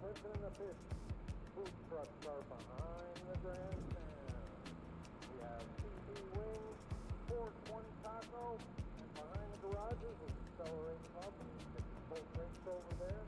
Listen in the pit. Food trucks are behind the grandstand. We have TV Wings, 420 Taco, and behind the garages is Accelerating Up and get both drinks over there.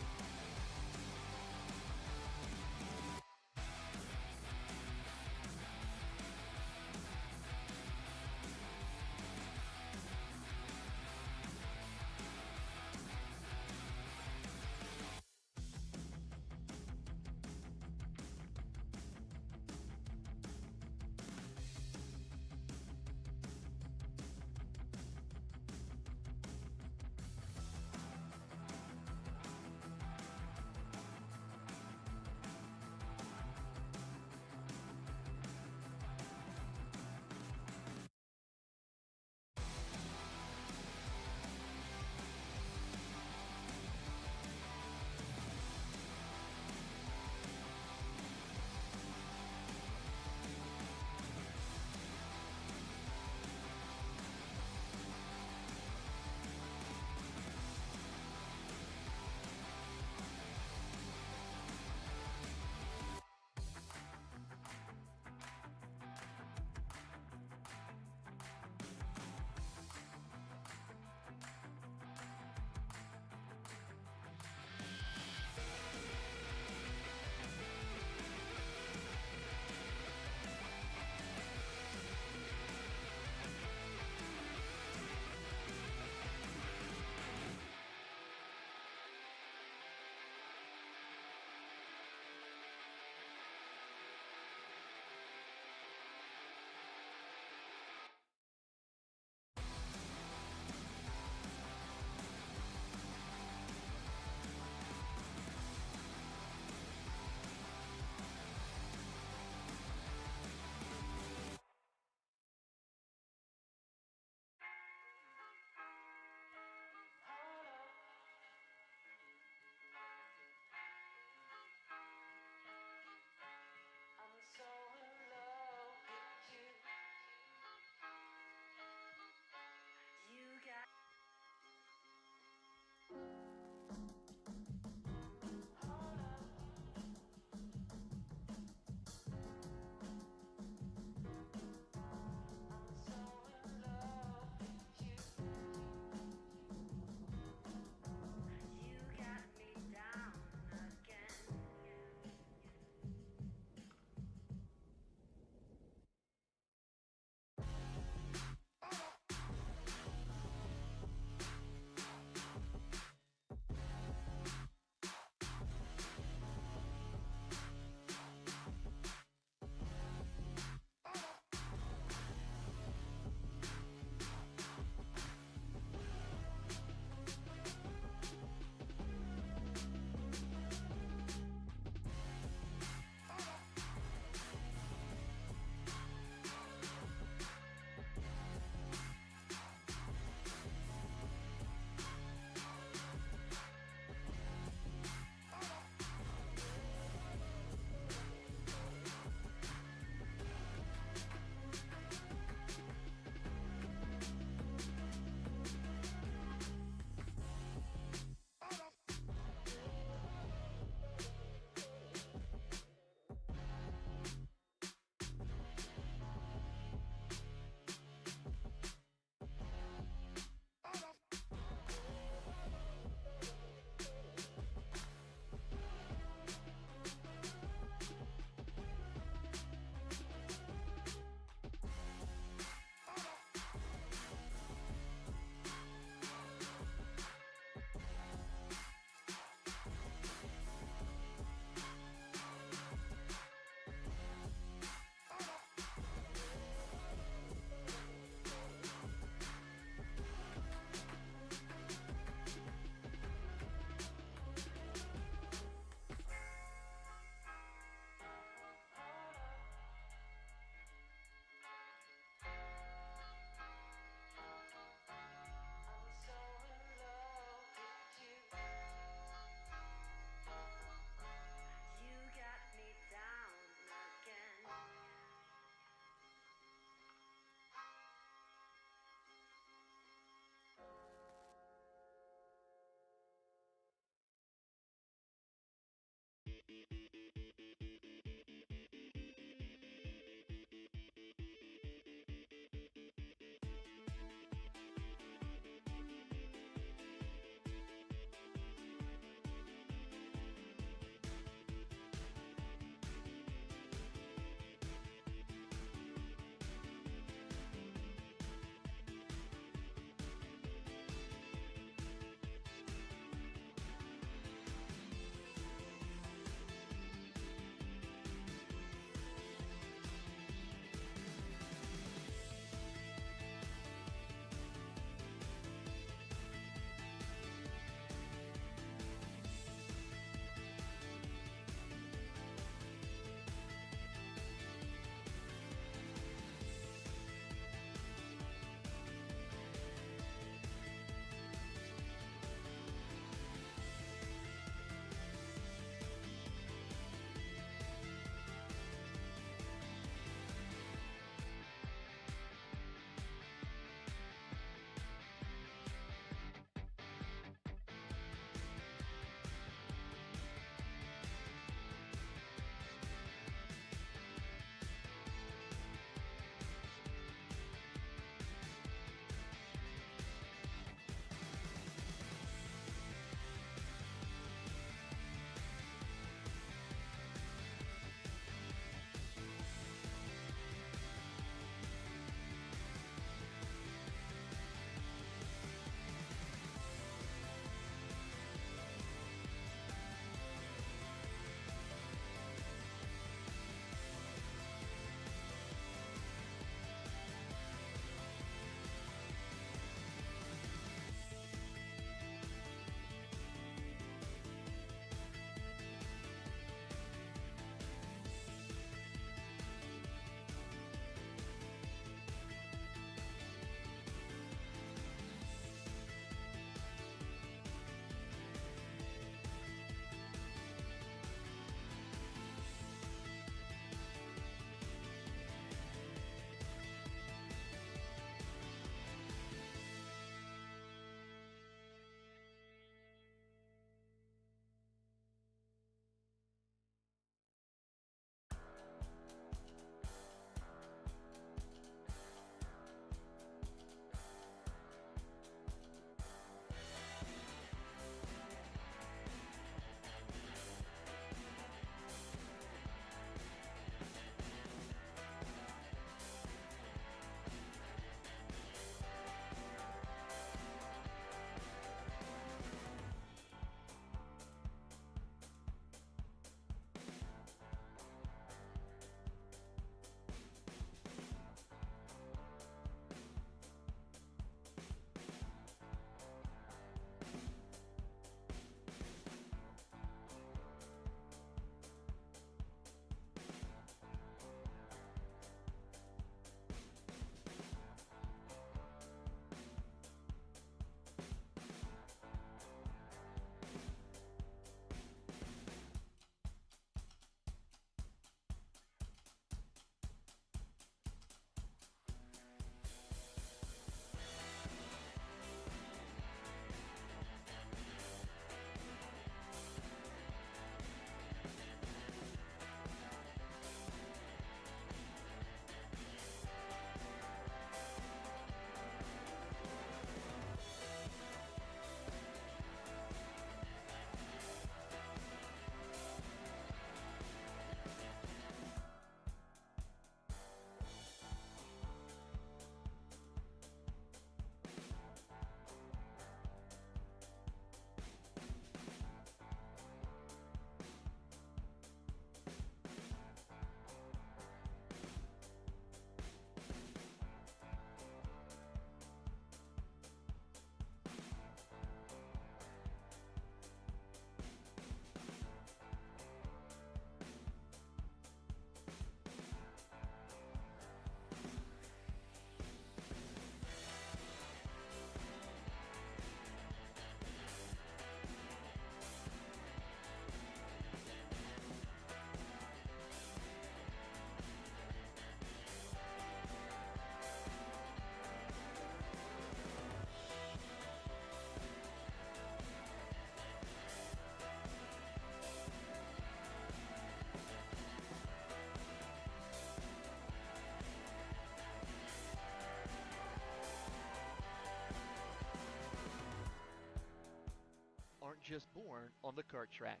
just born on the kart track.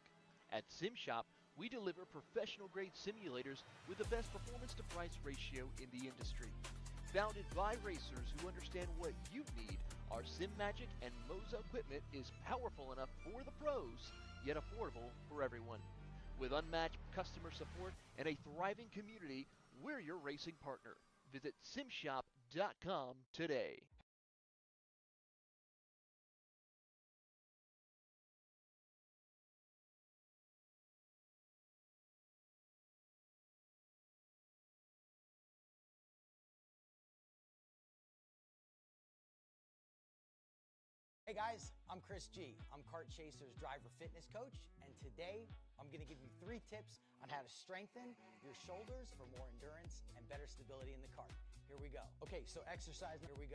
At SimShop, we deliver professional-grade simulators with the best performance-to-price ratio in the industry. Founded by racers who understand what you need, our SimMagic and Moza equipment is powerful enough for the pros, yet affordable for everyone. With unmatched customer support and a thriving community, we're your racing partner. Visit simshop.com today. Hey guys, I'm Chris G. I'm Kart Chaser's driver fitness coach, and today I'm going to give you 3 tips on how to strengthen your shoulders for more endurance and better stability in the kart. Here we go. Okay, so exercise number 1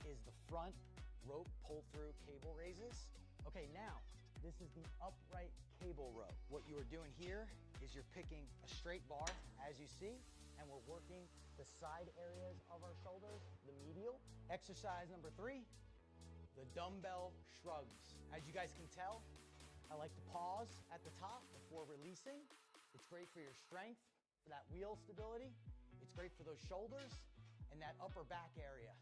is the front rope pull-through cable raises. Okay, now this is the upright cable row. What you are doing here is you're picking a straight bar, as you see, and we're working the side areas of our shoulders, the medial. Exercise number 3, the dumbbell shrugs. As you guys can tell, I like to pause at the top before releasing. It's great for your strength, for that wheel stability. It's great for those shoulders and that upper back area.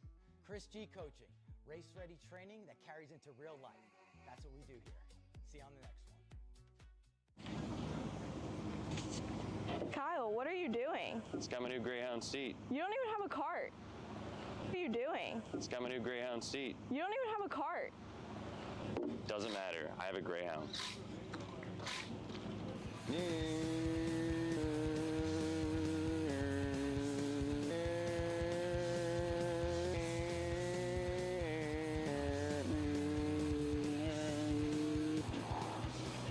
Chris G coaching, race-ready training that carries into real life. That's what we do here. See you on the next one. Kyle, what are you doing? It's got my new Greyhound seat. You don't even have a cart. What are you doing? It's got my new Greyhound seat. You don't even have a cart. Doesn't matter. I have a Greyhound. Who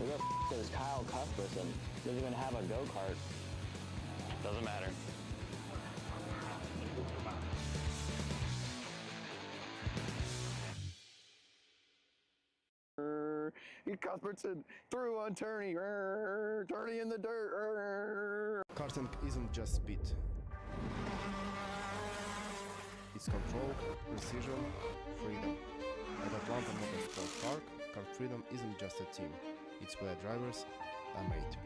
the f is Kyle Cuthbertson? Doesn't even have a go-kart. Doesn't matter. Cuthbertson through on Turney, Turney in the dirt. Karting isn't just speed. It's control, precision, freedom. At Atlanta Motorsport Park, Kart Freedom isn't just a team. It's where drivers are made.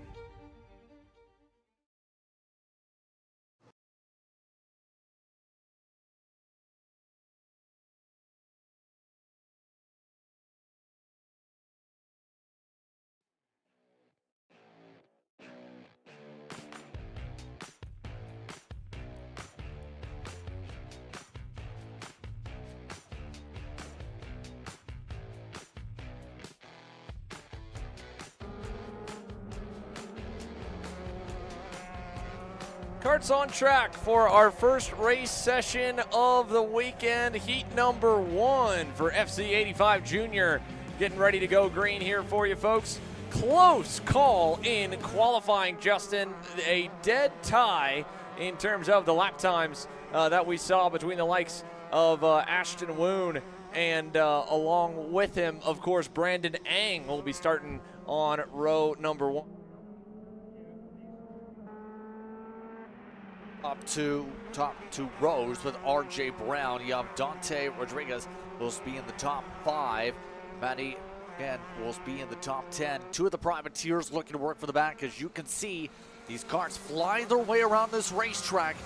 Kart's on track for our first race session of the weekend, heat number 1 for FZ85 Jr. Getting ready to go green here for you folks. Close call in qualifying, Justin. A dead tie in terms of the lap times that we saw between the likes of Ashton Woon and along with him, of course, Brandon Ang will be starting on row number 1. Top two rows with R.J. Brown. You have Dante Rodriguez will be in the top 5. Matty again will be in the top 10. 2 of the privateers looking to work for the back. As you can see, these cars fly their way around this racetrack,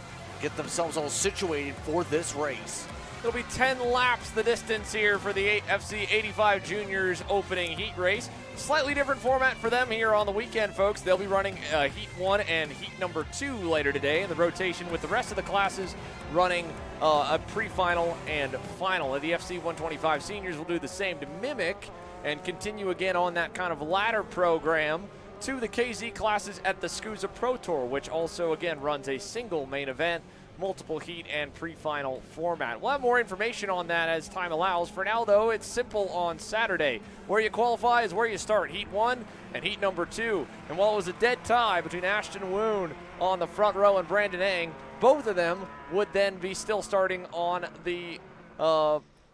get themselves all situated for this race. It'll be 10 laps the distance here for the FZ85 Juniors opening heat race. Slightly different format for them here on the weekend, folks. They'll be running Heat 1 and Heat number 2 later today in the rotation, with the rest of the classes running a pre-final and final. The FZ125 Seniors will do the same to mimic and continue again on that kind of ladder program to the KZ classes at the SCUSA Pro Tour, which also again runs a single main event, multiple heat and pre-final format. We'll have more information on that as time allows. For now, though, it's simple on Saturday. Where you qualify is where you start. Heat 1 and Heat number 2. And while it was a dead tie between Ashton Woon on the front row and Brandon Ang, both of them would then be still starting on the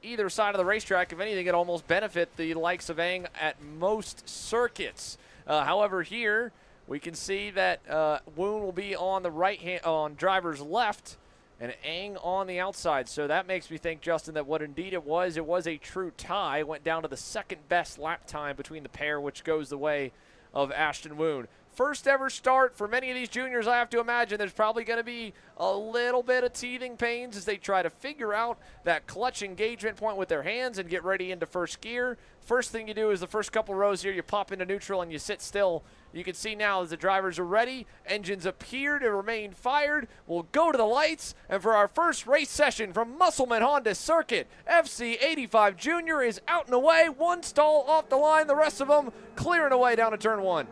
either side of the racetrack. If anything, it almost benefit the likes of Ang at most circuits. However, here we can see that Woon will be on the right hand, on driver's left, and Eng on the outside. So that makes me think, Justin, that what indeed it was a true tie. Went down to the second best lap time between the pair, which goes the way of Ashton Woon. First ever start for many of these juniors. I have to imagine there's probably going to be a little bit of teething pains as they try to figure out that clutch engagement point with their hands and get ready into first gear. First thing you do is the first couple rows here, you pop into neutral and you sit still. You can see now as the drivers are ready, engines appear to remain fired. We'll go to the lights, and for our first race session from Musselman Honda Circuit, FZ85 Jr is out and away. One stall off the line, the rest of them clearing away down to turn 1.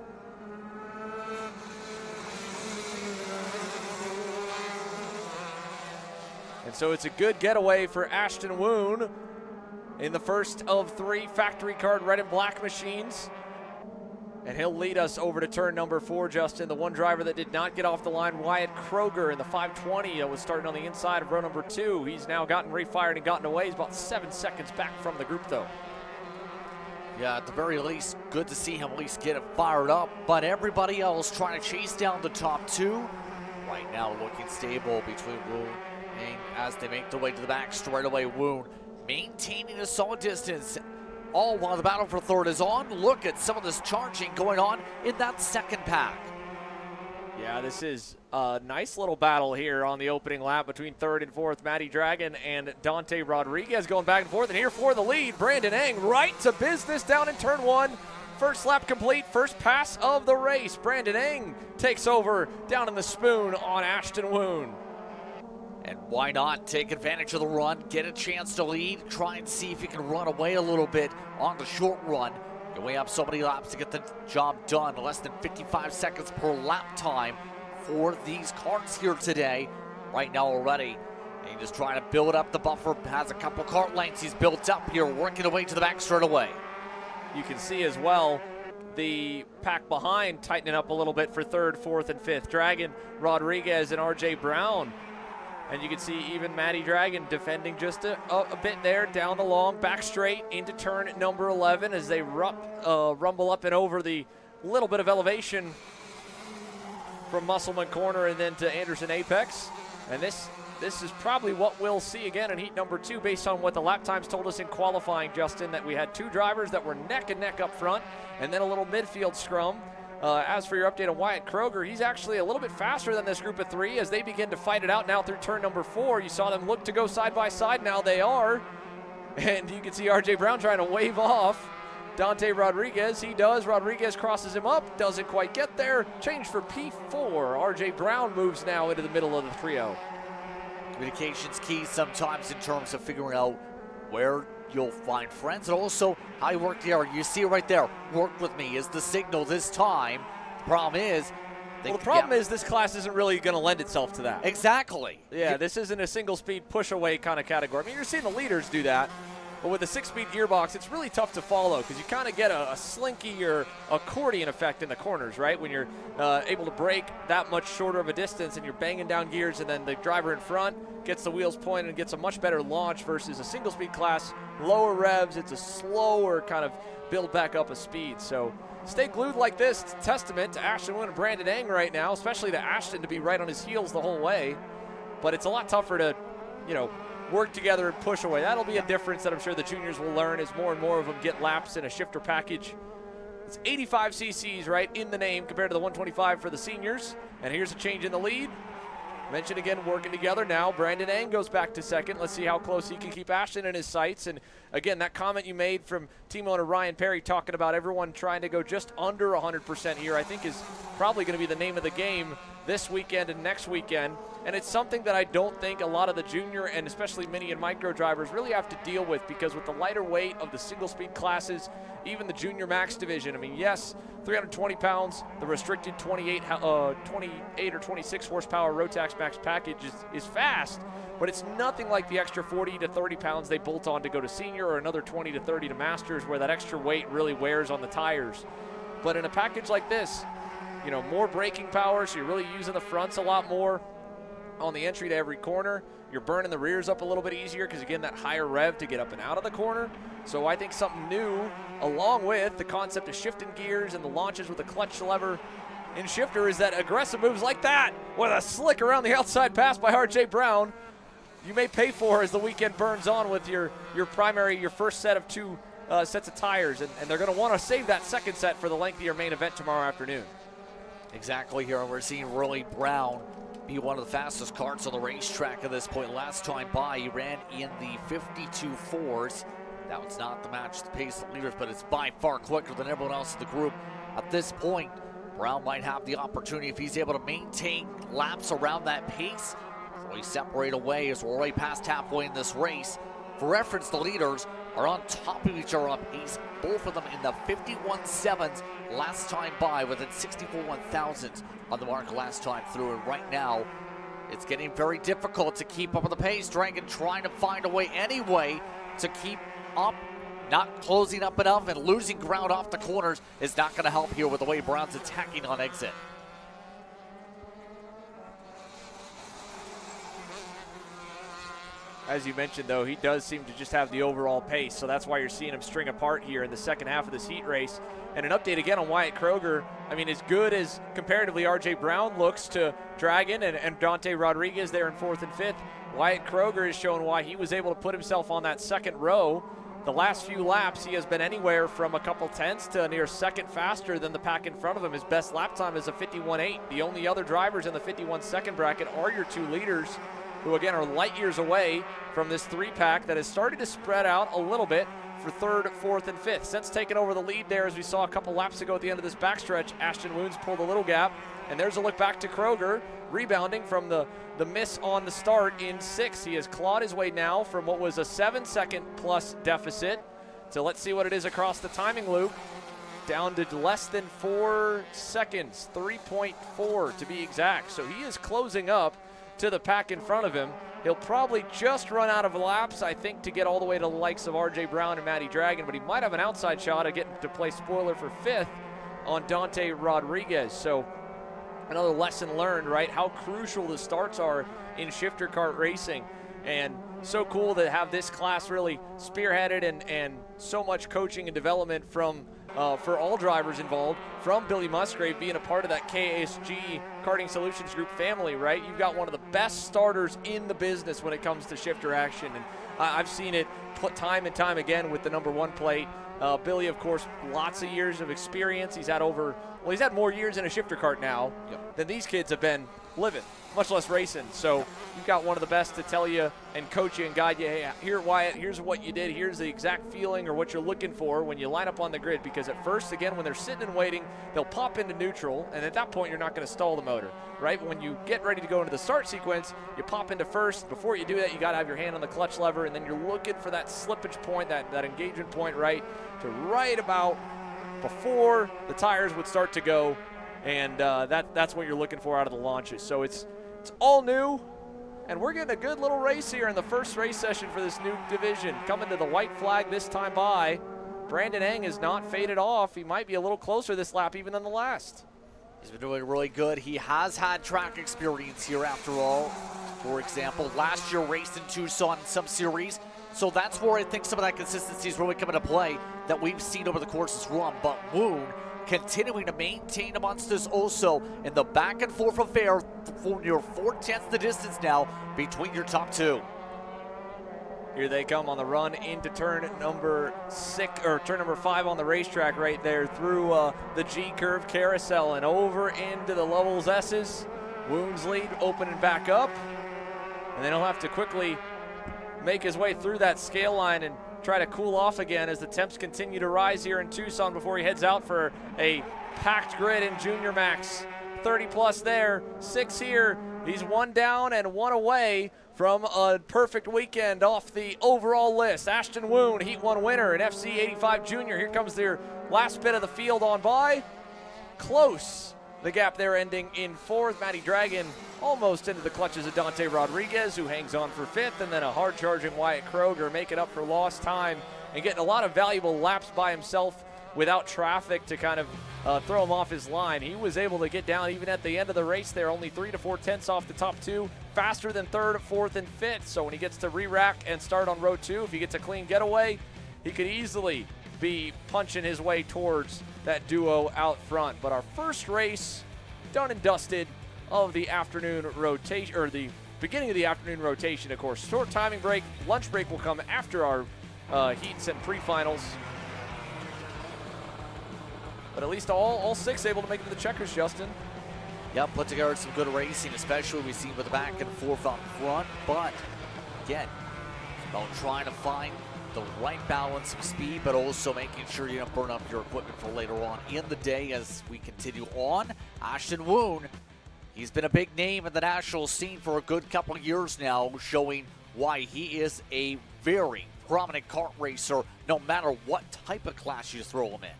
And so it's a good getaway for Ashton Woon in the first of 3 factory card red and black machines. And he'll lead us over to turn number 4, Justin. The one driver that did not get off the line, Wyatt Kroger in the 520 that was starting on the inside of row number 2. He's now gotten refired and gotten away. He's about 7 seconds back from the group, though. Yeah, at the very least, good to see him at least get it fired up. But everybody else trying to chase down the top 2. Right now looking stable between Woon and as they make their way to the back straightaway. Woon maintaining a solid distance, all while the battle for third is on. Look at some of this charging going on in that second pack. Yeah, this is a nice little battle here on the opening lap between third and fourth. Matty Dragon and Dante Rodriguez going back and forth. And here for the lead, Brandon Eng right to business down in turn 1. First lap complete, first pass of the race. Brandon Eng takes over down in the spoon on Ashton Woon. And why not take advantage of the run, get a chance to lead, try and see if you can run away a little bit on the short run. You weigh up so many laps to get the job done. Less than 55 seconds per lap time for these karts here today. Right now already. And he's just trying to build up the buffer. Has a couple kart lengths he's built up here, working away to the back straight away. You can see as well the pack behind tightening up a little bit for third, fourth, and fifth. Dragon, Rodriguez, and RJ Brown. And you can see even Matty Dragon defending just a bit there down the long, back straight into turn number 11 as they rumble up and over the little bit of elevation from Musselman corner and then to Anderson Apex. And this is probably what we'll see again in heat number 2 based on what the lap times told us in qualifying, Justin, that we had 2 drivers that were neck and neck up front and then a little midfield scrum. As for your update on Wyatt Kroger, he's actually a little bit faster than this group of 3 as they begin to fight it out now through turn number 4. You saw them look to go side by side. Now they are. And you can see RJ Brown trying to wave off Dante Rodriguez. He does. Rodriguez crosses him up. Doesn't quite get there. Change for P4. RJ Brown moves now into the middle of the trio. Communication's key sometimes in terms of figuring out where you'll find friends and also how you work together. You see it right there. Work with me is the signal this time. The problem is, this class isn't really going to lend itself to that. Exactly. Yeah, this isn't a single speed push away kind of category. I mean, you're seeing the leaders do that, but with a 6-speed gearbox, it's really tough to follow because you kind of get a slinky or accordion effect in the corners, right? When you're able to brake that much shorter of a distance and you're banging down gears, and then the driver in front gets the wheels pointed and gets a much better launch versus a single speed class. Lower revs, it's a slower kind of build back up of speed. So stay glued like this. It's a testament to Ashton Woon and Brandon Eng right now, especially to Ashton to be right on his heels the whole way. But it's a lot tougher to, work together and push away. That'll be a difference that I'm sure the juniors will learn as more and more of them get laps in a shifter package. It's 85 cc's right in the name compared to the 125 for the seniors. And here's a change in the lead. Mention again, working together now. Brandon Eng goes back to second. Let's see how close he can keep Ashton in his sights. And again, that comment you made from team owner Ryan Perry talking about everyone trying to go just under 100% here, I think is probably going to be the name of the game this weekend and next weekend. And it's something that I don't think a lot of the junior and especially mini and micro drivers really have to deal with, because with the lighter weight of the single speed classes, even the junior max division, I mean, yes, 320 pounds, the restricted 28 or 26 horsepower Rotax Max package is fast, but it's nothing like the extra 40 to 30 pounds they bolt on to go to senior, or another 20 to 30 to masters, where that extra weight really wears on the tires. But in a package like this, more braking power, so you're really using the fronts a lot more. on the entry to every corner. You're burning the rears up a little bit easier because you're getting that higher rev to get up and out of the corner. So I think something new, along with the concept of shifting gears and the launches with the clutch lever in shifter, is that aggressive moves like that with a slick around the outside pass by RJ Brown, you may pay for as the weekend burns on with your first set of two sets of tires. And they're going to want to save that second set for the lengthier main event tomorrow afternoon. Exactly here, and we're seeing Roy Brown be one of the fastest karts on the racetrack at this point. Last time by, he ran in the 52.4s. That was not the match to pace the leaders, but it's by far quicker than everyone else in the group. At this point, Brown might have the opportunity, if he's able to maintain laps around that pace, Roy separate away as we're already past halfway in this race. For reference, the leaders are on top of each other on pace, both of them in the 51.7s last time by, within 64.1 on the mark last time through. And right now, it's getting very difficult to keep up with the pace. Dragon trying to find a way anyway to keep up, not closing up enough, and losing ground off the corners is not going to help here with the way Brown's attacking on exit. As you mentioned, though, he does seem to just have the overall pace, so that's why you're seeing him string apart here in the second half of this heat race. And an update again on Wyatt Kroger. I mean, as good as comparatively RJ Brown looks to Dragon and Dante Rodriguez there in 4th and 5th, Wyatt Kroger has shown why he was able to put himself on that second row. The last few laps, he has been anywhere from a couple tenths to a near second faster than the pack in front of him. His best lap time is a 51.8. The only other drivers in the 51-second bracket are your two leaders, who again are light years away from this three-pack that has started to spread out a little bit for 3rd, 4th, and 5th. Since taking over the lead there, as we saw a couple laps ago at the end of this backstretch, Ashton Woons pulled a little gap, and there's a look back to Kroger, rebounding from the miss on the start in 6th. He has clawed his way now from what was a 7-second plus deficit to, let's see what it is across the timing loop, down to less than 4 seconds, 3.4 to be exact. So he is closing up to the pack in front of him. He'll probably just run out of laps, I think, to get all the way to the likes of RJ Brown and Matty Dragon, but he might have an outside shot of getting to play spoiler for 5th on Dante Rodriguez. So another lesson learned, right? How crucial the starts are in shifter kart racing. And so cool to have this class really spearheaded and so much coaching and development from for all drivers involved, from Billy Musgrave being a part of that KSG Karting Solutions Group family, right? You've got one of the best starters in the business when it comes to shifter action, and I've seen it put time and time again with the #1 plate. Billy, of course, lots of years of experience. He's had more years in a shifter kart now than these kids have been living, much less racing. So you've got one of the best to tell you and coach you and guide you. Hey, here, Wyatt, here's what you did. Here's the exact feeling or what you're looking for when you line up on the grid. Because at first, again, when they're sitting and waiting, they'll pop into neutral. And at that point, you're not going to stall the motor, right? But when you get ready to go into the start sequence, you pop into first. Before you do that, you got to have your hand on the clutch lever. And then you're looking for that slippage point, that engagement point, right, to right about before the tires would start to go. And that's what you're looking for out of the launches. So it's all new, and we're getting a good little race here in the first race session for this new division. Coming to the white flag this time by, Brandon Eng has not faded off. He might be a little closer this lap even than the last. He's been doing really good. He has had track experience here after all. For example, last year raced in Tucson in some series. So that's where I think some of that consistency is really coming to play that we've seen over the course of this run. But Woon continuing to maintain amongst this also in the back and forth affair for near 4/10 the distance now between your top two. Here they come on the run into turn number 5 on the racetrack right there through the G curve carousel and over into the Levels S's. Woons lead opening back up, and then he'll have to quickly make his way through that scale line and try to cool off again as the temps continue to rise here in Tucson before he heads out for a packed grid in Junior Max. 30 plus there, 6 here. He's 1 down and 1 away from a perfect weekend off the overall list. Ashton Woon, Heat 1 winner, and FZ85 Jr. Here comes their last bit of the field on by. Close. The gap there ending in 4th. Matty Dragon almost into the clutches of Dante Rodriguez, who hangs on for 5th, and then a hard-charging Wyatt Kroger making up for lost time and getting a lot of valuable laps by himself without traffic to kind of throw him off his line. He was able to get down even at the end of the race there, only 3 to 4 tenths off the top two, faster than third, fourth, and fifth. So when he gets to re-rack and start on row 2, if he gets a clean getaway, he could easily be punching his way towards that duo out front. But our first race done and dusted of the afternoon rotation, or the beginning of the afternoon rotation, of course. Short timing break, lunch break will come after our heats and pre-finals. But at least all 6 able to make it to the checkers, Justin. Yep, put together some good racing, especially we've seen with the back and forth up front. But again, it's about trying to find the right balance of speed, but also making sure you don't burn up your equipment for later on in the day as we continue on. Ashton Woon, he's been a big name in the national scene for a good couple of years now, showing why he is a very prominent kart racer, no matter what type of class you throw him in.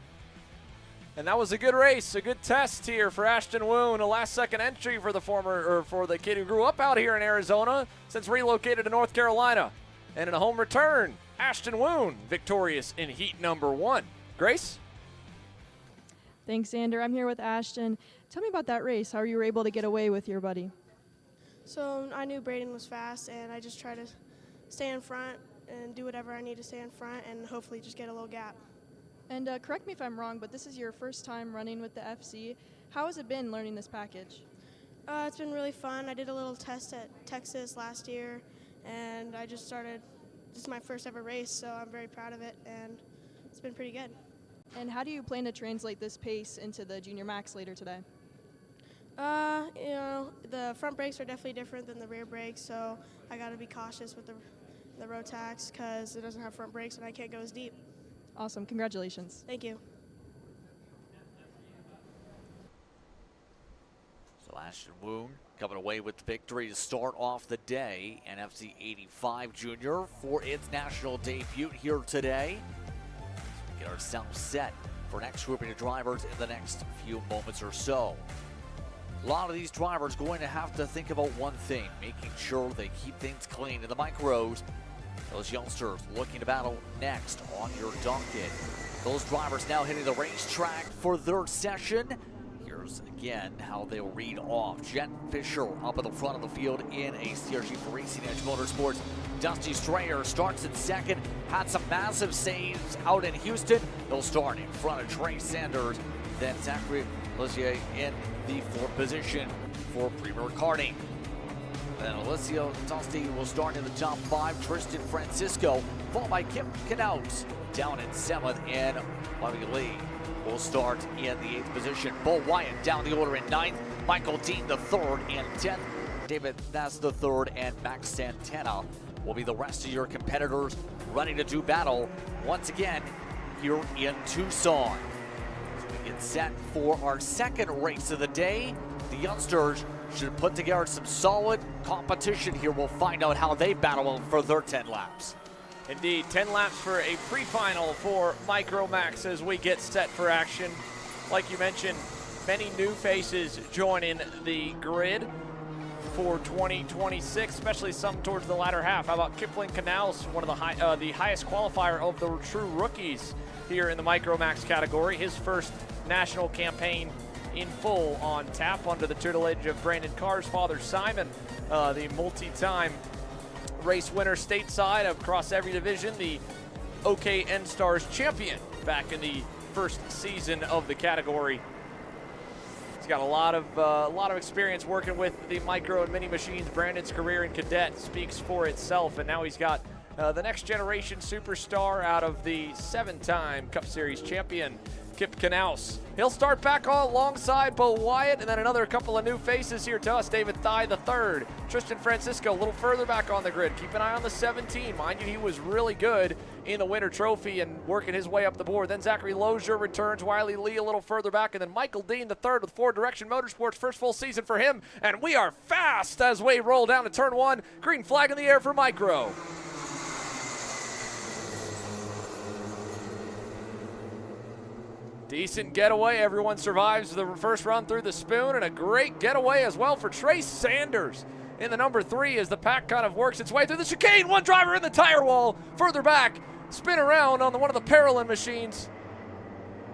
And that was a good race, a good test here for Ashton Woon, a last-second entry for the kid who grew up out here in Arizona, since relocated to North Carolina. And in a home return, Ashton Woon victorious in heat number 1. Grace? Thanks, Xander. I'm here with Ashton. Tell me about that race, how you were able to get away with your buddy. So I knew Braden was fast, and I just tried to stay in front and do whatever I need to stay in front and hopefully just get a little gap. And correct me if I'm wrong, but this is your first time running with the FC. How has it been learning this package? It's been really fun. I did a little test at Texas last year, and I just started. This is my first ever race, so I'm very proud of it, and it's been pretty good. And how do you plan to translate this pace into the Junior Max later today? You know, the front brakes are definitely different than the rear brakes, so I got to be cautious with the Rotax because it doesn't have front brakes and I can't go as deep. Awesome. Congratulations. Thank you. So Ashton Woon coming away with the victory to start off the day, and FZ85 Jr for its national debut here today. So we get ourselves set for next grouping of drivers in the next few moments or so. A lot of these drivers going to have to think about one thing, making sure they keep things clean in the micros. Those youngsters looking to battle next on your docket. Those drivers now hitting the racetrack for their session. Here's again how they'll read off. Jen Fisher up at the front of the field in a CRG for Racing Edge Motorsports. Dusty Strayer starts in second. Had some massive saves out in Houston. They'll start in front of Trey Sanders. Then Zachary Lissier in the 4th position for Premier Karting. Then Alessio Tosti will start in the top 5. Tristan Francisco, followed by Kip Knaus down in 7th. And Bobby Lee will start in the 8th position. Bo Wyatt down the order in 9th. Michael Dean the 3rd and 10th. David Nass the 3rd and Max Santana will be the rest of your competitors ready to do battle once again here in Tucson. So we get set for our second race of the day. The youngsters should put together some solid competition here. We'll find out how they battle for their 10 laps. Indeed, 10 laps for a pre-final for Micro Max as we get set for action. Like you mentioned, many new faces joining the grid for 2026, especially some towards the latter half. How about Kipling Knaus, one of the highest qualifier of the true rookies here in the Micro Max category. His first national campaign in full on tap under the tutelage of Brandon Carr's father, Simon, the multi-time race winner stateside across every division, the OK N-Stars champion back in the first season of the category. He's got a lot of experience working with the micro and mini machines. Brandon's career in cadet speaks for itself, and now he's got the next generation superstar out of the 7-time Cup Series champion, Kip Knaus. He'll start back alongside Bo Wyatt, and then another couple of new faces here to us. David Thye the 3rd, Tristan Francisco a little further back on the grid. Keep an eye on the 17. Mind you, he was really good in the Winter Trophy and working his way up the board. Then Zachary Lozier returns, Wiley Lee a little further back, and then Michael Dean the 3rd with Ford Direction Motorsports. First full season for him, and we are fast as we roll down to turn 1. Green flag in the air for Micro. Decent getaway. Everyone survives the first run through the spoon, and a great getaway as well for Trey Sanders in the number 3 as the pack kind of works its way through the chicane. One driver in the tire wall. Further back, spin around on one of the Paralyn machines.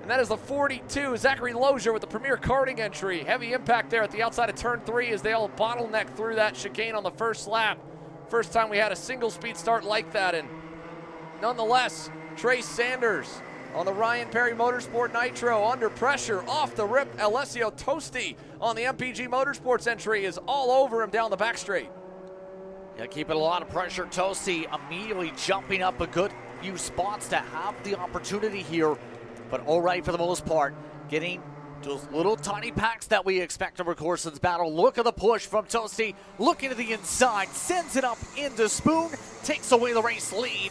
And that is the 42, Zachary Lozier with the premier karting entry. Heavy impact there at the outside of turn 3 as they all bottleneck through that chicane on the first lap. First time we had a single speed start like that. And nonetheless, Trey Sanders on the Ryan Perry Motorsport Nitro under pressure off the rip. Alessio Tosti on the MPG Motorsports entry is all over him down the back straight. Yeah, keeping a lot of pressure. Tosti immediately jumping up a good few spots to have the opportunity here. But all right for the most part, getting those little tiny packs that we expect over Corson's battle. Look at the push from Tosti, looking to the inside, sends it up into Spoon, takes away the race lead.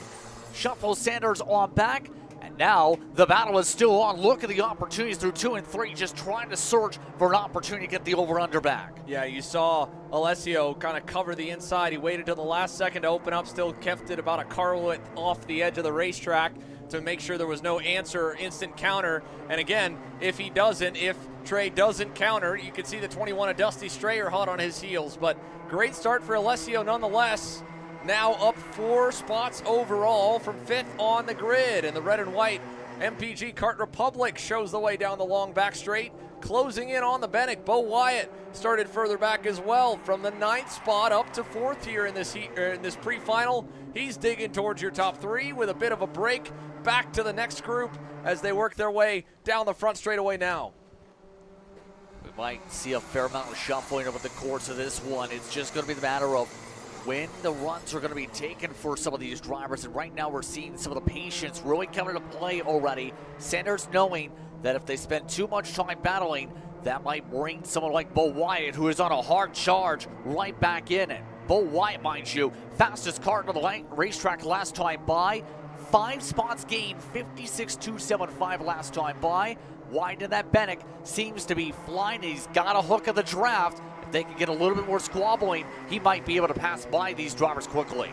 Shuffles Sanders on back, and now the battle is still on. Look at the opportunities through 2 and 3, just trying to search for an opportunity to get the over-under back. Yeah, you saw Alessio kind of cover the inside. He waited till the last second to open up, still kept it about a car width off the edge of the racetrack to make sure there was no answer or instant counter. And again, if Trey doesn't counter, you can see the 21 of Dusty Strayer hot on his heels. But great start for Alessio nonetheless. Now up 4 spots overall from 5th on the grid. And the red and white MPG Kart Republic shows the way down the long back straight. Closing in on the Bennick. Bo Wyatt started further back as well from the 9th spot up to 4th here in this pre-final. He's digging towards your top 3 with a bit of a break. Back to the next group as they work their way down the front straightaway now. We might see a fair amount of shuffling over the course of this one. It's just going to be the matter of when the runs are going to be taken for some of these drivers. And right now we're seeing some of the patience really coming into play already. Sanders knowing that if they spend too much time battling, that might bring someone like Bo Wyatt, who is on a hard charge, right back in it. Bo Wyatt, mind you, fastest kart on the racetrack last time by. 5 spots gained, 56.275 last time by. Wide in that Bennick seems to be flying. He's got a hook of the draft. If they can get a little bit more squabbling, he might be able to pass by these drivers quickly.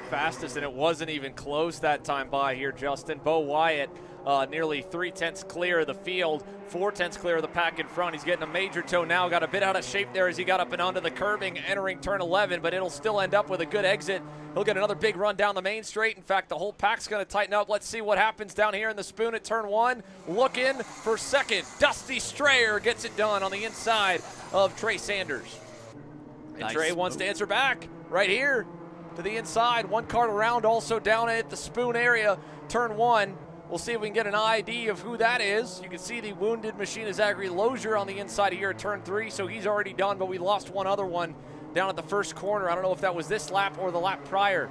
Fastest, and it wasn't even close that time by here, Justin. Bo Wyatt nearly 3/10 clear of the field, 4/10 clear of the pack in front. He's getting a major toe now, got a bit out of shape there as he got up and onto the curbing entering turn 11, but it'll still end up with a good exit. He'll get another big run down the main straight. In fact, the whole pack's going to tighten up. Let's see what happens down here in the Spoon at turn 1. Looking for second. Dusty Strayer gets it done on the inside of Trey Sanders. And Nice Trey wants move. to answer back right here to the inside. One cart around also down at the Spoon area, turn 1. We'll see if we can get an ID of who that is. You can see the wounded machine of Zachary Lozier on the inside here at turn 3, so he's already done, but we lost one other one down at the first corner. I don't know if that was this lap or the lap prior.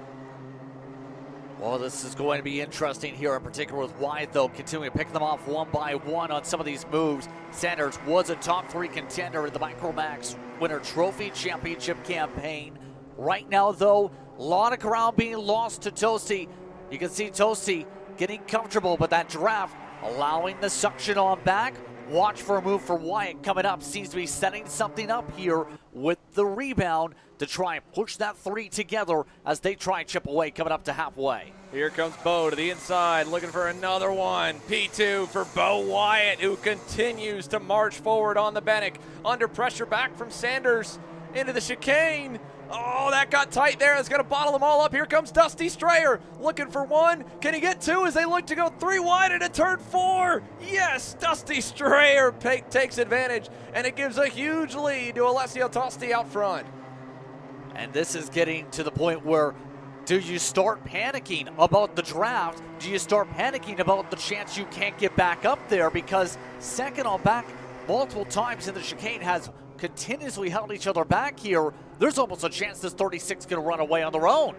Well, this is going to be interesting here, in particular with Wyatt, though, continuing to pick them off one by one on some of these moves. Sanders was a top 3 contender in the Micromax Winter Trophy Championship campaign. Right now, though, a lot of ground being lost to Tosti. You can see Tosti getting comfortable, but that draft allowing the suction on back. Watch for a move for Wyatt coming up. Seems to be setting something up here with the rebound to try and push that 3 together as they try and chip away coming up to halfway. Here comes Bo to the inside, looking for another one. P2 for Bo Wyatt, who continues to march forward on the Bennick. Under pressure back from Sanders into the chicane. Oh, that got tight there. It's going to bottle them all up. Here comes Dusty Strayer looking for 1. Can he get 2 as they look to go 3 wide into turn 4? Yes, Dusty Strayer takes advantage, and it gives a huge lead to Alessio Tosti out front. And this is getting to the point where, do you start panicking about the draft? Do you start panicking about the chance you can't get back up there? Because second on back multiple times in the chicane has continuously held each other back here. There's almost a chance this 36 can run away on their own.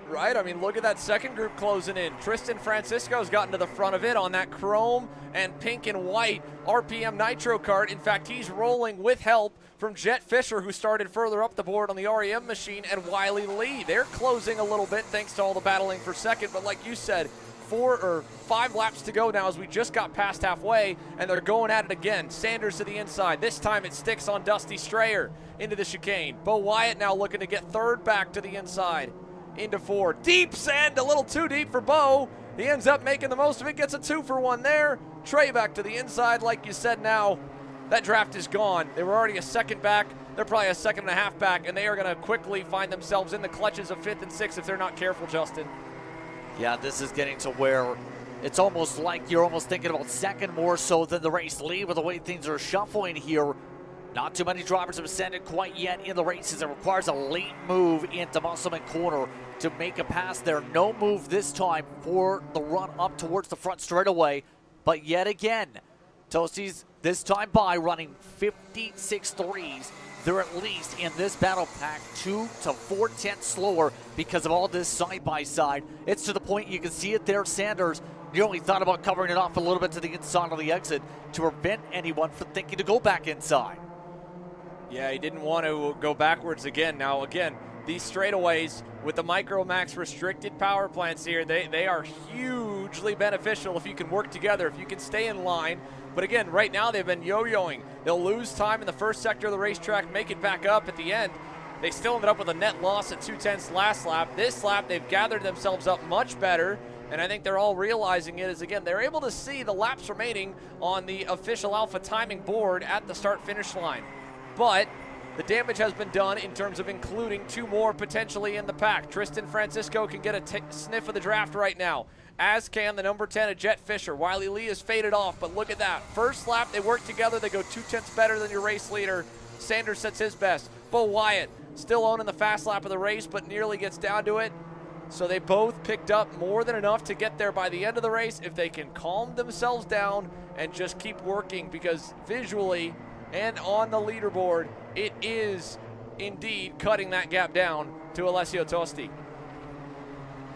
Right, I mean, look at that second group closing in. Tristan Francisco's gotten to the front of it on that chrome and pink and white RPM Nitro kart. In fact, he's rolling with help from Jet Fisher, who started further up the board on the REM machine, and Wiley Lee. They're closing a little bit thanks to all the battling for second, but like you said, 4 or 5 laps to go now as we just got past halfway, and they're going at it again. Sanders to the inside. This time it sticks on Dusty Strayer into the chicane. Bo Wyatt now looking to get 3rd back to the inside. Into 4. Deep sand, a little too deep for Bo. He ends up making the most of it, gets a 2 for 1 there. Trey back to the inside, like you said now. That draft is gone. They were already a second back. They're probably a 2.5 back, and they are going to quickly find themselves in the clutches of 5th and 6th if they're not careful, Justin. Yeah, this is getting to where It's almost like you're almost thinking about second more so than the race lead with the way things are shuffling here. Not too many drivers have ascended quite yet in the races. It requires a late move into Musselman corner to make a pass there. No move this time for the run up towards the front straightaway. But yet again, Toasties this time by running 56 threes. They're at least in this battle pack 2 to 4 tenths slower because of all this side-by-side. It's to the point you can see it there. Sanders nearly thought about covering it off a little bit to the inside of the exit to prevent anyone from thinking to go back inside. Yeah, he didn't want to go backwards again. Now, again, these straightaways with the Micromax restricted power plants here, they are hugely beneficial if you can work together, if you can stay in line. But again, right now they've been yo-yoing. They'll lose time in the first sector of the racetrack, make it back up at the end. They still ended up with a net loss at 2/10 last lap. This lap, they've gathered themselves up much better, and I think they're all realizing it as, again, they're able to see the laps remaining on the official Alpha timing board at the start-finish line. But the damage has been done in terms of including 2 more potentially in the pack. Tristan Francisco can get a sniff of the draft right now, as can the number 10 of Jet Fisher. Wiley Lee has faded off, but look at that. First lap, they work together. They go 2/10 better than your race leader. Sanders sets his best. Bo Wyatt still owning the fast lap of the race, but nearly gets down to it. So they both picked up more than enough to get there by the end of the race if they can calm themselves down and just keep working, because visually and on the leaderboard, it is indeed cutting that gap down to Alessio Tosti.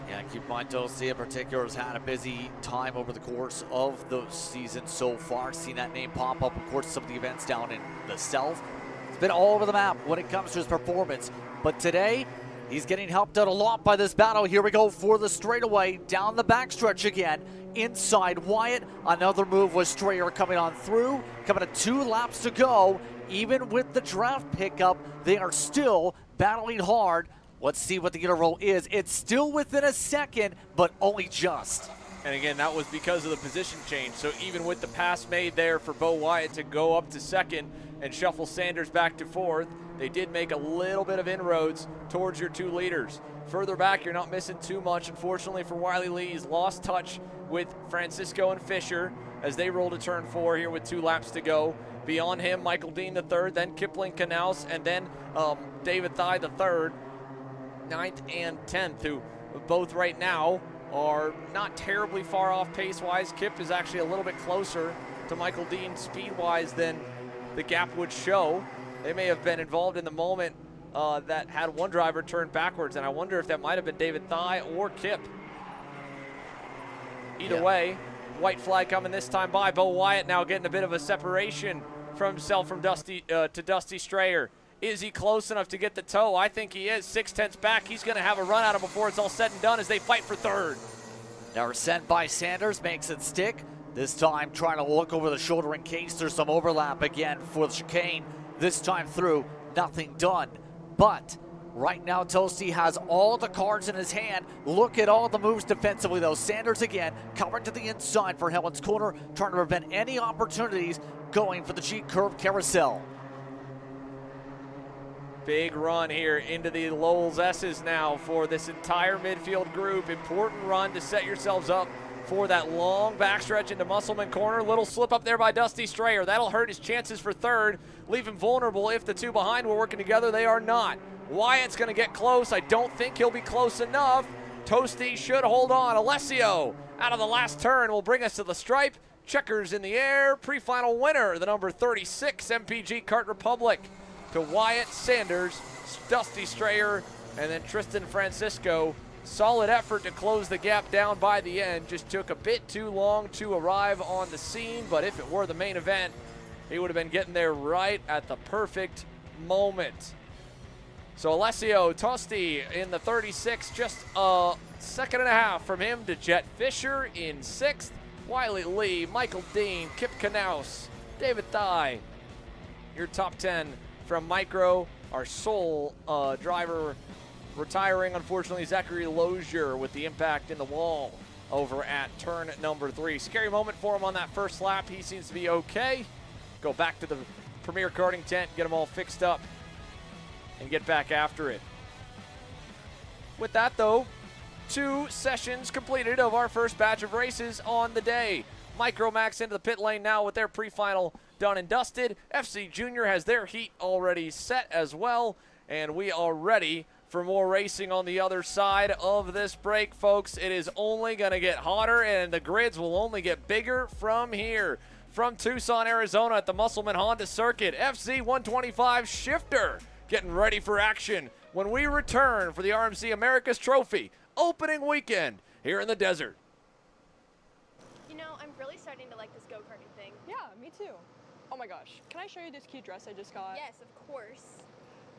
Yeah, keep in mind, Tosti in particular has had a busy time over the course of the season so far. Seen that name pop up, of course, some of the events down in the south. It's been all over the map when it comes to his performance. But today, he's getting helped out a lot by this battle. Here we go for the straightaway, down the backstretch again. Inside Wyatt, another move was Strayer coming on through, coming to 2 laps to go. Even with the draft pickup, they are still battling hard. Let's see what the interval is. It's still within a second, but only just. And again, that was because of the position change. So even with the pass made there for Bo Wyatt to go up to second and shuffle Sanders back to fourth, they did make a little bit of inroads towards your 2 leaders. Further back, you're not missing too much. Unfortunately for Wiley Lee, he's lost touch with Francisco and Fisher as they roll to turn 4 here with 2 laps to go. Beyond him, Michael Dean III, then Kipling Knaus, and then David Thye III, 9th and 10th, who both right now are not terribly far off pace-wise. Kip is actually a little bit closer to Michael Dean speed-wise than the gap would show. They may have been involved in the moment that had one driver turn backwards, and I wonder if that might have been David Thye or Kip. Either way, white flag coming this time by. Bo Wyatt now getting a bit of a separation from himself from Dusty Strayer. Is he close enough to get the toe? I think he is. 6/10 back. He's going to have a run at him before it's all said and done as they fight for third. Now sent by Sanders, makes it stick. This time trying to look over the shoulder in case there's some overlap again for the chicane. This time through, nothing done. But right now, Tosti has all the cards in his hand. Look at all the moves defensively, though. Sanders again coming to the inside for Helen's corner, trying to prevent any opportunities going for the G-curve carousel. Big run here into the Lowell's S's now for this entire midfield group. Important run to set yourselves up for that long backstretch into Musselman corner. Little slip up there by Dusty Strayer. That'll hurt his chances for third, leave him vulnerable if the 2 behind were working together. They are not. Wyatt's going to get close. I don't think he'll be close enough. Tosti should hold on. Alessio out of the last turn will bring us to the stripe. Checkers in the air. Pre-final winner, the number 36 MPG Kart Republic. To Wyatt, Sanders, Dusty Strayer, and then Tristan Francisco. Solid effort to close the gap down by the end. Just took a bit too long to arrive on the scene, but if it were the main event, he would have been getting there right at the perfect moment. So Alessio Tosti in the 36, just a second and a half from him to Jet Fisher in 6th. Wiley Lee, Michael Dean, Kip Knaus, David Thye. Your top 10 from Micro. Our sole driver retiring, unfortunately, Zachary Lozier with the impact in the wall over at turn number 3. Scary moment for him on that first lap. He seems to be okay. Go back to the Premier Karting tent, get them all fixed up, and get back after it. With that, though, 2 sessions completed of our first batch of races on the day. Micromax into the pit lane now with their pre-final done and dusted. FZ Jr has their heat already set as well, and we are ready for more racing on the other side of this break, folks. It is only going to get hotter, and the grids will only get bigger from here. From Tucson, Arizona at the Musselman Honda Circuit, FZ125 Shifter getting ready for action when we return for the RMC America's Trophy opening weekend here in the desert. You know, I'm really starting to like this go-karting thing. Yeah, me too. Oh my gosh, can I show you this cute dress I just got? Yes, of course.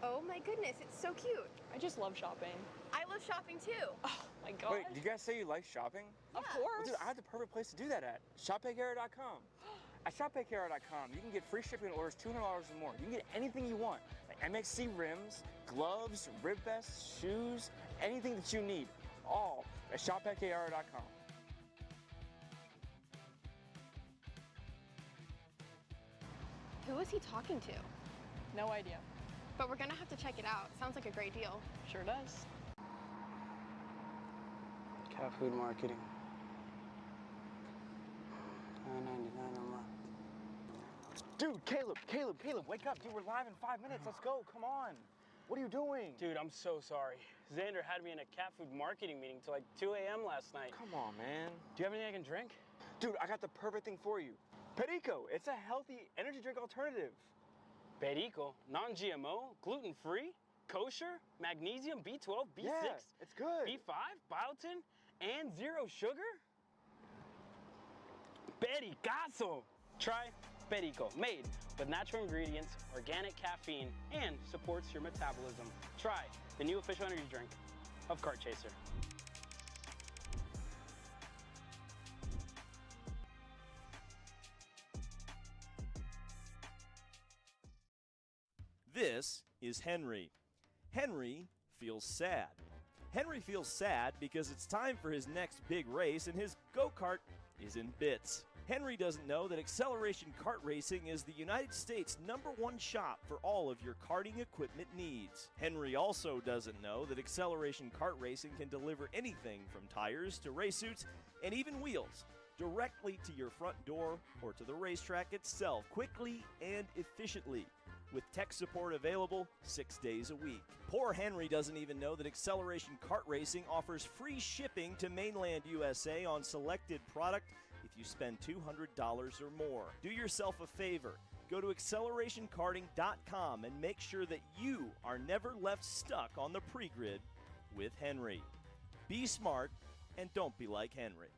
Oh my goodness, it's so cute. I just love shopping. I love shopping too. Oh my god. Wait, did you guys say you like shopping? Yeah. Of course. Well, dude, I have the perfect place to do that at. ShopPayCara.com. At ShopPayCara.com, you can get free shipping on orders $200 or more. You can get anything you want, like MXC rims, gloves, rib vests, shoes, anything that you need, all at ShopPayCara.com. Who is he talking to? No idea. But we're gonna have to check it out. Sounds like a great deal. Sure does. Cat food marketing. $9.99 a month. Dude, Caleb, wake up. Dude, we're live in 5 minutes. Let's go. Come on. What are you doing? Dude, I'm so sorry. Xander had me in a cat food marketing meeting till like 2 a.m. last night. Come on, man. Do you have anything I can drink? Dude, I got the perfect thing for you. Perico. It's a healthy energy drink alternative. Perico, non-GMO, gluten-free, kosher, magnesium, B12, B6, Yeah, it's good. B5, biotin, and 0 sugar? Pericazo! Try Perico, made with natural ingredients, organic caffeine, and supports your metabolism. Try the new official energy drink of Kart Chaser. This is Henry. Henry feels sad. Henry feels sad because it's time for his next big race and his go-kart is in bits. Henry doesn't know that Acceleration Kart Racing is the United States #1 shop for all of your karting equipment needs. Henry also doesn't know that Acceleration Kart Racing can deliver anything from tires to race suits and even wheels directly to your front door or to the racetrack itself quickly and efficiently, with tech support available 6 days a week. Poor Henry doesn't even know that Acceleration Kart Racing offers free shipping to mainland USA on selected product if you spend $200 or more. Do yourself a favor. Go to accelerationkarting.com and make sure that you are never left stuck on the pre-grid with Henry. Be smart and don't be like Henry.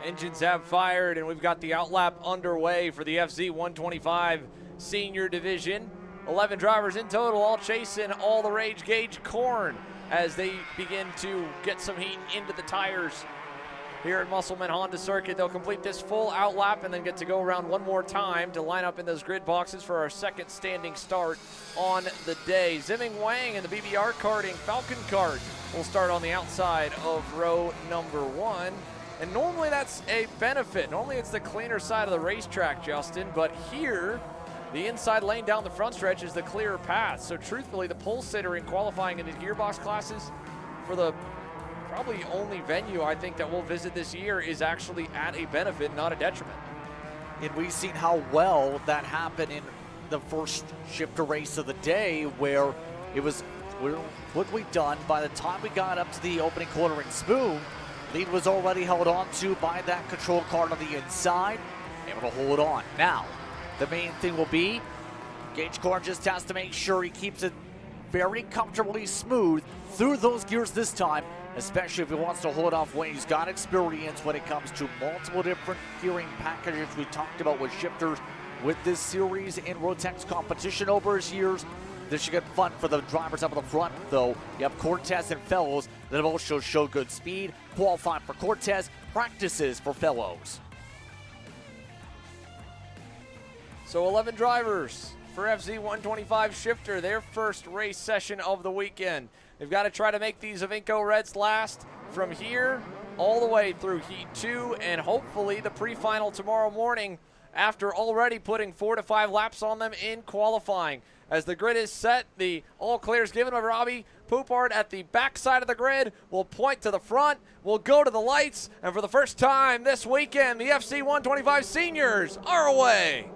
Engines have fired, and we've got the outlap underway for the FZ125 Senior Division. 11 drivers in total, all chasing all the rage gauge corn as they begin to get some heat into the tires here at Musselman Honda Circuit. They'll complete this full outlap and then get to go around one more time to line up in those grid boxes for our second standing start on the day. Zimming Wang and the BBR karting Falcon Kart will start on the outside of row number 1. And normally that's a benefit. Normally it's the cleaner side of the racetrack, Justin, but here, the inside lane down the front stretch is the clearer path. So truthfully, the pole sitter in qualifying in the gearbox classes for the probably only venue I think that we'll visit this year is actually at a benefit, not a detriment. And we've seen how well that happened in the first shifter race of the day, where it was quickly done. By the time we got up to the opening corner in Spoon, lead was already held on to by that control card on the inside, able to hold on. Now, the main thing will be, Gage Corn just has to make sure he keeps it very comfortably smooth through those gears this time, especially if he wants to hold off when he's got experience when it comes to multiple different gearing packages we talked about with shifters with this series in Rotex competition over his years. This should get fun for the drivers up at the front, though. You have Cortez and Fellows that have also showed good speed. Qualifying for Cortez, practices for Fellows. So 11 drivers for FZ125 Shifter, their first race session of the weekend. They've got to try to make these Avinco Reds last from here all the way through Heat 2, and hopefully the pre-final tomorrow morning after already putting 4 to 5 laps on them in qualifying. As the grid is set, the all clear is given by Robbie Poupard at the back side of the grid. Will point to the front, will go to the lights, and for the first time this weekend, the FZ125 Seniors are away.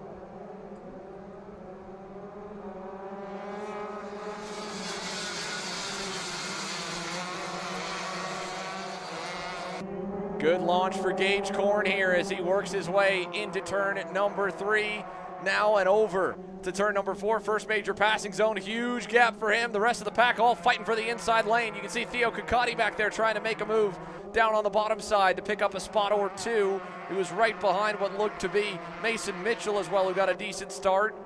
Good launch for Gage Korn here as he works his way into turn number 3. Now and over to turn number 4, first major passing zone. Huge gap for him. The rest of the pack all fighting for the inside lane. You can see Theo Kakati back there trying to make a move down on the bottom side to pick up a spot or two. He was right behind what looked to be Mason Mitchell as well, who got a decent start.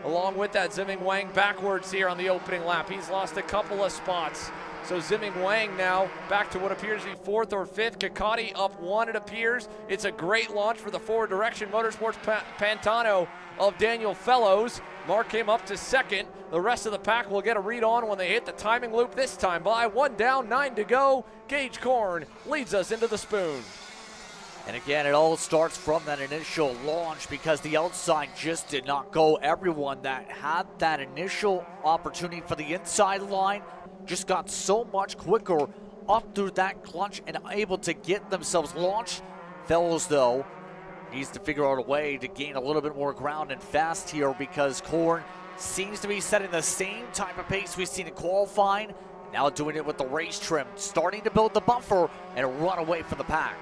Along with that, Ziming Wang backwards here on the opening lap. He's lost a couple of spots. So Ziming Wang now back to what appears to be 4th or 5th. Kakati up 1, it appears. It's a great launch for the Forward Direction Motorsports Pantano of Daniel Fellows. Mark him up to 2nd. The rest of the pack will get a read on when they hit the timing loop this time by. 1 down, 9 to go. Gage Korn leads us into the spoon. And again, it all starts from that initial launch because the outside just did not go. Everyone that had that initial opportunity for the inside line just got so much quicker up through that clutch and able to get themselves launched. Fellows, though, needs to figure out a way to gain a little bit more ground and fast here because Korn seems to be setting the same type of pace we've seen in qualifying. Now doing it with the race trim, starting to build the buffer and run away from the pack.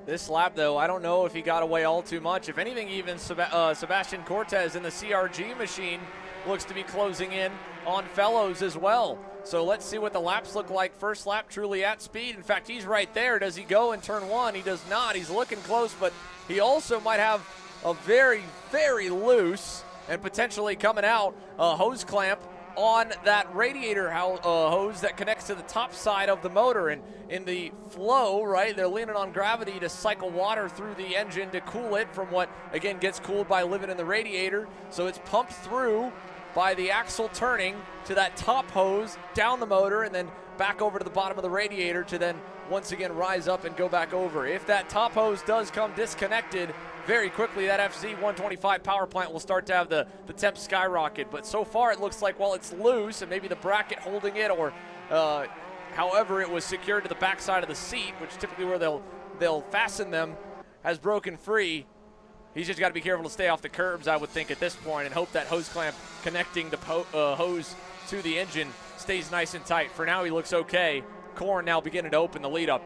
This lap, though, I don't know if he got away all too much. If anything, even Sebastian Cortez in the CRG machine looks to be closing in on Fellows as well. So let's see what the laps look like. First lap truly at speed. In fact, he's right there. Does he go in turn 1? He does not. He's looking close, but he also might have a very, very loose and potentially coming out hose clamp on that radiator hose that connects to the top side of the motor. And in the flow, right, they're leaning on gravity to cycle water through the engine to cool it from what, again, gets cooled by living in the radiator. So it's pumped through by the axle turning to that top hose, down the motor, and then back over to the bottom of the radiator to then once again rise up and go back over. If that top hose does come disconnected, very quickly that FZ125 power plant will start to have the temp skyrocket. But so far it looks like, well, it's loose and maybe the bracket holding it or however it was secured to the back side of the seat, which typically where they'll fasten them, has broken free. He's just got to be careful to stay off the curbs, I would think, at this point, and hope that hose clamp connecting the hose to the engine stays nice and tight. For now, he looks okay. Korn now beginning to open the lead up.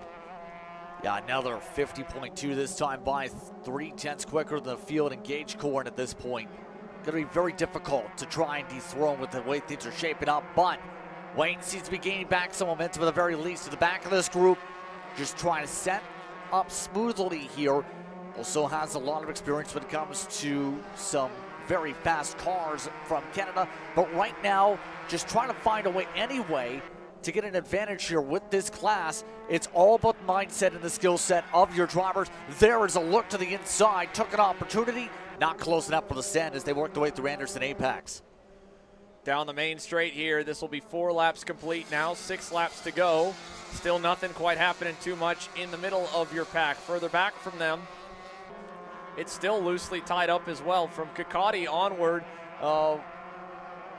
Yeah, another 50.2 this time by 3/10 quicker than the field and Gage Korn at this point. Going to be very difficult to try and dethrone with the way things are shaping up, but Wayne seems to be gaining back some momentum at the very least to the back of this group. Just trying to set up smoothly here. Also has a lot of experience when it comes to some very fast cars from Canada, but right now just trying to find a way anyway to get an advantage here with this class. It's all about the mindset and the skill set of your drivers. There is a look to the inside, took an opportunity, not close enough for the send as they work their way through Anderson Apex. Down the main straight here, this will be 4 laps complete now, 6 laps to go. Still nothing quite happening too much in the middle of your pack. Further back from them, it's still loosely tied up as well. From Kakati onward,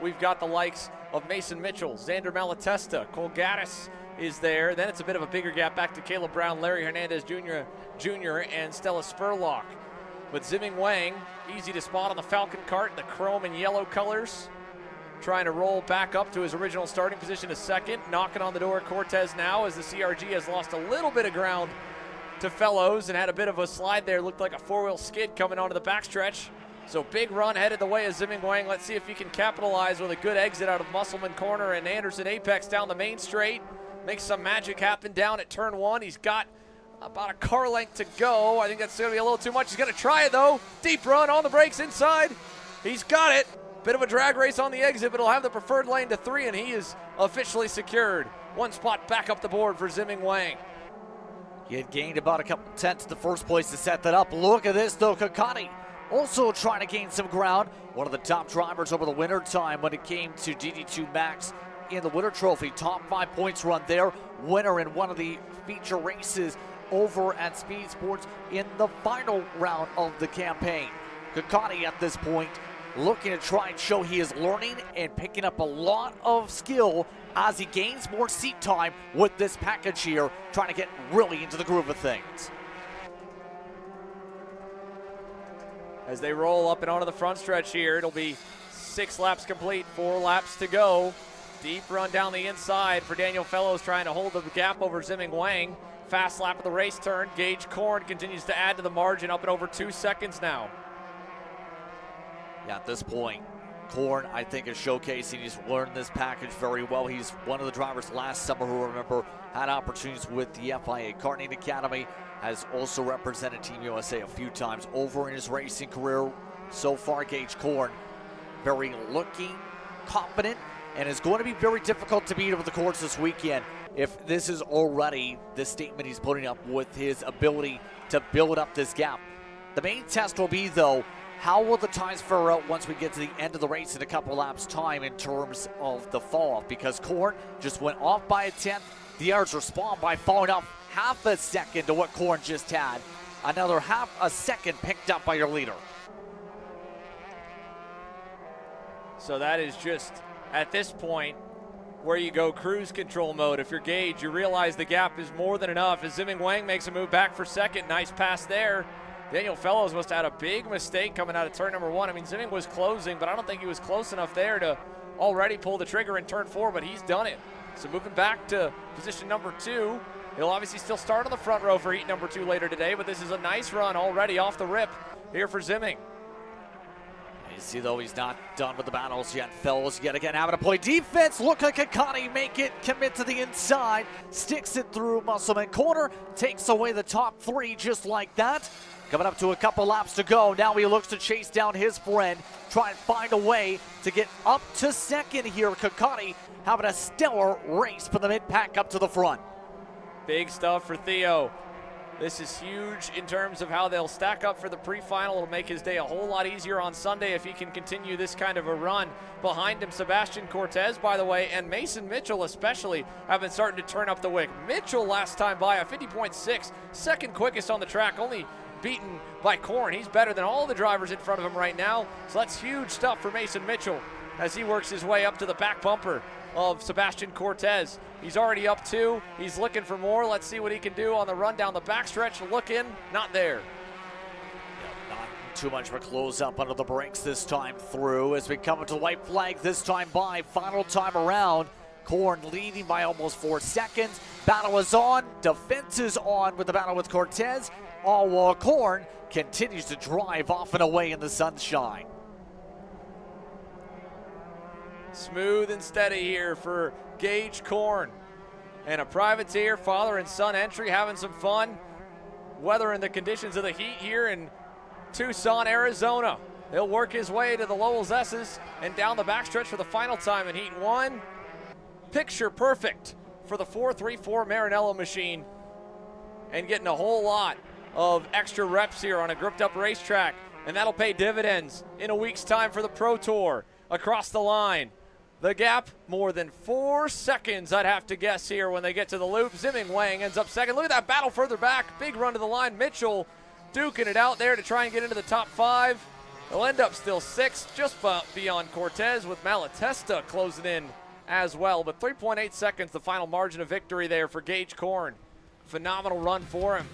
we've got the likes of Mason Mitchell, Xander Malatesta, Cole Gaddis is there. Then it's a bit of a bigger gap back to Caleb Brown, Larry Hernandez Jr. and Stella Spurlock. But Ziming Wang, easy to spot on the Falcon Kart, the chrome and yellow colors. Trying to roll back up to his original starting position to 2nd. Knocking on the door, Cortez now as the CRG has lost a little bit of ground to Fellows and had a bit of a slide there. Looked like a 4-wheel skid coming onto the backstretch. So big run headed the way of Ziming Wang. Let's see if he can capitalize with a good exit out of Musselman corner and Anderson Apex down the main straight. Make some magic happen down at turn 1. He's got about a car length to go. I think that's going to be a little too much. He's going to try it though. Deep run on the brakes inside. He's got it. Bit of a drag race on the exit, but he'll have the preferred lane to 3, and he is officially secured. 1 spot back up the board for Ziming Wang. He had gained about a couple tenths to the first place to set that up. Look at this though, Kakati also trying to gain some ground. One of the top drivers over the winter time when it came to GT2 Max in the Winter Trophy. Top 5 points run there. Winner in one of the feature races over at Speed Sports in the final round of the campaign. Kakati at this point looking to try and show he is learning and picking up a lot of skill as he gains more seat time with this package here, trying to get really into the groove of things. As they roll up and onto the front stretch here, it'll be 6 laps complete, 4 laps to go. Deep run down the inside for Daniel Fellows, trying to hold the gap over Zimming Wang. Fast lap of the race turn. Gage Korn continues to add to the margin, up and over 2 seconds now. Yeah, at this point, Korn, I think, is showcasing he's learned this package very well. He's one of the drivers last summer who, remember, had opportunities with the FIA Karting Academy, has also represented Team USA a few times over in his racing career. So far, Gage Korn, very looking confident, and is going to be very difficult to beat over the course this weekend if this is already the statement he's putting up with his ability to build up this gap. The main test will be, though, how will the times fare out once we get to the end of the race in a couple laps time in terms of the fall off? Because Korn just went off by a 10th. The others respond by falling off half a second to what Korn just had. Another half a second picked up by your leader. So that is just, at this point, where you go cruise control mode. If you're Gage, you realize the gap is more than enough as Zimming Wang makes a move back for second. Nice pass there. Daniel Fellows must have had a big mistake coming out of turn number 1. I mean, Zimming was closing, but I don't think he was close enough there to already pull the trigger in turn 4, but he's done it. So moving back to position number 2. He'll obviously still start on the front row for heat number 2 later today, but this is a nice run already off the rip here for Zimming. You see, though, he's not done with the battles yet. Fellows yet again having to play defense. Look like Akani make it, commit to the inside, sticks it through Musselman corner, takes away the top 3 just like that. Coming up to a couple laps to go. Now he looks to chase down his friend, try and find a way to get up to second here. Kakati having a stellar race for the mid-pack up to the front. Big stuff for Theo. This is huge in terms of how they'll stack up for the pre-final. It'll make his day a whole lot easier on Sunday if he can continue this kind of a run. Behind him, Sebastian Cortez, by the way, and Mason Mitchell especially have been starting to turn up the wick. Mitchell last time by a 50.6, second quickest on the track, only beaten by Korn. He's better than all the drivers in front of him right now. So that's huge stuff for Mason Mitchell as he works his way up to the back bumper of Sebastian Cortez. He's already up 2. He's looking for more. Let's see what he can do on the run down the backstretch. Looking, not there. Not too much of a close up under the brakes this time through as we come to the white flag this time by. Final time around. Korn leading by almost 4 seconds. Battle is on. Defense is on with the battle with Cortez. All while Korn continues to drive off and away in the sunshine. Smooth and steady here for Gage Korn. And a privateer, father and son entry, having some fun. Weathering the conditions of the heat here in Tucson, Arizona. He'll work his way to the Lowell's S's and down the backstretch for the final time in Heat 1. Picture perfect for the 434 Maranello machine. And getting a whole lot of extra reps here on a gripped up racetrack. And that'll pay dividends in a week's time for the Pro Tour across the line. The gap, more than 4 seconds, I'd have to guess here when they get to the loop. Zimming Wang ends up second. Look at that battle further back. Big run to the line. Mitchell duking it out there to try and get into the top 5. They'll end up still 6, just beyond Cortez, with Malatesta closing in as well. But 3.8 seconds, the final margin of victory there for Gage Korn. Phenomenal run for him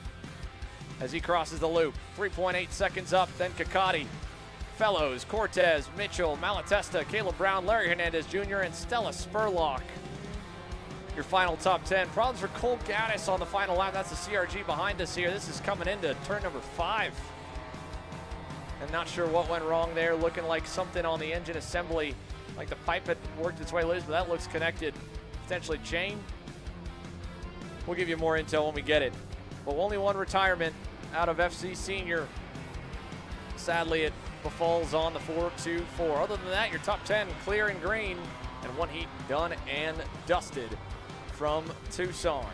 as he crosses the loop. 3.8 seconds up, then Kakati. Fellows, Cortez, Mitchell, Malatesta, Caleb Brown, Larry Hernandez Jr., and Stella Spurlock. Your final top 10. Problems for Cole Gaddis on the final lap. That's the CRG behind us here. This is coming into turn number 5. I'm not sure what went wrong there. Looking like something on the engine assembly, like the pipe had worked its way loose, but that looks connected. Potentially chain. We'll give you more intel when we get it. But only one retirement out of FC Senior. Sadly, it befalls on the 4-2-4. Other than that, your top 10 clear and green, and one heat done and dusted from Tucson.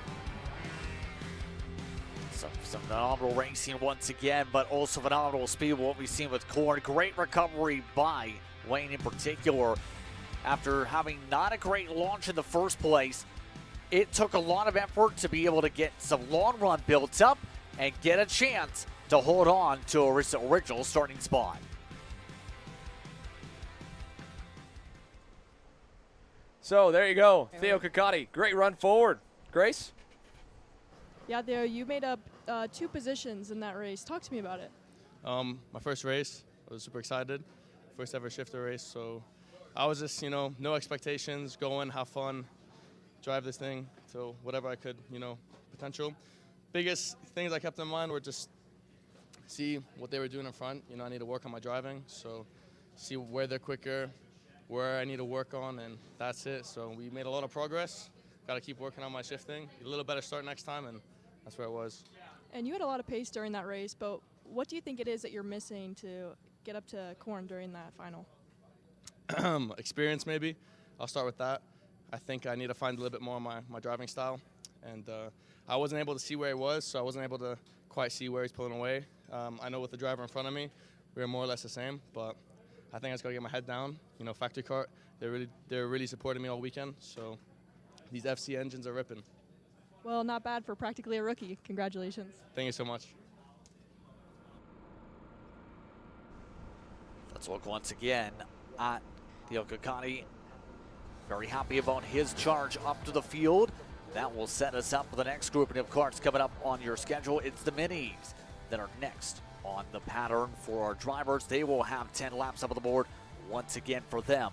Some phenomenal racing once again, but also phenomenal speed. What we've seen with Korn, great recovery by Wayne in particular. after having not a great launch in the first place. It took a lot of effort to be able to get some long run built up and get a chance to hold on to his original starting spot. So there you go, Theo Kakati. Great run forward. Grace? Yeah, Theo, you made up 2 positions in that race. Talk to me about it. My first race, I was super excited. First ever shifter race, so I was just, no expectations, go in, have fun, drive this thing to whatever I could, potential. Biggest things I kept in mind were just see what they were doing in front. I need to work on my driving, so see where they're quicker, where I need to work on, and that's it. So we made a lot of progress. Got to keep working on my shifting. Get a little better start next time, and that's where it was. And you had a lot of pace during that race, but what do you think it is that you're missing to get up to Corn during that final? Experience, maybe. I'll start with that. I think I need to find a little bit more of my driving style, and I wasn't able to see where he was, so I wasn't able to quite see where he's pulling away. I know with the driver in front of me, we were more or less the same, but I think I just got to get my head down. Factory Kart, they're really supporting me all weekend, so these FC engines are ripping. Well, not bad for practically a rookie. Congratulations. Thank you so much. Let's look once again at Theo Kakati. Very happy about his charge up to the field. That will set us up for the next grouping of karts coming up on your schedule. It's the minis that are next on the pattern for our drivers. They will have 10 laps up on the board once again for them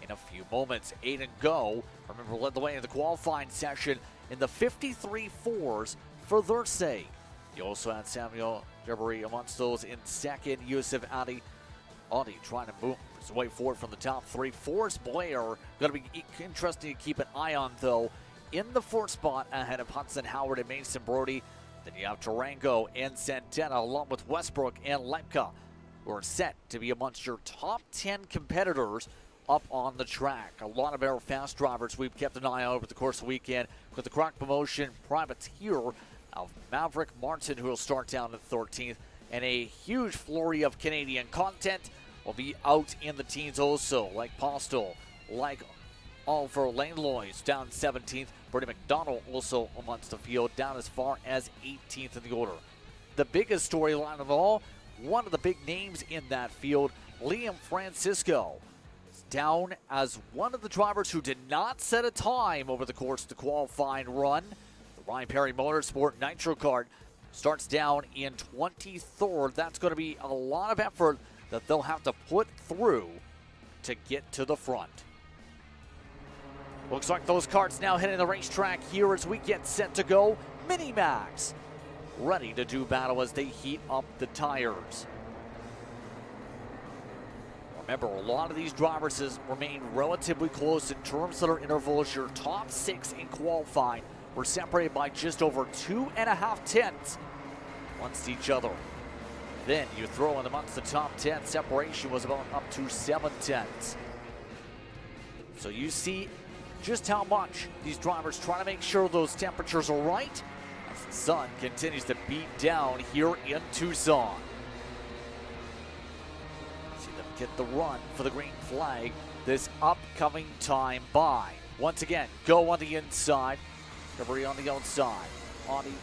in a few moments. Aiden Go, remember, led the way in the qualifying session in the 53.4s for their sake. You also had Samuel Jabari amongst those in second. Yusuf Adi trying to move his way forward from the top 3. Forrest Blair going to be interesting to keep an eye on, though, in the 4th spot ahead of Hudson Howard and Mason Brody. Then you have Tarango and Santana along with Westbrook and Lepka, who are set to be amongst your top 10 competitors up on the track. A lot of our fast drivers we've kept an eye on over the course of the weekend with the Croc Promotion privateer of Maverick Martin, who will start down at 13th, and a huge flurry of Canadian content will be out in the teens also, like Postal, like Oliver Lanelois down 17th. Bernie McDonald also amongst the field, down as far as 18th in the order. The biggest storyline of all, one of the big names in that field, Liam Francisco, is down as one of the drivers who did not set a time over the course of the qualifying run. The Ryan Perry Motorsport Nitro Kart starts down in 23rd. That's going to be a lot of effort that they'll have to put through to get to the front. Looks like those karts now hitting the racetrack here as we get set to go. Mini-Max ready to do battle as they heat up the tires. Remember, a lot of these drivers remain relatively close in terms of their intervals. Your top 6 in qualifying were separated by just over 2.5 tenths amongst each other. Then you throw in amongst the top 10, separation was about up to 7 tenths. So you see just how much these drivers try to make sure those temperatures are right as the sun continues to beat down here in Tucson. See them get the run for the green flag this upcoming time by. Once again, Go on the inside, Jabari on the outside. Audi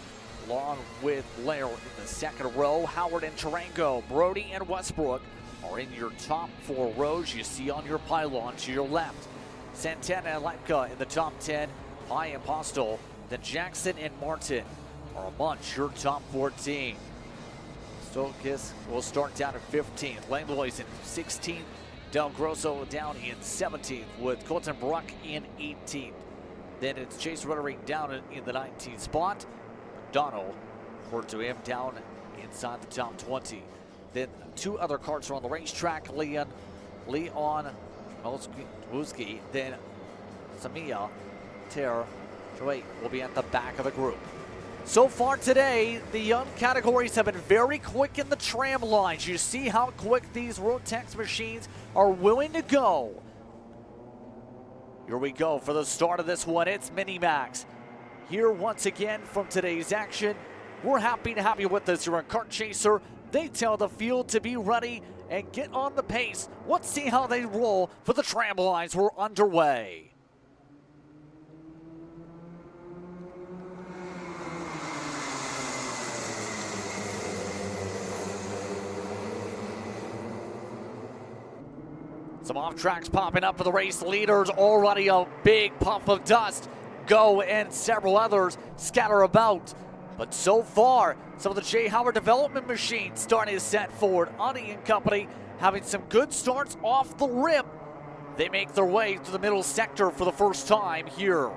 along with Blair in the second row. Howard and Tarango, Brody and Westbrook are in your top 4 rows you see on your pylon to your left. Santana and Lepka in the top 10, High and Postal. Then Jackson and Martin are amongst your top 14. Stokis will start down at 15th. Langlois in 16th. Del Grosso down in 17th with Colton Bruck in 18th. Then it's Chase Rutterick down in the 19th spot. McDonald, forward to him, down inside the top 20. Then 2 other karts are on the racetrack. Leon Wooski, then Samia Ter Joey will be at the back of the group. So far today, the young categories have been very quick in the tram lines. You see how quick these Rotex machines are willing to go. Here we go for the start of this one. It's Mini-Max. Here once again from today's action. We're happy to have you with us. You're a Kart Chaser. They tell the field to be ready, and get on the pace. Let's see how they roll for the tramlines. We're underway. Some off tracks popping up for the race leaders. Already a big puff of dust. Go and several others scatter about. But so far, some of the J. Howard development machines starting to set forward. Adi and company having some good starts off the rim. They make their way to the middle sector for the first time here.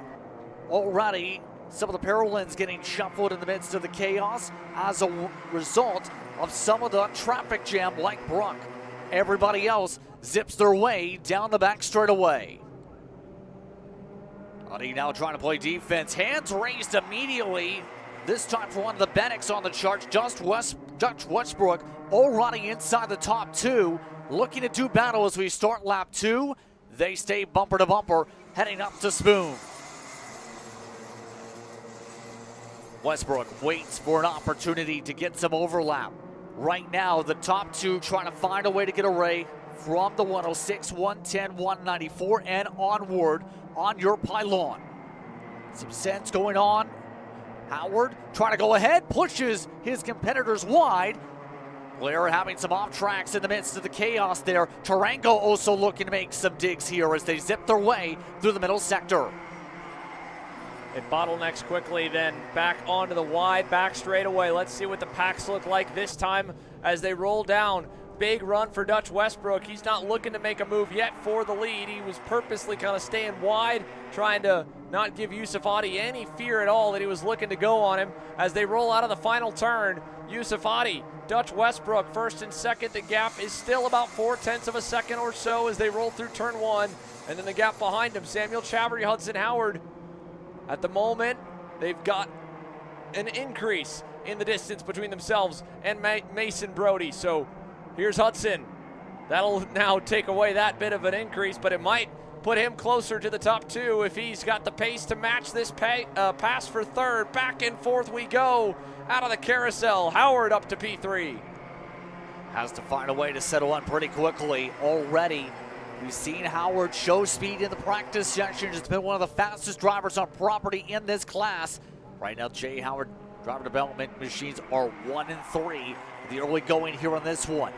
Already, some of the Paralins getting shuffled in the midst of the chaos as a result of some of the traffic jam like Brook. Everybody else zips their way down the back straightaway. Adi now trying to play defense. Hands raised immediately. This time for one of the Bennicks on the charts. Dutch Westbrook already inside the top two. Looking to do battle as we start lap 2. They stay bumper to bumper, heading up to Spoon. Westbrook waits for an opportunity to get some overlap. Right now, the top two trying to find a way to get away from the 106, 110, 194, and onward on your pylon. Some sense going on. Howard trying to go ahead, pushes his competitors wide. Blair having some off tracks in the midst of the chaos there. Tarango also looking to make some digs here as they zip their way through the middle sector. It bottlenecks quickly, then back onto the wide back straightaway. Let's see what the packs look like this time as they roll down. Big run for Dutch Westbrook. He's not looking to make a move yet for the lead. He was purposely kind of staying wide, trying to not give Yusuf Adi any fear at all that he was looking to go on him. As they roll out of the final turn, Yusuf Adi, Dutch Westbrook, first and second. The gap is still about 0.4 of a second or so as they roll through turn 1. And then the gap behind him, Samuel Chaverty, Hudson Howard. At the moment, they've got an increase in the distance between themselves and Mason Brody. So here's Hudson. That'll now take away that bit of an increase, but it might put him closer to the top two if he's got the pace to match this pass for third. Back and forth we go out of the carousel. Howard up to P3. Has to find a way to settle on pretty quickly already. We've seen Howard show speed in the practice sessions. It's been one of the fastest drivers on property in this class. Right now, J. Howard driver development machines are 1 and 3. The early going here on this one.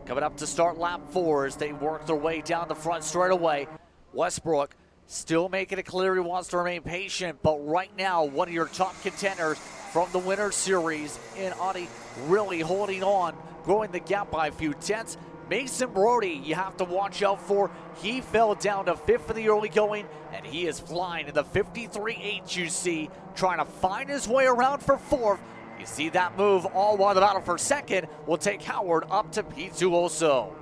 Coming up to start lap 4 as they work their way down the front straight away. Westbrook still making it clear he wants to remain patient, but right now, one of your top contenders from the Winter Series in Adi really holding on, growing the gap by a few tenths. Mason Brody, you have to watch out for. He fell down to 5th in the early going, and he is flying in the 53.8 you see, trying to find his way around for 4th. You see that move, all while the battle for 2nd will take Howard up to P2 also.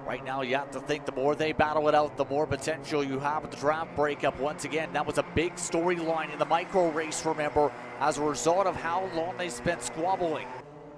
Right now, you have to think the more they battle it out, the more potential you have at the draft breakup. Once again, that was a big storyline in the micro race, remember, as a result of how long they spent squabbling.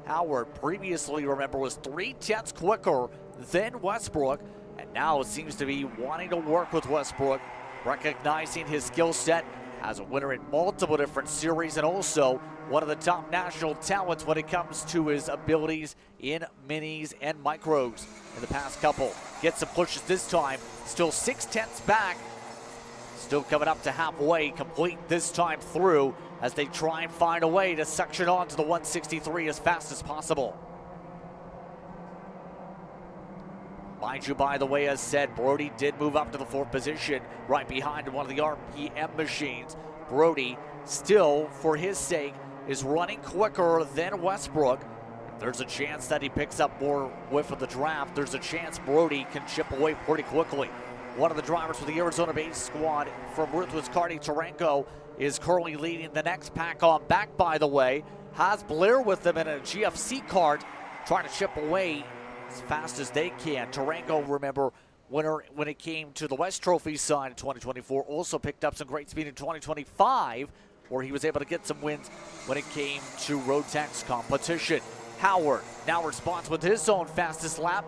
Howard previously, remember, was 0.3 quicker than Westbrook, and now seems to be wanting to work with Westbrook, recognizing his skill set as a winner in multiple different series and also one of the top national talents when it comes to his abilities in minis and micros in the past couple. Gets some pushes this time, still 0.6 back, still coming up to halfway, complete this time through as they try and find a way to suction on to the 163 as fast as possible. Mind you, by the way, as said, Brody did move up to the 4th position right behind one of the RPM machines. Brody still, for his sake, is running quicker than Westbrook. There's a chance that he picks up more whiff of the draft. There's a chance Brody can chip away pretty quickly. One of the drivers for the Arizona-based squad from Ruthless Karting, Tarango, is currently leading the next pack on back, by the way. Has Blair with them in a GFC Kart, trying to chip away as fast as they can. Tarango, remember, winner when it came to the West Trophy side in 2024, also picked up some great speed in 2025, where he was able to get some wins when it came to road tax competition. Howard now responds with his own fastest lap.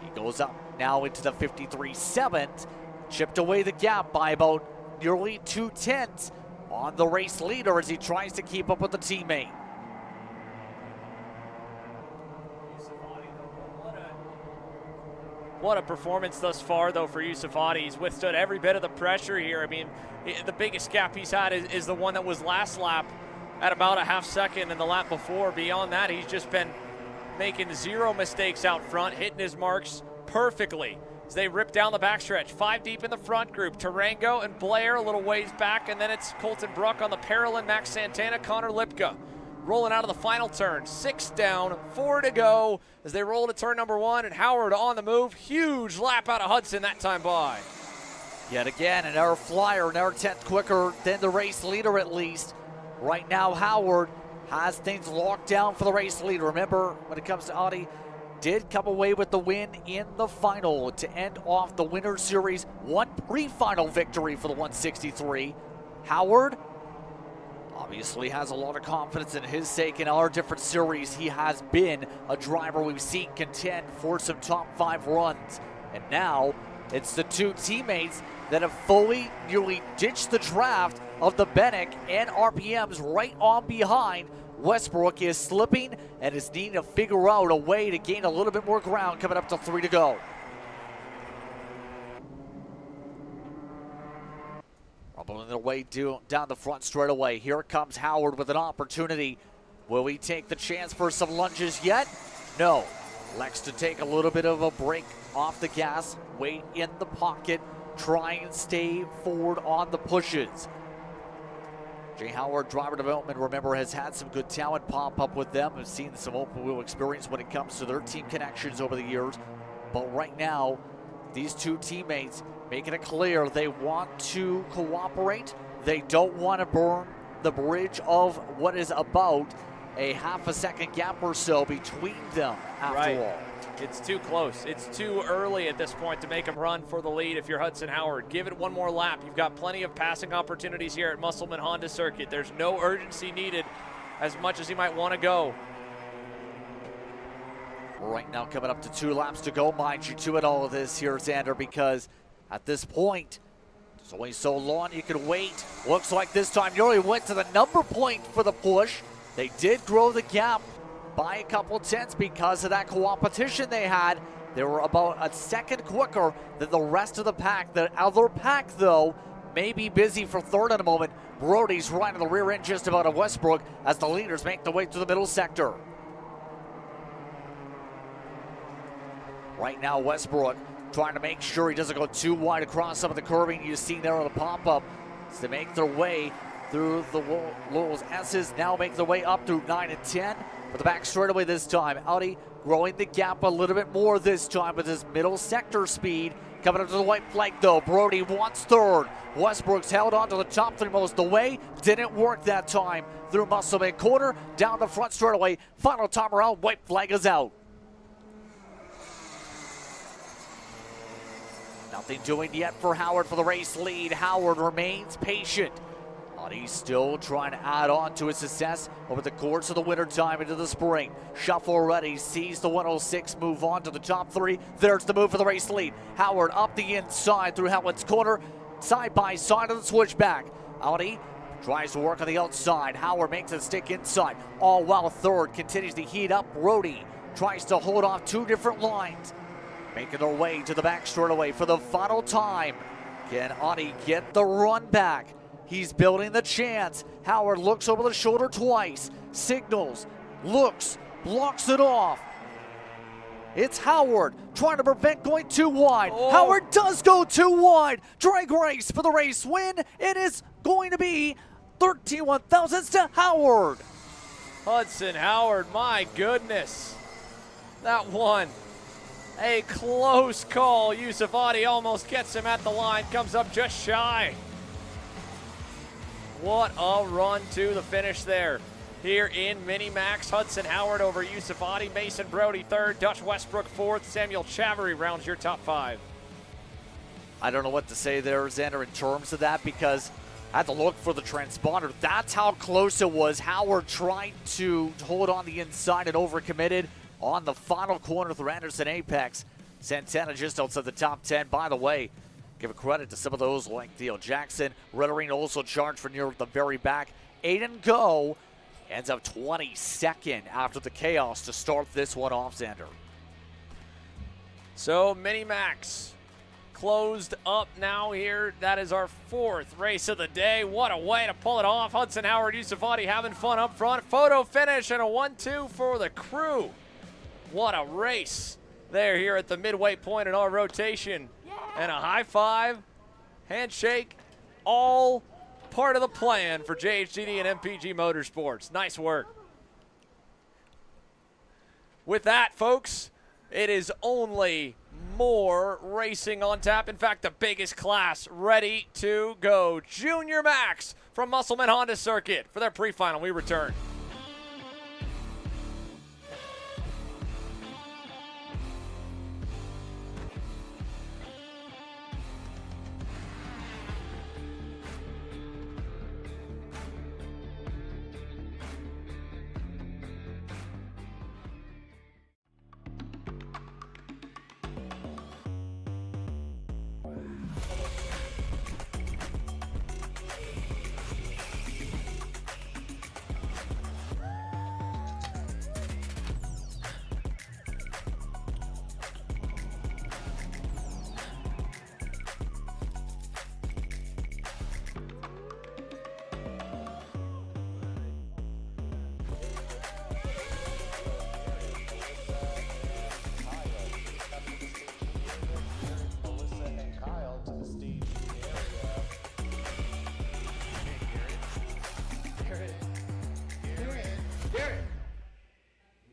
He goes up now into the 53.7, chipped away the gap by about nearly 0.2 on the race leader as he tries to keep up with the teammate. What a performance thus far, though, for Yusufati. He's withstood every bit of the pressure here. I mean, the biggest gap he's had is the one that was last lap at about a half second and the lap before. Beyond that, he's just been making zero mistakes out front, hitting his marks perfectly as they rip down the backstretch. 5 deep in the front group. Tarango and Blair a little ways back, and then it's Colton Bruck on the Paralyn, Max Santana, Connor Lipka rolling out of the final turn. 6 down, 4 to go as they roll to turn number 1, and Howard on the move. Huge lap out of Hudson that time by. Yet again, an air flyer, an air 10th quicker than the race leader at least. Right now, Howard has things locked down for the race leader. Remember, when it comes to Audi, did come away with the win in the final to end off the Winter Series. One pre-final victory for the 163. Howard obviously has a lot of confidence in his sake. In our different series, he has been a driver we've seen contend for some top 5 runs. And now it's the 2 teammates that have fully nearly ditched the draft of the Bennick and RPMs right on behind. Westbrook is slipping and is needing to figure out a way to gain a little bit more ground coming up to 3 to go. Rumbling their way down the front straightaway. Here comes Howard with an opportunity. Will he take the chance for some lunges yet? No. Elects to take a little bit of a break off the gas, wait in the pocket, try and stay forward on the pushes. Jay Howard, driver development, remember, has had some good talent pop up with them. We've seen some open wheel experience when it comes to their team connections over the years. But right now, these 2 teammates making it clear they want to cooperate. They don't want to burn the bridge of what is about a half a second gap or so between them after all. It's too close. It's too early at this point to make him run for the lead if you're Hudson Howard. Give it one more lap. You've got plenty of passing opportunities here at Musselman Honda Circuit. There's no urgency needed as much as he might want to go. Right now coming up to 2 laps to go, mind you, to it all of this here, Xander, because at this point, there's only so long you can wait. Looks like this time nearly went to the number point for the push. They did grow the gap by a couple tenths because of that co-opetition they had. They were about a second quicker than the rest of the pack. The other pack, though, may be busy for third in a moment. Brody's right in the rear end just about of Westbrook as the leaders make their way through the middle sector. Right now, Westbrook trying to make sure he doesn't go too wide across some of the curbing you see there on the pop-up. To make their way through the Lowell's S's, now make their way up through 9 and 10. For the back straightaway this time, Audi growing the gap a little bit more this time with his middle sector speed. Coming up to the white flag though, Brody wants third. Westbrook's held on to the top 3 most of the way. Didn't work that time. Through Musselman corner, down the front straightaway. Final time around, white flag is out. Nothing doing yet for Howard for the race lead. Howard remains patient. He's still trying to add on to his success over the course of the winter time into the spring. Shuffle already, sees the 106 move on to the top 3. There's the move for the race lead. Howard up the inside through Howard's corner, side by side of the switchback. Audi tries to work on the outside. Howard makes it stick inside. All while third continues to heat up. Brody tries to hold off 2 different lines. Making their way to the back straightaway for the final time. Can Audi get the run back? He's building the chance. Howard looks over the shoulder twice, signals, looks, blocks it off. It's Howard trying to prevent going too wide. Howard does go too wide. Drag race for the race win. It is going to be 13/1000ths to Howard. Hudson Howard, my goodness. That one, a close call. Yusufati almost gets him at the line, comes up just shy. What a run to the finish there. Here in Mini-Max, Hudson Howard over Yusufati, Mason Brody third, Dutch Westbrook fourth, Samuel Chavery rounds your top 5. I don't know what to say there, Xander, in terms of that, because I had to look for the transponder. That's how close it was. Howard tried to hold on the inside and overcommitted on the final corner through Anderson Apex. Santana just outside the top 10. By the way, give a credit to some of those like Theo Jackson. Ritterine also charged for near the very back. Aiden Go ends up 22nd after the chaos to start this one off, Xander. So Mini-Max closed up now here. That is our 4th race of the day. What a way to pull it off. Hudson Howard, Yusufati having fun up front. Photo finish and a 1-2 for the crew. What a race there here at the midway point in our rotation. And a high five, handshake, all part of the plan for JHGD and MPG Motorsports. Nice work. With that, folks, it is only more racing on tap. In fact, the biggest class ready to go. Junior Max from Musselman Honda Circuit for their pre-final. We return.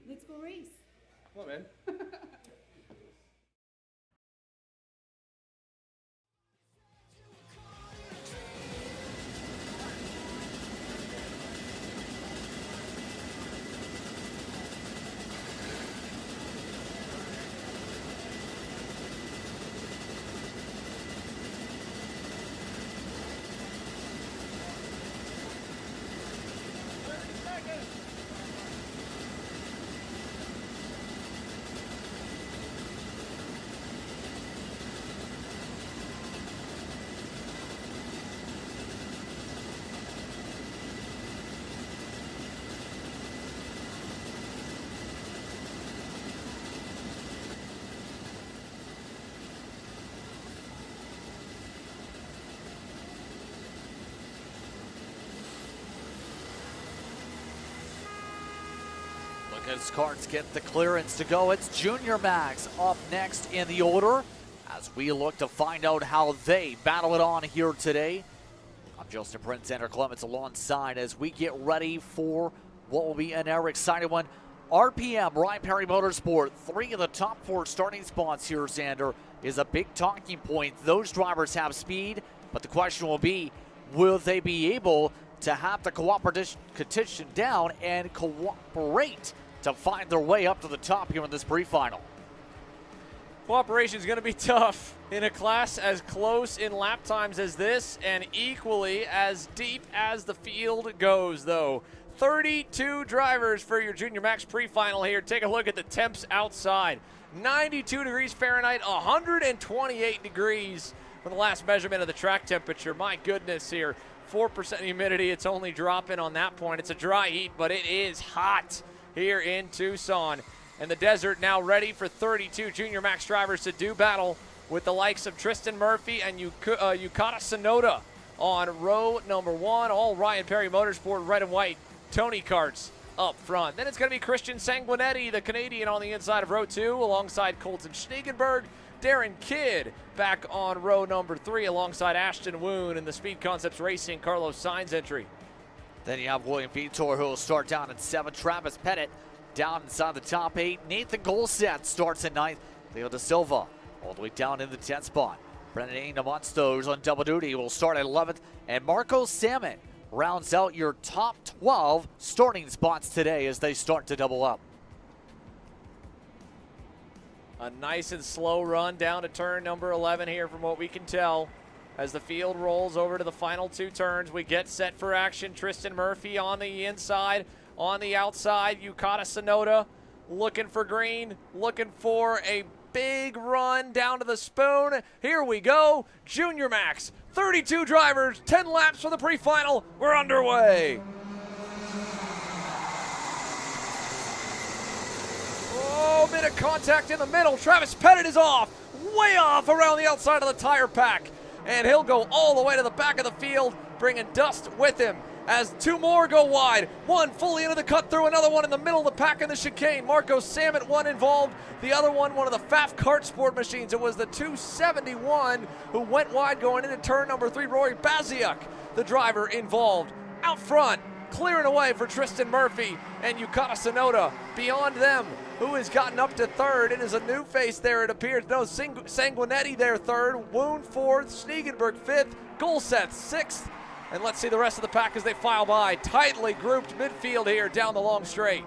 Let's go race. Come on, man. As Karts get the clearance to go, it's Junior Max up next in the order as we look to find out how they battle it on here today. I'm Justin Prince, Andrew Clements alongside as we get ready for what will be an exciting one. RPM, Ryan Perry Motorsport, 3 of the top 4 starting spots here, Xander, is a big talking point. Those drivers have speed, but the question will be, will they be able to have the competition down and cooperate to find their way up to the top here in this pre-final? Cooperation is going to be tough in a class as close in lap times as this and equally as deep as the field goes, though. 32 drivers for your Junior Max pre-final here. Take a look at the temps outside. 92 degrees Fahrenheit, 128 degrees for the last measurement of the track temperature. My goodness here, 4% humidity. It's only dropping on that point. It's a dry heat, but it is hot here in Tucson. And the desert now ready for 32 Junior Max drivers to do battle with the likes of Tristan Murphy and Yukata Sonoda on row number 1. All Ryan Perry Motorsport red and white Tony Karts up front. Then it's going to be Christian Sanguinetti, the Canadian, on the inside of row 2 alongside Colton Schneegenberg. Darren Kidd back on row number 3 alongside Ashton Woon and the Speed Concepts Racing Carlos Sainz entry. Then you have William Vitor, who will start down in 7. Travis Pettit down inside the top 8. Nathan Golseth starts in 9th. Leo Da Silva all the way down in the 10th spot. Brendan Ainamonstos on double duty will start at 11th. And Marco Salmon rounds out your top 12 starting spots today as they start to double up. A nice and slow run down to turn number 11 here from what we can tell. As the field rolls over to the final 2 turns, we get set for action. Tristan Murphy on the inside. On the outside, Yukata Sonoda looking for green, looking for a big run down to the spoon. Here we go. Junior Max, 32 drivers, 10 laps for the pre-final. We're underway. Oh, bit of contact in the middle. Travis Pettit is off, way off around the outside of the tire pack. And he'll go all the way to the back of the field, bringing dust with him as two more go wide. One fully into the cut through, another one in the middle of the pack in the chicane. Marco Samet, one involved. The other one of the FAF Kart Sport machines. It was the 271 who went wide going into turn number 3. Rory Baziuk, the driver, involved. Out front, clearing away for Tristan Murphy and Yukata Sonoda. Beyond them, who has gotten up to third. It is a new face there, it appears. No, Sanguinetti there third, Woon fourth, Schneegenberg fifth, Golseth sixth. And let's see the rest of the pack as they file by. Tightly grouped midfield here down the long straight.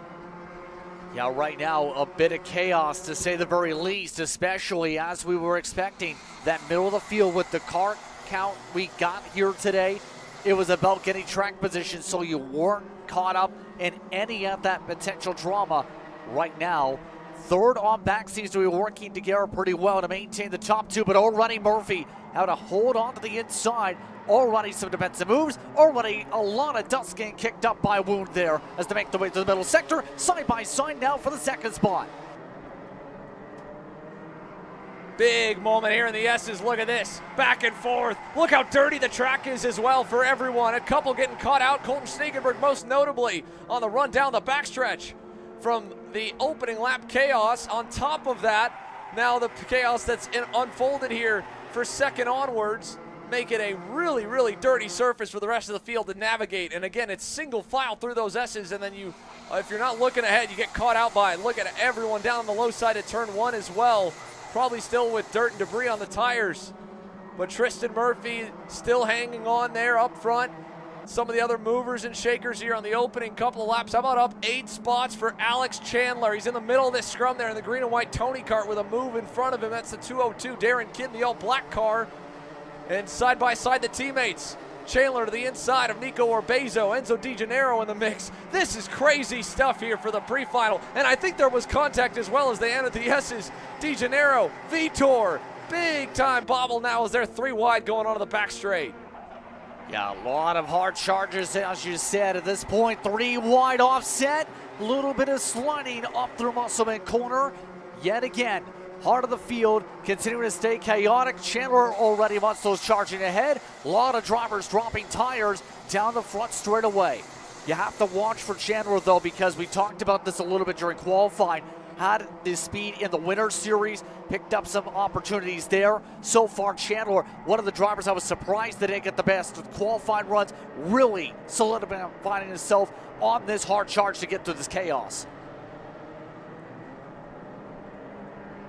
Yeah, right now, a bit of chaos to say the very least, especially as we were expecting. That middle of the field with the cart count we got here today, it was about getting track position so you weren't caught up in any of that potential drama. Right now, third on back seems to be working together pretty well to maintain the top two, but already Murphy how to hold on to the inside. Already some defensive moves, already a lot of dust getting kicked up by Wound there as they make their way to the middle sector. Side by side now for the second spot. Big moment here in the S's. Look at this. Back and forth. Look how dirty the track is as well for everyone. A couple getting caught out. Colton Schneegenberg most notably on the run down the backstretch from the opening lap chaos. On top of that, now the chaos that's unfolded here for second onwards make it a really, really dirty surface for the rest of the field to navigate. And again, it's single file through those S's, and then you, if you're not looking ahead, you get caught out by it. Look at everyone down on the low side of turn one as well. Probably still with dirt and debris on the tires. But Tristan Murphy still hanging on there up front. Some of the other movers and shakers here on the opening couple of laps. How about up 8 spots for Alex Chandler? He's in the middle of this scrum there in the green and white Tony kart with a move in front of him. That's the 202 Darren Kidd in the all-black car. And side by side the teammates. Chandler to the inside of Nico Orbezo, Enzo Di Gennaro in the mix. This is crazy stuff here for the pre-final. And I think there was contact as well as they entered the S's. Di Gennaro, Vitor, big time bobble now as they're 3 wide going onto the back straight. Yeah, a lot of hard charges, as you said. At this point, 3 wide offset. A little bit of sliding up through Musselman corner. Yet again, heart of the field, continuing to stay chaotic. Chandler already wants those charging ahead. A lot of drivers dropping tires down the front straight away. You have to watch for Chandler, though, because we talked about this a little bit during qualifying. Had the speed in the Winter Series, picked up some opportunities there. So far, Chandler, one of the drivers I was surprised they didn't get the best with qualifying runs, really solidifying himself on this hard charge to get through this chaos.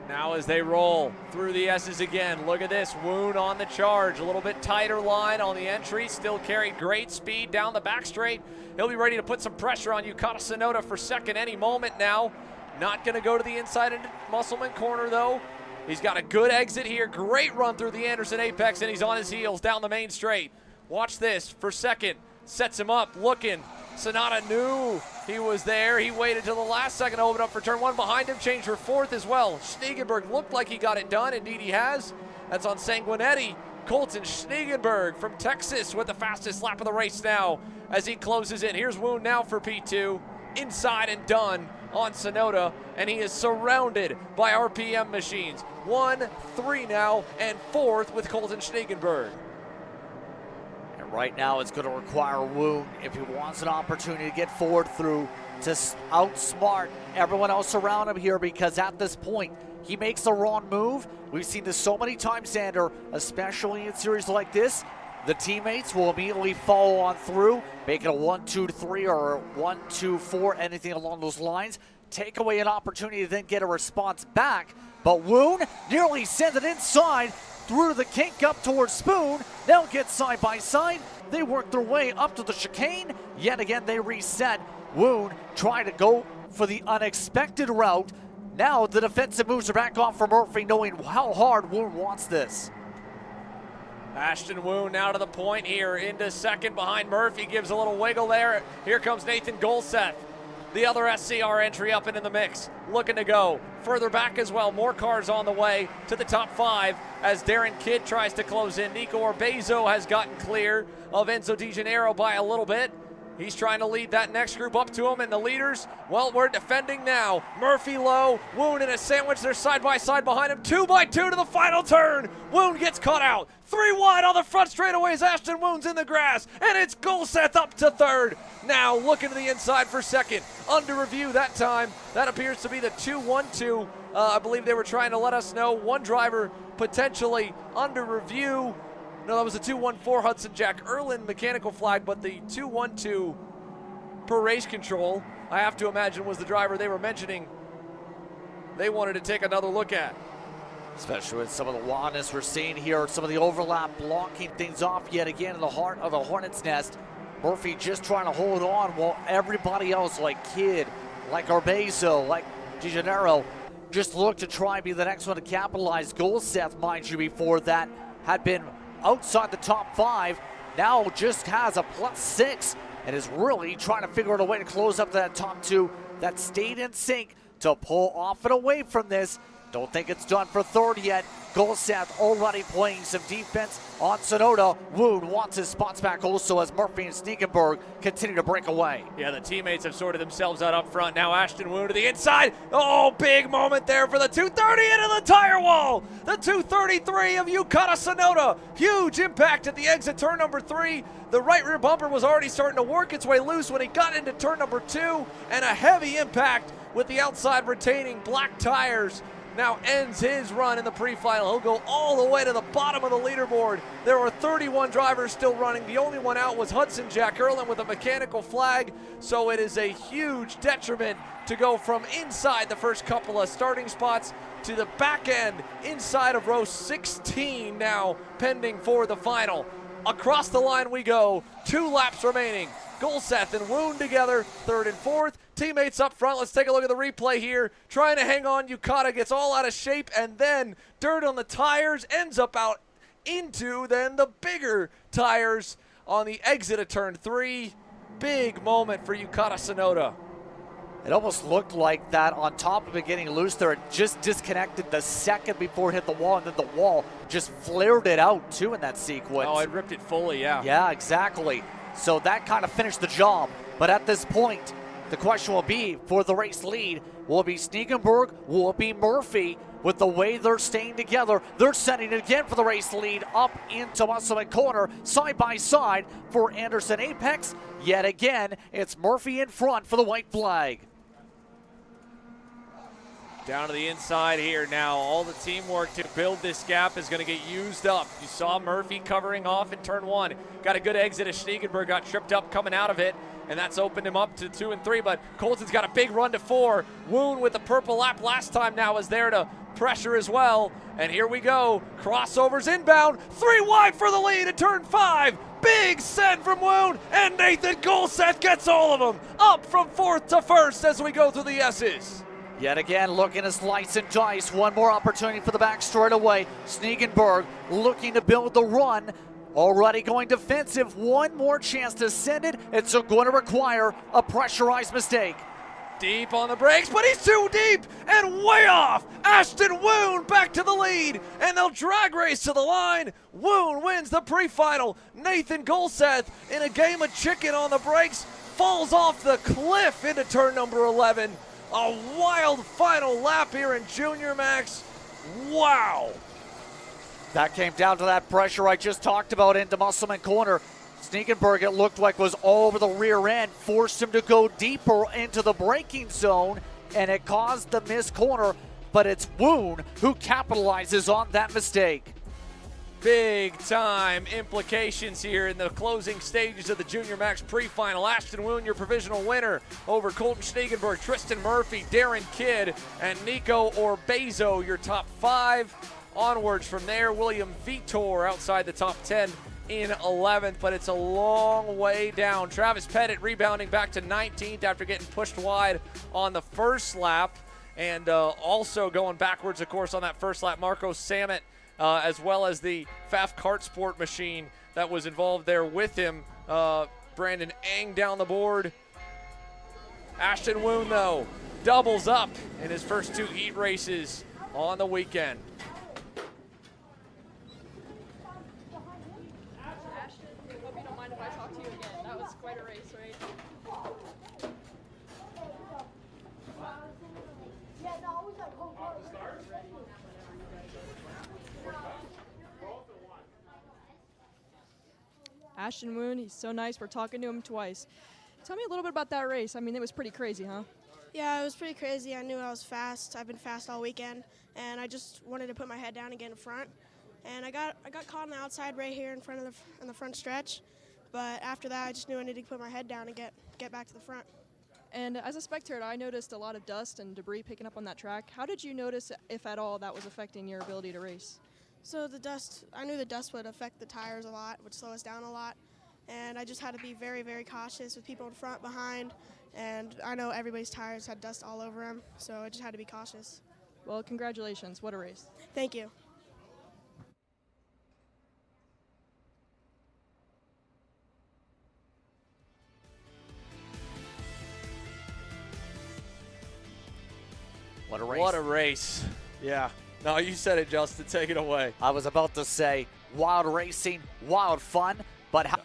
Now as they roll through the S's again, look at this, Woon on the charge, a little bit tighter line on the entry, still carried great speed down the back straight. He'll be ready to put some pressure on Yukata Sonoda for second any moment now. Not gonna go to the inside into Musselman corner though. He's got a good exit here, great run through the Anderson Apex, and he's on his heels down the main straight. Watch this for second, sets him up, looking. Sonata knew he was there. He waited till the last second to open up for turn one. Behind him, changed for fourth as well. Schneegenberg looked like he got it done. Indeed he has. That's on Sanguinetti. Colton Schneegenberg from Texas with the fastest lap of the race now as he closes in. Here's Woon now for P2. Inside and done on Sonoda, and he is surrounded by RPM machines. 1, 3 now, and fourth with Colton Schneegenberg. Right now, it's going to require Woon, if he wants an opportunity to get forward through, to outsmart everyone else around him here, because at this point, he makes the wrong move. We've seen this so many times, Xander, especially in series like this. The teammates will immediately follow on through, make it a 1-2-3 or a 1-2-4, anything along those lines. Take away an opportunity to then get a response back. But Woon nearly sends it inside, through the kink up towards Spoon. They'll get side by side. They work their way up to the chicane. Yet again, they reset. Woon trying to go for the unexpected route. Now the defensive moves are back on for Murphy, knowing how hard Woon wants this. Ashton Woon now to the point here, into second behind Murphy, gives a little wiggle there. Here comes Nathan Golseth, the other SCR entry up into the mix, looking to go further back as well. More cars on the way to the top 5 as Darren Kidd tries to close in. Nico Orbezo has gotten clear of Enzo Di Gennaro by a little bit. He's trying to lead that next group up to him, and the leaders, well, we're defending now. Murphy low, Woon in a sandwich. They're side by side behind him. 2x2 to the final turn. Woon gets caught out. 3 wide on the front straightaways. Ashton Woon's in the grass, and it's Golseth up to third. Now looking to the inside for second. Under review that time. That appears to be the 2-1-2. I believe they were trying to let us know one driver potentially under review. No, that was a 2-1-4 Hudson Jack Erlin mechanical flag, but the 2-1-2 per race control, I have to imagine, was the driver they were mentioning they wanted to take another look at. Especially with some of the wildness we're seeing here, some of the overlap blocking things off yet again in the heart of the Hornet's Nest. Murphy just trying to hold on while everybody else, like Kidd, like Arbezo, like DeGenero, just look to try and be the next one to capitalize. Golseth, mind you, before that had been outside the top 5, now just has a +6 and is really trying to figure out a way to close up that top 2 that stayed in sync to pull off and away from this. Don't think it's done for third yet. Golseth already playing some defense on Sonoda. Woon wants his spots back also as Murphy and Sneakenberg continue to break away. Yeah, the teammates have sorted themselves out up front. Now Ashton Woon to the inside. Oh, big moment there for the 230 into the tire wall. The 233 of Yukata Sonoda. Huge impact at the exit turn number 3. The right rear bumper was already starting to work its way loose when he got into turn number 2, and a heavy impact with the outside retaining black tires. Now ends his run in the pre-final. He'll go all the way to the bottom of the leaderboard. There are 31 drivers still running. The only one out was Hudson Jack Erlin with a mechanical flag. So it is a huge detriment to go from inside the first couple of starting spots to the back end inside of row 16 now pending for the final. Across the line we go. 2 laps remaining. Golseth and Woon together, 3rd and 4th. Teammates up front. Let's take a look at the replay here. Trying to hang on. Yukata gets all out of shape, and then dirt on the tires ends up out into then the bigger tires on the exit of turn 3. Big moment for Yukata Sonoda. It almost looked like that on top of it getting loose there. It just disconnected the second before it hit the wall, and then the wall just flared it out too in that sequence. Oh, it ripped it fully, yeah. Yeah, exactly. So that kind of finished the job. But at this point, the question will be for the race lead, will it be Sneakenberg, will it be Murphy? With the way they're staying together, they're setting it again for the race lead up into Musselman corner, side by side for Anderson Apex. Yet again, it's Murphy in front for the white flag. Down to the inside here now. All the teamwork to build this gap is going to get used up. You saw Murphy covering off in turn 1. Got a good exit as Schneegenberg got tripped up coming out of it, and that's opened him up to 2 and 3, but Colton's got a big run to 4. Woon with the purple lap last time now is there to pressure as well. And here we go. Crossovers inbound. 3 wide for the lead at turn 5. Big send from Woon, and Nathan Golseth gets all of them. Up from 4th to 1st as we go through the S's. Yet again, looking to slice and dice. One more opportunity for the back straightaway. Sneakenberg looking to build the run. Already going defensive. One more chance to send it. It's going to require a pressurized mistake. Deep on the brakes, but he's too deep and way off. Ashton Woon back to the lead, and they'll drag race to the line. Woon wins the pre-final. Nathan Golseth, in a game of chicken on the brakes, falls off the cliff into turn number 11. A wild final lap here in Junior Max. Wow. That came down to that pressure I just talked about into Musselman corner. Sneakenberg, it looked like, was all over the rear end, forced him to go deeper into the braking zone, and it caused the missed corner, but it's Woon who capitalizes on that mistake. Big time implications here in the closing stages of the Junior Max pre-final. Ashton Woon, your provisional winner over Colton Schneegenberg, Tristan Murphy, Darren Kidd, and Nico Orbezo, your top 5. Onwards from there, William Vitor outside the top 10 in 11th, but it's a long way down. Travis Pettit rebounding back to 19th after getting pushed wide on the first lap, and also going backwards, of course, on that first lap, Marco Samet, as well as the Pfaff Kart Sport machine that was involved there with him. Brandon Eng down the board. Ashton Woon, though, doubles up in his first 2 heat races on the weekend. Ashton, I hope you don't mind if I talk to you again. That was quite a race, right? Ashton Woon. He's so nice. We're talking to him twice. Tell me a little bit about that race. I mean, it was pretty crazy, huh? Yeah, it was pretty crazy. I knew I was fast. I've been fast all weekend, and I just wanted to put my head down and get in front. And I got caught on the outside right here in front of the front stretch. But after that, I just knew I needed to put my head down and get back to the front. And as a spectator, I noticed a lot of dust and debris picking up on that track. How did you notice, if at all, that was affecting your ability to race? So the dust, I knew the dust would affect the tires a lot, would slow us down a lot. And I just had to be very, very cautious with people in front, behind. And I know everybody's tires had dust all over them, so I just had to be cautious. Well, congratulations. What a race. Thank you. What a race. What a race. Yeah. No, you said it, Justin. Take it away. I was about to say, wild racing, wild fun, but how...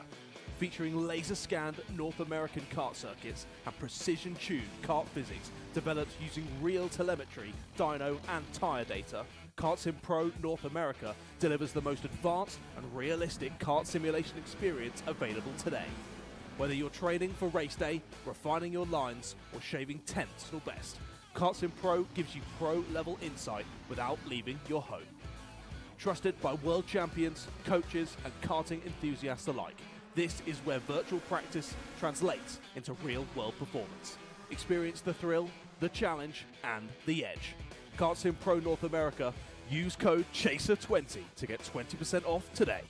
Featuring laser-scanned North American kart circuits and precision-tuned kart physics developed using real telemetry, dyno and tire data, KartSim Pro North America delivers the most advanced and realistic kart simulation experience available today. Whether you're training for race day, refining your lines, or shaving tenths or best, KartSim Pro gives you pro-level insight without leaving your home. Trusted by world champions, coaches, and karting enthusiasts alike, this is where virtual practice translates into real-world performance. Experience the thrill, the challenge, and the edge. KartSim Pro North America. Use code CHASER20 to get 20% off today.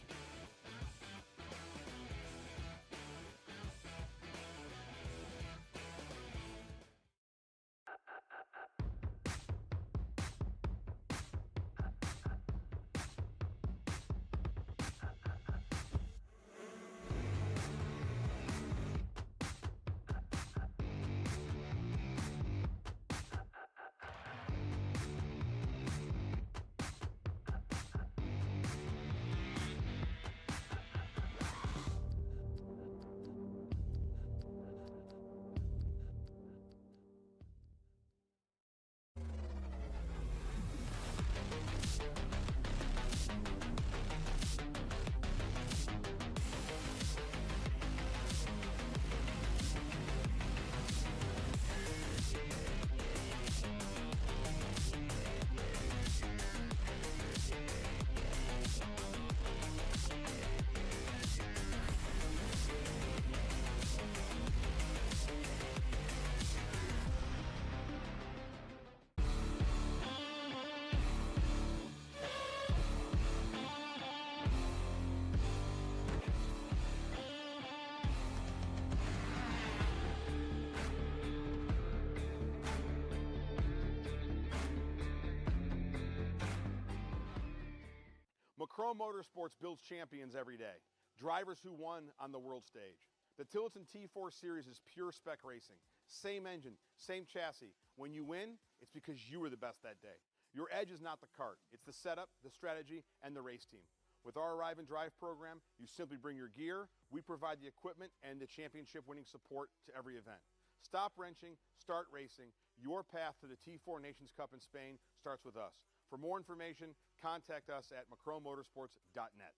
Macro Motorsports builds champions every day, drivers who won on the world stage. The Tillotson T4 Series is pure spec racing. Same engine, same chassis. When you win, it's because you were the best that day. Your edge is not the kart. It's the setup, the strategy, and the race team. With our Arrive and Drive program, you simply bring your gear, we provide the equipment and the championship-winning support to every event. Stop wrenching, start racing. Your path to the T4 Nations Cup in Spain starts with us. For more information, contact us at macromotorsports.net.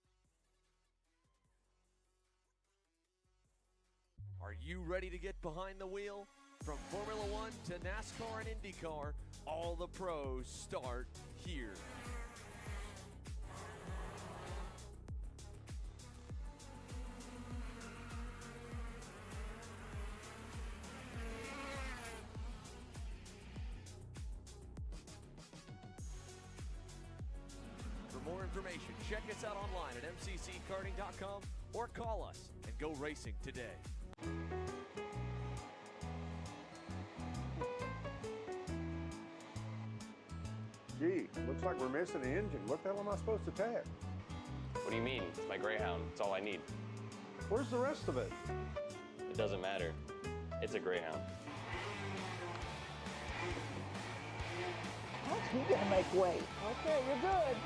Are you ready to get behind the wheel? From Formula One to NASCAR and IndyCar, all the pros start here. For more information, check us out online at mcckarting.com or call us and go racing today. Gee, looks like we're missing an engine. What the hell am I supposed to tap? What do you mean? It's my Greyhound. It's all I need. Where's the rest of it? It doesn't matter. It's a Greyhound. You gotta make weight. Okay, you're good.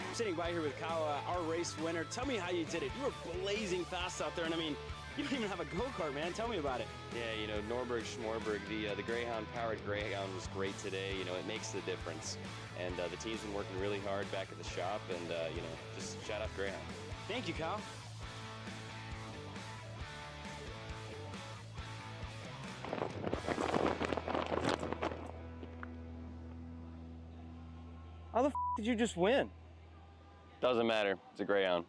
I'm sitting by here with Kyle, our race winner. Tell me how you did it. You were blazing fast out there, and I mean, you don't even have a go-kart, man. Tell me about it. Yeah, you know, Norberg, Schmorberg, the Greyhound-powered Greyhound was great today. You know, it makes the difference. And the team's been working really hard back at the shop, and, you know, just shout out Greyhound. Thank you, Kyle. How the f did you just win? Doesn't matter. It's a Greyhound.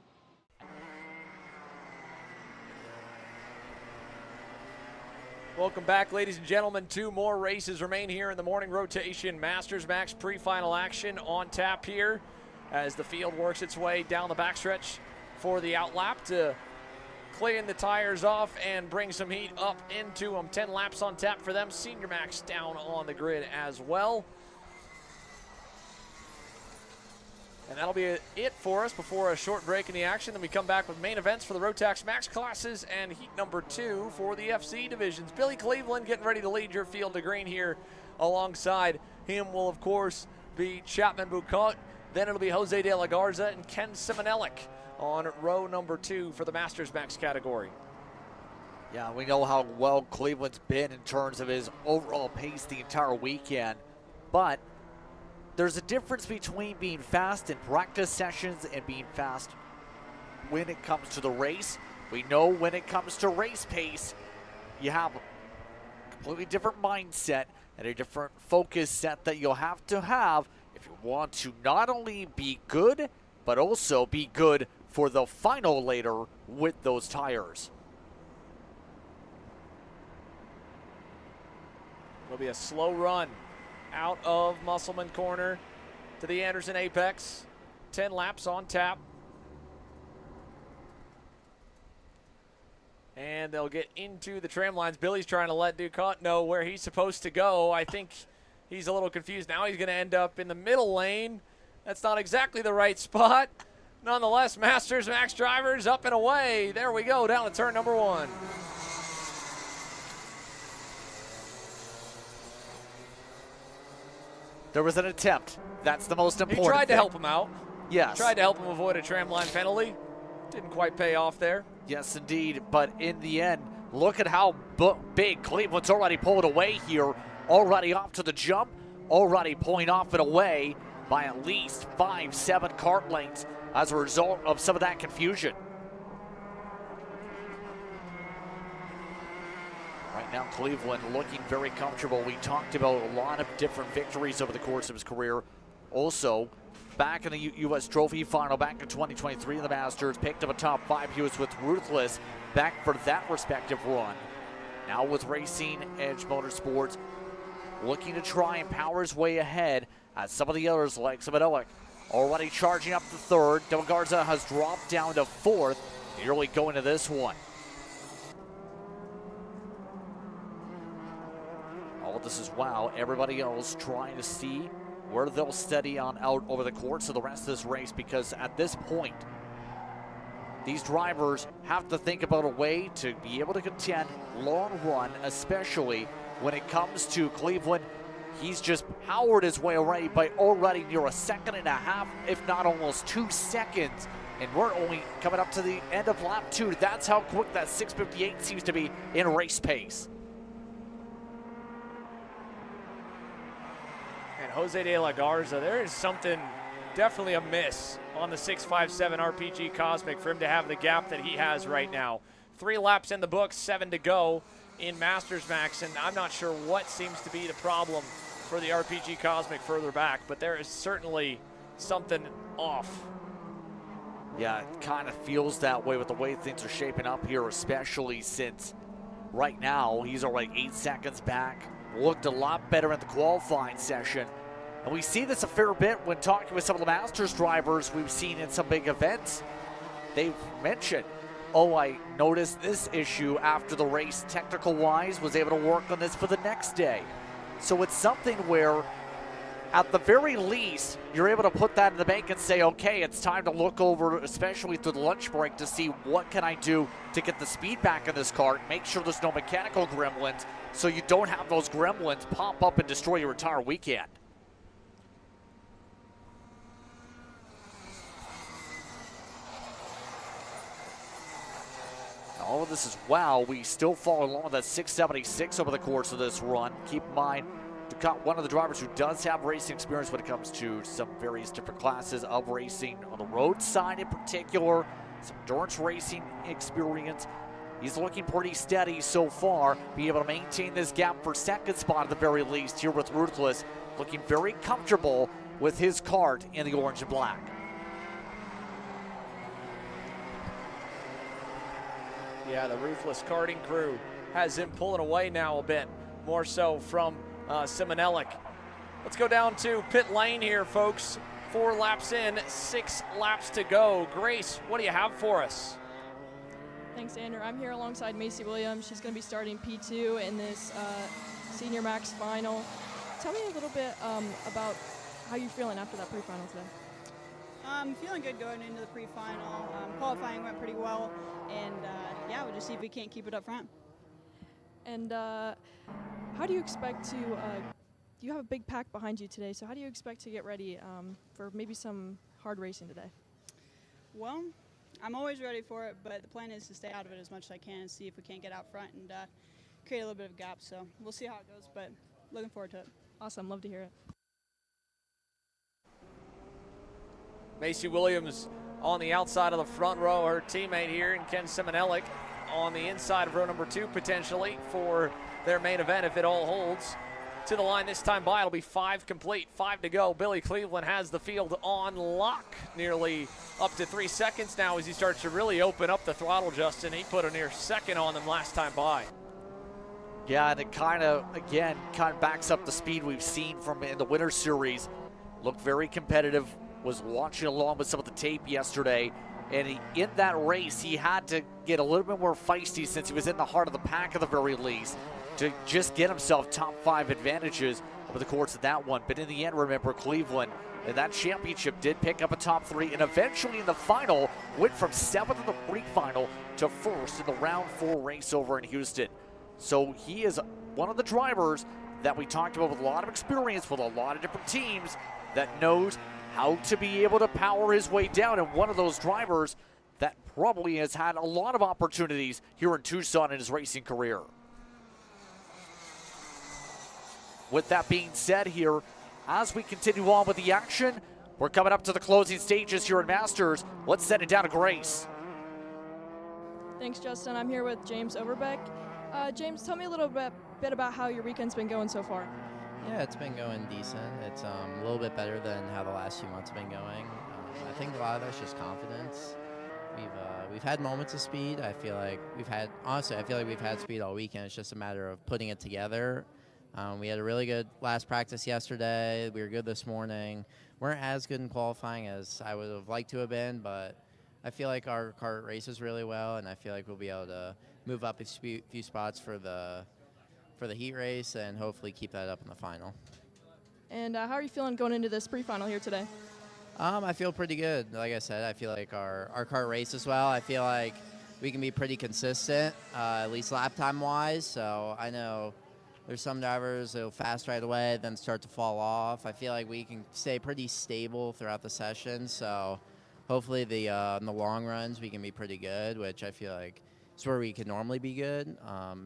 Welcome back, ladies and gentlemen. 2 more races remain here in the morning rotation. Masters Max pre-final action on tap here as the field works its way down the backstretch for the outlap to clean the tires off and bring some heat up into them. 10 laps on tap for them. Senior Max down on the grid as well. And that'll be it for us before a short break in the action. Then we come back with main events for the Rotax Max classes and heat number 2 for the FC divisions. Billy Cleveland getting ready to lead your field to green here. Alongside him will, of course, be Chapman Boucot. Then it'll be Jose de la Garza and Ken Simonellic on row number 2 for the Masters Max category. Yeah, we know how well Cleveland's been in terms of his overall pace the entire weekend, but there's a difference between being fast in practice sessions and being fast when it comes to the race. We know when it comes to race pace, you have a completely different mindset and a different focus set that you'll have to have if you want to not only be good, but also be good for the final later with those tires. It'll be a slow run out of Musselman corner to the Anderson apex. 10 laps on tap. And they'll get into the tram lines. Billy's trying to let Ducot know where he's supposed to go. I think he's a little confused now. He's going to end up in the middle lane. That's not exactly the right spot. Nonetheless, Masters Max drivers up and away. There we go, down to turn number 1. There was an attempt. That's the most important He tried to thing. help him out. Yes. Tried to help him avoid a tramline penalty. Didn't quite pay off there. Yes, indeed. But in the end, look at how big Cleveland's already pulled away here. Already off to the jump. Already pulling off and away by at least 5-7 kart lengths as a result of some of that confusion. Right now, Cleveland looking very comfortable. We talked about a lot of different victories over the course of his career. Also, back in the U.S. Trophy final back in 2023 in the Masters, picked up a top 5. He was with Ruthless back for that respective run. Now with Racing Edge Motorsports, looking to try and power his way ahead as some of the others like Simonellic already charging up to 3rd. De la Garza has dropped down to 4th, nearly going to this one. All of this is wow. Everybody else trying to see where they'll steady on out over the course of the rest of this race, because at this point, these drivers have to think about a way to be able to contend long run, especially when it comes to Cleveland. He's just powered his way away by already near 1.5 seconds, if not almost 2 seconds. And we're only coming up to the end of lap 2. That's how quick that 6:58 seems to be in race pace. And Jose de la Garza, there is something definitely amiss on the 657 RPG Cosmic for him to have the gap that he has right now. 3 laps in the books, 7 to go in Masters Max, and I'm not sure what seems to be the problem for the RPG Cosmic further back, but there is certainly something off. Yeah, it kind of feels that way with the way things are shaping up here, especially since right now he's already 8 seconds back. Looked a lot better in the qualifying session. And we see this a fair bit when talking with some of the Masters drivers we've seen in some big events. They've mentioned, oh, I noticed this issue after the race, technical-wise, was able to work on this for the next day. So it's something where, at the very least, you're able to put that in the bank and say, okay, it's time to look over, especially through the lunch break, to see what can I do to get the speed back in this kart, make sure there's no mechanical gremlins, so you don't have those gremlins pop up and destroy your entire weekend. All of this is wow. We still fall along with that 676 over the course of this run. Keep in mind, Ducot, one of the drivers who does have racing experience when it comes to some various different classes of racing on the road side in particular. some endurance racing experience. He's looking pretty steady so far, be able to maintain this gap for second spot at the very least here with Ruthless, looking very comfortable with his kart in the orange and black. Yeah, the Ruthless karting crew has him pulling away now a bit, more so from Simonelli. Let's go down to pit lane here, folks. 4 laps in, 6 laps to go. Grace, what do you have for us? Thanks, Andrew. I'm here alongside Macy Williams. She's going to be starting P2 in this Senior Max final. Tell me a little bit about how you're feeling after that pre-final today. I'm feeling good going into the pre-final. Qualifying went pretty well, and yeah, we'll just see if we can't keep it up front. And how do you expect to, you have a big pack behind you today, so how do you expect to get ready for maybe some hard racing today? Well, I'm always ready for it, but the plan is to stay out of it as much as I can and see if we can't get out front and create a little bit of a gap. So we'll see how it goes, but looking forward to it. Awesome, love to hear it. Macy Williams on the outside of the front row, her teammate here, and Ken Simonelli on the inside of row number 2 potentially for their main event if it all holds. To the line this time by, it'll be 5 complete, 5 to go. Billy Cleveland has the field on lock, nearly up to 3 seconds now as he starts to really open up the throttle, Justin. He put a near second on them last time by. Yeah, and it kind of backs up the speed we've seen from in the Winter Series. Looked very competitive, was watching along with some of the tape yesterday, and in that race, he had to get a little bit more feisty since he was in the heart of the pack at the very least, to just get himself top 5 advantages over the course of that one. But in the end, remember, Cleveland in that championship did pick up a top 3, and eventually in the final went from 7th in the pre-final to 1st in the round 4 race over in Houston. So he is one of the drivers that we talked about with a lot of experience with a lot of different teams that knows how to be able to power his way down, and one of those drivers that probably has had a lot of opportunities here in Tucson in his racing career. With that being said here, as we continue on with the action, we're coming up to the closing stages here in Masters. Let's send it down to Grace. Thanks, Justin. I'm here with James Overbeck. James, tell me a little bit about how your weekend's been going so far. Yeah, it's been going decent. It's a little bit better than how the last few months have been going. I think a lot of that's just confidence. We've had moments of speed. I feel like we've had speed all weekend. It's just a matter of putting it together. We had a really good last practice yesterday. We were good this morning. Weren't as good in qualifying as I would have liked to have been, but I feel like our kart races really well, and I feel like we'll be able to move up a few spots for the heat race and hopefully keep that up in the final. And how are you feeling going into this pre-final here today? I feel pretty good. Like I said, I feel like our kart race as well. I feel like we can be pretty consistent, at least lap time wise. So I know there's some drivers that'll fast right away, then start to fall off. I feel like we can stay pretty stable throughout the session. So hopefully in the long runs we can be pretty good, which I feel like is where we can normally be good.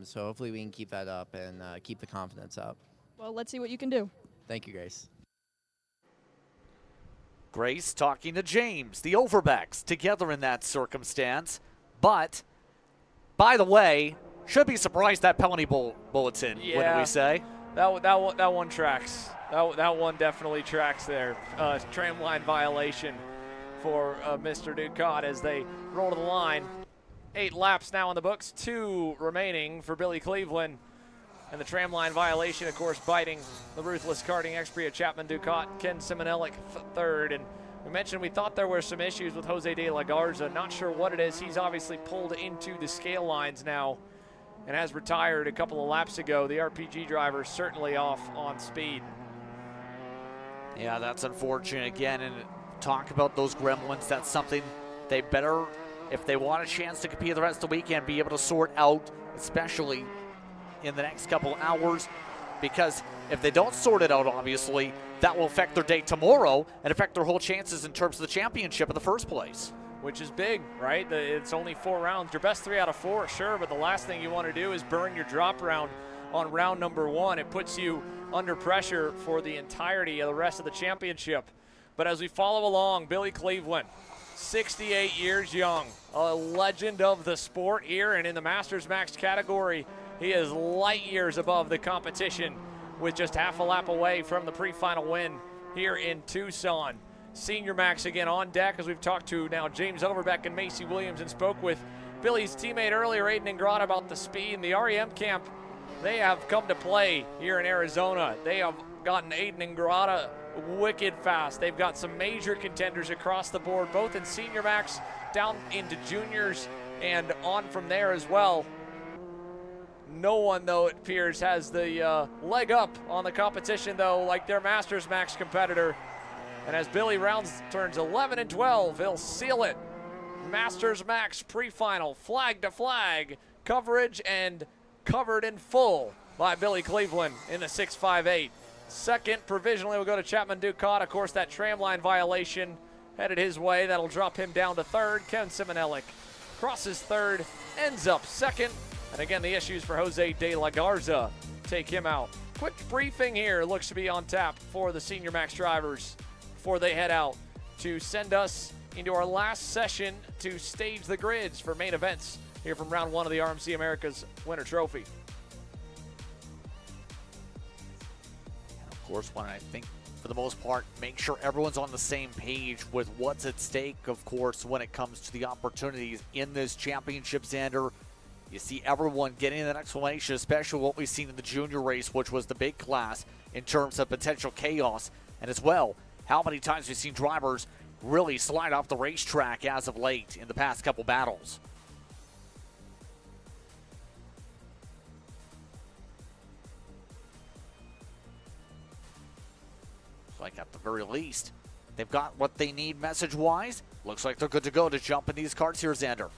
So hopefully we can keep that up and keep the confidence up. Well, let's see what you can do. Thank you, Grace. Grace talking to James, the Overbecks, together in that circumstance. But, by the way, should be surprised that penalty bulletin, wouldn't we say? That one tracks. That one definitely tracks there. Tramline violation for Mr. Ducat as they roll to the line. 8 laps now on the books, 2 remaining for Billy Cleveland. And the tramline violation, of course, biting the ruthless karting expert Chapman Ducat, Ken Simonelli third. And we mentioned we thought there were some issues with Jose de la Garza. Not sure what it is. He's obviously pulled into the scale lines now and has retired a couple of laps ago. The RPG driver certainly off on speed. Yeah, that's unfortunate again. And talk about those gremlins. That's something they better, if they want a chance to compete the rest of the weekend, be able to sort out, especially in the next couple hours, because if they don't sort it out, obviously, that will affect their day tomorrow and affect their whole chances in terms of the championship in the first place. Which is big, right? It's only 4 rounds. Your best 3 out of 4, sure, but the last thing you want to do is burn your drop round on round number 1. It puts you under pressure for the entirety of the rest of the championship. But as we follow along, Billy Cleveland 68 years young, a legend of the sport here, and in the Masters Max category, he is light years above the competition with just half a lap away from the pre-final win here in Tucson. Senior Max again on deck as we've talked to now James Overbeck and Macy Williams and spoke with Billy's teammate earlier, Aiden Ingrata, about the speed. And the REM camp, they have come to play here in Arizona. They have gotten Aiden Ingrata wicked fast. They've got some major contenders across the board, both in Senior Max, down into juniors, and on from there as well. No one, though, it appears, has the leg up on the competition, though, like their Masters Max competitor. And as Billy Rounds turns 11 and 12, he'll seal it. Masters Max pre-final, flag to flag coverage, and covered in full by Billy Cleveland in the 6.58. Second, provisionally, will go to Chapman Ducat. Of course, that tramline violation headed his way. That'll drop him down to third. Ken Simonelik crosses third, ends up second. And again, the issues for Jose De La Garza take him out. Quick briefing here looks to be on tap for the Senior Max drivers before they head out to send us into our last session to stage the grids for main events here from round one of the RMC America's Winter Trophy. Of course, when I think for the most part, make sure everyone's on the same page with what's at stake, of course, when it comes to the opportunities in this championship, Xander. You see everyone getting that explanation, especially what we've seen in the junior race, which was the big class in terms of potential chaos. And as well, how many times we've seen drivers really slide off the racetrack as of late in the past couple battles. Like at the very least, they've got what they need message-wise. Looks like they're good to go to jump in these carts here, Xander.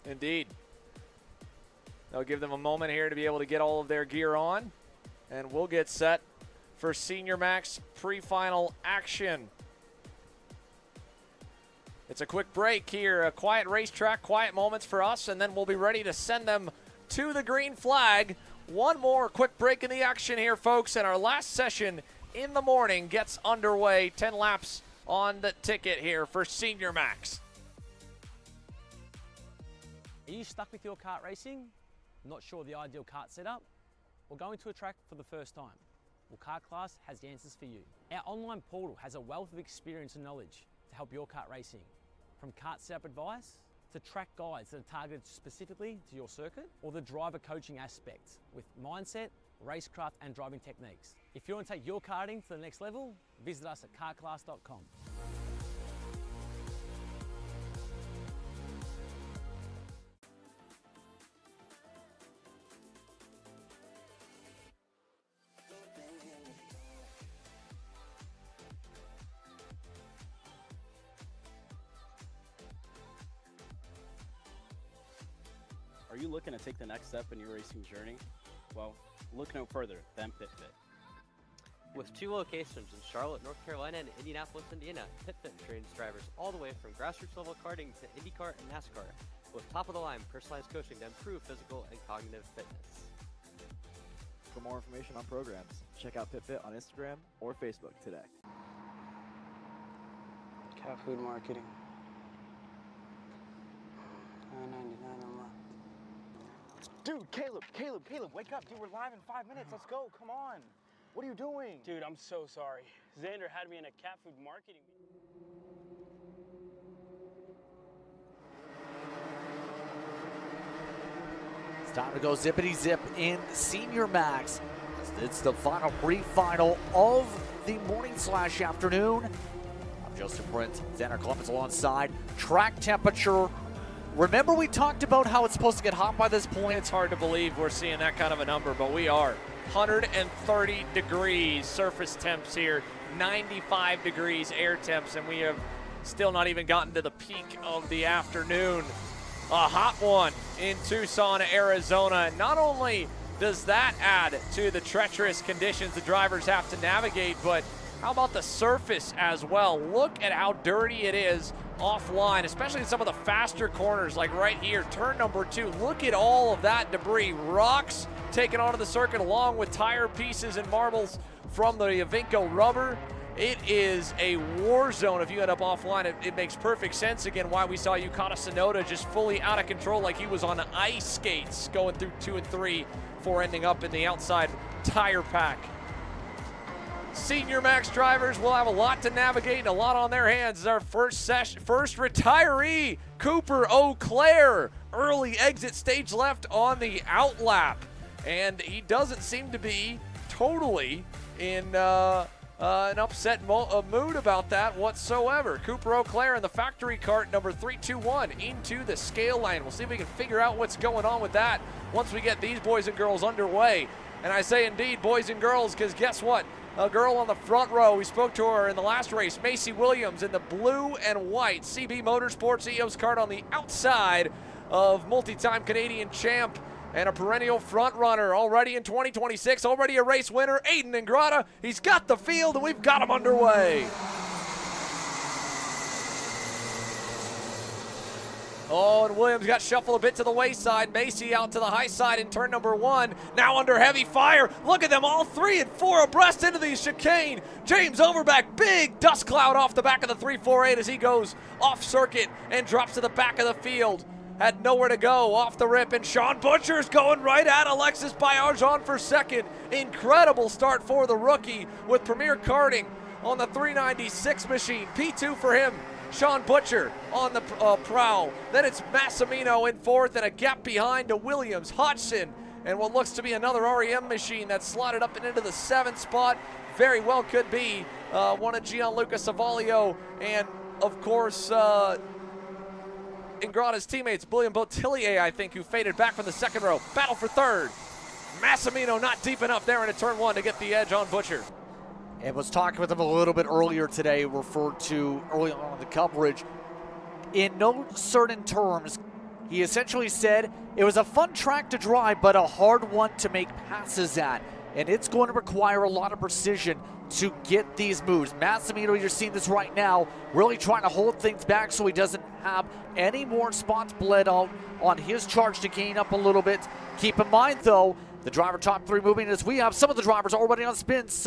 Indeed. They'll give them a moment here to be able to get all of their gear on, and we'll get set for Senior Max pre-final action. It's a quick break here, a quiet racetrack, quiet moments for us, and then we'll be ready to send them to the green flag. One more quick break in the action here, folks, and our last session in the morning gets underway. 10 laps on the ticket here for Senior Max. Are you stuck with your kart racing? Not sure the ideal kart setup? Or going to a track for the first time? Well, Kart Class has the answers for you. Our online portal has a wealth of experience and knowledge to help your kart racing. From kart setup advice to track guides that are targeted specifically to your circuit, or the driver coaching aspects with mindset, racecraft and driving techniques. If you want to take your karting to the next level, visit us at kartclass.com. Are you looking to take the next step in your racing journey? Well, look no further than PitFit. With 2 locations in Charlotte, North Carolina and Indianapolis, Indiana, PitFit trains drivers all the way from grassroots level karting to IndyCar and NASCAR with top-of-the-line personalized coaching to improve physical and cognitive fitness. For more information on programs, check out PitFit on Instagram or Facebook today. Cat food marketing. $9.99 a month. Dude, Caleb, wake up. Dude, we're live in 5 minutes. Let's go. Come on. What are you doing? Dude, I'm so sorry. Xander had me in a cat food marketing meeting. It's time to go zippity-zip in Senior Max. It's the final pre-final of the morning/afternoon. I'm Joseph Prince, Xander Clemens alongside. Track temperature. Remember we talked about how it's supposed to get hot by this point? It's hard to believe we're seeing that kind of a number, but we are. 130 degrees surface temps here, 95 degrees air temps, and we have still not even gotten to the peak of the afternoon. A hot one in Tucson, Arizona. Not only does that add to the treacherous conditions the drivers have to navigate, but how about the surface as well? Look at how dirty it is offline, especially in some of the faster corners, like right here, turn number 2. Look at all of that debris. Rocks taken onto the circuit along with tire pieces and marbles from the Avinco rubber. It is a war zone. If you end up offline, it makes perfect sense again why we saw Yukata Tsunoda just fully out of control like he was on ice skates going through 2 and 3 before ending up in the outside tire pack. Senior Max drivers will have a lot to navigate and a lot on their hands. Our first retiree, Cooper Auclair. Early exit stage left on the outlap. And he doesn't seem to be totally in an upset mood about that whatsoever. Cooper Auclair in the factory cart number 321 into the scale lane. We'll see if we can figure out what's going on with that once we get these boys and girls underway. And I say indeed boys and girls because guess what? A girl on the front row, we spoke to her in the last race, Macy Williams in the blue and white CB Motorsports EOS cart on the outside of multi-time Canadian champ and a perennial front runner already in 2026, already a race winner, Aiden Ingrata. He's got the field and we've got him underway. Oh, and Williams got shuffled a bit to the wayside. Macy out to the high side in turn number 1. Now under heavy fire. Look at them, all 3 and 4 abreast into the chicane. James Overbeck, big dust cloud off the back of the 348 as he goes off circuit and drops to the back of the field. Had nowhere to go off the rip, and Sean Butcher's going right at Alexis Baillargeon for second. Incredible start for the rookie with Premier Karting on the 396 machine. P2 for him. Sean Butcher on the prowl. Then it's Massimino in fourth and a gap behind to Williams, Hodgson, and what looks to be another REM machine that's slotted up and into the 7th spot. Very well could be one of Gianluca Savalio and, of course, Ingrata's teammates, William Botillier, I think, who faded back from the 2nd row. Battle for 3rd. Massimino not deep enough there into turn 1 to get the edge on Butcher. And was talking with him a little bit earlier today, referred to early on in the coverage. In no certain terms, he essentially said it was a fun track to drive, but a hard one to make passes at. And it's going to require a lot of precision to get these moves. Massimino, you're seeing this right now, really trying to hold things back so he doesn't have any more spots bled out on his charge to gain up a little bit. Keep in mind, though, the driver top 3 moving as we have some of the drivers already on spins,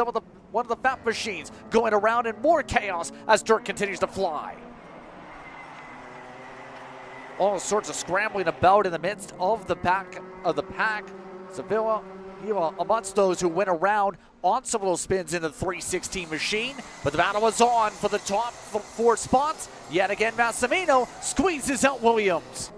one of the fat machines going around, and more chaos as dirt continues to fly. All sorts of scrambling about in the midst of the back of the pack. Sevilla, amongst those who went around on some of those spins in the 316 machine, but the battle was on for the top 4 spots. Yet again, Massimino squeezes out Williams.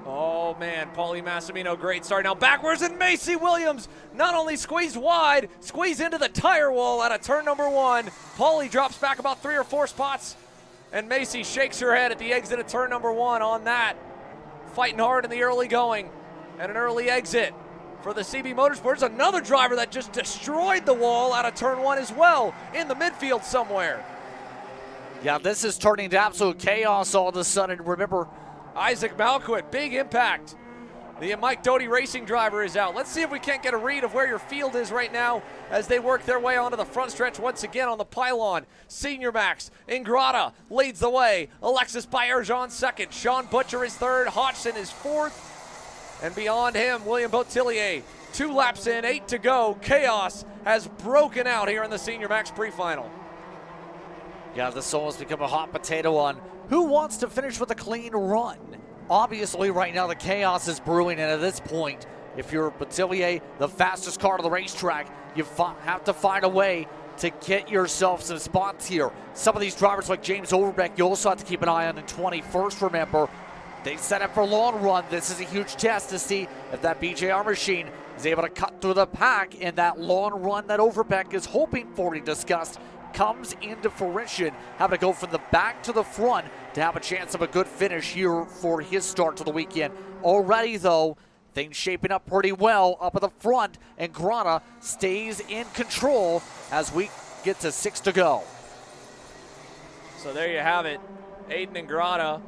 Oh man, Paulie Massimino, great start. Now backwards, and Macy Williams not only squeezed wide, squeezed into the tire wall out of turn number 1. Paulie drops back about 3 or 4 spots, and Macy shakes her head at the exit of turn number 1 on that. Fighting hard in the early going, and an early exit for the CB Motorsports. Another driver that just destroyed the wall out of turn 1 as well, in the midfield somewhere. Yeah, this is turning to absolute chaos all of a sudden. Remember, Isaac Malquit, big impact. The Mike Doty Racing driver is out. Let's see if we can't get a read of where your field is right now as they work their way onto the front stretch once again on the pylon. Senior Max, Ingrata leads the way. Alexis Baillargeon second. Sean Butcher is third. Hodgson is fourth. And beyond him, William Botillier. 2 laps in, 8 to go. Chaos has broken out here in the Senior Max pre-final. Yeah, this almost become a hot potato on who wants to finish with a clean run. Obviously, right now, the chaos is brewing, and at this point, if you're Botillier, the fastest car to the racetrack, you have to find a way to get yourself some spots here. Some of these drivers, like James Overbeck, you also have to keep an eye on in 21st, remember. They set up for a long run. This is a huge test to see if that BJR machine is able to cut through the pack, and that long run that Overbeck is hoping for, he discussed, comes into fruition, having to go from the back to the front to have a chance of a good finish here for his start to the weekend. Already, though, things shaping up pretty well up at the front, and Grana stays in control as we get to 6 to go. So there you have it. Aiden Ingrata,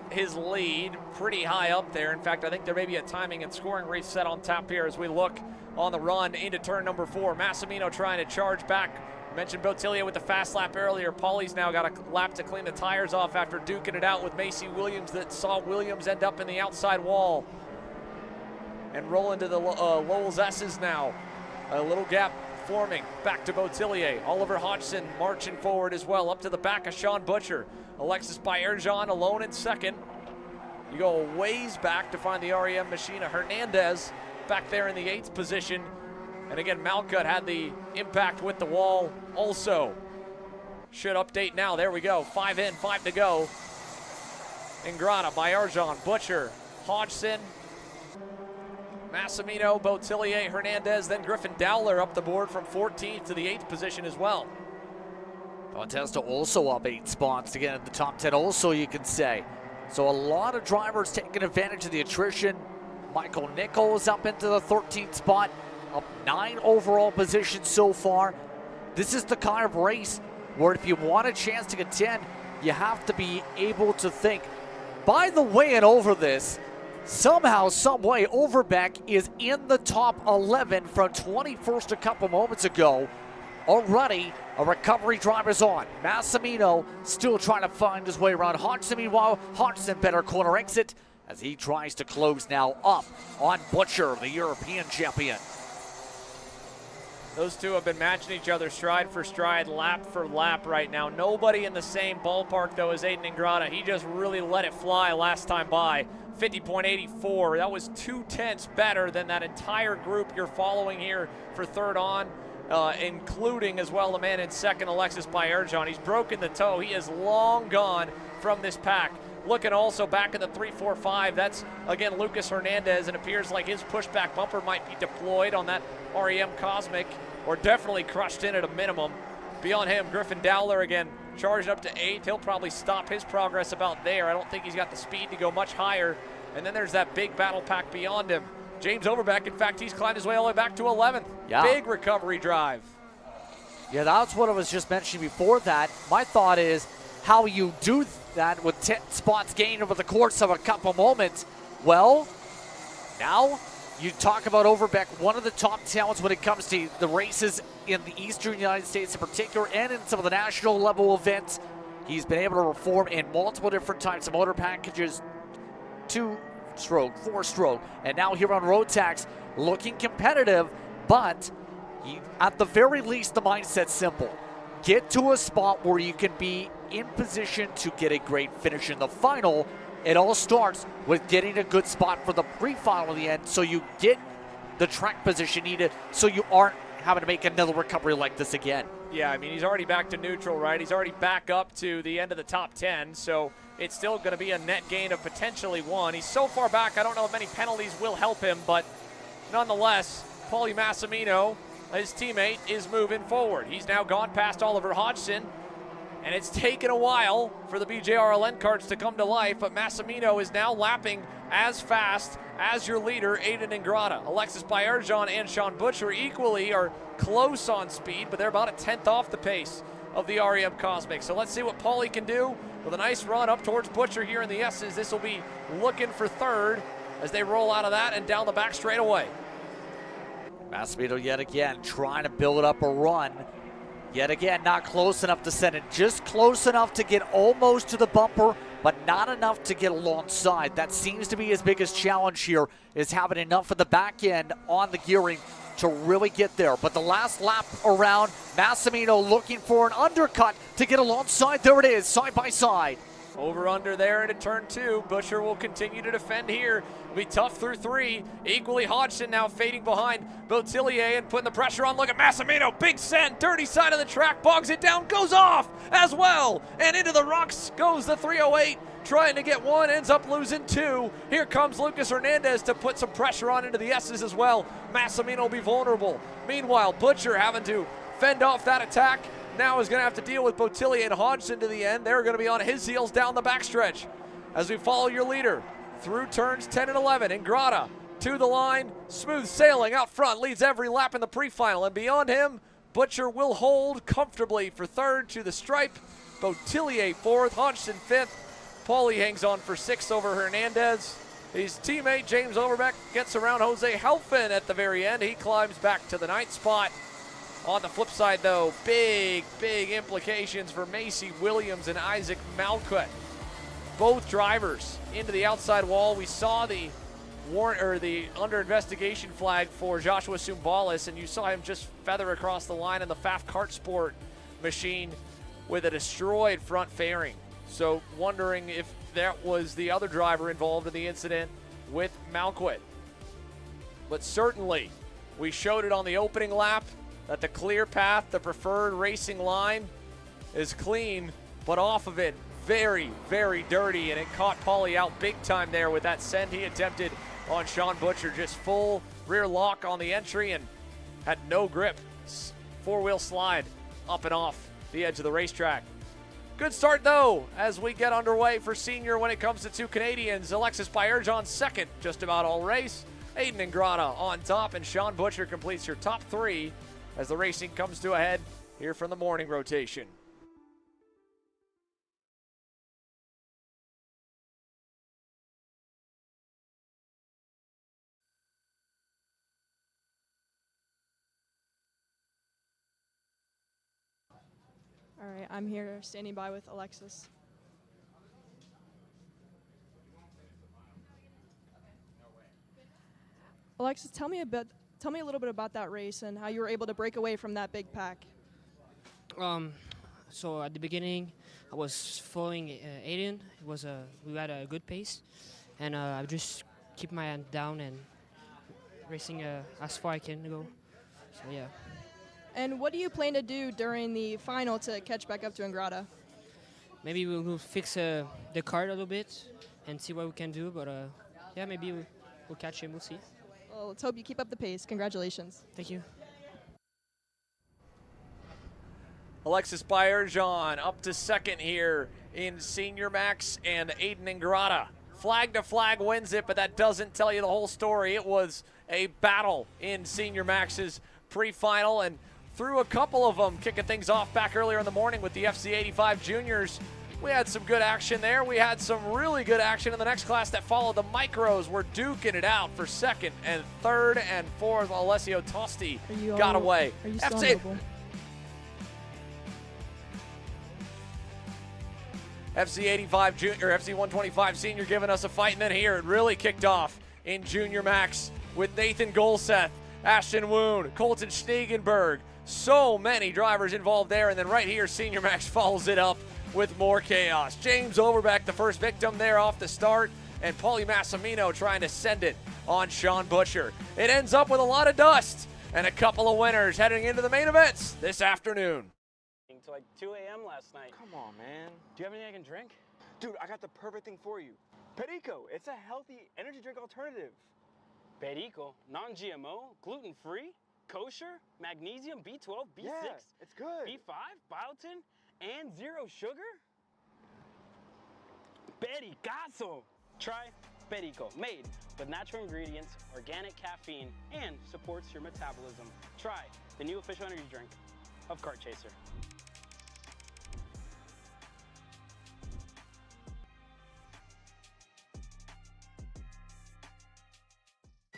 his lead pretty high up there. In fact, I think there may be a timing and scoring race set on tap here as we look on the run into turn number 4. Massimino trying to charge back. Mentioned Botillier with the fast lap earlier. Paulie's now got a lap to clean the tires off after duking it out with Macy Williams that saw Williams end up in the outside wall and roll into the Lowell's S's now. A little gap forming. Back to Botillier. Oliver Hodgson marching forward as well. Up to the back of Sean Butcher. Alexis Bayerjan alone in second. You go a ways back to find the REM Machina Hernandez back there in the 8th position. And again, Malcutt had the impact with the wall also. Should update now. There we go. 5 in, 5 to go. Ingrata, Bayerjan, Butcher, Hodgson, Massimino, Botillier, Hernandez, then Griffin Dowler up the board from 14th to the 8th position as well. Contesta also up 8 spots to get in the top 10 also, you can say. So a lot of drivers taking advantage of the attrition. Michael Nichols up into the 13th spot, up 9 overall positions so far. This is the kind of race where if you want a chance to contend, you have to be able to think, by the way, and over this, somehow, some way, Overbeck is in the top 11 from 21st a couple moments ago. Already, a recovery drive is on. Massimino still trying to find his way around Hodgson. Meanwhile, Hodgson better corner exit as he tries to close now up on Butcher, the European champion. Those two have been matching each other stride for stride, lap for lap right now. Nobody in the same ballpark, though, as Aiden Ingrata. He just really let it fly last time by. 50.84. That was 2/10 better than that entire group you're following here for third on, including as well the man in second, Alexis Bayerjan. He's broken the toe. He is long gone from this pack. Looking also back at the 3-4-5. That's, again, Lucas Hernandez. It appears like his pushback bumper might be deployed on that REM Cosmic, or definitely crushed in at a minimum. Beyond him, Griffin Dowler again charged up to 8th. He'll probably stop his progress about there. I don't think he's got the speed to go much higher. And then there's that big battle pack beyond him. James Overbeck, in fact, he's climbed his way all the way back to 11th. Yeah. Big recovery drive. Yeah, that's what I was just mentioning before that. My thought is how you do that with 10 spots gained over the course of a couple moments. Well, now you talk about Overbeck, one of the top talents when it comes to the races in the eastern United States in particular and in some of the national level events. He's been able to perform in multiple different types of motor packages, 2-stroke, 4-stroke, and now here on Rotax, looking competitive, but at the very least, the mindset's simple. Get to a spot where you can be in position to get a great finish in the final. It all starts with getting a good spot for the pre-final in the end so you get the track position needed so you aren't having to make another recovery like this again. Yeah, I mean, he's already back to neutral, right? He's already back up to the end of the top 10, so it's still going to be a net gain of potentially 1. He's so far back, I don't know if many penalties will help him, but nonetheless, Paulie Massimino, his teammate, is moving forward. He's now gone past Oliver Hodgson, and it's taken a while for the BJRLN carts to come to life, but Massimino is now lapping as fast as your leader, Aiden Ingrata. Alexis Bayerjan and Sean Butcher equally are close on speed, but they're about a 10th off the pace of the REM Cosmic. So let's see what Paulie can do with a nice run up towards Butcher here in the S's. This will be looking for third as they roll out of that and down the back straight away. Massimino yet again trying to build up a run. Yet again, not close enough to send it. Just close enough to get almost to the bumper, but not enough to get alongside. That seems to be his biggest challenge here, is having enough of the back end on the gearing to really get there. But the last lap around, Massimino looking for an undercut to get alongside. There it is, side by side. Over under there into turn 2. Butcher will continue to defend here. It'll be tough through 3. Equally Hodgson now fading behind Botillier and putting the pressure on. Look at Massimino. Big send. Dirty side of the track. Bogs it down. Goes off as well. And into the rocks goes the 308. Trying to get 1. Ends up losing 2. Here comes Lucas Hernandez to put some pressure on into the S's as well. Massimino will be vulnerable. Meanwhile, Butcher having to fend off that attack. Now is going to have to deal with Botillier and Hodgson to the end. They're going to be on his heels down the backstretch as we follow your leader through turns 10 and 11. Ingrata to the line, smooth sailing out front, leads every lap in the pre-final. And beyond him, Butcher will hold comfortably for third to the stripe. Botillier 4th, Hodgson 5th. Paulie hangs on for 6th over Hernandez. His teammate James Overbeck gets around Jose Helfin at the very end. He climbs back to the 9th spot. On the flip side, though, big implications for Macy Williams and Isaac Malcutt. Both drivers into the outside wall. We saw the the under investigation flag for Joshua Sumbalis, and you saw him just feather across the line in the FAF Kart Sport machine with a destroyed front fairing. So wondering if that was the other driver involved in the incident with Malquit. But certainly, we showed it on the opening lap that the clear path, the preferred racing line, is clean, but off of it, very, very dirty, and it caught Paulie out big time there with that send he attempted on Sean Butcher. Just full rear lock on the entry and had no grip. Four-wheel slide up and off the edge of the racetrack. Good start, though, as we get underway for senior when it comes to two Canadians. Alexis Bayerjon second just about all race. Aiden Ingrata on top, and Sean Butcher completes your top three as the racing comes to a head here from the morning rotation. All right, I'm here standing by with Alexis. Alexis, tell me a little bit about that race and how you were able to break away from that big pack. So at the beginning, I was following Aiden. We had a good pace, and I just keep my hand down and racing as far I can go. So yeah. And what do you plan to do during the final to catch back up to Ingrata? Maybe we'll fix the cart a little bit and see what we can do. But yeah, maybe we'll catch him. We'll see. Well, let's hope you keep up the pace. Congratulations. Thank you. Alexis Bayerjon up to second here in Senior Max, and Aiden Ingrata. Flag to flag wins it, but that doesn't tell you the whole story. It was a battle in Senior Max's pre-final, and threw a couple of them, kicking things off back earlier in the morning with the FZ85 Juniors. We had some good action there. We had some really good action in the next class that followed. The micros were duking it out for second and third and fourth. Alessio Tosti got away. Are you still FZ85 Junior, FZ125 Sr giving us a fight, and then here it really kicked off in Junior Max with Nathan Golseth, Ashton Woon, Colton Schneegenberg. So many drivers involved there, and then right here, Senior Max follows it up with more chaos. James Overbeck, the first victim there off the start, and Paulie Massimino trying to send it on Sean Butcher. It ends up with a lot of dust and a couple of winners heading into the main events this afternoon. Till like 2 a.m. last night. Come on, man. Do you have anything I can drink? Dude, I got the perfect thing for you. Perico, it's a healthy energy drink alternative. Perico, non-GMO, gluten-free, kosher, magnesium, B12, B6, Yeah, it's good. B5, biotin, and zero sugar? Pericazo! Try Perico, made with natural ingredients, organic caffeine, and supports your metabolism. Try the new official energy drink of Kart Chaser.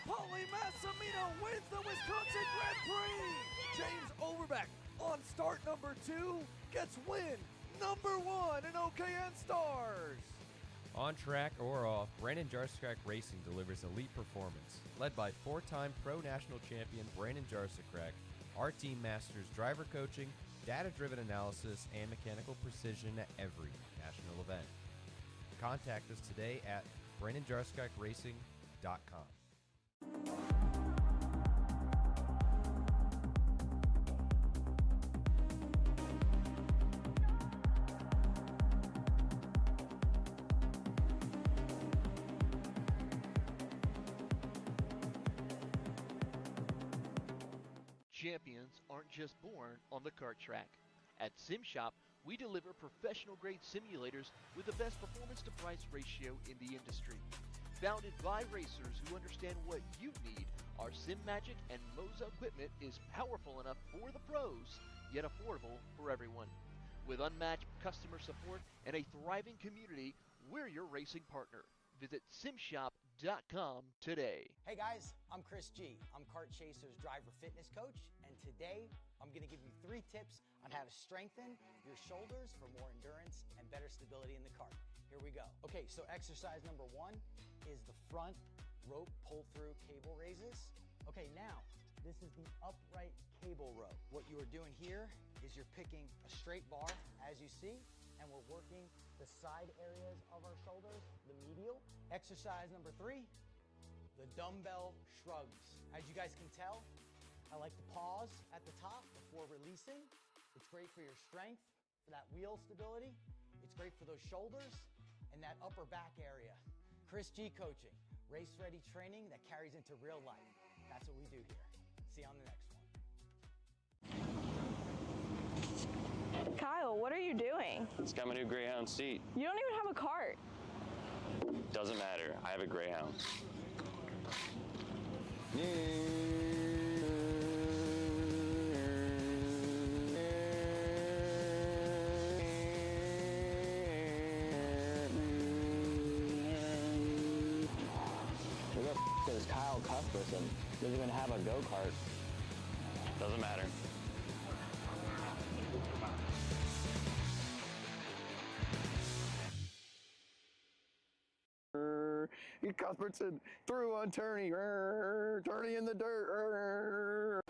Paulie Massimino wins the Wisconsin Grand Prix. James Overbeck on start number 2 gets win number 1 in OKN Stars. On track or off, Brandon Jarscrack Racing delivers elite performance. Led by 4-time Pro National Champion Brandon Jarscrack, our team masters driver coaching, data-driven analysis, and mechanical precision at every national event. Contact us today at BrandonJarscrackRacing.com. Champions aren't just born on the kart track. At SimShop, we deliver professional-grade simulators with the best performance-to-price ratio in the industry. Founded by racers who understand what you need, our SimMagic and Moza equipment is powerful enough for the pros, yet affordable for everyone. With unmatched customer support and a thriving community, we're your racing partner. Visit simshop.com today. Hey guys, I'm Chris G. I'm Kart Chaser's driver fitness coach, and today I'm going to give you 3 tips on how to strengthen your shoulders for more endurance and better stability in the kart. Here we go. Okay, so exercise number 1 is the front rope pull-through cable raises. Okay, now, this is the upright cable row. What you are doing here is you're picking a straight bar, as you see, and we're working the side areas of our shoulders, the medial. Exercise number 3, the dumbbell shrugs. As you guys can tell, I like to pause at the top before releasing. It's great for your strength, for that wheel stability. It's great for those shoulders and that upper back area. Chris G coaching, race-ready training that carries into real life. That's what we do here. See you on the next one. Kyle, what are you doing? It's got my new Greyhound seat. You don't even have a cart. Doesn't matter. I have a Greyhound. Who the f is Kyle Cuthbertson? Doesn't even have a go-kart. Doesn't matter. Cuthbertson through on Turney. Turney in the dirt.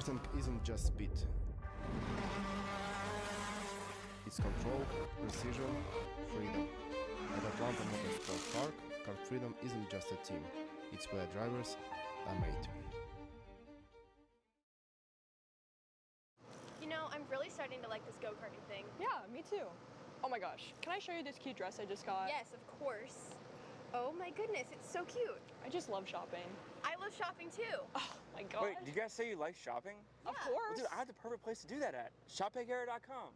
Racing isn't just speed. It's control, precision, freedom. At Atlanta Motorsport Park, Kart Freedom isn't just a team. It's where drivers are made. You know, I'm really starting to like this go-karting thing. Yeah, me too. Oh my gosh, can I show you this cute dress I just got? Yes, of course. Oh my goodness, it's so cute. I just love shopping. I love shopping too. Oh my gosh. Wait, did you guys say you like shopping? Of Yeah. course. Well, dude, I have the perfect place to do that at. ShopPayCara.com.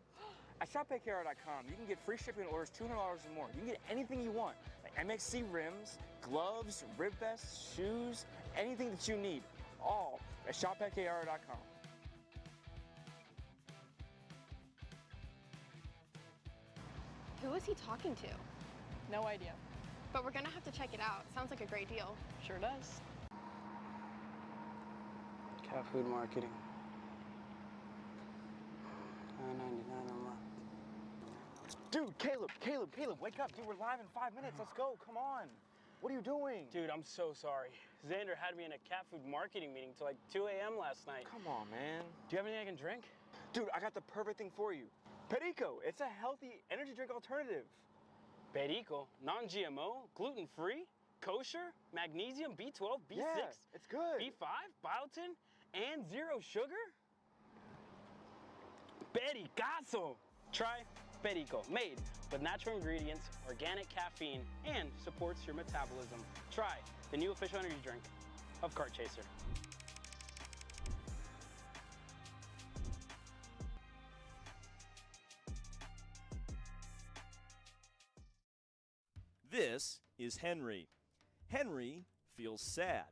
At ShopPayCara.com, you can get free shipping on orders $200 or more. You can get anything you want, like MXC rims, gloves, rib vests, shoes, anything that you need, all at ShopPayCara.com. Who is he talking to? No idea. But we're gonna have to check it out. Sounds like a great deal. Sure does. Cat food marketing. $9.99 a month. Dude, Caleb, wake up. Dude, we're live in 5 minutes. Let's go. Come on. What are you doing? Dude, I'm so sorry. Xander had me in a cat food marketing meeting till like 2 a.m. last night. Come on, man. Do you have anything I can drink? Dude, I got the perfect thing for you. Perico. It's a healthy energy drink alternative. Perico, non-GMO, gluten-free, kosher, magnesium, B12, B6, Yeah, it's good. B5, biotin, and zero sugar? Pericazo! Try Perico, made with natural ingredients, organic caffeine, and supports your metabolism. Try the new official energy drink of Kart Chaser. This is Henry. Henry feels sad.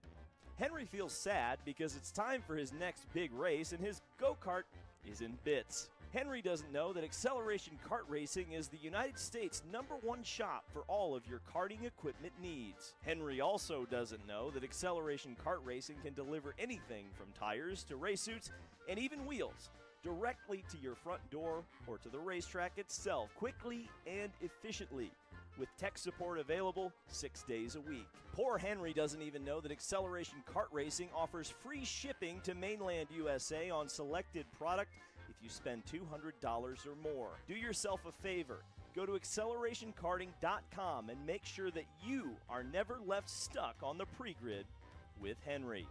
Henry feels sad because it's time for his next big race and his go-kart is in bits. Henry doesn't know that Acceleration Kart Racing is the United States #1 shop for all of your karting equipment needs. Henry also doesn't know that Acceleration Kart Racing can deliver anything from tires to race suits and even wheels directly to your front door or to the racetrack itself, quickly and efficiently, with tech support available 6 days a week. Poor Henry doesn't even know that Acceleration Kart Racing offers free shipping to mainland USA on selected product if you spend $200 or more. Do yourself a favor. Go to accelerationkarting.com and make sure that you are never left stuck on the pre-grid with Henry.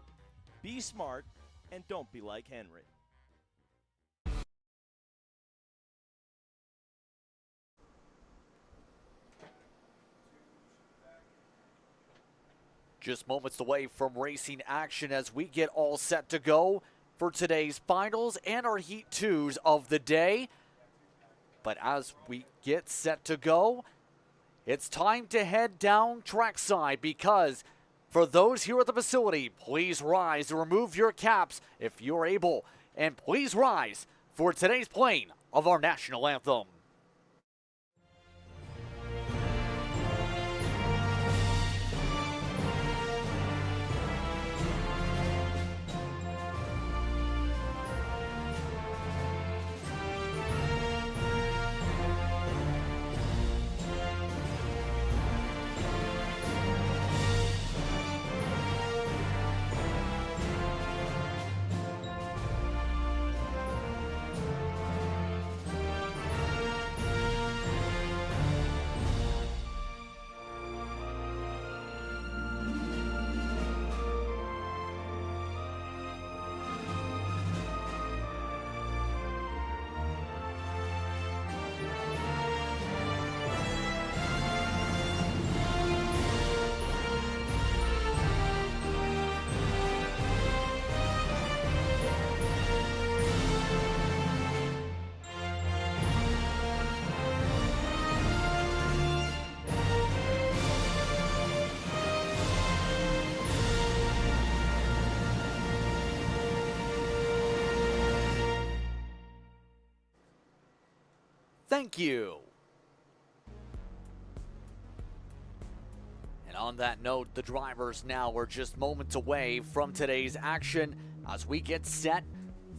Be smart and don't be like Henry. Just moments away from racing action as we get all set to go for today's finals and our Heat 2s of the day. But as we get set to go, it's time to head down trackside because for those here at the facility, please rise and remove your caps if you're able. And please rise for today's playing of our national anthem. Thank you. And on that note, the drivers now are just moments away from today's action as we get set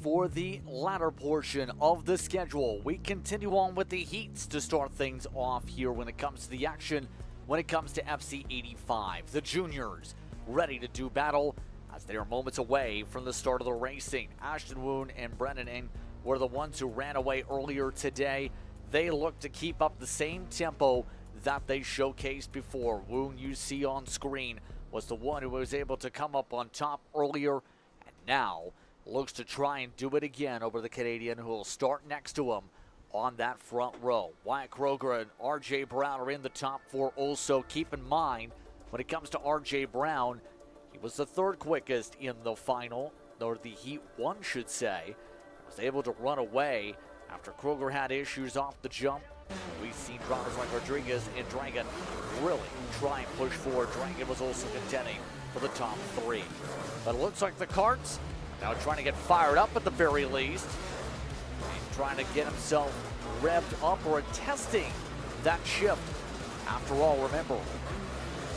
for the latter portion of the schedule. We continue on with the heats to start things off here when it comes to the action, when it comes to FZ85. The juniors ready to do battle as they are moments away from the start of the racing. Ashton Woon and Brendan Ng were the ones who ran away earlier today. They look to keep up the same tempo that they showcased before. Woon, you see on screen, was the one who was able to come up on top earlier, and now looks to try and do it again over the Canadian, who will start next to him on that front row. Wyatt Kroger and RJ Brown are in the top 4 also. Keep in mind, when it comes to RJ Brown, he was the 3rd quickest in the final, or the Heat 1 should say. Was able to run away after Kroger had issues off the jump. We've seen drivers like Rodriguez and Dragon really try and push forward. Dragon was also contending for the top 3. But it looks like the Karts now trying to get fired up at the very least, and trying to get himself revved up or testing that shift. After all, remember,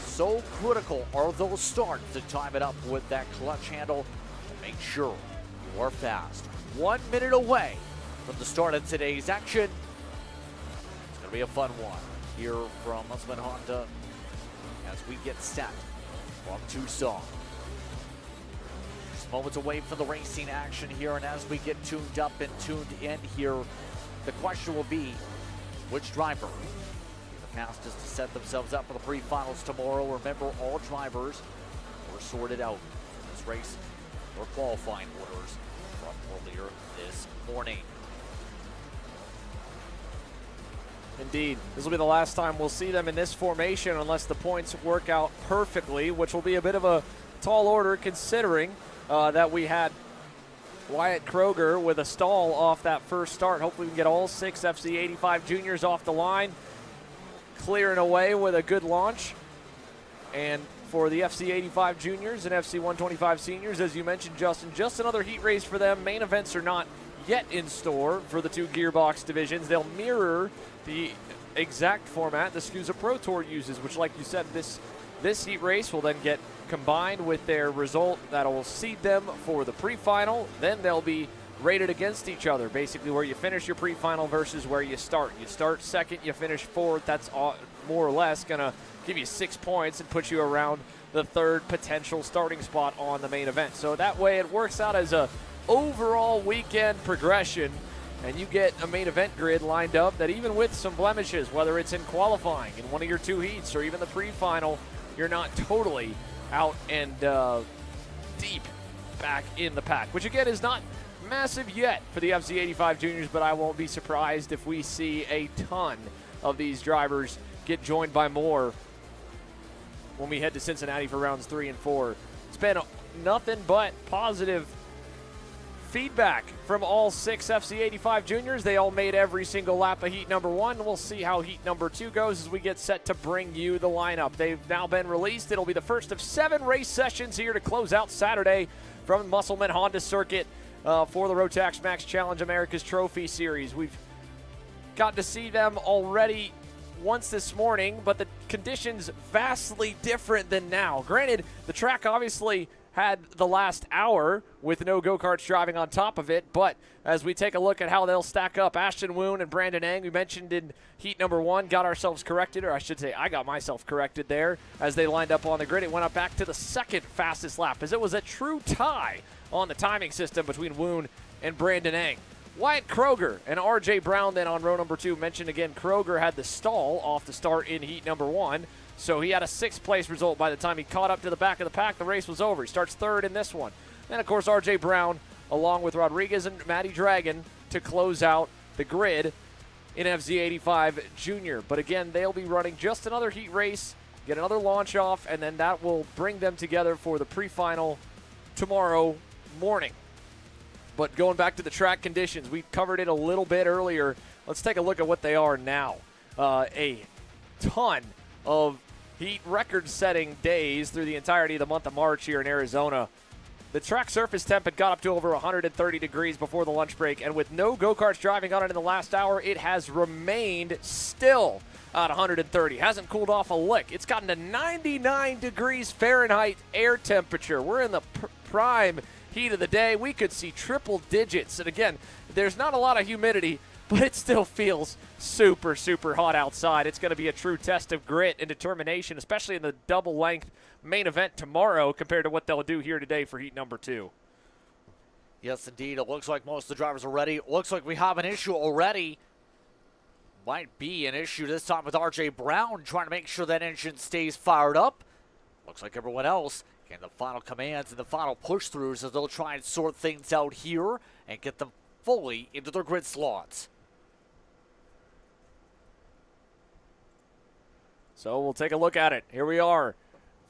so critical are those starts to time it up with that clutch handle to make sure you are fast. 1 minute away from the start of today's action. It's going to be a fun one here from Musselman Honda as we get set from Tucson. Just moments away from the racing action here, and as we get tuned up and tuned in here, the question will be, which driver will be the fastest to set themselves up for the pre-finals tomorrow? Remember, all drivers were sorted out in this race or qualifying orders from earlier this morning. Indeed. This will be the last time we'll see them in this formation unless the points work out perfectly, which will be a bit of a tall order considering that we had Wyatt Kroger with a stall off that first start. Hopefully we can get all 6 FZ85 Juniors off the line, clearing away with a good launch. And for the FZ85 Juniors and FZ125 Seniors, as you mentioned, Justin, just another heat race for them. Main events are not yet in store for the 2 gearbox divisions. They'll mirror the exact format the SCUSA Pro Tour uses, which, like you said, this heat race will then get combined with their result that will seed them for the pre-final. Then they'll be rated against each other, basically where you finish your pre-final versus where you start. You start second, you finish 4th. That's more or less going to give you 6 points and put you around the 3rd potential starting spot on the main event. So that way it works out as a overall weekend progression, and you get a main event grid lined up that even with some blemishes, whether it's in qualifying in one of your 2 heats or even the pre-final, you're not totally out and deep back in the pack, which again is not massive yet for the FZ85 Juniors, but I won't be surprised if we see a ton of these drivers get joined by more when we head to Cincinnati for rounds 3 and 4. It's been nothing but positive feedback from all 6 FZ85 Juniors. They all made every single lap of heat number 1. We'll see how heat number 2 goes as we get set to bring you the lineup. They've now been released. It'll be the first of 7 race sessions here to close out Saturday from Musselman Honda Circuit for the Rotax Max Challenge America's Trophy Series. We've got to see them already once this morning, but the conditions vastly different than now. Granted, the track obviously had the last hour with no go-karts driving on top of it, but as we take a look at how they'll stack up, Ashton Woon and Brandon Ng, we mentioned in heat number 1, got ourselves corrected, or I should say I got myself corrected there as they lined up on the grid. It went up back to the 2nd fastest lap as it was a true tie on the timing system between Woon and Brandon Ng. Wyatt Kroger and RJ Brown then on row number 2. Mentioned again, Kroger had the stall off the start in heat number 1. So he had a 6th place result by the time he caught up to the back of the pack. The race was over. He starts 3rd in this one. Then, of course, RJ Brown, along with Rodriguez and Matty Dragon, to close out the grid in FZ85 Jr. But again, they'll be running just another heat race, get another launch off, and then that will bring them together for the pre-final tomorrow morning. But going back to the track conditions, we covered it a little bit earlier. Let's take a look at what they are now. A ton of heat record-setting days through the entirety of the month of March here in Arizona. The track surface temp had got up to over 130 degrees before the lunch break, and with no go-karts driving on it in the last hour, it has remained still at 130. Hasn't cooled off a lick. It's gotten to 99 degrees Fahrenheit air temperature. We're in the prime heat of the day. We could see triple digits. And again, there's not a lot of humidity but it still feels super, super hot outside. It's going to be a true test of grit and determination, especially in the double-length main event tomorrow compared to what they'll do here today for heat number 2. Yes, indeed. It looks like most of the drivers are ready. It looks like we have an issue already. Might be an issue this time with RJ Brown trying to make sure that engine stays fired up. Looks like everyone else getting the final commands and the final push-throughs as they'll try and sort things out here and get them fully into their grid slots. So we'll take a look at it. Here we are.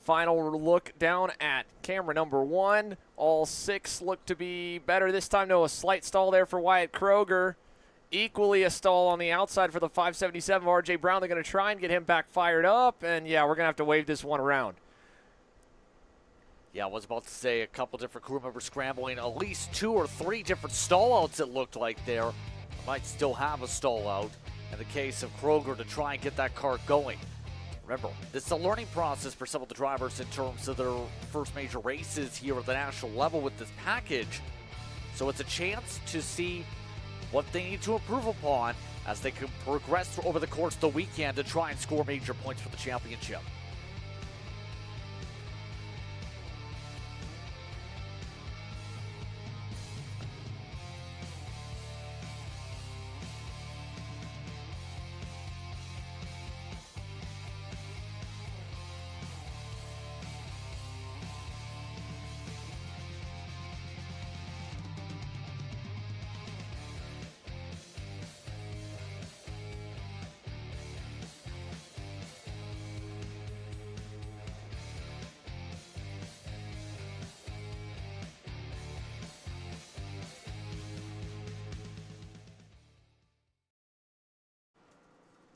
Final look down at camera number 1. All 6 look to be better this time. No, a slight stall there for Wyatt Kroger. Equally a stall on the outside for the 577 of RJ Brown. They're going to try and get him back fired up. And, yeah, we're going to have to wave this one around. Yeah, I was about to say a couple different crew members scrambling. At least 2 or 3 different stall-outs it looked like there. Might still have a stall-out in the case of Kroger to try and get that kart going. Remember, this is a learning process for some of the drivers in terms of their first major races here at the national level with this package. So it's a chance to see what they need to improve upon as they can progress over the course of the weekend to try and score major points for the championship.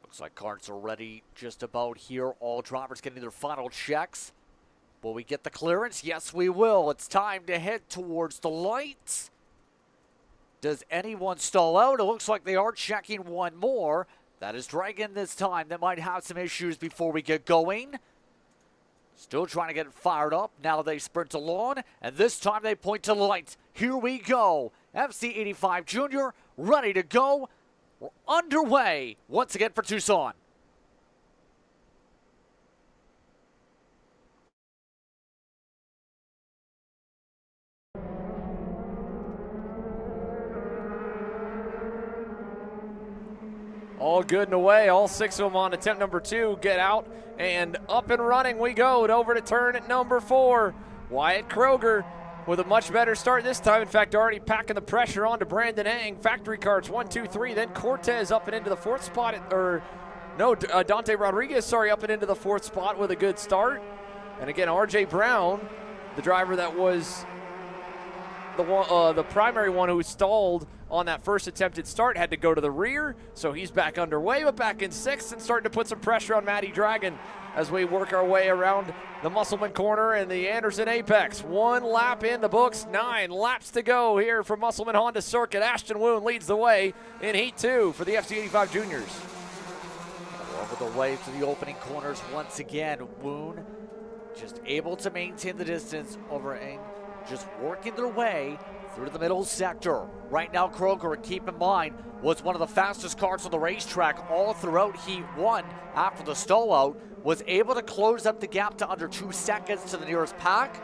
Looks like karts are ready just about here. All drivers getting their final checks. Will we get the clearance? Yes, we will. It's time to head towards the lights. Does anyone stall out? It looks like they are checking one more. That is Dragon this time. That might have some issues before we get going. Still trying to get it fired up. Now they sprint along, and this time they point to the lights. Here we go. FZ85 Jr. ready to go. We're underway once again for Tucson. All good and away. All 6 of them on attempt number 2 get out, and up and running we go. Over to turn at number 4. Wyatt Kroger with a much better start this time. In fact, already packing the pressure onto Brandon Ang. Factory karts 1, 2, 3. Then Cortez up and into the 4th spot. Dante Rodriguez, up and into the 4th spot with a good start. And again, RJ Brown, the driver that was the primary one who stalled on that first attempted start, had to go to the rear. So he's back underway, but back in 6th and starting to put some pressure on Matty Dragon as we work our way around the Musselman corner and the Anderson Apex. 1 lap in the books, 9 laps to go here from Musselman Honda Circuit. Ashton Woon leads the way in Heat 2 for the FZ85 Juniors. Over the way to the opening corners once again. Woon just able to maintain the distance over Ng, just working their way through the middle sector. Right now, Kroger, keep in mind, was one of the fastest karts on the racetrack all throughout Heat 1 after the stall out. Was able to close up the gap to under 2 seconds to the nearest pack.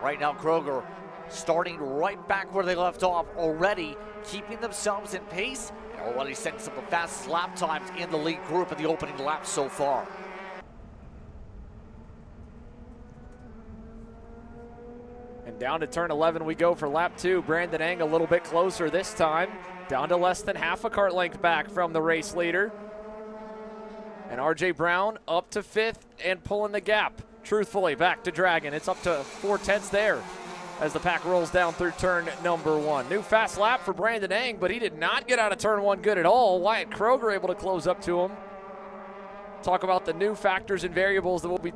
Right now, Kroger starting right back where they left off, already keeping themselves in pace and already setting some of the fastest lap times in the lead group in the opening lap so far. And down to turn 11 we go for lap 2. Brandon Ang a little bit closer this time, down to less than half a kart length back from the race leader. And RJ Brown up to 5th and pulling the gap. Truthfully, back to Dragon. It's up to 4/10 there as the pack rolls down through turn number 1. New fast lap for Brandon Ang, but he did not get out of turn 1 good at all. Wyatt Kroger able to close up to him. Talk about the new factors and variables that we'll be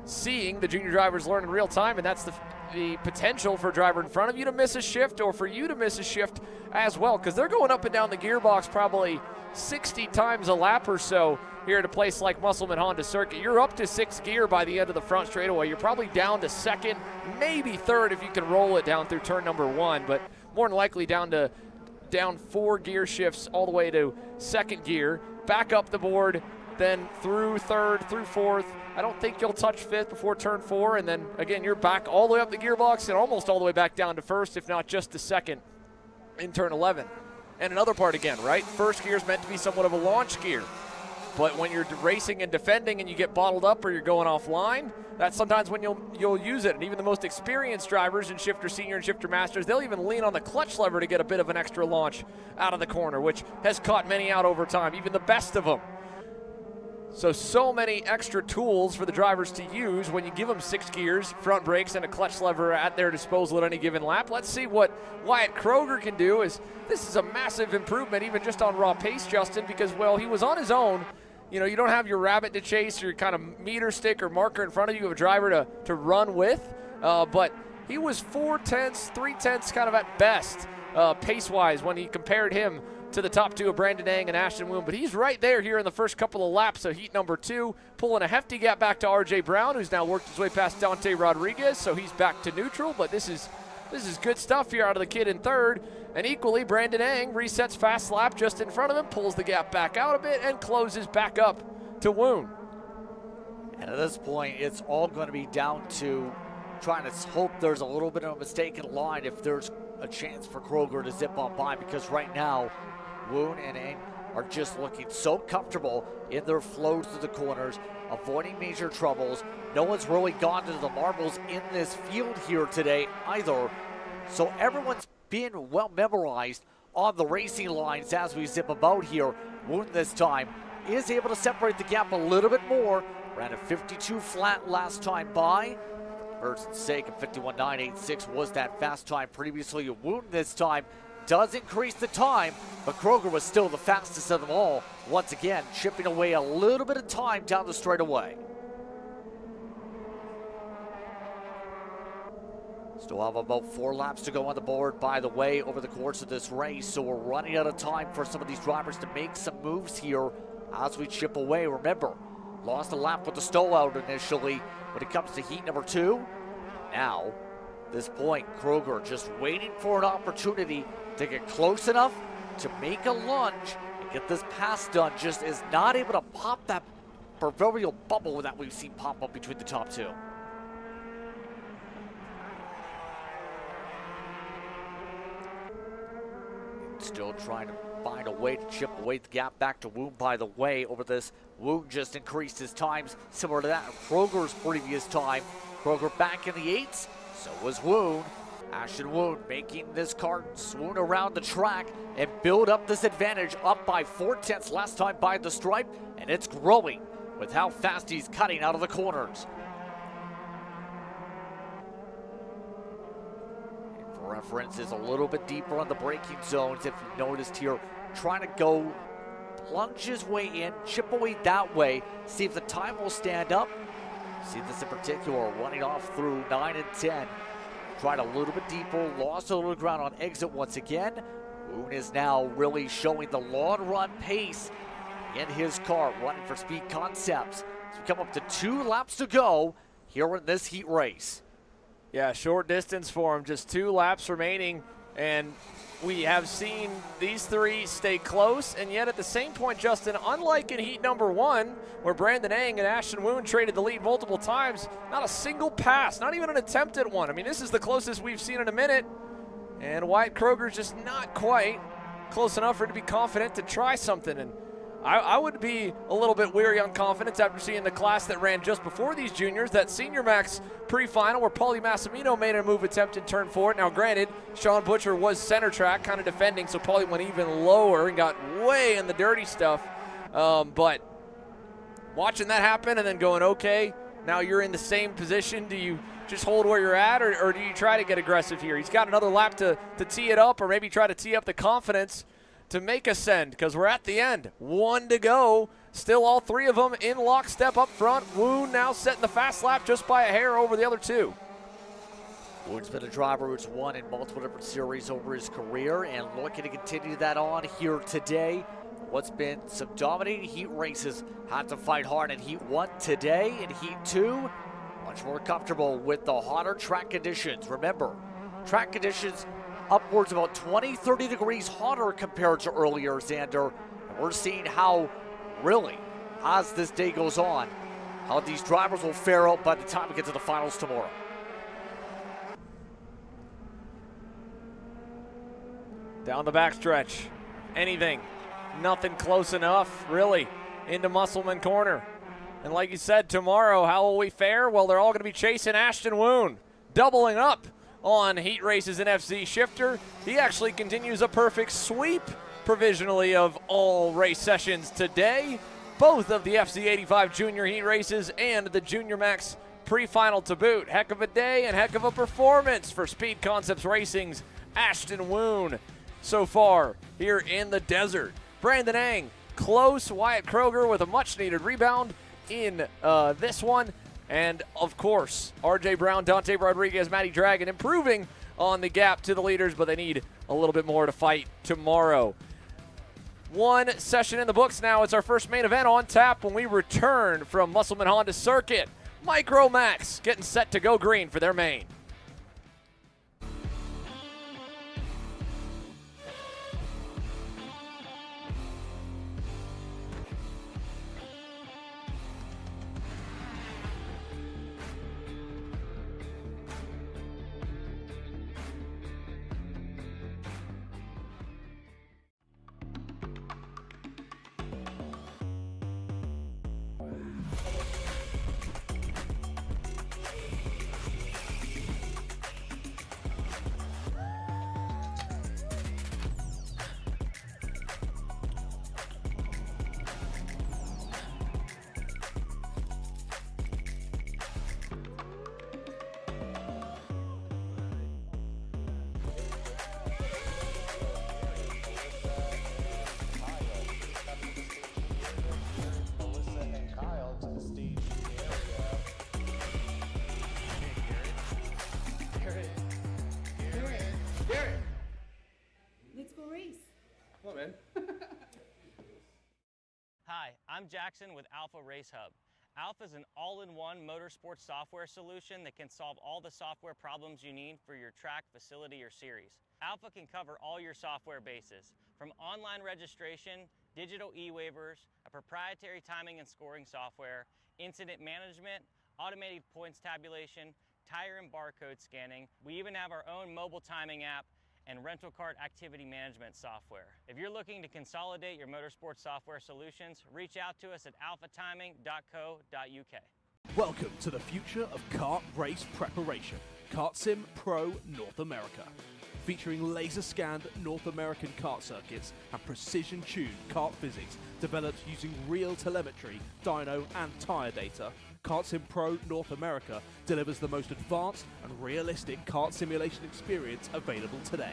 seeing the junior drivers learn in real time, and that's the potential for a driver in front of you to miss a shift or for you to miss a shift as well, because they're going up and down the gearbox probably 60 times a lap or so here at a place like Musselman Honda Circuit. You're up to 6th gear by the end of the front straightaway. You're probably down to 2nd, maybe 3rd if you can roll it down through turn number 1, but more than likely down to down 4 gear shifts all the way to second gear, back up the board, then through third, through fourth. I don't think you'll touch fifth before turn 4, and then again, you're back all the way up the gearbox and almost all the way back down to first, if not just to second in turn 11. And another part again, right? First gear is meant to be somewhat of a launch gear. But when you're racing and defending and you get bottled up or you're going offline, that's sometimes when you'll use it. And even the most experienced drivers in Shifter Senior and Shifter Masters, they'll even lean on the clutch lever to get a bit of an extra launch out of the corner, which has caught many out over time, even the best of them. So many extra tools for the drivers to use when you give them 6 gears, front brakes, and a clutch lever at their disposal at any given lap. Let's see what Wyatt Kroger can do. This is a massive improvement even just on raw pace, Justin, because, well, he was on his own. You know, you don't have your rabbit to chase, your kind of meter stick or marker in front of you. You have a driver to run with. But he was 4/10, 3/10 kind of at best pace-wise when he compared him to the top 2 of Brandon Ang and Ashton Woon. But he's right there here in the first couple of laps of heat number 2, pulling a hefty gap back to RJ Brown, who's now worked his way past Dante Rodriguez, so he's back to neutral. But this is good stuff here out of the kid in third. And equally, Brandon Ang resets fast lap just in front of him, pulls the gap back out a bit, and closes back up to Woon. And at this point, it's all going to be down to trying to hope there's a little bit of a mistake in line if there's a chance for Kroger to zip on by, because right now, Woon and Ang are just looking so comfortable in their flows through the corners, avoiding major troubles. No one's really gone to the marbles in this field here today either. So everyone's being well memorized on the racing lines as we zip about here. Woon this time is able to separate the gap a little bit more. Ran a 52 flat last time by. For instance sake, a 51.986 was that fast time previously. Woon this time does increase the time, but Kroger was still the fastest of them all. Once again, chipping away a little bit of time down the straightaway. Still have about 4 laps to go on the board, by the way, over the course of this race. So we're running out of time for some of these drivers to make some moves here as we chip away. Remember, lost a lap with the stall out initially when it comes to heat number 2. Now, at this point, Kroger just waiting for an opportunity to get close enough to make a lunge and get this pass done. Just is not able to pop that proverbial bubble that we've seen pop up between the top 2. Still trying to find a way to chip away the gap back to Woon, by the way, over this. Woon just increased his times similar to that of Kroger's previous time. Kroger back in the 8s, so was Woon. Ashton Woon making this car swoon around the track and build up this advantage, up by 4/10 last time by the stripe, and it's growing with how fast he's cutting out of the corners. Reference is a little bit deeper on the braking zones, if you noticed here, trying to go plunge his way in, chip away that way, see if the time will stand up. See this in particular, running off through 9 and 10. Tried a little bit deeper, lost a little ground on exit once again. Woon is now really showing the long run pace in his car, running for speed concepts. So we come up to 2 laps to go here in this heat race. Yeah, short distance for him, just 2 laps remaining, and we have seen these 3 stay close, and yet at the same point, Justin, unlike in heat number 1, where Brandon Ang and Ashton Woon traded the lead multiple times, not a single pass, not even an attempt at one. I mean, this is the closest we've seen in a minute, and Wyatt Kroger's just not quite close enough for him to be confident to try something. And I would be a little bit weary on confidence after seeing the class that ran just before these juniors, that Senior Max pre-final where Paulie Massimino made a move attempt and turned forward. Now granted, Sean Butcher was center track kind of defending, so Paulie went even lower and got way in the dirty stuff. But watching that happen and then going, okay, now you're in the same position. Do you just hold where you're at, or do you try to get aggressive here? He's got another lap to tee it up, or maybe try to tee up the confidence to make a send, because we're at the end. 1 to go. Still all 3 of them in lockstep up front. Woon now setting the fast lap just by a hair over the other 2. Woon's been a driver who's won in multiple different series over his career and looking to continue that on here today. What's been some dominating heat races. Had to fight hard in heat 1 today. In heat 2, much more comfortable with the hotter track conditions. Remember, track conditions upwards of about 20, 30 degrees hotter compared to earlier, Xander. And we're seeing how, really, as this day goes on, how these drivers will fare out by the time we get to the finals tomorrow. Down the backstretch. Anything. Nothing close enough, really, into Musselman corner. And like you said, tomorrow, how will we fare? Well, they're all going to be chasing Ashton Woon, doubling up on heat races in FZ Shifter. He actually continues a perfect sweep provisionally of all race sessions today. Both of the FZ85 Jr Heat races and the Junior Max pre-final to boot. Heck of a day and heck of a performance for Speed Concepts Racing's Ashton Woon so far here in the desert. Brandon Ang, close. Wyatt Kroger with a much-needed rebound in this one. And, of course, RJ Brown, Dante Rodriguez, Matty Dragon improving on the gap to the leaders, but they need a little bit more to fight tomorrow. One session in the books now. It's our first main event on tap when we return from Musselman Honda Circuit. Micro Max getting set to go green for their main. Hi, I'm Jackson with Alpha Race Hub. Alpha is an all-in-one motorsports software solution that can solve all the software problems you need for your track, facility, or series. Alpha can cover all your software bases, from online registration, digital e-waivers, a proprietary timing and scoring software, incident management, automated points tabulation, tire and barcode scanning. We even have our own mobile timing app and rental cart activity management software. If you're looking to consolidate your motorsports software solutions, reach out to us at alphatiming.co.uk. Welcome to the future of kart race preparation. Kart Sim Pro North America. Featuring laser-scanned North American kart circuits and precision-tuned kart physics developed using real telemetry, dyno and tire data, Kart Sim Pro North America delivers the most advanced and realistic kart simulation experience available today.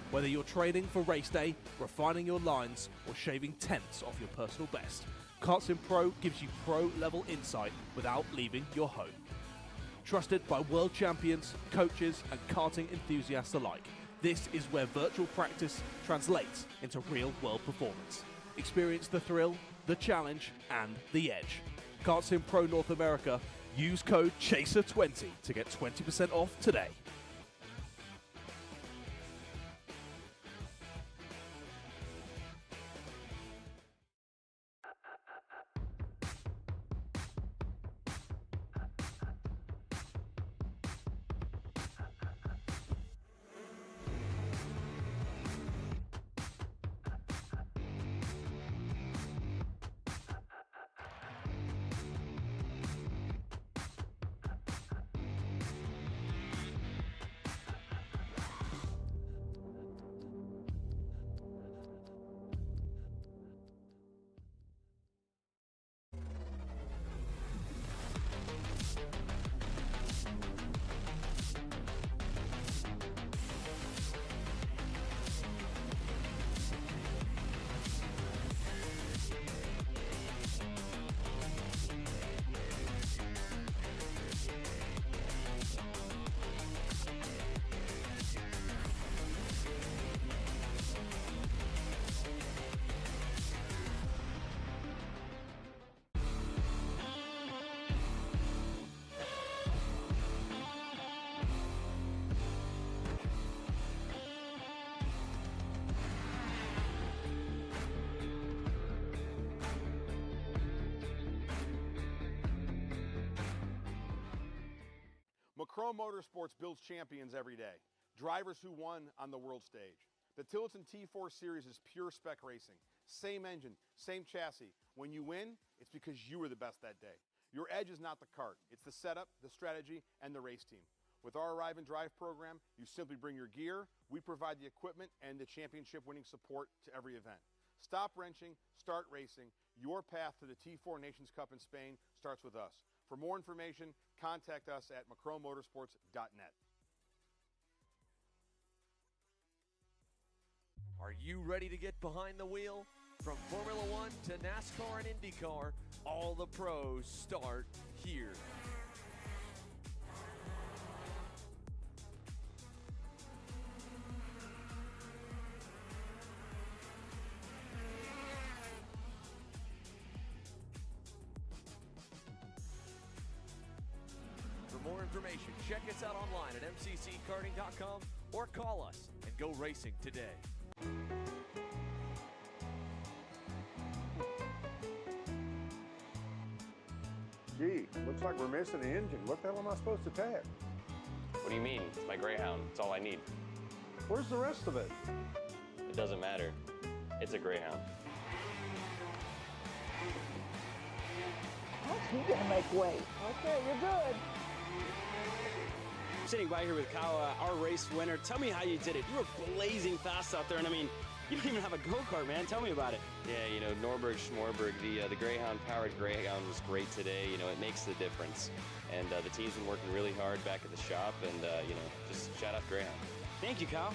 Whether you're training for race day, refining your lines, or shaving tenths off your personal best, Kart Sim Pro gives you pro-level insight without leaving your home. Trusted by world champions, coaches, and karting enthusiasts alike, this is where virtual practice translates into real-world performance. Experience the thrill, the challenge, and the edge. Kart Sim Pro North America. Use code CHASER20 to get 20% off today. McCrone Motorsports builds champions every day, drivers who won on the world stage. The Tillotson T4 Series is pure spec racing. Same engine, same chassis. When you win, it's because you were the best that day. Your edge is not the kart. It's the setup, the strategy, and the race team. With our Arrive and Drive program, you simply bring your gear, we provide the equipment and the championship-winning support to every event. Stop wrenching, start racing. Your path to the T4 Nations Cup in Spain starts with us. For more information, contact us at macronemotorsports.net. Are you ready to get behind the wheel? From Formula One to NASCAR and IndyCar, all the pros start here. For more information, check us out online at mcckarting.com or call us and go racing today. Gee, looks like we're missing the engine. What the hell am I supposed to tap? What do you mean? It's my Greyhound. It's all I need. Where's the rest of it? It doesn't matter. It's a Greyhound. You gotta make way. Okay, you're good. I'm sitting by here with Kyle, our race winner. Tell me how you did it. You were blazing fast out there, and I mean, you don't even have a go-kart, man. Tell me about it. Yeah, you know, Norberg, Schmorberg, the Greyhound-powered Greyhound was great today. You know, it makes the difference. And the team's been working really hard back at the shop, and, you know, just shout out Greyhound. Thank you, Kyle.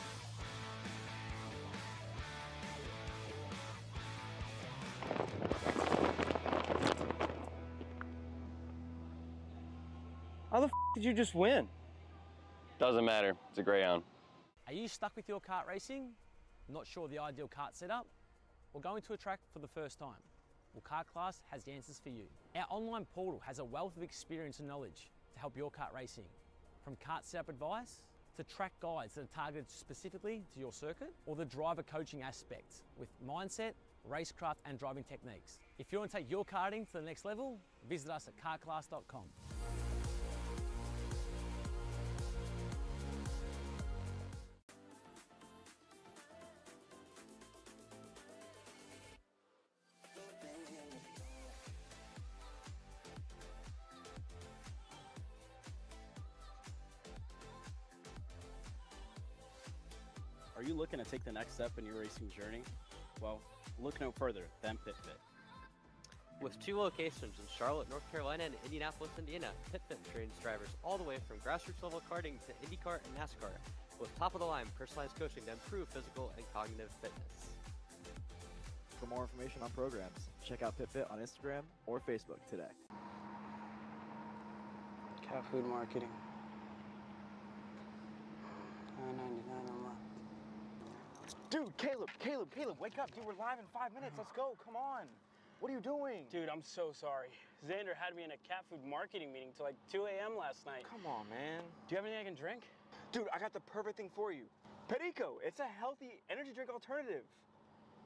How the f did you just win? Doesn't matter. It's a Greyhound. Are you stuck with your kart racing? Not sure the ideal kart setup? Or going to a track for the first time? Well, Kart Class has the answers for you. Our online portal has a wealth of experience and knowledge to help your kart racing. From kart setup advice to track guides that are targeted specifically to your circuit, or the driver coaching aspects with mindset, racecraft and driving techniques. If you want to take your karting to the next level, visit us at kartclass.com. Are you looking to take the next step in your racing journey? Well, look no further than PitFit. With 2 locations in Charlotte, North Carolina and Indianapolis, Indiana, PitFit trains drivers all the way from grassroots level karting to IndyCar and NASCAR with top-of-the-line personalized coaching to improve physical and cognitive fitness. For more information on programs, check out PitFit on Instagram or Facebook today. Cat food marketing. $9.99 a month. Dude, Caleb, wake up. Dude, we're live in 5 minutes. Let's go. Come on. What are you doing? Dude, I'm so sorry. Xander had me in a cat food marketing meeting till like 2 a.m. last night. Come on, man. Do you have anything I can drink? Dude, I got the perfect thing for you. Perico. It's a healthy energy drink alternative.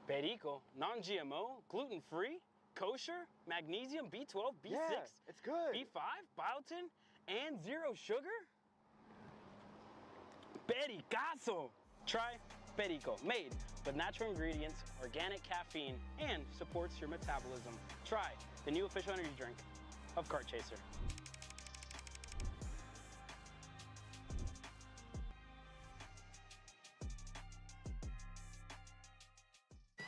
Perico, non-GMO, gluten-free, kosher, magnesium, B12, B6, yeah, it's good. B5, biotin, and 0 sugar? Pericazo! Try Perico, made with natural ingredients, organic caffeine, and supports your metabolism. Try the new official energy drink of Kart Chaser.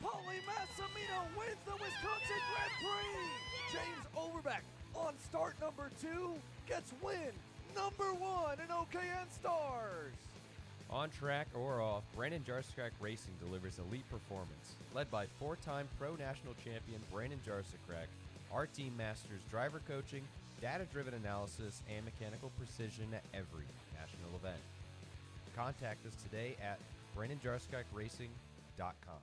Paulie Massimino wins the Wisconsin Grand Prix! James Overbeck on start number 2 gets win number 1 in OKN Stars! On track or off, Brandon Jarsekrak Racing delivers elite performance. Led by 4-time Pro National Champion Brandon Jarsekrak, our team masters driver coaching, data-driven analysis, and mechanical precision at every national event. Contact us today at BrandonJarsekrakracing.com.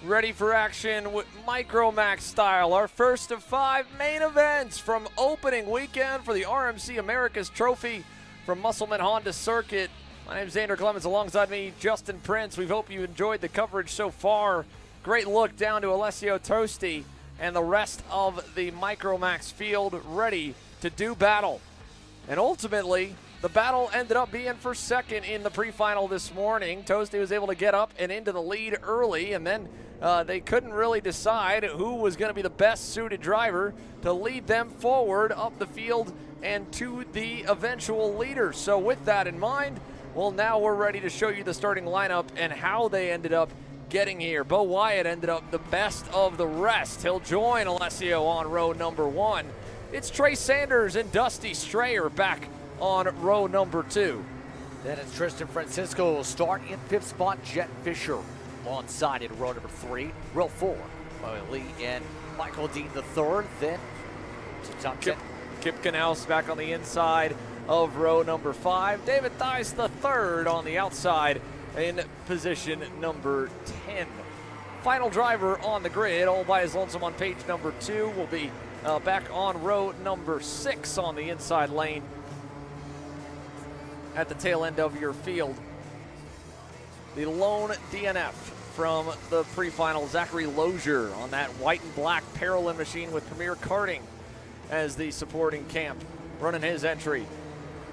Ready for action with Micromax style. Our first of 5 main events from opening weekend for the RMC America's Trophy from Musselman Honda Circuit. My name is Xander Clemens. Alongside me, Justin Prince. We hope you enjoyed the coverage so far. Great look down to Alessio Tosti. and the rest of the Micromax field ready to do battle. And ultimately, the battle ended up being for second in the pre-final this morning. Toasty was able to get up and into the lead early, and then they couldn't really decide who was going to be the best suited driver to lead them forward up the field and to the eventual leader. So with that in mind, well, now we're ready to show you the starting lineup and how they ended up getting here. Bo Wyatt ended up the best of the rest. He'll join Alessio on row number 1. It's Trey Sanders and Dusty Strayer back on row number 2. Then it's Tristan Francisco will start in 5th spot. Jet Fisher alongside in row number 3. Row 4, Lee and Michael Dean the 3rd. Then to top 10. Kip Canals back on the inside of row number 5. David Theis the 3rd on the outside in position number 10. Final driver on the grid, all by his lonesome on page number 2, will be back on row number 6 on the inside lane at the tail end of your field. The lone DNF from the pre-final, Zachary Lozier on that white and black Paralympic machine with Premier Karting as the supporting camp, running his entry.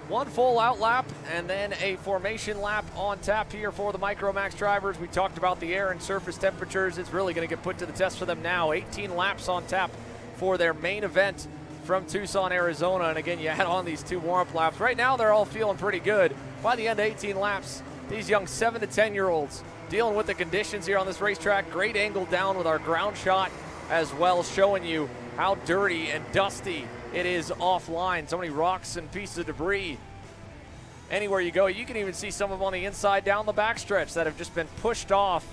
One full out lap and then a formation lap on tap here for the Micromax drivers. We talked about the air and surface temperatures. It's really going to get put to the test for them now. 18 laps on tap for their main event from Tucson, Arizona. And again, you add on these 2 warm-up laps. Right now, they're all feeling pretty good. By the end of 18 laps, these young 7 to 10-year-olds dealing with the conditions here on this racetrack. Great angle down with our ground shot as well, showing you how dirty and dusty it is offline. So many rocks and pieces of debris. Anywhere you go, you can even see some of them on the inside down the backstretch that have just been pushed off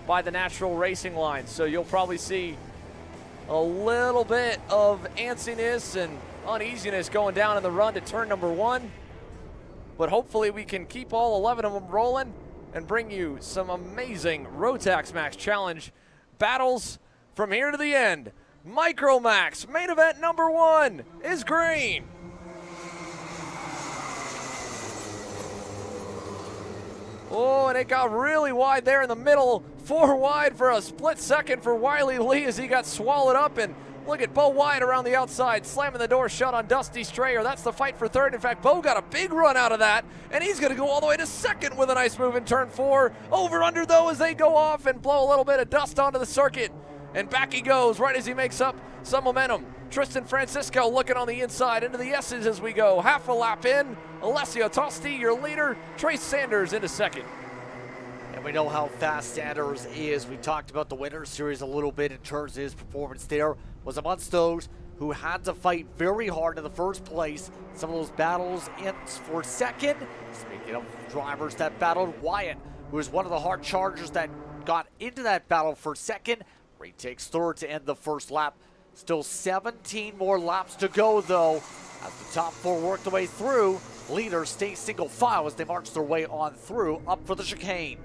by the natural racing lines. So you'll probably see a little bit of antsiness and uneasiness going down in the run to turn number 1. But hopefully we can keep all 11 of them rolling and bring you some amazing Rotax Max Challenge battles from here to the end. Micromax main event number 1 is green. Oh, and it got really wide there in the middle. 4 wide for a split second for Wiley Lee as he got swallowed up. And look at Bo Wyatt around the outside, slamming the door shut on Dusty Strayer. That's the fight for 3rd. In fact, Bo got a big run out of that, and he's going to go all the way to 2nd with a nice move in turn 4. Over under, though, as they go off and blow a little bit of dust onto the circuit. And back he goes right as he makes up some momentum. Tristan Francisco looking on the inside into the S's as we go. Half a lap in. Alessio Tosti, your leader. Trey Sanders into 2nd. And we know how fast Sanders is. We talked about the winter series a little bit in terms of his performance there. Was amongst those who had to fight very hard in the first place. Some of those battles in for 2nd. Speaking of drivers that battled, Wyatt, who was one of the hard chargers that got into that battle for 2nd. Retakes 3rd to end the first lap. Still 17 more laps to go, though, as the top 4 work their way through. Leaders stay single file as they march their way on through, up for the chicane.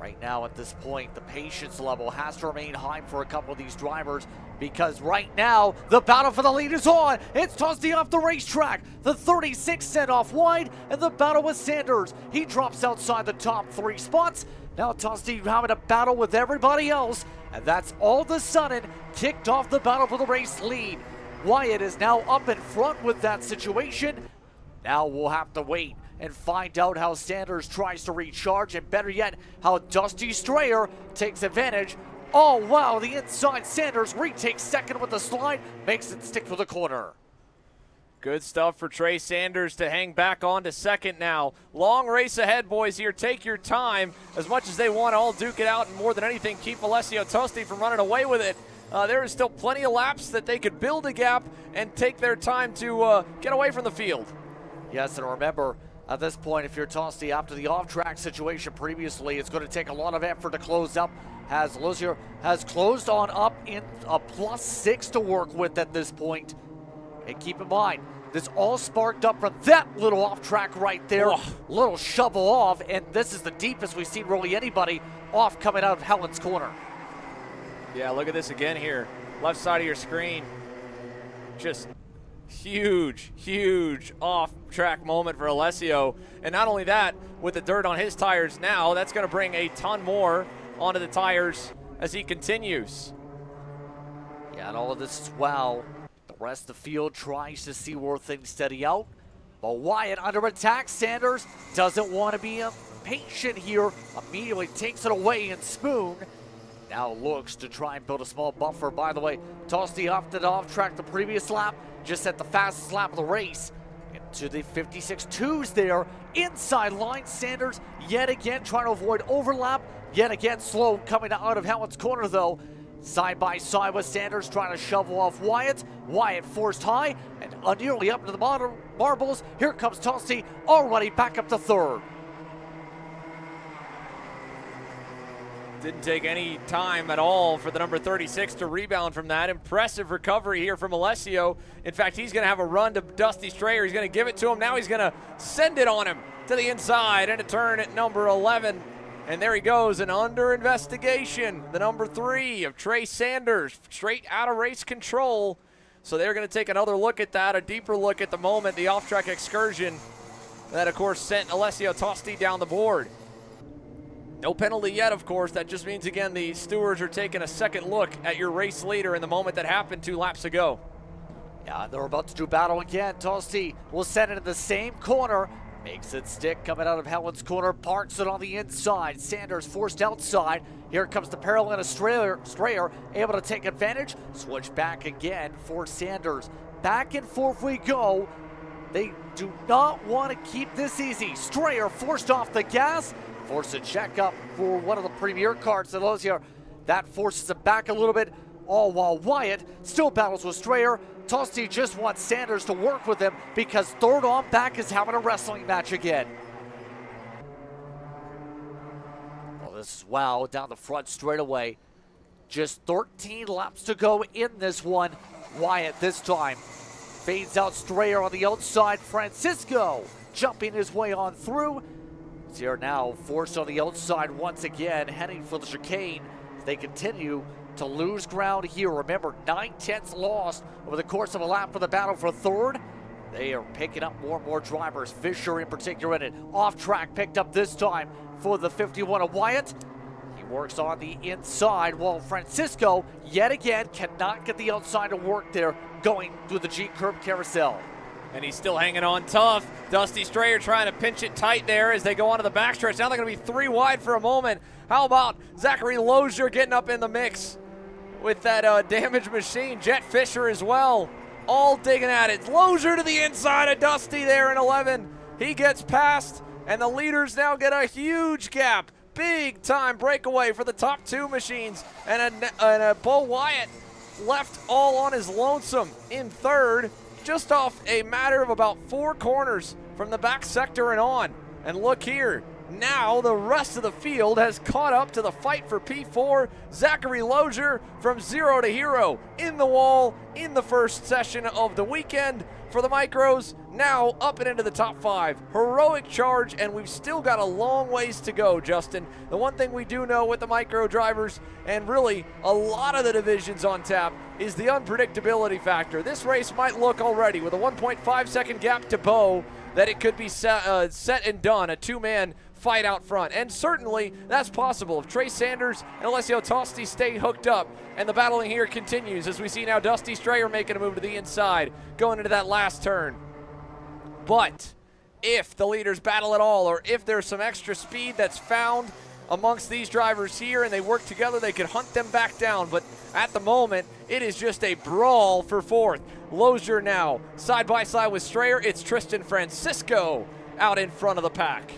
Right now at this point, the patience level has to remain high for a couple of these drivers, because right now the battle for the lead is on. It's Tosti off the racetrack. The 36 sent off wide, and the battle with Sanders. He drops outside the top 3 spots. Now Tosti having a battle with everybody else, and that's all of a sudden kicked off the battle for the race lead. Wyatt is now up in front with that situation. Now we'll have to wait and find out how Sanders tries to recharge, and better yet, how Dusty Strayer takes advantage. Oh wow, the inside Sanders retakes 2nd with the slide, makes it stick for the corner. Good stuff for Trey Sanders to hang back on to 2nd now. Long race ahead, boys, here. Take your time. As much as they want to all duke it out, and more than anything, keep Alessio Tosti from running away with it. There is still plenty of laps that they could build a gap and take their time to get away from the field. Yes, and remember, at this point, if you're Tosti after the off-track situation previously, it's going to take a lot of effort to close up, as Lozier has closed on up in a +6 to work with at this point. And keep in mind, this all sparked up from that little off-track right there. Little shovel off, and this is the deepest we've seen really anybody off coming out of Helen's corner. Yeah, look at this again here. Left side of your screen. Just Huge off-track moment for Alessio. And not only that, with the dirt on his tires now, that's going to bring a ton more onto the tires as he continues. Yeah, and all of this as well. The rest of the field tries to see where things steady out. But Wyatt under attack. Sanders doesn't want to be patient here. Immediately takes it away, and Spoon now looks to try and build a small buffer. By the way, Tosti opted off track the previous lap, just at the fastest lap of the race. Into the 56.2s there. Inside line, Sanders yet again trying to avoid overlap. Yet again slow coming out of Helmut's corner though. Side by side with Sanders trying to shovel off Wyatt. Wyatt forced high and nearly up to the bottom marbles. Here comes Tosti already back up to third. Didn't take any time at all for the number 36 to rebound from that. Impressive recovery here from Alessio. In fact, he's going to have a run to Dusty Strayer. He's going to give it to him. Now he's going to send it on him to the inside and a turn at number 11. And there he goes, and under investigation, the number 3 of Trey Sanders, straight out of race control. So they're going to take another look at that, a deeper look at the moment, the off-track excursion that, of course, sent Alessio Tosti down the board. No penalty yet, of course. That just means, again, the stewards are taking a second look at your race leader in the moment that happened 2 laps ago. Yeah, they're about to do battle again. Tosti will send it in the same corner. Makes it stick coming out of Helen's corner. Parks it on the inside. Sanders forced outside. Here comes the Carolina Strayer, able to take advantage. Switch back again for Sanders. Back and forth we go. They do not want to keep this easy. Strayer forced off the gas. Forced a check up for one of the premier carts that was here. That forces him back a little bit, all while Wyatt still battles with Strayer. Tosti just wants Sanders to work with him because third on back is having a wrestling match again. Well, this is wow down the front straightaway. Just 13 laps to go in this one. Wyatt this time fades out Strayer on the outside. Francisco jumping his way on through. Here now, forced on the outside once again, heading for the chicane. They continue to lose ground here. Remember, 9/10 lost over the course of a lap for the battle for third. They are picking up more and more drivers. Fisher in particular in it. Off track, picked up this time for the 51 of Wyatt. He works on the inside while Francisco, yet again, cannot get the outside to work there, going through the G-curve carousel. And he's still hanging on tough. Dusty Strayer trying to pinch it tight there as they go onto the backstretch. Now they're going to be 3 wide for a moment. How about Zachary Lozier getting up in the mix with that damaged machine? Jet Fisher as well, all digging at it. Lozier to the inside of Dusty there in 11. He gets past, and the leaders now get a huge gap. Big time breakaway for the top 2 machines. And a Bo Wyatt left all on his lonesome in third, just off a matter of about 4 corners from the back sector and on. And look here, now the rest of the field has caught up to the fight for P4. Zachary Lozier from 0 to hero in the wall in the first session of the weekend for the micros, now up and into the top 5. Heroic charge, and we've still got a long ways to go, Justin. The one thing we do know with the micro drivers, and really a lot of the divisions on tap, is the unpredictability factor. This race might look already, with a 1.5 second gap to Bo, that it could be set and done, a 2-man fight out front. And certainly that's possible if Trey Sanders and Alessio Tosti stay hooked up, and the battling here continues as we see now Dusty Strayer making a move to the inside, going into that last turn. But if the leaders battle at all, or if there's some extra speed that's found amongst these drivers here and they work together, they could hunt them back down. But at the moment, it is just a brawl for fourth. Lozier now side by side with Strayer. It's Tristan Francisco out in front of the pack.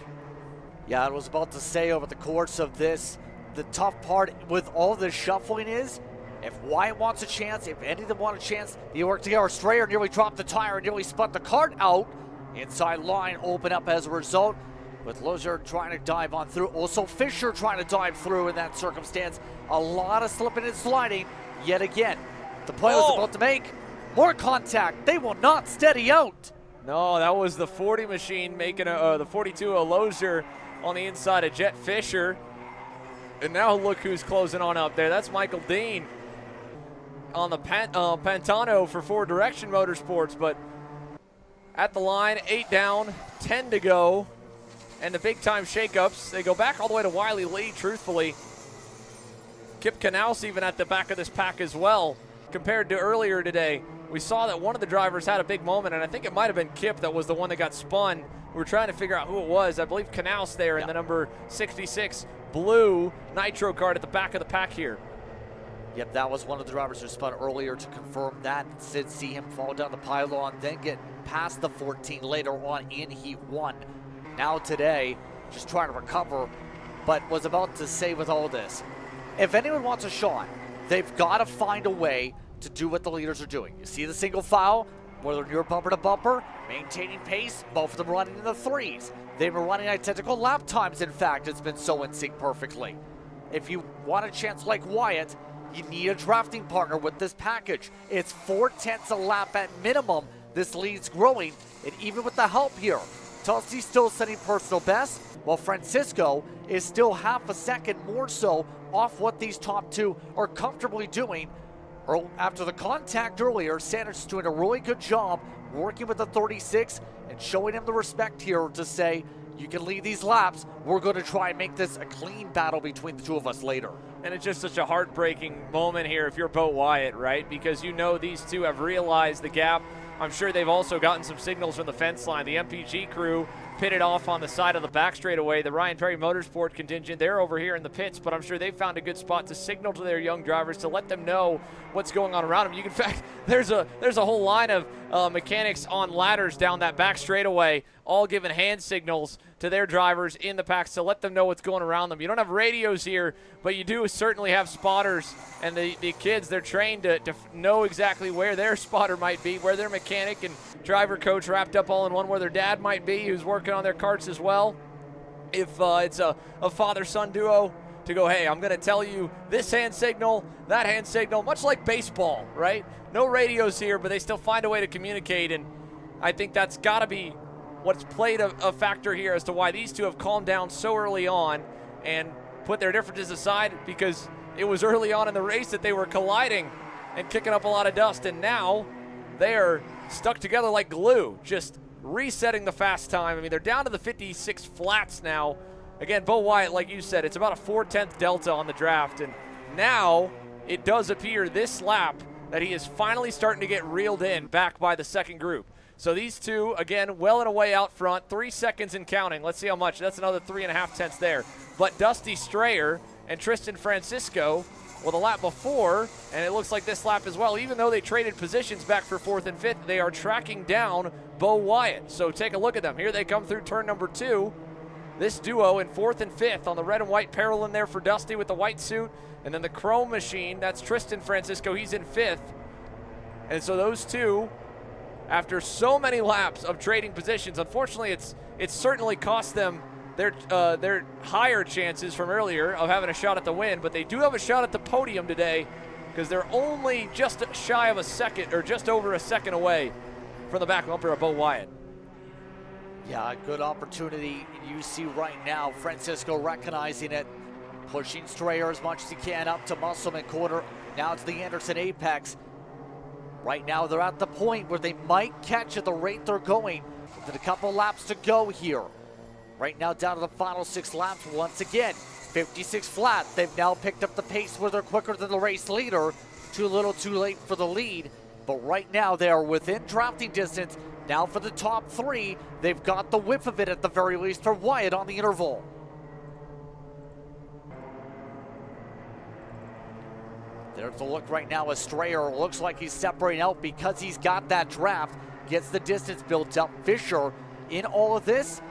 Yeah, I was about to say, over the course of this, the tough part with all this shuffling is, if Wyatt wants a chance, if any of them want a chance, they work together. Strayer nearly dropped the tire and nearly spun the cart out. Inside line open up as a result, with Lozier trying to dive on through. Also Fisher trying to dive through in that circumstance. A lot of slipping and sliding yet again. The play was about to make more contact. They will not steady out. No, that was the 40 machine making the 42 of Lozier on the inside of Jet Fisher. And now look who's closing on up there. That's Michael Dean. on the Pantano for Forward Direction Motorsports, but at the line, 8 down, 10 to go, and the big-time shakeups. They go back all the way to Wiley Lee, truthfully. Kip Knaus even at the back of this pack as well. Compared to earlier today, we saw that one of the drivers had a big moment, and I think it might have been Kip that was the one that got spun. We were trying to figure out who it was. I believe Knaus there in the number 66 blue Nitro card at the back of the pack here. Yep, that was one of the drivers who spun earlier to confirm that. Did see him fall down the pylon, then get past the 14 later on in Heat 1. Now today, just trying to recover, but was about to say with all this, if anyone wants a shot, they've got to find a way to do what the leaders are doing. You see the single file, whether you're bumper to bumper, maintaining pace, both of them running in the 3s. They've been running identical lap times, in fact. It's been so in sync perfectly. If you want a chance like Wyatt, you need a drafting partner with this package. It's 4/10 a lap at minimum. This lead's growing, and even with the help here, Tulsi's still setting personal best, while Francisco is still half a second more so off what these top two are comfortably doing. After the contact earlier, Sanders is doing a really good job working with the 36 and showing him the respect here to say, you can lead these laps. We're going to try and make this a clean battle between the two of us later. And it's just such a heartbreaking moment here if you're Bo Wyatt, right? Because you know these two have realized the gap. I'm sure they've also gotten some signals from the fence line. The MPG crew pitted off on the side of the back straightaway. The Ryan Perry Motorsport contingent, they're over here in the pits, but I'm sure they found a good spot to signal to their young drivers to let them know what's going on around them. In fact, there's a whole line of mechanics on ladders down that back straightaway, all giving hand signals to their drivers in the packs to let them know what's going around them. You don't have radios here, but you do certainly have spotters, and the kids, they're trained to know exactly where their spotter might be, where their mechanic and driver coach wrapped up all in one, where their dad might be, who's working on their karts as well. If it's a father-son duo, to go, hey, I'm going to tell you this hand signal, that hand signal, much like baseball, right? No radios here, but they still find a way to communicate, and I think that's got to be what's played a factor here as to why these two have calmed down so early on and put their differences aside, because it was early on in the race that they were colliding and kicking up a lot of dust, and now they are stuck together like glue, just resetting the fast time. I mean, they're down to the 56 flats now. Again, Bo Wyatt, like you said, it's about a 4/10 delta on the draft, and now it does appear this lap that he is finally starting to get reeled in back by the second group. So these two, again, well and away out front, 3 seconds and counting. Let's see how much. That's another 3.5 tenths there. But Dusty Strayer and Tristan Francisco, well, the lap before, and it looks like this lap as well, even though they traded positions back for 4th and 5th, they are tracking down Bo Wyatt. So take a look at them. Here they come through turn number 2. This duo in 4th and 5th on the red and white parallel in there for Dusty with the white suit. And then the chrome machine, that's Tristan Francisco. He's in 5th. And so those two, after so many laps of trading positions, unfortunately it's certainly cost them their higher chances from earlier of having a shot at the win, but they do have a shot at the podium today because they're only just shy of a second, or just over a second away from the back bumper of Bo Wyatt. Yeah, a good opportunity you see right now. Francisco recognizing it, pushing Strayer as much as he can up to Musselman quarter, now to the Anderson apex. Right now they're at the point where they might catch at the rate they're going. With a couple laps to go here. Right now down to the final 6 laps once again. 56 flat. They've now picked up the pace where they're quicker than the race leader. Too little too late for the lead. But right now they are within drafting distance. Now for the top 3, they've got the whip of it at the very least for Wyatt on the interval. There's the look right now as Strayer looks like he's separating out because he's got that draft. Gets the distance built up. Fisher in all of this,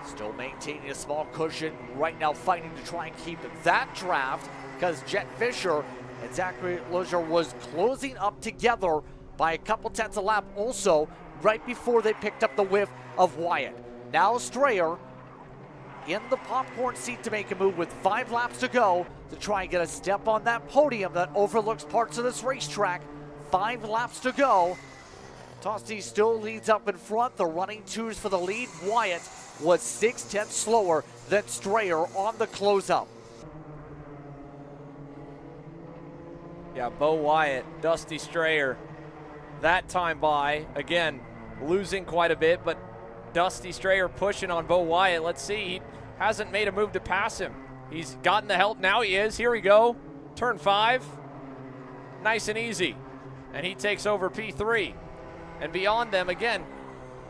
still maintaining a small cushion. Right now fighting to try and keep that draft because Jet Fisher and Zachary Lozier was closing up together by a couple tenths a lap also right before they picked up the whiff of Wyatt. Now Strayer in the popcorn seat to make a move with 5 laps to go to try and get a step on that podium that overlooks parts of this racetrack. 5 laps to go. Tosti still leads up in front. The running 2s for the lead. Wyatt was 6/10 slower than Strayer on the closeout. Yeah, Bo Wyatt, Dusty Strayer, that time by. Again, losing quite a bit, but Dusty Strayer pushing on Bo Wyatt. Let's see, he hasn't made a move to pass him. He's gotten the help, now he is. Here we go, turn 5. Nice and easy. And he takes over P3. And beyond them, again,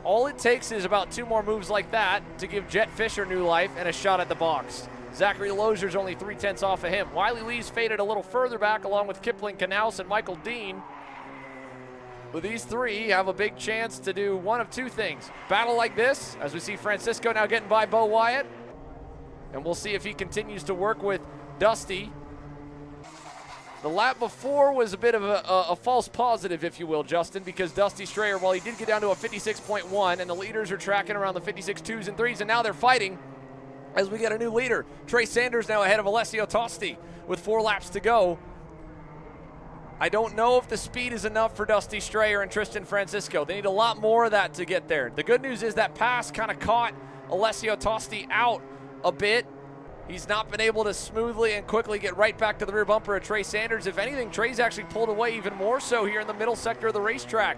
all it takes is about 2 more moves like that to give Jet Fisher new life and a shot at the box. Zachary Lozier's only 3/10 off of him. Wiley Lee's faded a little further back along with Kipling Canals and Michael Dean. But these 3 have a big chance to do one of 2 things. Battle like this, as we see Francisco now getting by Bo Wyatt. And we'll see if he continues to work with Dusty. The lap before was a bit of a false positive, if you will, Justin, because Dusty Strayer, while he did get down to a 56.1, and the leaders are tracking around the 56.2s and 3s, and now they're fighting as we get a new leader. Trey Sanders now ahead of Alessio Tosti with 4 laps to go. I don't know if the speed is enough for Dusty Strayer and Tristan Francisco. They need a lot more of that to get there. The good news is that pass kind of caught Alessio Tosti out a bit. He's not been able to smoothly and quickly get right back to the rear bumper of Trey Sanders. If anything, Trey's actually pulled away even more so here in the middle sector of the racetrack.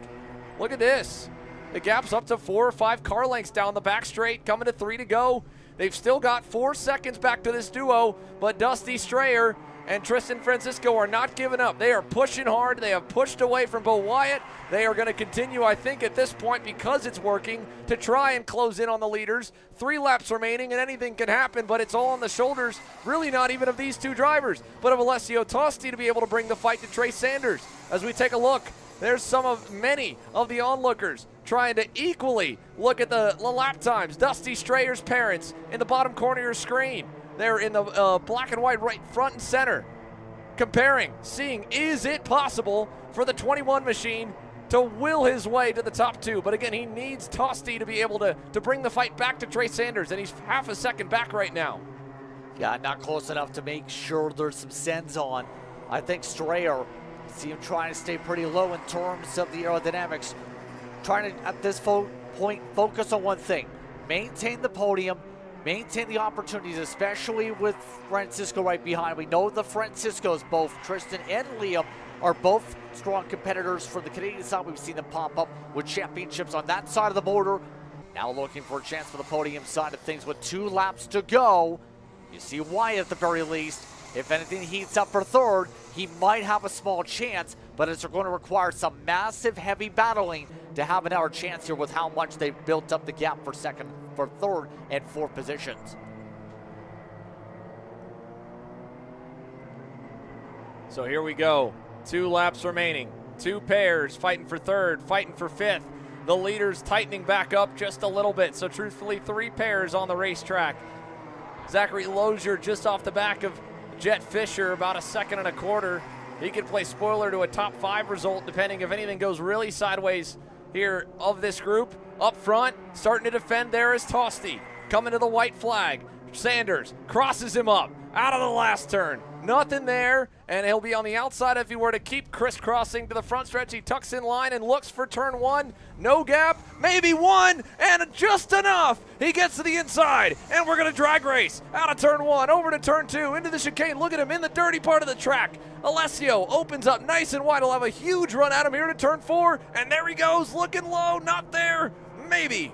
Look at this. The gap's up to 4 or 5 car lengths down the back straight, coming to 3 to go. They've still got 4 seconds back to this duo, but Dusty Strayer and Tristan Francisco are not giving up. They are pushing hard. They have pushed away from Bo Wyatt. They are going to continue, I think, at this point, because it's working, to try and close in on the leaders. 3 laps remaining, and anything can happen, but it's all on the shoulders, really not even of these 2 drivers, but of Alessio Tosti to be able to bring the fight to Trey Sanders. As we take a look, there's many of the onlookers trying to equally look at the lap times. Dusty Strayer's parents in the bottom corner of your screen. They're in the black and white right front and center, comparing, seeing, is it possible for the 21 machine to will his way to the top 2? But again, he needs Tosti to be able to bring the fight back to Trey Sanders, and he's half a second back right now. Yeah, not close enough to make sure there's some sends on. I think Strayer, see him trying to stay pretty low in terms of the aerodynamics. Trying to, at this point, focus on one thing. Maintain the podium, maintain the opportunities, especially with Francisco right behind. We know the Franciscos, both Tristan and Liam, are both strong competitors for the Canadian side. We've seen them pop up with championships on that side of the border. Now looking for a chance for the podium side of things with 2 laps to go. You see Wyatt at the very least. If anything heats up for 3rd, he might have a small chance, but it's going to require some massive heavy battling to have another chance here with how much they've built up the gap for 2nd, for 3rd, and 4th positions. So here we go. 2 laps remaining. 2 pairs fighting for 3rd, fighting for 5th. The leaders tightening back up just a little bit. So truthfully, 3 pairs on the racetrack. Zachary Lozier just off the back of Jet Fisher, about 1.25 seconds. He could play spoiler to a top 5 result, depending if anything goes really sideways here of this group. Up front, starting to defend there is Tosti. Coming to the white flag. Sanders crosses him up out of the last turn. Nothing there, and he'll be on the outside if he were to keep crisscrossing to the front stretch. He tucks in line and looks for turn 1. No gap, maybe 1, and just enough. He gets to the inside, and we're going to drag race out of turn 1, over to turn 2, into the chicane. Look at him in the dirty part of the track. Alessio opens up nice and wide. He'll have a huge run at him here to turn 4, and there he goes, looking low, not there, maybe.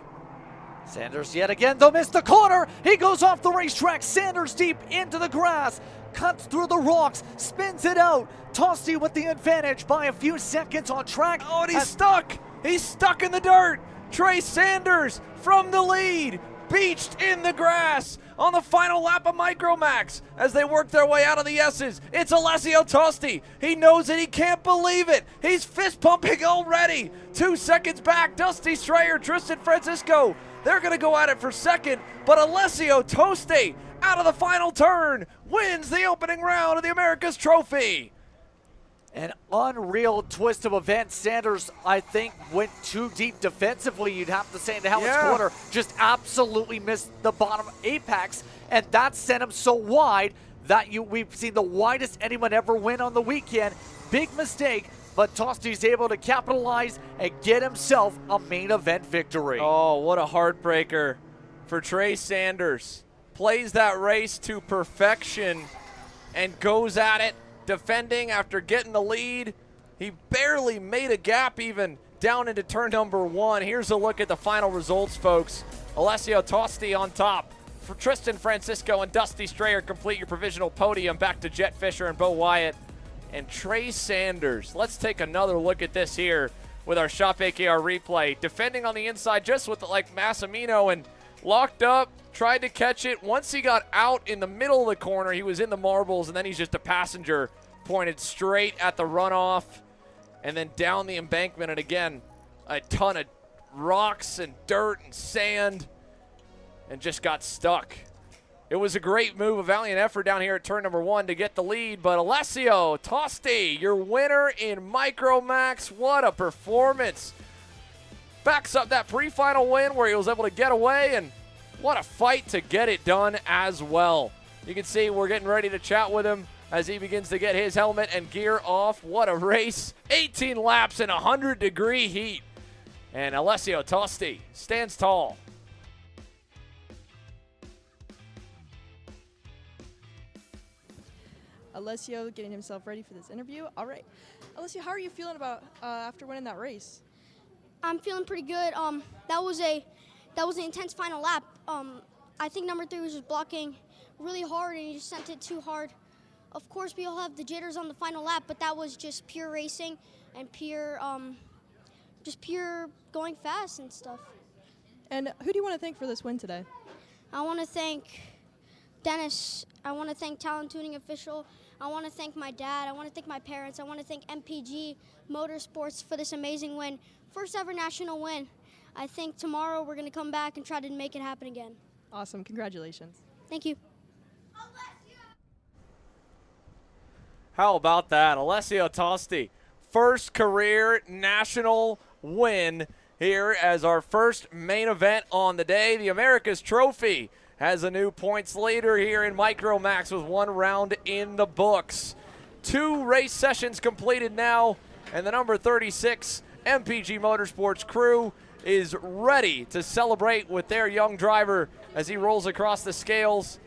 Sanders yet again, though, missed the corner. He goes off the racetrack. Sanders deep into the grass. Cuts through the rocks. Spins it out. Tosti with the advantage by a few seconds on track. Oh, and he's stuck. He's stuck in the dirt. Trey Sanders from the lead. Beached in the grass on the final lap of Micromax as they work their way out of the S's. It's Alessio Tosti. He knows it. He can't believe it. He's fist pumping already. 2 seconds back. Dusty Strayer, Tristan Francisco. They're going to go at it for 2nd, but Alessio Tosti, out of the final turn, wins the opening round of the America's Trophy. An unreal twist of events. Sanders, I think, went too deep defensively, you'd have to say, in the Helmets corner. Just absolutely missed the bottom apex, and that sent him so wide that we've seen the widest anyone ever win on the weekend. Big mistake. But Tosti's able to capitalize and get himself a main event victory. Oh, what a heartbreaker for Trey Sanders. Plays that race to perfection and goes at it defending after getting the lead. He barely made a gap even down into turn number 1. Here's a look at the final results, folks. Alessio Tosti on top. For Tristan Francisco and Dusty Strayer complete your provisional podium. Back to Jet Fisher and Bo Wyatt and Trey Sanders. Let's take another look at this here with our Shop AKR replay. Defending on the inside just with like Massimino and locked up, tried to catch it. Once he got out in the middle of the corner, he was in the marbles, and then he's just a passenger pointed straight at the runoff and then down the embankment. And again, a ton of rocks and dirt and sand and just got stuck. It was a great move, a valiant effort down here at turn number 1 to get the lead, but Alessio Tosti, your winner in Micromax. What a performance. Backs up that pre-final win where he was able to get away, and what a fight to get it done as well. You can see we're getting ready to chat with him as he begins to get his helmet and gear off. What a race. 18 laps in 100-degree heat. And Alessio Tosti stands tall. Alessio getting himself ready for this interview. All right. Alessio, how are you feeling about after winning that race? I'm feeling pretty good. That was an intense final lap. I think number 3 was just blocking really hard, and he just sent it too hard. Of course, we all have the jitters on the final lap, but that was just pure racing and pure going fast and stuff. And who do you want to thank for this win today? I want to thank Dennis. I want to thank Talent Tuning Official. I want to thank my dad. I want to thank my parents. I want to thank MPG Motorsports for this amazing win. First ever national win. I think tomorrow we're going to come back and try to make it happen again. Awesome. Congratulations. Thank you. How about that? Alessio Tosti, first career national win here as our first main event on the day. The America's Trophy has a new points leader here in Micromax with 1 round in the books. 2 race sessions completed now, and the number 36 MPG Motorsports crew is ready to celebrate with their young driver as he rolls across the scales.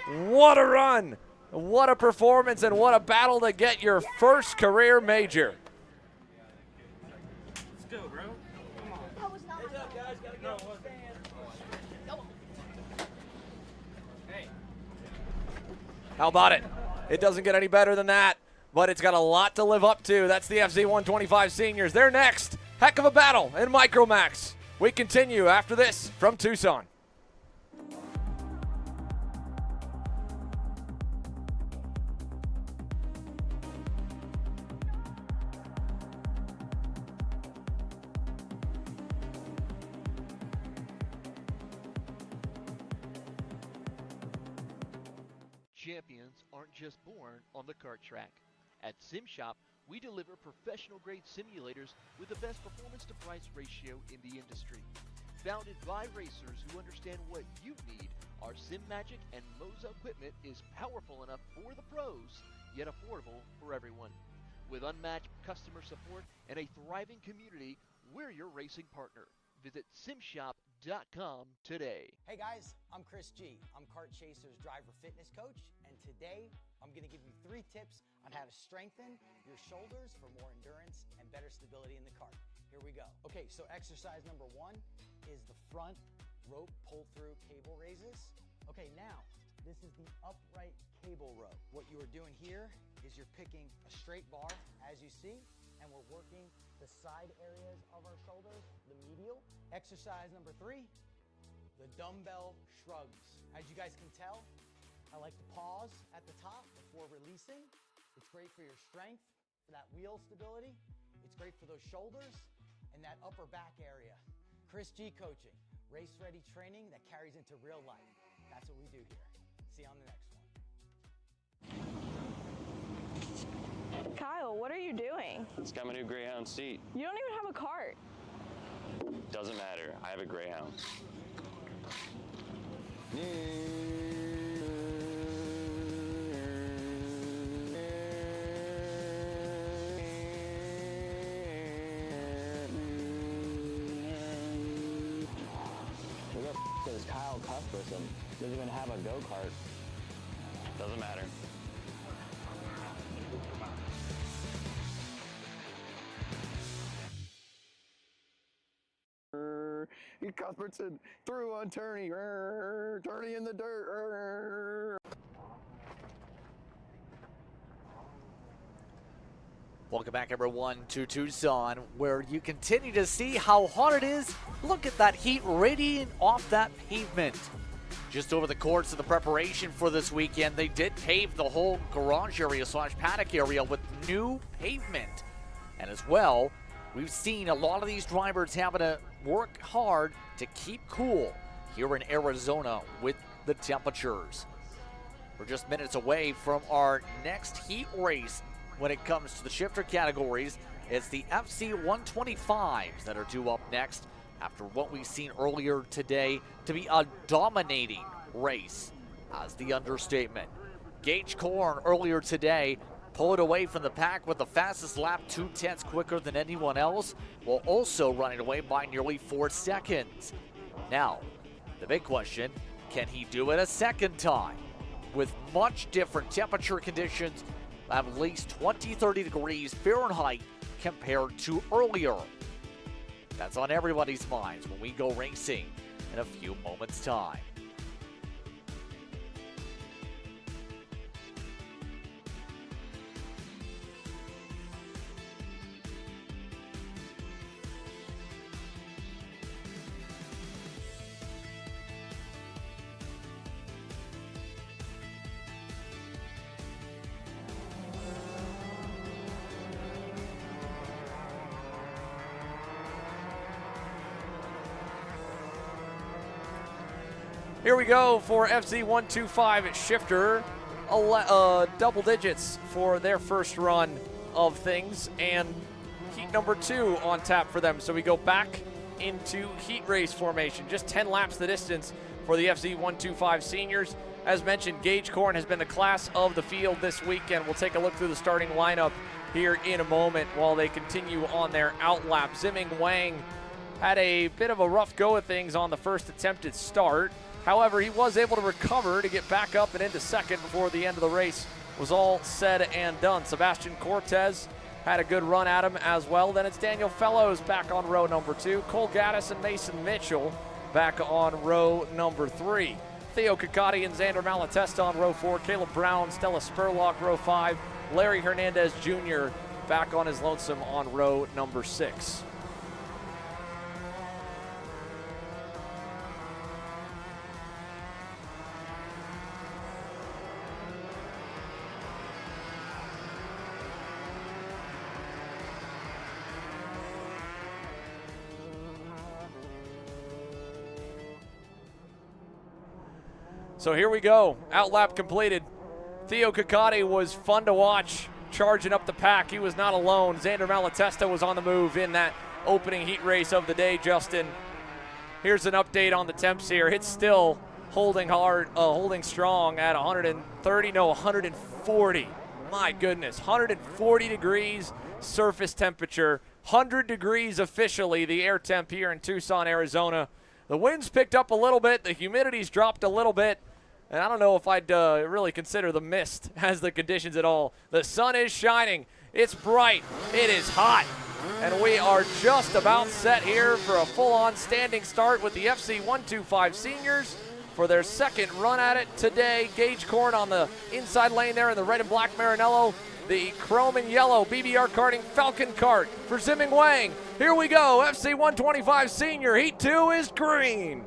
What a run! What a performance, and what a battle to get your first career major. Let's go, bro. Come on. Heads up, guys. Gotta go. Hey. How about it? It doesn't get any better than that, but it's got a lot to live up to. That's the FZ125 Seniors. They're next. Heck of a battle in Micromax. We continue after this from Tucson. Champions aren't just born on the kart track. At SimShop, we deliver professional-grade simulators with the best performance-to-price ratio in the industry. Founded by racers who understand what you need, our SimMagic and Moza equipment is powerful enough for the pros, yet affordable for everyone. With unmatched customer support and a thriving community, we're your racing partner. Visit simshop.com today. Hey guys, I'm Chris G. I'm Kart Chaser's driver fitness coach, and today I'm going to give you 3 tips on how to strengthen your shoulders for more endurance and better stability in the kart. Here we go. Okay, so exercise number 1 is the front rope pull-through cable raises. Okay, now this is the upright cable row. What you are doing here is you're picking a straight bar, as you see, and we're working the side areas of our shoulders, the medial. Exercise number 3, the dumbbell shrugs. As you guys can tell, I like to pause at the top before releasing. It's great for your strength, for that wheel stability. It's great for those shoulders and that upper back area. Chris G coaching, race-ready training that carries into real life. That's what we do here. See you on the next one. Kyle, what are you doing? It's got my new Greyhound seat. You don't even have a cart. Doesn't matter. I have a Greyhound. Who the f is Kyle Cuthbertson? Doesn't even have a go-kart. Doesn't matter. Cuthbertson through on Turney. Turney in the dirt. Welcome back, everyone, to Tucson, where you continue to see how hard it is. Look at that heat radiating off that pavement. Just over the course of the preparation for this weekend, they did pave the whole garage area / paddock area with new pavement. And as well, we've seen a lot of these drivers having to work hard to keep cool here in Arizona with the temperatures. We're just minutes away from our next heat race when it comes to the shifter categories. It's the FZ125s that are due up next after what we've seen earlier today to be a dominating race, as the understatement. Gage Korn earlier today pulled away from the pack with the fastest lap 2/10 quicker than anyone else, while also running away by nearly 4 seconds. Now, the big question, can he do it a second time? With much different temperature conditions, at least 20-30 degrees Fahrenheit compared to earlier. That's on everybody's minds when we go racing in a few moments' time. Here we go for FZ125 shifter. Double digits for their first run of things, and heat number 2 on tap for them. So we go back into heat race formation. Just 10 laps the distance for the FZ125 seniors. As mentioned, Gage Korn has been the class of the field this weekend. We'll take a look through the starting lineup here in a moment while they continue on their outlap. Zimming Wang had a bit of a rough go of things on the first attempted start. However, he was able to recover to get back up and into second before the end of the race was all said and done. Sebastian Cortez had a good run at him as well. Then it's Daniel Fellows back on row number 2. Cole Gaddis and Mason Mitchell back on row number 3. Theo Ciccotti and Xander Malatesta on row 4. Caleb Brown, Stella Spurlock, row 5. Larry Hernandez Jr. back on his lonesome on row number 6. So here we go, outlap completed. Theo Ciccotti was fun to watch, charging up the pack. He was not alone. Xander Malatesta was on the move in that opening heat race of the day, Justin. Here's an update on the temps here. It's still holding hard, holding strong at 140. My goodness, 140 degrees surface temperature, 100 degrees officially, the air temp here in Tucson, Arizona. The wind's picked up a little bit, the humidity's dropped a little bit, and I don't know if I'd really consider the mist as the conditions at all. The sun is shining, it's bright, it is hot, and we are just about set here for a full-on standing start with the FZ125 seniors for their second run at it today. Gage Korn on the inside lane there in the red and black Maranello. The chrome and yellow BBR karting Falcon Kart for Zimming Wang. Here we go, FZ125 Sr Heat 2 is green.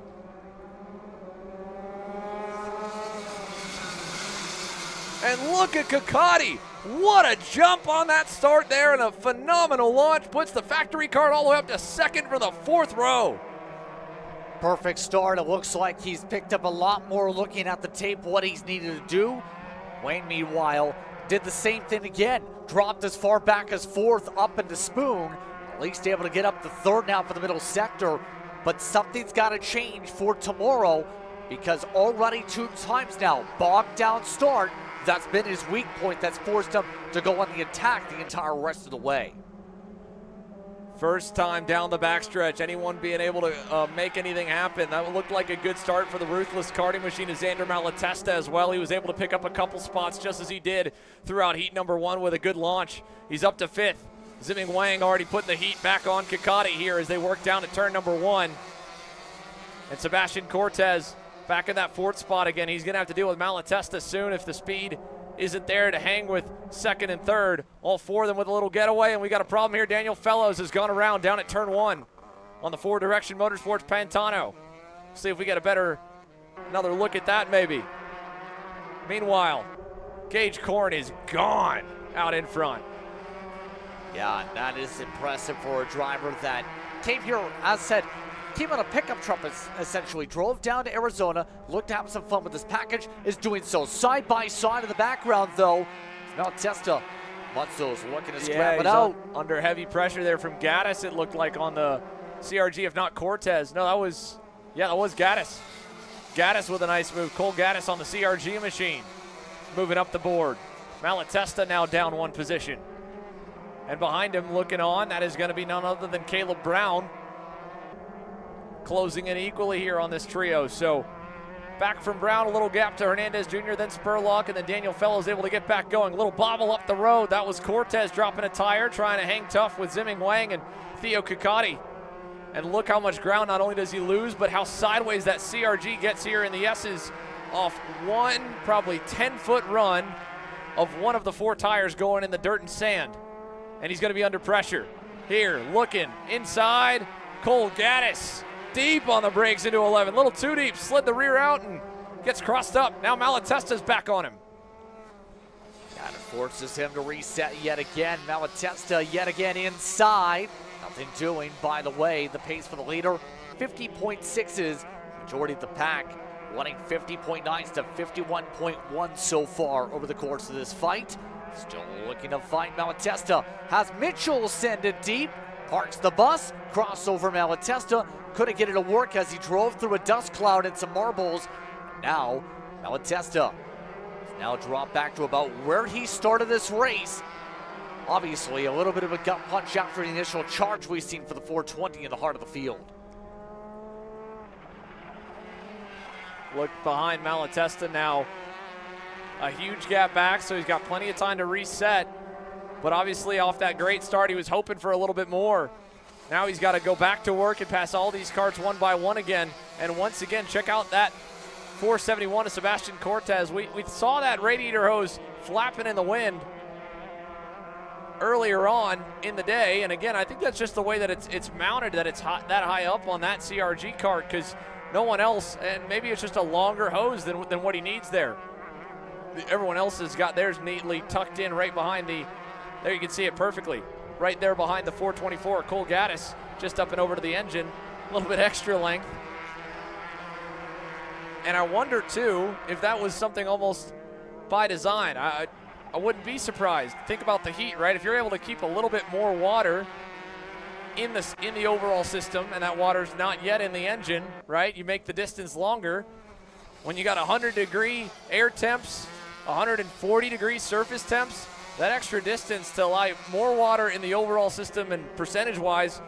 And look at Ciccotti. What a jump on that start there and a phenomenal launch. Puts the factory cart all the way up to second for the 4th row. Perfect start. It looks like he's picked up a lot more looking at the tape, what he's needed to do. Wayne, meanwhile, did the same thing again. Dropped as far back as 4th up into Spoon. At least able to get up to 3rd now for the middle sector. But something's got to change for tomorrow because already 2 times now, bogged down start. That's been his weak point. That's forced him to go on the attack the entire rest of the way. First time down the backstretch, anyone being able to make anything happen. That looked like a good start for the ruthless karting machine of Xander Malatesta as well. He was able to pick up a couple spots just as he did throughout heat number 1 with a good launch. He's up to 5th. Zimming Wang already putting the heat back on Ciccotti here as they work down to turn number 1. And Sebastian Cortez back in that fourth spot again. He's going to have to deal with Malatesta soon if the speed isn't there to hang with second and third. All four of them with a little getaway, and we got a problem here. Daniel Fellows has gone around down at turn one on the Four Direction Motorsports Pantano. See if we get another look at that maybe. Meanwhile, Gage Korn is gone out in front. Yeah, that is impressive for a driver that came here, as said, came on a pickup truck, essentially, drove down to Arizona, looked to have some fun with this package, is doing so side by side in the background, though. Malatesta, Mutzo's looking to scram it out. Under heavy pressure there from Gaddis, it looked like on the CRG, if not Cortez. No, that was Gaddis. Gaddis with a nice move. Cole Gaddis on the CRG machine, moving up the board. Malatesta now down one position. And behind him, looking on, that is going to be none other than Caleb Brown, closing in equally here on this trio. So back from Brown, a little gap to Hernandez Jr., then Spurlock, and then Daniel Fellows able to get back going. A little bobble up the road. That was Cortez dropping a tire, trying to hang tough with Zimming Wang and Theo Kakati. And look how much ground not only does he lose, but how sideways that CRG gets here in the S's off one probably 10-foot run of one of the four tires going in the dirt and sand. And he's going to be under pressure. Here, looking inside, Cole Gaddis deep on the brakes into 11. Little too deep, slid the rear out and gets crossed up. Now Malatesta's back on him. That forces him to reset yet again. Malatesta yet again inside. Nothing doing, by the way. The pace for the leader, 50.6s. Majority of the pack running 50.9s to 51.1 so far over the course of this fight. Still looking to find Malatesta. Has Mitchell send it deep. Parks the bus. Crossover Malatesta. Couldn't get it to work as he drove through a dust cloud and some marbles. Now, Malatesta has now dropped back to about where he started this race. Obviously, a little bit of a gut punch after the initial charge we've seen for the 420 in the heart of the field. Look behind Malatesta now. A huge gap back, so he's got plenty of time to reset. But obviously off that great start, he was hoping for a little bit more. Now he's got to go back to work and pass all these carts one by one again. And once again, check out that 471 of Sebastian Cortez. We saw that radiator hose flapping in the wind earlier on in the day. And again, I think that's just the way that it's mounted, that it's that high up on that CRG cart, because no one else, and maybe it's just a longer hose than what he needs there. Everyone else has got theirs neatly tucked in right behind there you can see it perfectly. Right there behind the 424, Cole Gaddis just up and over to the engine. A little bit extra length. And I wonder too if that was something almost by design. I wouldn't be surprised. Think about the heat, right? If you're able to keep a little bit more water in the overall system, and that water's not yet in the engine, right? You make the distance longer. When you got 100-degree air temps, 140-degree surface temps, that extra distance to allow more water in the overall system, and percentage-wise,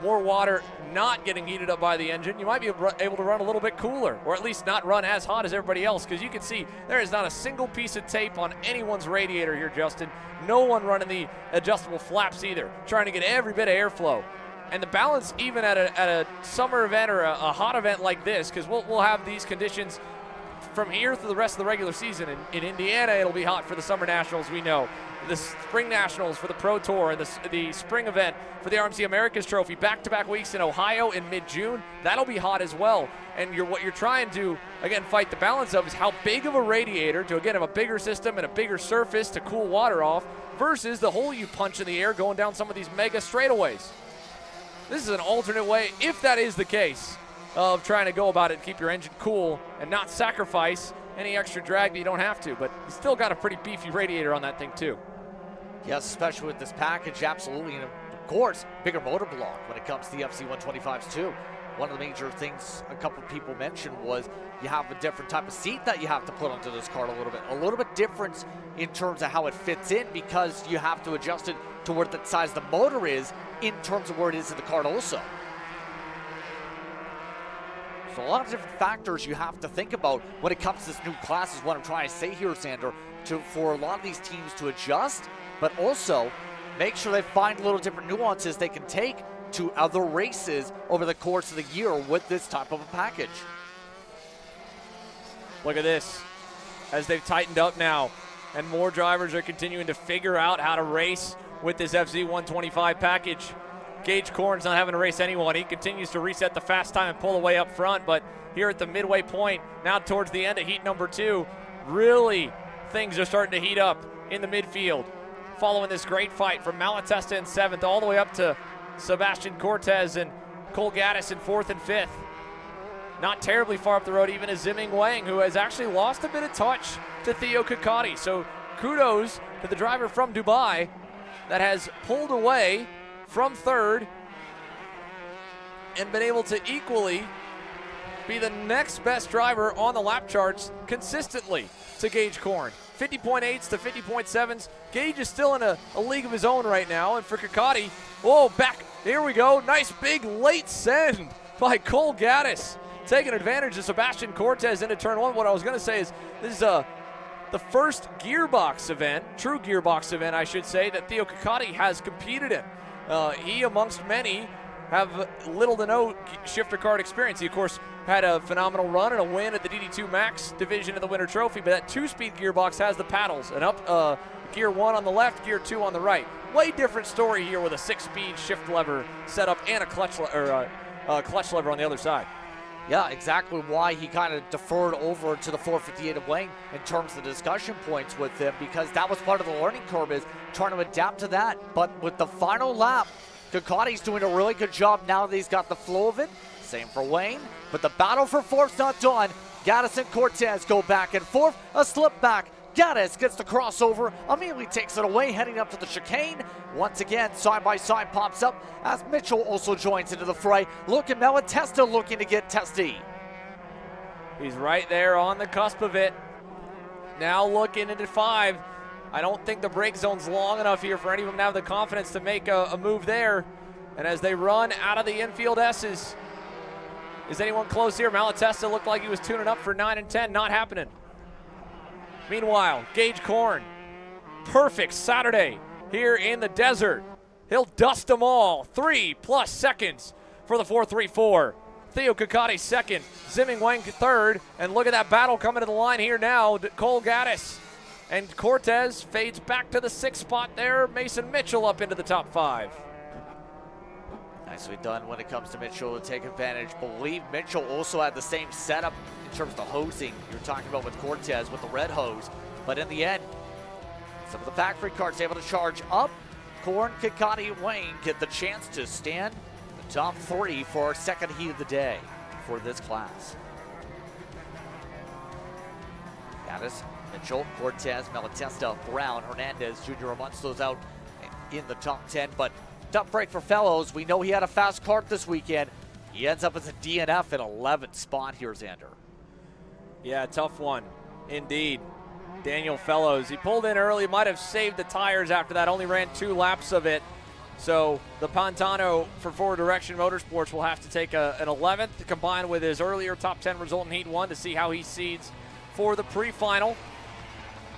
more water not getting heated up by the engine, you might be able to run a little bit cooler, or at least not run as hot as everybody else, because you can see there is not a single piece of tape on anyone's radiator here, Justin. No one running the adjustable flaps either, trying to get every bit of airflow. And the balance, even at a summer event or a hot event like this, because we'll have these conditions from here through the rest of the regular season. In Indiana, it'll be hot for the Summer Nationals, we know. The Spring Nationals for the Pro Tour, and the Spring event for the RMC Americas Trophy. Back-to-back weeks in Ohio in mid-June. That'll be hot as well. And what you're trying to, again, fight the balance of is how big of a radiator to, again, have a bigger system and a bigger surface to cool water off versus the hole you punch in the air going down some of these mega straightaways. This is an alternate way, if that is the case, of trying to go about it and keep your engine cool and not sacrifice any extra drag that you don't have to. But you still got a pretty beefy radiator on that thing too. Yes, especially with this package, absolutely. And of course, bigger motor block when it comes to the FZ125s too. One of the major things a couple of people mentioned was you have a different type of seat that you have to put onto this cart a little bit different in terms of how it fits in, because you have to adjust it to where the size of the motor is in terms of where it is in the cart also. So a lot of different factors you have to think about when it comes to this new class is what I'm trying to say here, Sander, for a lot of these teams to adjust, but also make sure they find little different nuances they can take to other races over the course of the year with this type of a package. Look at this, as they've tightened up now, and more drivers are continuing to figure out how to race with this FZ125 package. Gage Korn's not having to race anyone. He continues to reset the fast time and pull away up front, but here at the midway point, now towards the end of heat number 2, really things are starting to heat up in the midfield. Following this great fight from Malatesta in 7th all the way up to Sebastian Cortez and Cole Gaddis in 4th and 5th. Not terribly far up the road, even as Ziming Wang, who has actually lost a bit of touch to Theo Kakati. So kudos to the driver from Dubai that has pulled away from 3rd and been able to equally be the next best driver on the lap charts consistently to Gage Korn. 50.8s to 50.7s. Gage is still in a league of his own right now. And for Kakati, whoa, back, here we go. Nice big late send by Cole Gaddis, taking advantage of Sebastian Cortez into turn 1. What I was going to say is this is the first gearbox event, true gearbox event, I should say, that Theo Kakati has competed in. He, amongst many, have little to no shifter kart experience. He, of course, had a phenomenal run and a win at the DD2 Max division of the Winter Trophy, but that 2-speed gearbox has the paddles, and up gear 1 on the left, gear 2 on the right. Way different story here with a 6-speed shift lever setup and a clutch lever on the other side. Yeah, exactly why he kind of deferred over to the 458 of Wayne in terms of the discussion points with him, because that was part of the learning curve, is trying to adapt to that. But with the final lap, Kakati's doing a really good job now that he's got the flow of it. Same for Wayne, but the battle for 4th's not done. Gaddis and Cortez go back and forth, a slip back. Gaddis gets the crossover, immediately takes it away, heading up to the chicane. Once again, side by side pops up as Mitchell also joins into the fray. Look at Malatesta looking to get testy. He's right there on the cusp of it. Now looking into 5. I don't think the break zone's long enough here for any of them to have the confidence to make a move there. And as they run out of the infield S's, is anyone close here? Malatesta looked like he was tuning up for 9 and 10, not happening. Meanwhile, Gage Korn, perfect Saturday here in the desert. He'll dust them all. 3+ seconds for the 4.34. Theo Kakati 2nd, Ziming Wang 3rd, and look at that battle coming to the line here now. Cole Gaddis and Cortez fades back to the 6th spot there. Mason Mitchell up into the top 5. Nicely done when it comes to Mitchell to take advantage. Believe Mitchell also had the same setup in terms of the hosing you're talking about with Cortez with the red hose. But in the end, some of the factory carts able to charge up. Korn, Kakati, and Wayne get the chance to stand the top 3 for our second heat of the day for this class. Gaddis, Mitchell, Cortez, Malatesta, Brown, Hernandez, Jr. amongst those out in the top 10. But tough break for Fellows. We know he had a fast kart this weekend. He ends up as a DNF in 11th spot here, Xander. Yeah, tough one indeed. Daniel Fellows, he pulled in early, might have saved the tires after that, only ran 2 laps of it. So the Pantano for Forward Direction Motorsports will have to take an 11th combined with his earlier top 10 result in Heat 1 to see how he seeds for the pre-final.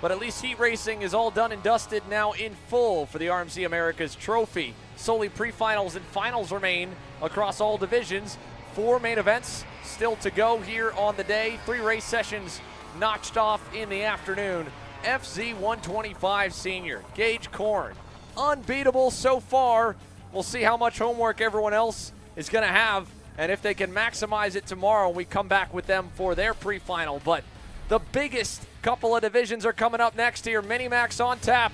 But at least heat racing is all done and dusted now in full for the RMC Americas Trophy. Solely pre-finals and finals remain across all divisions. 4 main events still to go here on the day. 3 race sessions notched off in the afternoon. FZ125 Sr, Gage Korn, unbeatable so far. We'll see how much homework everyone else is going to have and if they can maximize it tomorrow when we come back with them for their pre-final. But the biggest couple of divisions are coming up next here. Mini-Max on tap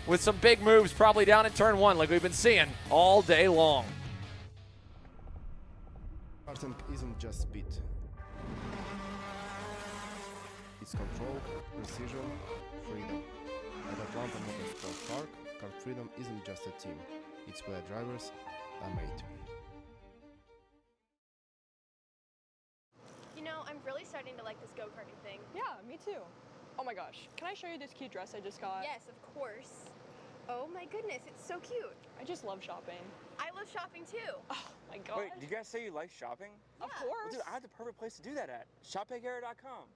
with some big moves probably down in turn 1 like we've been seeing all day long. Karting isn't just speed. It's control, precision, freedom. At Atlanta Motorsport Park, Kart Freedom isn't just a team. It's where drivers are made. You know, I'm really starting to like this go-karting thing. Yeah, me too. Oh my gosh, can I show you this cute dress I just got? Yes, of course. Oh my goodness, it's so cute. I just love shopping. I love shopping too. Oh my gosh. Wait, did you guys say you like shopping? Yeah. Of course. Well, dude, I have the perfect place to do that at. ShopPayCara.com.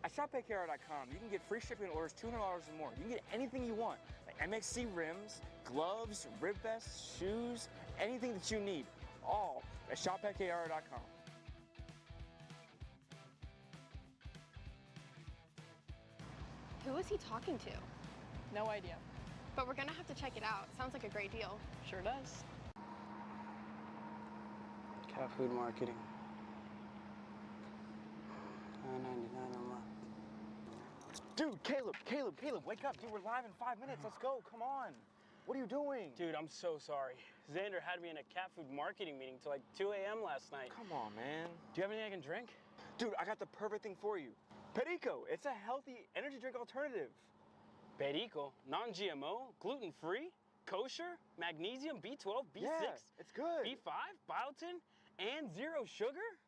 At ShopPayCara.com, you can get free shipping on orders $200 or more. You can get anything you want. Like MXC rims, gloves, rib vests, shoes, anything that you need, all at shop@kr.com. Who is he talking to? No idea. But we're gonna have to check it out. Sounds like a great deal. Sure does. Cat food marketing. $9.99 a month. Dude, Caleb, wake up. Dude, we're live in 5 minutes. Let's go. Come on. What are you doing? Dude, I'm so sorry. Xander had me in a cat food marketing meeting till like 2 a.m. last night. Come on, man. Do you have anything I can drink? Dude, I got the perfect thing for you. Perico. It's a healthy energy drink alternative. Perico, non-GMO, gluten-free, kosher, magnesium, B12, B6, Yeah, it's good. B5, biotin, and zero sugar?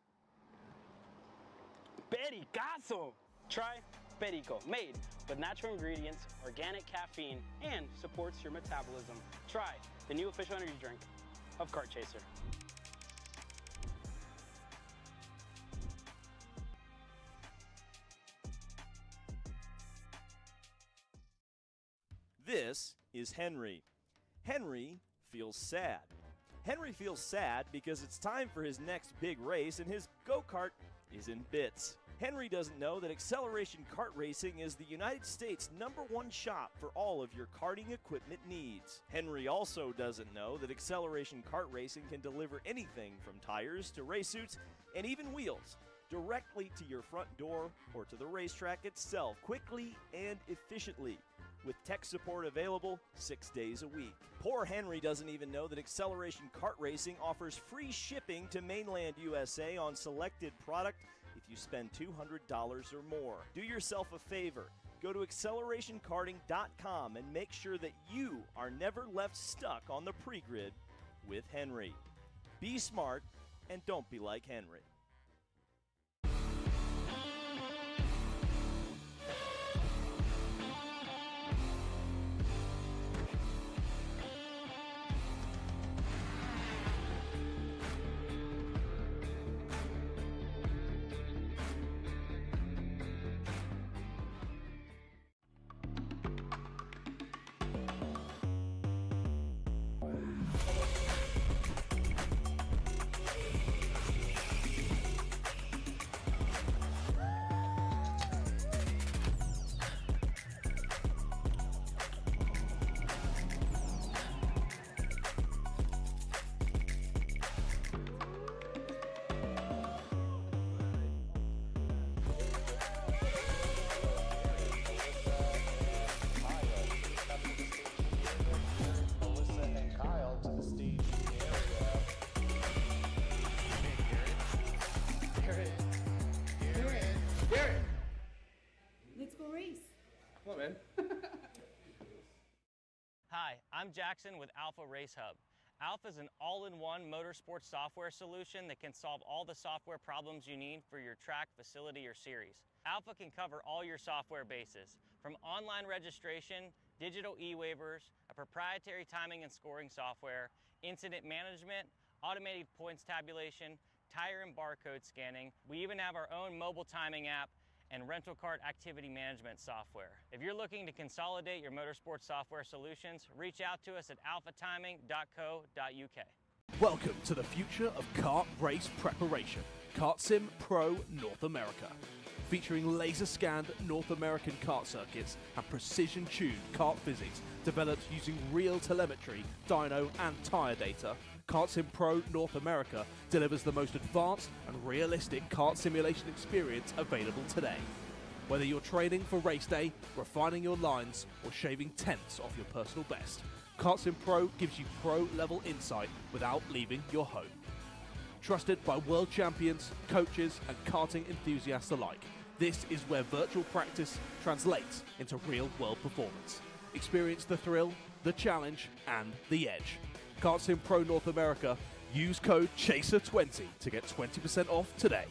Pericazo! Try Perico, made with natural ingredients, organic caffeine, and supports your metabolism. Try the new official energy drink of Kart Chaser. This is Henry. Henry feels sad. Henry feels sad because it's time for his next big race and his go-kart is in bits. Henry doesn't know that Acceleration Kart Racing is the United States' #1 shop for all of your karting equipment needs. Henry also doesn't know that Acceleration Kart Racing can deliver anything from tires to race suits and even wheels directly to your front door or to the racetrack itself quickly and efficiently, with tech support available 6 days a week. Poor Henry doesn't even know that Acceleration Kart Racing offers free shipping to mainland USA on selected product if you spend $200 or more. Do yourself a favor. Go to accelerationkarting.com and make sure that you are never left stuck on the pre-grid with Henry. Be smart and don't be like Henry. Hi, I'm Jackson with Alpha Race Hub. Alpha is an all-in-one motorsports software solution that can solve all the software problems you need for your track, facility, or series. Alpha can cover all your software bases, from online registration, digital e-waivers, a proprietary timing and scoring software, incident management, automated points tabulation, tire and barcode scanning. We even have our own mobile timing app and rental kart activity management software. If you're looking to consolidate your motorsports software solutions, reach out to us at alphatiming.co.uk. Welcome to the future of kart race preparation. Kart Sim Pro North America. Featuring laser-scanned North American kart circuits and precision-tuned kart physics developed using real telemetry, dyno and tyre data, Kart Sim Pro North America delivers the most advanced and realistic kart simulation experience available today. Whether you're training for race day, refining your lines, or shaving tenths off your personal best, Kart Sim Pro gives you pro-level insight without leaving your home. Trusted by world champions, coaches, and karting enthusiasts alike, this is where virtual practice translates into real-world performance. Experience the thrill, the challenge, and the edge. Kart Sim Pro North America. Use code CHASER20 to get 20% off today.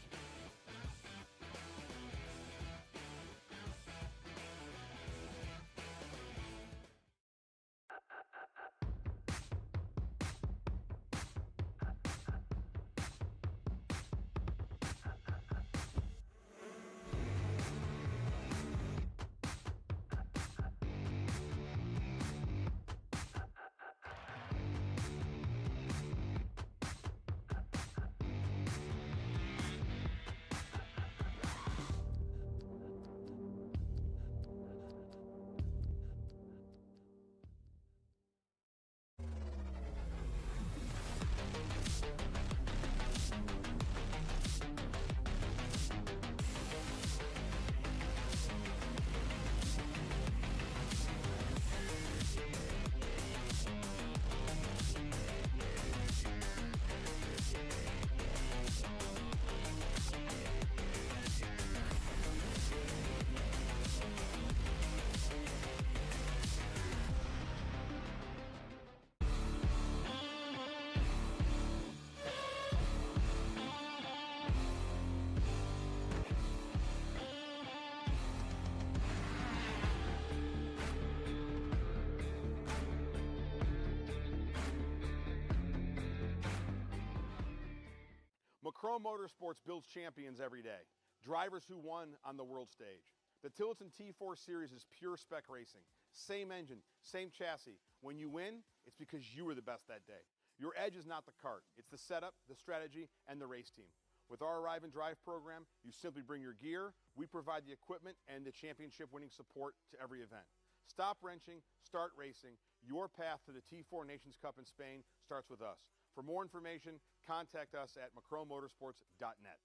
McCrone Motorsports builds champions every day, drivers who won on the world stage. The Tillotson T4 Series is pure spec racing. Same engine, same chassis. When you win, it's because you were the best that day. Your edge is not the kart. It's the setup, the strategy, and the race team. With our Arrive and Drive program, you simply bring your gear, we provide the equipment and the championship-winning support to every event. Stop wrenching, start racing. Your path to the T4 Nations Cup in Spain starts with us. For more information, contact us at mccronemotorsports.net.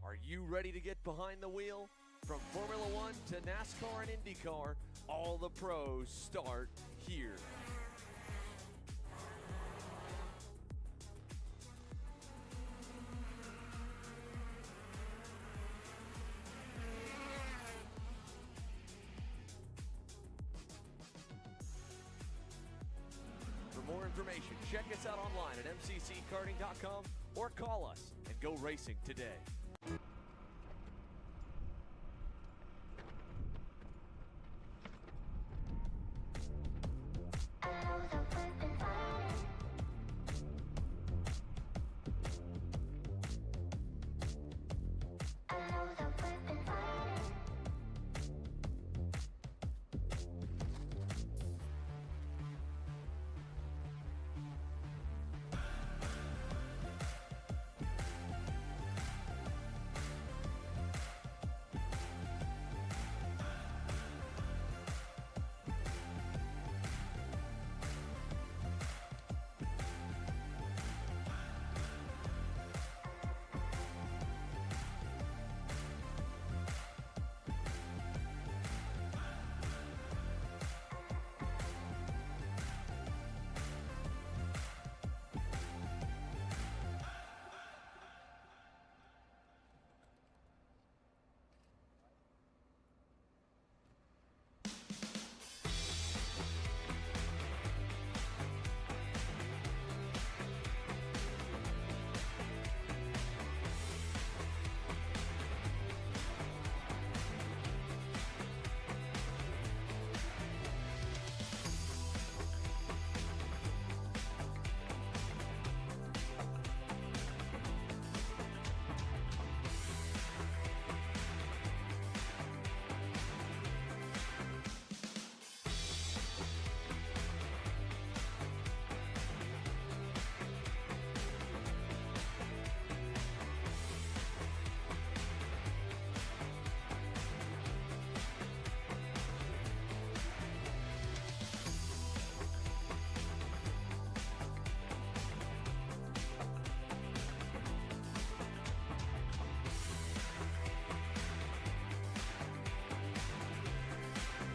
Are you ready to get behind the wheel? From Formula One to NASCAR and IndyCar, all the pros start here. For more information, check us out online at mcckarting.com or call us and go racing today.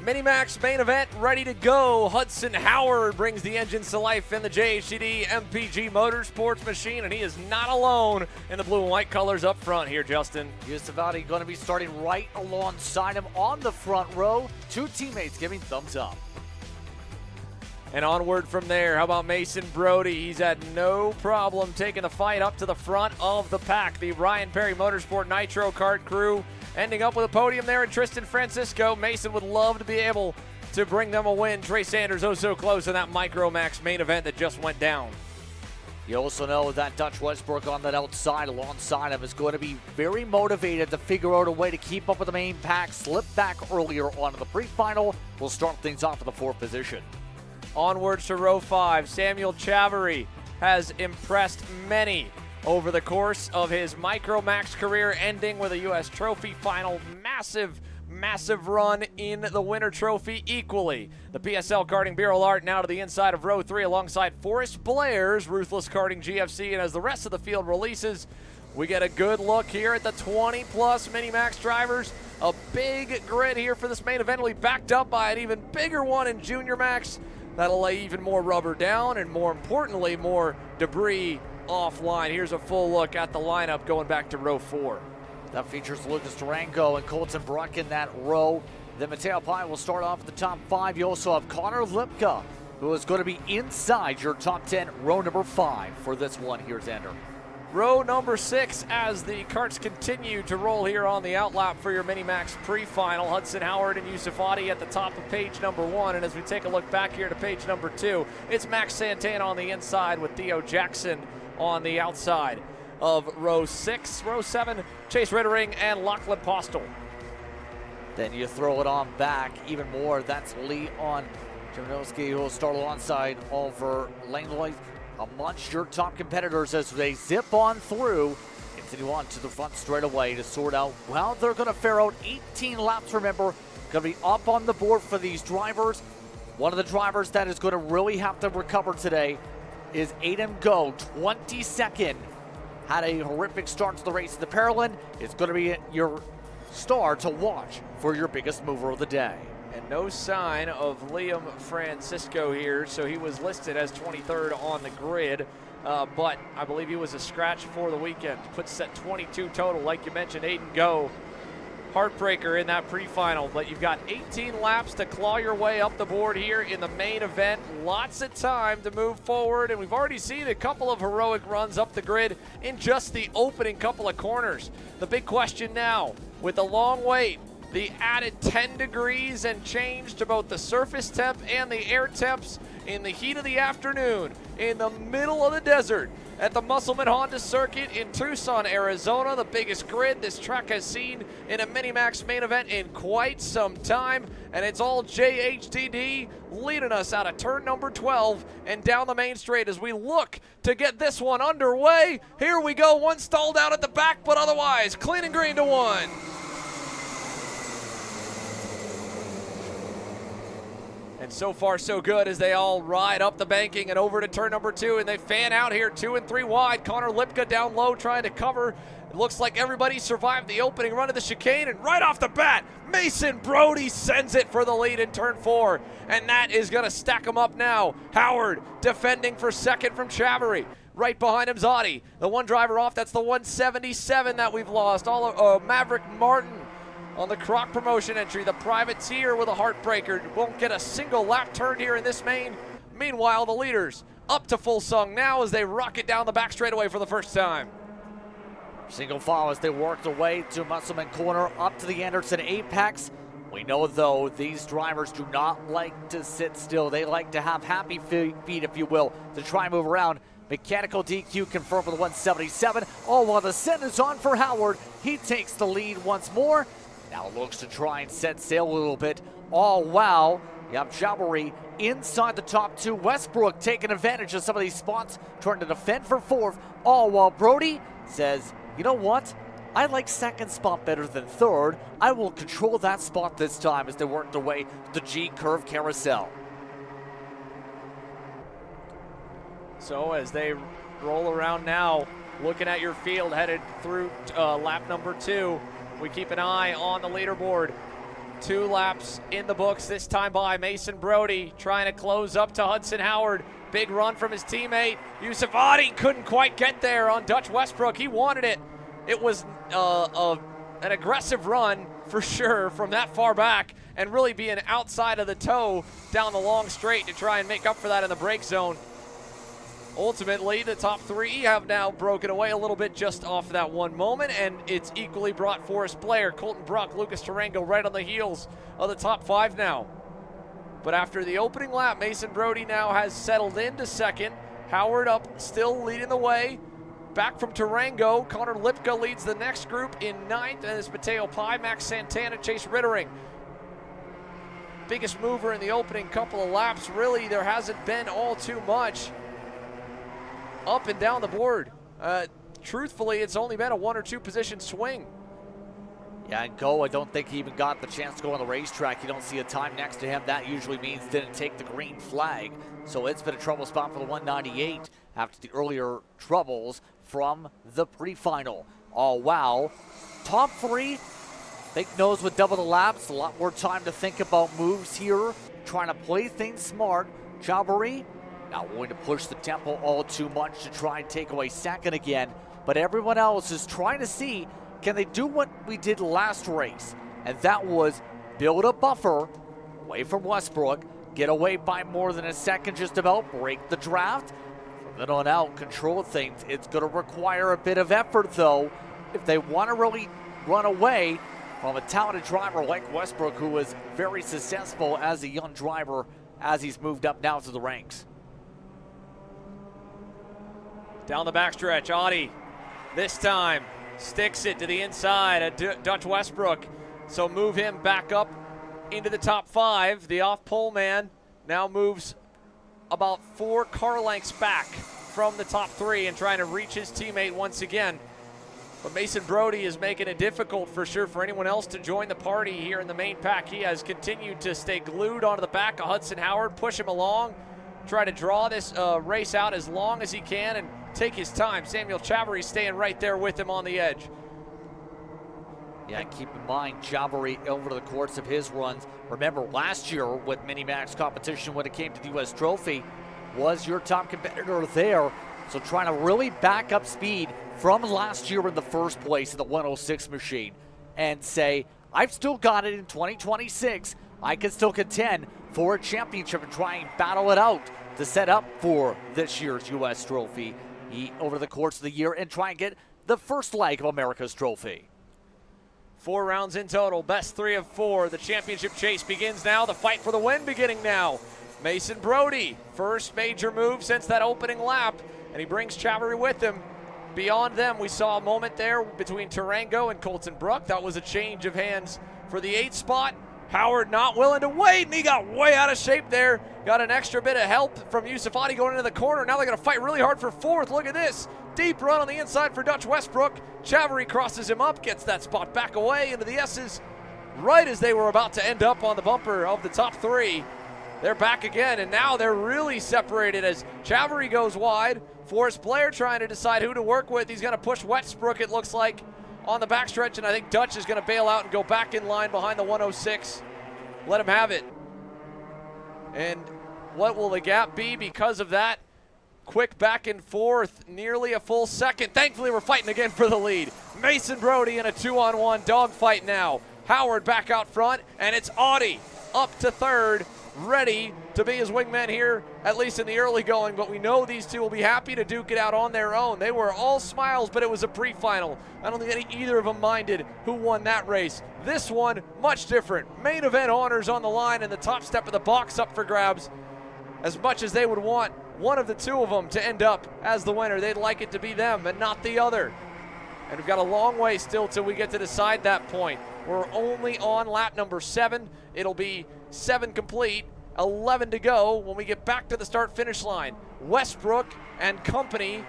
Minimax main event ready to go. Hudson Howard brings the engines to life in the JHD MPG Motorsports machine, and he is not alone in the blue and white colors up front here, Justin. Savati going to be starting right alongside him on the front row. Two teammates giving thumbs up. And onward from there, how about Mason Brody? He's had no problem taking the fight up to the front of the pack. The Ryan Perry Motorsport Nitro Kart crew ending up with a podium there in Tristan Francisco. Mason would love to be able to bring them a win. Trey Sanders oh so close in that Micromax main event that just went down. You also know that Dutch Westbrook on that outside alongside him is going to be very motivated to figure out a way to keep up with the main pack. Slip back earlier on in the pre-final. We'll start things off in the fourth position. Onwards to row 5. Samuel Chavarri has impressed many over the course of his Micromax career, ending with a U.S. Trophy final. Massive run in the Winter Trophy equally. The PSL Karting Bureau Art now to the inside of row 3 alongside Forrest Blair's Ruthless Karting GFC. And as the rest of the field releases, we get a good look here at the 20-plus Minimax drivers. A big grid here for this main event will be backed up by an even bigger one in Junior Max. That'll lay even more rubber down and, more importantly, more debris offline. Here's a full look at the lineup going back to row 4. That features Lucas Durango and Colton Bruck in that row. Then Mateo Pine will start off at the top 5. You also have Connor Lipka, who is going to be inside your top 10, row number 5 for this one. Here's Ender. row number 6 as the karts continue to roll here on the outlap for your Mini-Max pre-final. Hudson Howard and Yusuf Adi at the top of page number 1. And as we take a look back here to page number 2, it's Max Santana on the inside with Theo Jackson on the outside of row 6. Row 7, Chase Rittering and Lachlan Postel. Then you throw it on back even more. That's Leon Jaminovsky who will start alongside Oliver Langlois amongst your top competitors as they zip on through. Continue on to the front straightaway to sort out how they're going to fare out. 18 laps, remember, going to be up on the board for these drivers. One of the drivers that is going to really have to recover today is Aiden Go, 22nd. Had a horrific start to the race at the Paralympics. It's going to be your star to watch for your biggest mover of the day. And no sign of Liam Francisco here, so he was listed as 23rd on the grid, but I believe he was a scratch for the weekend. Puts at 22 total, like you mentioned, Aiden Go. Heartbreaker in that pre-final, but you've got 18 laps to claw your way up the board here in the main event. Lots of time to move forward, and we've already seen a couple of heroic runs up the grid in just the opening couple of corners. The big question now, with the long wait, the added 10 degrees and change to both the surface temp and the air temps in the heat of the afternoon in the middle of the desert at the Musselman Honda Circuit in Tucson, Arizona, the biggest grid this track has seen in a Mini-Max main event in quite some time. And it's all JHDD leading us out of turn number 12 and down the main straight as we look to get this one underway. Here we go, one stalled out at the back, but otherwise clean and green to one. And so far, so good as they all ride up the banking and over to turn number 2, and they fan out here 2 and 3 wide. Connor Lipka down low trying to cover. It looks like everybody survived the opening run of the chicane, and right off the bat, Mason Brody sends it for the lead in turn 4, and that is going to stack them up now. Howard defending for second from Chavarri. Right behind him, Zotti. The one driver off, that's the 177 that we've lost. Maverick Martin on the Croc promotion entry, the privateer with a heartbreaker. Won't get a single lap turned here in this main. Meanwhile, the leaders up to full sung now as they rocket down the back straightaway for the first time. Single file as they work their way to Musselman corner up to the Anderson Apex. We know, though, these drivers do not like to sit still. They like to have happy feet, if you will, to try and move around. Mechanical DQ confirmed for the 177. All while the set is on for Howard. He takes the lead once more. Now looks to try and set sail a little bit. Oh, wow. You have Chavarri inside the top 2. Westbrook taking advantage of some of these spots, trying to defend for 4th. All while Brody says, you know what? I like second spot better than third. I will control that spot this time as they work their way to the G-curve carousel. So as they roll around now, looking at your field headed through lap number 2, we keep an eye on the leaderboard. 2 laps in the books this time by Mason Brody, trying to close up to Hudson Howard. Big run from his teammate. Yusuf Adi couldn't quite get there on Dutch Westbrook. He wanted it. It was an aggressive run for sure from that far back, and really being outside of the toe down the long straight to try and make up for that in the brake zone. Ultimately, the top 3 have now broken away a little bit just off that one moment, and it's equally brought Forrest Blair, Colton Bruck, Lucas Tarango right on the heels of the top 5 now. But after the opening lap, Mason Brody now has settled into second. Howard up, still leading the way. Back from Tarango, Connor Lipka leads the next group in 9th, and it's Mateo Pai, Max Santana, Chase Rittering. Biggest mover in the opening couple of laps. Really, there hasn't been all too much up and down the board. Truthfully, it's only been a 1 or 2 position swing. Yeah, and Go, I don't think he even got the chance to go on the racetrack. You don't see a time next to him. That usually means didn't take the green flag. So it's been a trouble spot for the 198 after the earlier troubles from the pre-final. Oh, wow. Top 3, Big Nose with double the laps. A lot more time to think about moves here. Trying to play things smart. Chavarri not willing to push the tempo all too much to try and take away second again. But everyone else is trying to see, can they do what we did last race? And that was build a buffer away from Westbrook, get away by more than a second just about, break the draft. then on out, control things. It's going to require a bit of effort, though, if they want to really run away from a talented driver like Westbrook, who was very successful as a young driver as he's moved up now to the ranks. Down the backstretch, Audi this time sticks it to the inside of Dutch Westbrook. So move him back up into the top 5. The off-pole man now moves about 4 car lengths back from the top 3 and trying to reach his teammate once again. But Mason Brody is making it difficult for sure for anyone else to join the party here in the main pack. He has continued to stay glued onto the back of Hudson Howard, push him along, try to draw this race out as long as he can and take his time. Samuel Chavarri staying right there with him on the edge. Yeah, keep in mind, Chavarri over the course of his runs. Remember, last year with Mini-Max competition when it came to the U.S. Trophy, was your top competitor there. So trying to really back up speed from last year in the first place in the 106 machine and say, I've still got it in 2026. I can still contend for a championship and try and battle it out to set up for this year's U.S. Trophy over the course of the year and try and get the first leg of America's Trophy. 4 rounds in total, best 3 of 4. The championship chase begins now. The fight for the win beginning now. Mason Brody, first major move since that opening lap, and he brings Chavarri with him. Beyond them, we saw a moment there between Tarango and Colton Brook. That was a change of hands for the 8th spot. Howard not willing to wait, and he got way out of shape there. Got an extra bit of help from Yusuf Adi going into the corner. Now they're going to fight really hard for 4th. Look at this. Deep run on the inside for Dutch Westbrook. Chavarri crosses him up, gets that spot back away into the S's right as they were about to end up on the bumper of the top 3. They're back again, and now they're really separated as Chavarri goes wide. Forrest Blair trying to decide who to work with. He's going to push Westbrook, it looks like, on the backstretch, and I think Dutch is going to bail out and go back in line behind the 106. Let him have it. And what will the gap be because of that? Quick back and forth, nearly a full second. Thankfully, we're fighting again for the lead. Mason Brody in a 2-on-1 dogfight now. Howard back out front, and it's Audi up to 3rd, ready to be his wingman here, at least in the early going, but we know these two will be happy to duke it out on their own. They were all smiles, but it was a pre-final. I don't think either of them minded who won that race. This one, much different. Main event honors on the line, and the top step of the box up for grabs. As much as they would want one of the two of them to end up as the winner, they'd like it to be them and not the other. And we've got a long way still till we get to decide that point. We're only on lap number 7. It'll be 7 complete, 11 to go when we get back to the start-finish line. Westbrook and company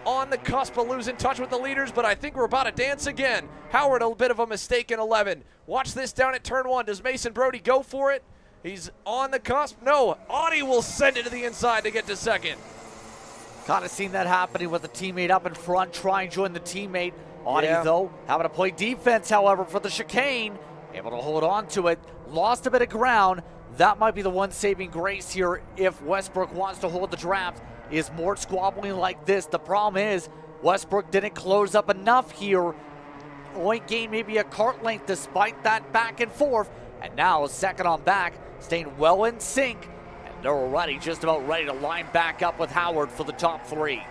on the cusp of losing touch with the leaders, but I think we're about to dance again. Howard, a bit of a mistake in 11. Watch this down at turn 1. Does Mason Brody go for it? He's on the cusp. No, Audi will send it to the inside to get to 2nd. Kind of seen that happening with a teammate up in front, try and join the teammate. Audi, though, having to play defense, however, for the chicane. Able to hold on to it. Lost a bit of ground. That might be the one saving grace here if Westbrook wants to hold the draft, is more squabbling like this. The problem is Westbrook didn't close up enough here. Only gained maybe a cart length despite that back and forth. And now 2nd on back, staying well in sync. And they're already just about ready to line back up with Howard for the top 3.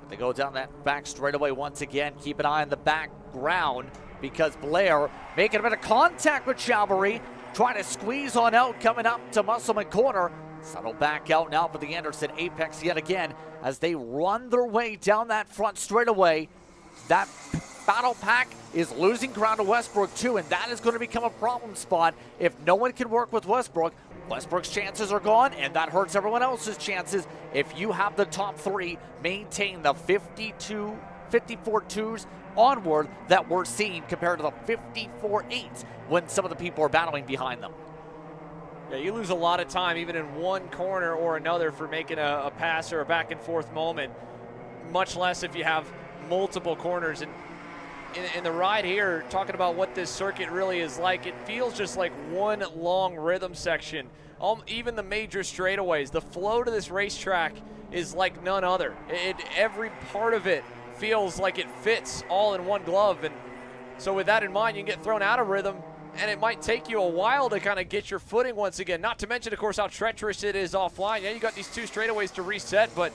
They go down that back straightaway once again. Keep an eye on the background because Blair making a bit of contact with Chavarri, trying to squeeze on out, coming up to Musselman corner. Settle back out now for the Anderson Apex yet again as they run their way down that front straightaway. That battle pack is losing ground to Westbrook too, and that is going to become a problem spot if no one can work with Westbrook. Westbrook's chances are gone, and that hurts everyone else's chances. If you have the top 3 maintain the 54 twos onward that we're seeing compared to the 54 eights when some of the people are battling behind them. Yeah, you lose a lot of time even in one corner or another for making a pass or a back and forth moment, much less if you have multiple corners. And in the ride here, talking about what this circuit really is like, it feels just like one long rhythm section. Even the major straightaways, the flow to this racetrack is like none other. Every part of it feels like it fits all in one glove. And so with that in mind, you can get thrown out of rhythm and it might take you a while to kind of get your footing once again. Not to mention, of course, how treacherous it is offline. Yeah, you got these 2 straightaways to reset, but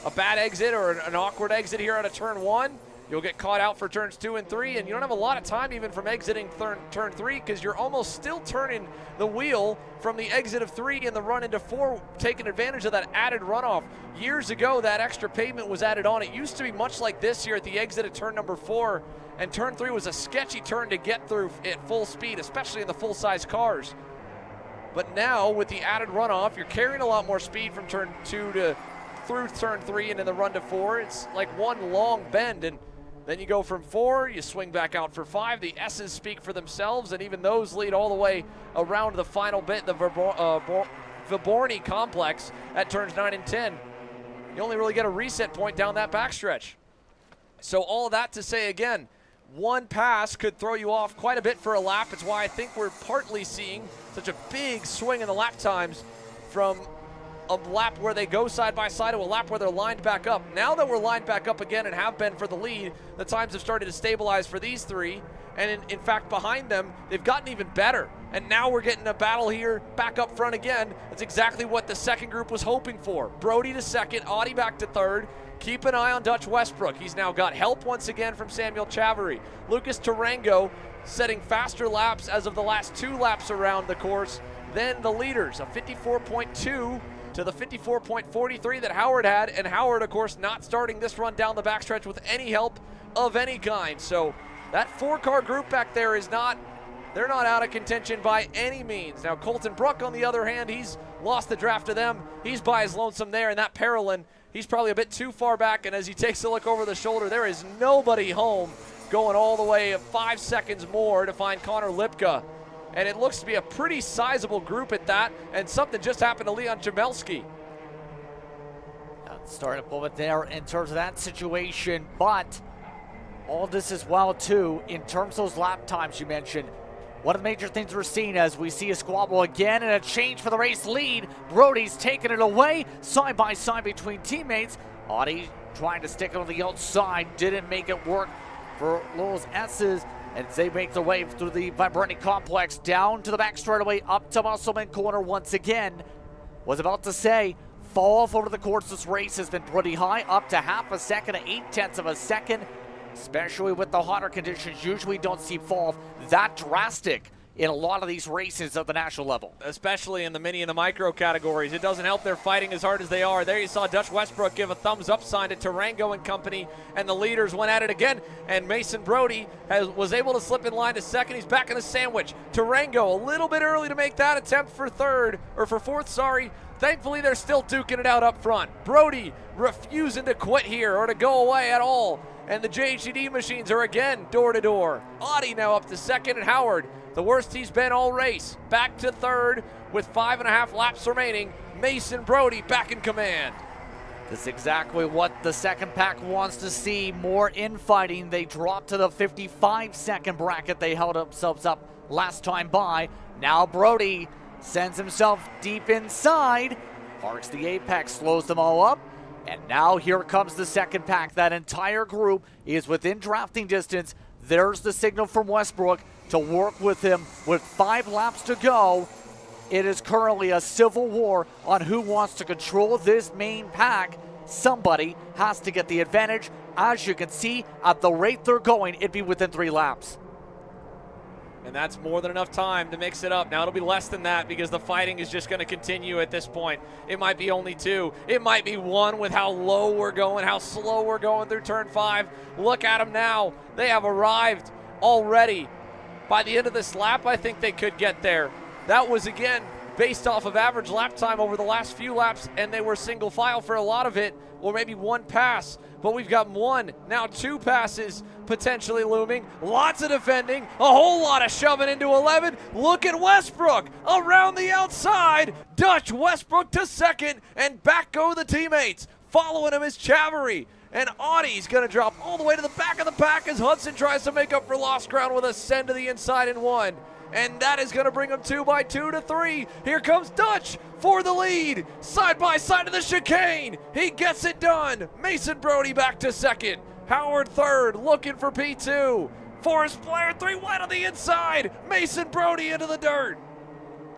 a bad exit or an awkward exit here out of turn 1, you'll get caught out for turns 2 and 3, and you don't have a lot of time even from exiting turn 3 because you're almost still turning the wheel from the exit of 3 and the run into 4, taking advantage of that added runoff. Years ago, that extra pavement was added on. It used to be much like this here at the exit of turn number 4, and turn 3 was a sketchy turn to get through at full speed, especially in the full-size cars. But now, with the added runoff, you're carrying a lot more speed from turn 2 to through turn 3 and in the run to 4. It's like one long bend, and then you go from 4, you swing back out for 5. The S's speak for themselves, and even those lead all the way around the final bit, the Viborni complex at turns 9 and 10. You only really get a reset point down that backstretch. So all that to say, again, one pass could throw you off quite a bit for a lap. It's why I think we're partly seeing such a big swing in the lap times from a lap where they go side by side to a lap where they're lined back up. Now that we're lined back up again and have been for the lead, the times have started to stabilize for these 3. And in fact, behind them, they've gotten even better. And now we're getting a battle here back up front again. That's exactly what the second group was hoping for. Brody to second, Audi back to third. Keep an eye on Dutch Westbrook. He's now got help once again from Samuel Chavarri. Lucas Tarango setting faster laps as of the last 2 laps around the course than the leaders, a 54.2 to the 54.43 that Howard had, and Howard, of course, not starting this run down the backstretch with any help of any kind. So that 4-car group back there is they're not out of contention by any means. Now, Colton Brook, on the other hand, he's lost the draft to them. He's by his lonesome there, and that Parolin, he's probably a bit too far back, and as he takes a look over the shoulder, there is nobody home going all the way 5 seconds more to find Connor Lipka. And it looks to be a pretty sizable group at that, and something just happened to Leon Jamelski. Starting to pull it there in terms of that situation, but all this as well, too, in terms of those lap times you mentioned. One of the major things we're seeing as we see a squabble again and a change for the race lead. Brody's taking it away, side by side between teammates. Audi trying to stick it on the outside, didn't make it work for those S's. And they make their way through the Viborni complex, down to the back straightaway, up to Musselman corner once again. Was about to say, fall off over the course this race has been pretty high, up to half a second to 0.8 of a second. Especially with the hotter conditions, usually don't see fall that drastic in a lot of these races at the national level. Especially in the mini and the micro categories. It doesn't help they're fighting as hard as they are. There you saw Dutch Westbrook give a thumbs up sign to Tarango and company, and the leaders went at it again, and Mason Brody was able to slip in line to second. He's back in the sandwich. Tarango a little bit early to make that attempt for fourth, sorry. Thankfully, they're still duking it out up front. Brody refusing to quit here or to go away at all. And the JHD machines are again door to door. Audi now up to second, and Howard, the worst he's been all race, back to third with 5.5 laps remaining. Mason Brody back in command. That's exactly what the second pack wants to see. More infighting. They dropped to the 55-second bracket. They held themselves up last time by. Now Brody sends himself deep inside, parks the apex, slows them all up. And now here comes the second pack. That entire group is within drafting distance. There's the signal from Westbrook to work with him with 5 laps to go. It is currently a civil war on who wants to control this main pack. Somebody has to get the advantage. As you can see, at the rate they're going, it'd be within 3 laps. And that's more than enough time to mix it up. Now it'll be less than that because the fighting is just going to continue at this point. It might be only 2. It might be 1 with how low we're going, how slow we're going through turn 5. Look at them now. They have arrived already. By the end of this lap, I think they could get there. That was, again, based off of average lap time over the last few laps, and they were single file for a lot of it, or maybe 1 pass. But we've got 1, now 2 passes potentially looming. Lots of defending, a whole lot of shoving into 11. Look at Westbrook around the outside. Dutch Westbrook to second, and back go the teammates. Following him is Chavarri. And Audi's going to drop all the way to the back of the pack as Hudson tries to make up for lost ground with a send to the inside in 1. And that is going to bring them 2 by 2 to 3. Here comes Dutch for the lead. Side by side of the chicane. He gets it done. Mason Brody back to second. Howard third, looking for P2. Forrest Blair, 3 wide on the inside. Mason Brody into the dirt.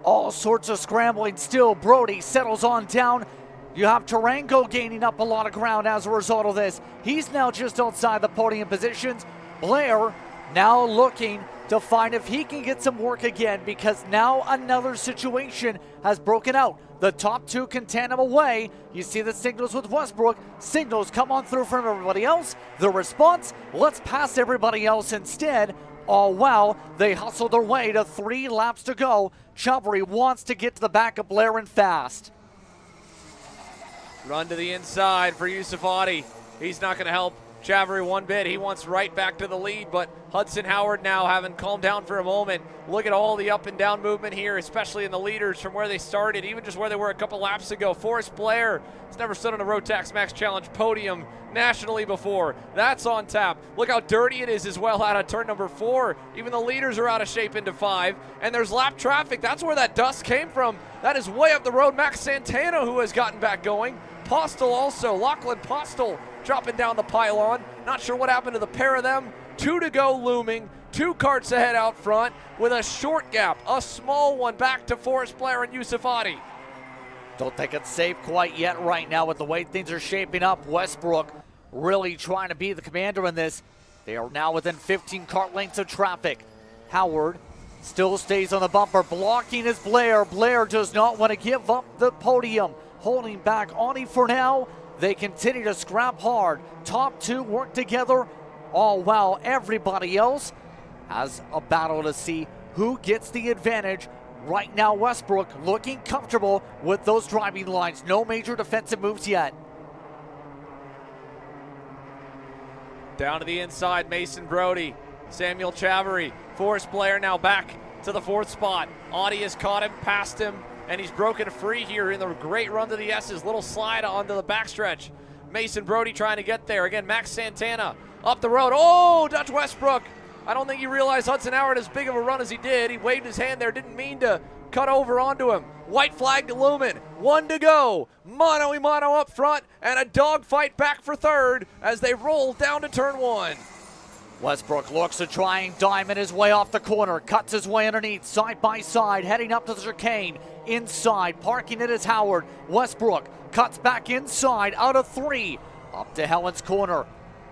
All sorts of scrambling still. Brody settles on down. You have Tarango gaining up a lot of ground as a result of this. He's now just outside the podium positions. Blair now looking to find if he can get some work again, because now another situation has broken out. The top 2 can tandem away. You see the signals with Westbrook. Signals come on through from everybody else. The response, let's pass everybody else instead. Oh, wow, they hustle their way to 3 laps to go. Chavry wants to get to the back of Blair and fast. Run to the inside for Yusuf Adi. He's not going to help Chavry one bit. He wants right back to the lead, but Hudson Howard now having calmed down for a moment. Look at all the up and down movement here, especially in the leaders from where they started, even just where they were a couple laps ago. Forrest Blair has never stood on a Rotax Max Challenge podium nationally before. That's on tap. Look how dirty it is as well out of turn number 4. Even the leaders are out of shape into 5, and there's lap traffic. That's where that dust came from. That is way up the road. Max Santana, who has gotten back going. Postel also, Lachlan Postel dropping down the pylon. Not sure what happened to the pair of them. 2 to go looming. 2 karts ahead out front with a short gap, a small one back to Forrest Blair and Yusuf Adi. Don't think it's safe quite yet right now with the way things are shaping up. Westbrook really trying to be the commander in this. They are now within 15 kart lengths of traffic. Howard still stays on the bumper. Blocking is Blair. Blair does not want to give up the podium. Holding back Ani for now. They continue to scrap hard. Top 2 work together. Oh, wow, everybody else has a battle to see who gets the advantage. Right now, Westbrook looking comfortable with those driving lines. No major defensive moves yet. Down to the inside, Mason Brody, Samuel Chavry, Forrest Blair now back to the 4th spot. Audi has caught him, passed him, and he's broken free here in the great run to the S's. Little slide onto the backstretch. Mason Brody trying to get there. Again, Max Santana up the road. Oh, Dutch Westbrook. I don't think he realized Hudson Howard as big of a run as he did. He waved his hand there, didn't mean to cut over onto him. White flag to Lumen. 1 to go. Mano a mano up front, and a dogfight back for 3rd as they roll down to turn 1. Westbrook looks to try and diamond his way off the corner, cuts his way underneath, side by side, heading up to the chicane. Inside, parking it is Howard. Westbrook cuts back inside, out of 3, up to Helen's corner.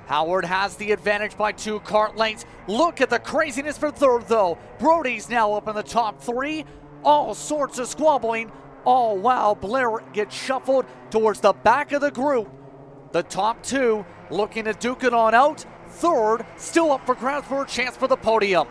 Howard has the advantage by 2 kart lengths. Look at the craziness for 3rd, though. Brody's now up in the top 3. All sorts of squabbling. Oh, wow, Blair gets shuffled towards the back of the group. The top 2 looking to duke it on out. 3rd, still up for grabs for a chance for the podium.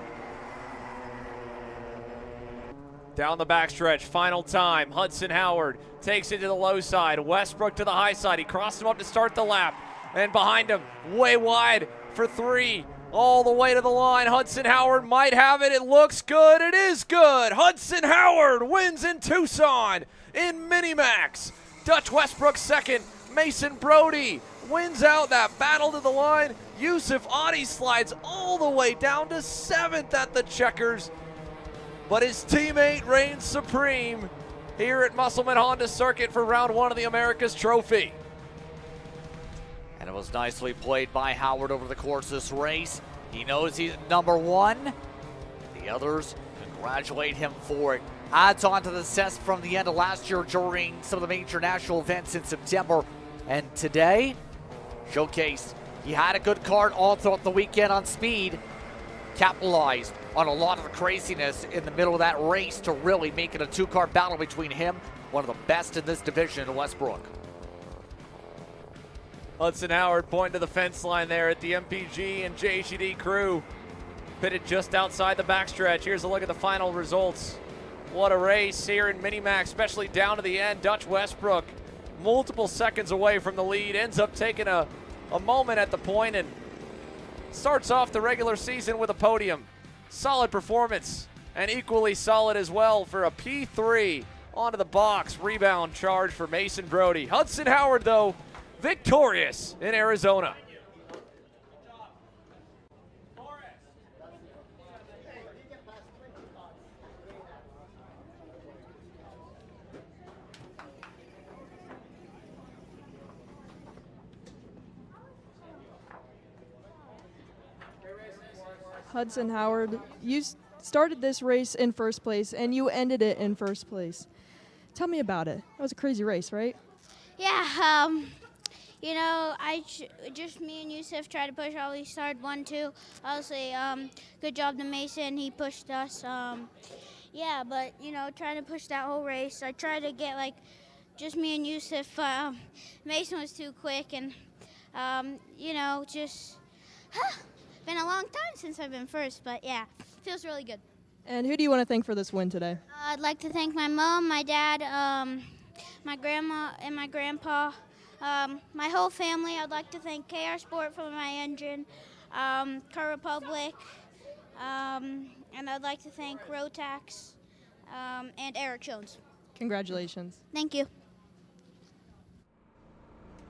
Down the backstretch, final time. Hudson Howard takes it to the low side. Westbrook to the high side. He crossed him up to start the lap. And behind him, way wide for 3. All the way to the line. Hudson Howard might have it. It looks good. It is good. Hudson Howard wins in Tucson in Minimax. Dutch Westbrook 2nd. Mason Brody wins out that battle to the line. Yusuf Adi slides all the way down to 7th at the checkers. But his teammate reigns supreme here at Musselman Honda Circuit for round 1 of the America's Trophy. And it was nicely played by Howard over the course of this race. He knows he's number 1. The others congratulate him for it. Adds on to the success from the end of last year during some of the major national events in September. And today, showcased. He had a good card all throughout the weekend on speed. Capitalized on a lot of the craziness in the middle of that race to really make it a 2-car battle between him, one of the best in this division, Westbrook. Hudson Howard pointing to the fence line there at the MPG and JHD crew. Pitted just outside the backstretch. Here's a look at the final results. What a race here in Minimax, especially down to the end. Dutch Westbrook, multiple seconds away from the lead, ends up taking a moment at the point and starts off the regular season with a podium. Solid performance, and equally solid as well for a P3 onto the box. Rebound charge for Mason Brody. Hudson Howard, though, victorious in Arizona. Hudson Howard, you started this race in first place and you ended it in first place. Tell me about it. That was a crazy race, right? Yeah, you know, just me and Yusuf tried to push. We started 1-2. Obviously, good job to Mason. He pushed us. Yeah, but, you know, trying to push that whole race. I tried to get, like, just me and Yusuf. Mason was too quick, and, you know, just been a long time since I've been first. But, yeah, feels really good. And who do you want to thank for this win today? I'd like to thank my mom, my dad, my grandma, and my grandpa. My whole family. I'd like to thank KR Sport for my engine, Car Republic, and I'd like to thank Rotax and Eric Jones. Congratulations. Thank you.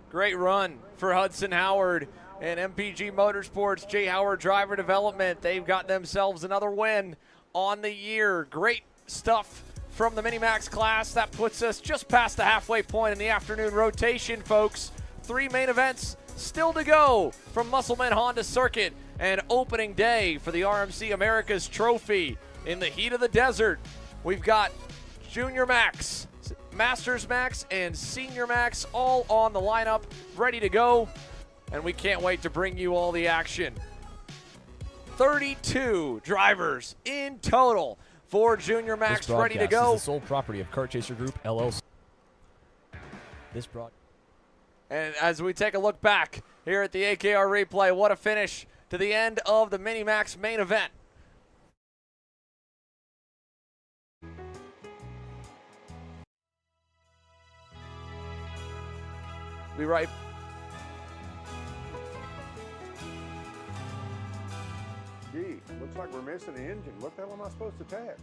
Great run for Hudson Howard and MPG Motorsports, Jay Howard Driver Development. They've got themselves another win on the year. Great stuff from the Minimax class. That puts us just past the halfway point in the afternoon rotation, folks. 3 main events still to go from Musselman Honda Circuit and opening day for the RMC America's Trophy in the heat of the desert. We've got Junior Max, Masters Max, and Senior Max all on the lineup, ready to go, and we can't wait to bring you all the action. 32 drivers in total for Junior Max, ready to go. This is the sole property of Kart Chaser Group, LLC. And as we take a look back here at the AKR replay, what a finish to the end of the Minimax main event. Be right. Gee, looks like we're missing the engine. What the hell am I supposed to tag?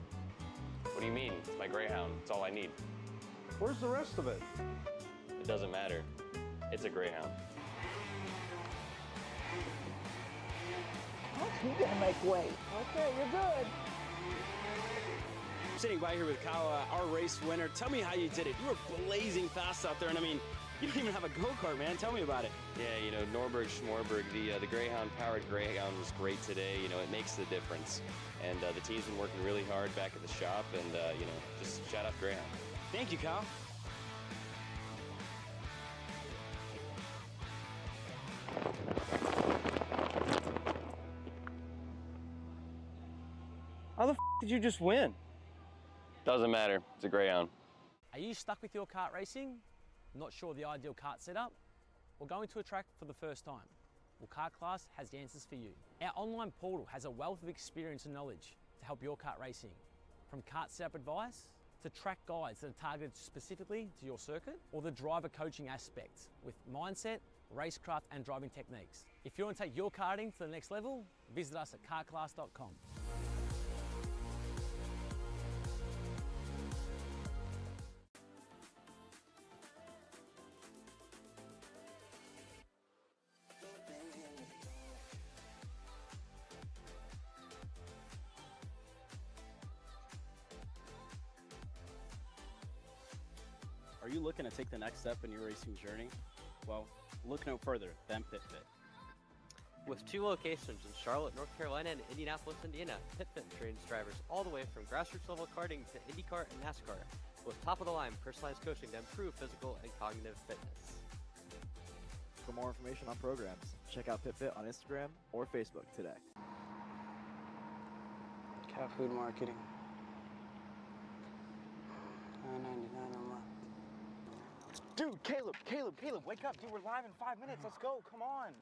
What do you mean? It's my Greyhound. It's all I need. Where's the rest of it? It doesn't matter. It's a Greyhound. You gotta make way. Okay, you're good. I'm sitting by here with Kyle, our race winner. Tell me how you did it. You were blazing fast out there, and I mean, you don't even have a go-kart, man. Tell me about it. Yeah, you know, Norberg, Schmorberg, the Greyhound-powered Greyhound was great today. You know, it makes the difference. And the team's been working really hard back at the shop, and, you know, just shout out Greyhound. Thank you, Kyle. How the f did you just win? Doesn't matter. It's a Greyhound. Are you stuck with your kart racing? Not sure the ideal kart setup? Or going to a track for the first time? Well, Kart Class has the answers for you. Our online portal has a wealth of experience and knowledge to help your kart racing. From kart setup advice to track guides that are targeted specifically to your circuit, or the driver coaching aspects with mindset, racecraft and driving techniques. If you want to take your karting to the next level, visit us at kartclass.com. Are you looking to take the next step in your racing journey? Well, look no further than PitFit. With 2 locations in Charlotte, North Carolina and Indianapolis, Indiana, PitFit trains drivers all the way from grassroots level karting to IndyCar and NASCAR with top-of-the-line personalized coaching to improve physical and cognitive fitness. For more information on programs, check out PitFit on Instagram or Facebook today. Cat food marketing. $9.99 a month. Dude, Caleb, wake up. Dude, we're live in 5 minutes. Let's go. Come on.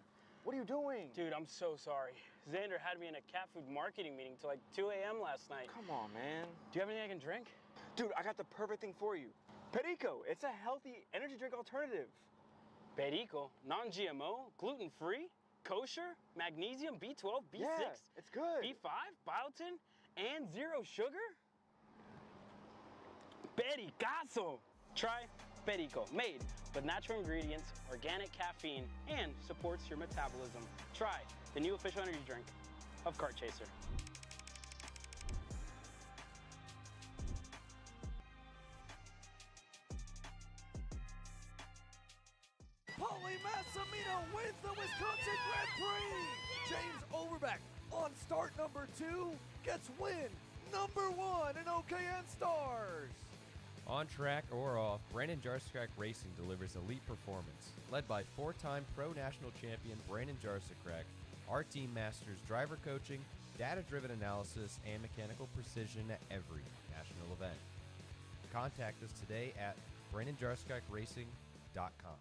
What are you doing? Dude, I'm so sorry. Xander had me in a cat food marketing meeting till like 2 a.m. last night. Come on, man. Do you have anything I can drink? Dude, I got the perfect thing for you. Perico. It's a healthy energy drink alternative. Perico, non-GMO, gluten-free, kosher, magnesium, B12, B6, yeah, it's good. B5, biotin, and 0 sugar? Pericazo! Try Perico, made with natural ingredients, organic caffeine, and supports your metabolism. Try the new official energy drink of Kart Chaser. Massimino wins the Wisconsin Grand Prix. James Overbeck On start number 2, gets win number 1 in OKN Stars. On track or off, Brandon Jarsekrak Racing delivers elite performance. Led by 4-time Pro National Champion Brandon Jarsekrak, our team masters driver coaching, data-driven analysis, and mechanical precision at every national event. Contact us today at BrandonJarsekrakRacing.com.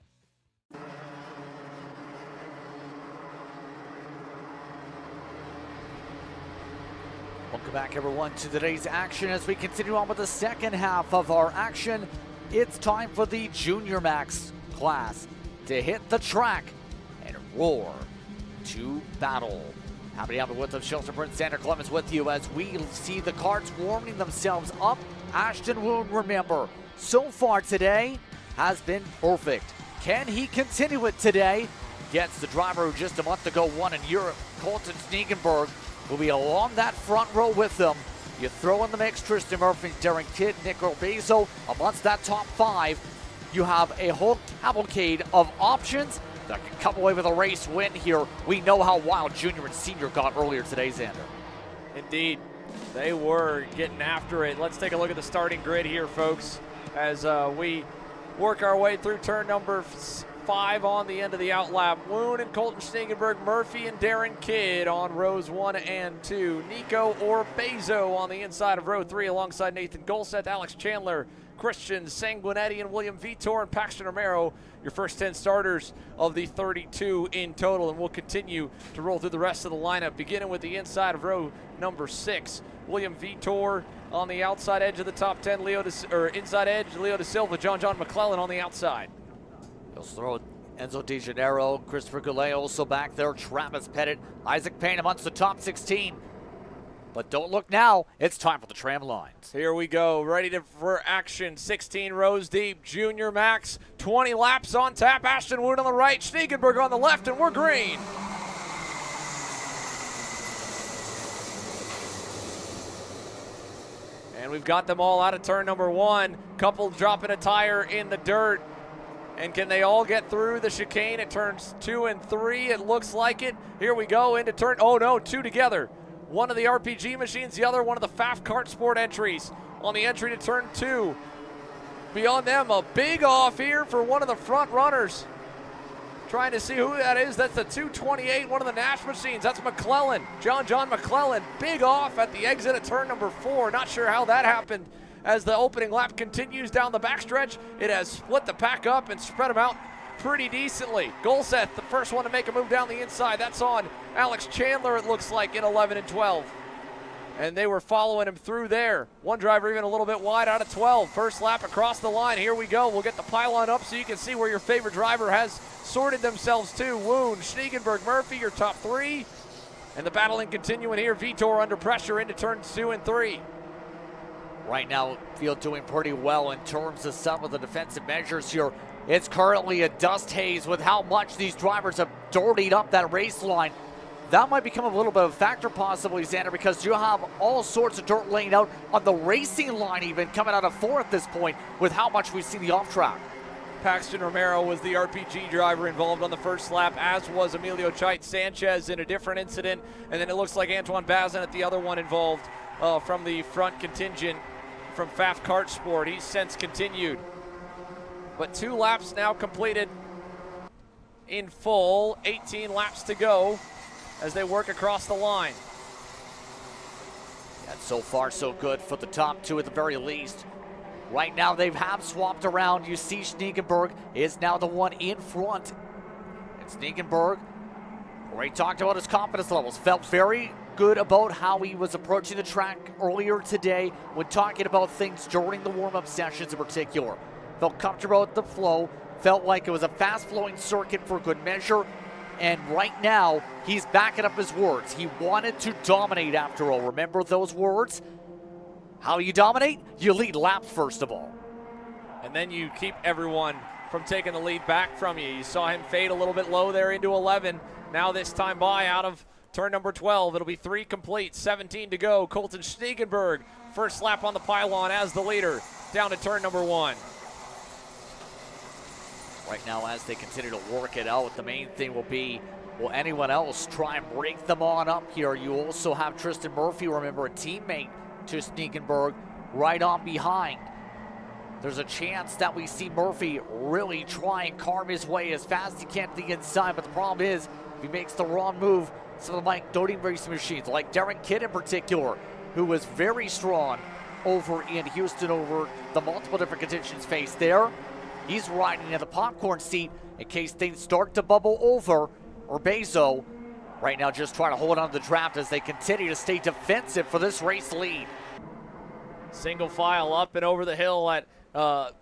Welcome back, everyone, to today's action as we continue on with the second half of our action. It's time for the Junior Max class to hit the track and roar to battle. Happy to have it with us, Shelter Prince Sander Clemens with you as we see the karts warming themselves up. Ashton Woon, remember, so far today has been perfect. Can he continue it today? Gets the driver who just a month ago won in Europe, Colton Snegenberg, will be along that front row with them. You throw in the mix Tristan Murphy, Darren Kidd, Nico Bezo. Amongst that top 5, you have a whole cavalcade of options that can come away with a race win here. We know how wild Junior and Senior got earlier today, Xander. Indeed, they were getting after it. Let's take a look at the starting grid here, folks, as we work our way through turn number 5 on the end of the outlap. Woon and Colton Snegenberg, Murphy and Darren Kidd on rows 1 and 2. Nico or Bezo on the inside of row 3 alongside Nathan Golseth, Alex Chandler, Christian Sanguinetti, and William Vitor and Paxton Romero, your first 10 starters of the 32 in total. And we'll continue to roll through the rest of the lineup, beginning with the inside of row number 6. William Vitor on the outside edge of the top 10, inside edge, Leo Da Silva, John McClellan on the outside. He'll throw Enzo De Janeiro, Christopher Goulet also back there, Travis Pettit, Isaac Payne amongst the top 16. But don't look now, it's time for the tram lines. Here we go, ready for action. 16 rows deep, Junior Max, 20 laps on tap. Ashton Woon on the right, Snegenberg on the left, and we're green. And we've got them all out of turn number 1. Couple dropping a tire in the dirt. And can they all get through the chicane at turns 2 and 3? It looks like it. Here we go into turn, oh no, 2 together. One of the RPG machines, the other one of the FAF Kart Sport entries on the entry to turn 2. Beyond them, a big off here for one of the front runners. Trying to see who that is. That's the 228, one of the Nash machines. That's McClellan, John McClellan. Big off at the exit of turn number 4. Not sure how that happened. As the opening lap continues down the backstretch, it has split the pack up and spread them out pretty decently. Golseth, the first one to make a move down the inside. That's on Alex Chandler, it looks like, in 11 and 12. And they were following him through there. One driver even a little bit wide out of 12. First lap across the line. Here we go. We'll get the pylon up so you can see where your favorite driver has sorted themselves to. Woon, Snegenberg, Murphy, your top 3. And the battling continuing here. Vitor under pressure into turns 2 and 3. Right now, field doing pretty well in terms of some of the defensive measures here. It's currently a dust haze with how much these drivers have dirtied up that race line. That might become a little bit of a factor possibly, Xander, because you have all sorts of dirt laying out on the racing line even coming out of 4 at this point with how much we've seen the off track. Paxton Romero was the RPG driver involved on the first lap, as was Emilio Chait Sanchez in a different incident. And then it looks like Antoine Bazin at the other one involved from the front contingent from FAF Kart Sport. He's since continued. But 2 laps now completed in full. 18 laps to go as they work across the line. And so far so good for the top 2 at the very least. Right now they have swapped around. You see Snegenberg is now the one in front. And Snegenberg, where he talked about his confidence levels, felt very good about how he was approaching the track earlier today when talking about things during the warm-up sessions in particular. Felt comfortable with the flow, felt like it was a fast-flowing circuit for good measure, and right now he's backing up his words. He wanted to dominate after all. Remember those words? How you dominate? You lead laps first of all. And then you keep everyone from taking the lead back from you. You saw him fade a little bit low there into 11. Now this time by out of turn number 12. It'll be 3 complete, 17 to go. Colton Snegenberg, first lap on the pylon as the leader, down to turn number 1. right now as they continue to work it out. The main thing will be, will anyone else try and break them on up here? You also have Tristan Murphy, remember, a teammate to Sneakenberg, right on behind. There's a chance that we see Murphy really try and carve his way as fast as he can to the inside, but the problem is, if he makes the wrong move, some of the Mike Doty racing machines, like Darren Kidd in particular, who was very strong over in Houston over the multiple different conditions faced there. He's riding in the popcorn seat in case things start to bubble over. Urbezo right now just trying to hold on to the draft as they continue to stay defensive for this race lead. Single file up and over the hill at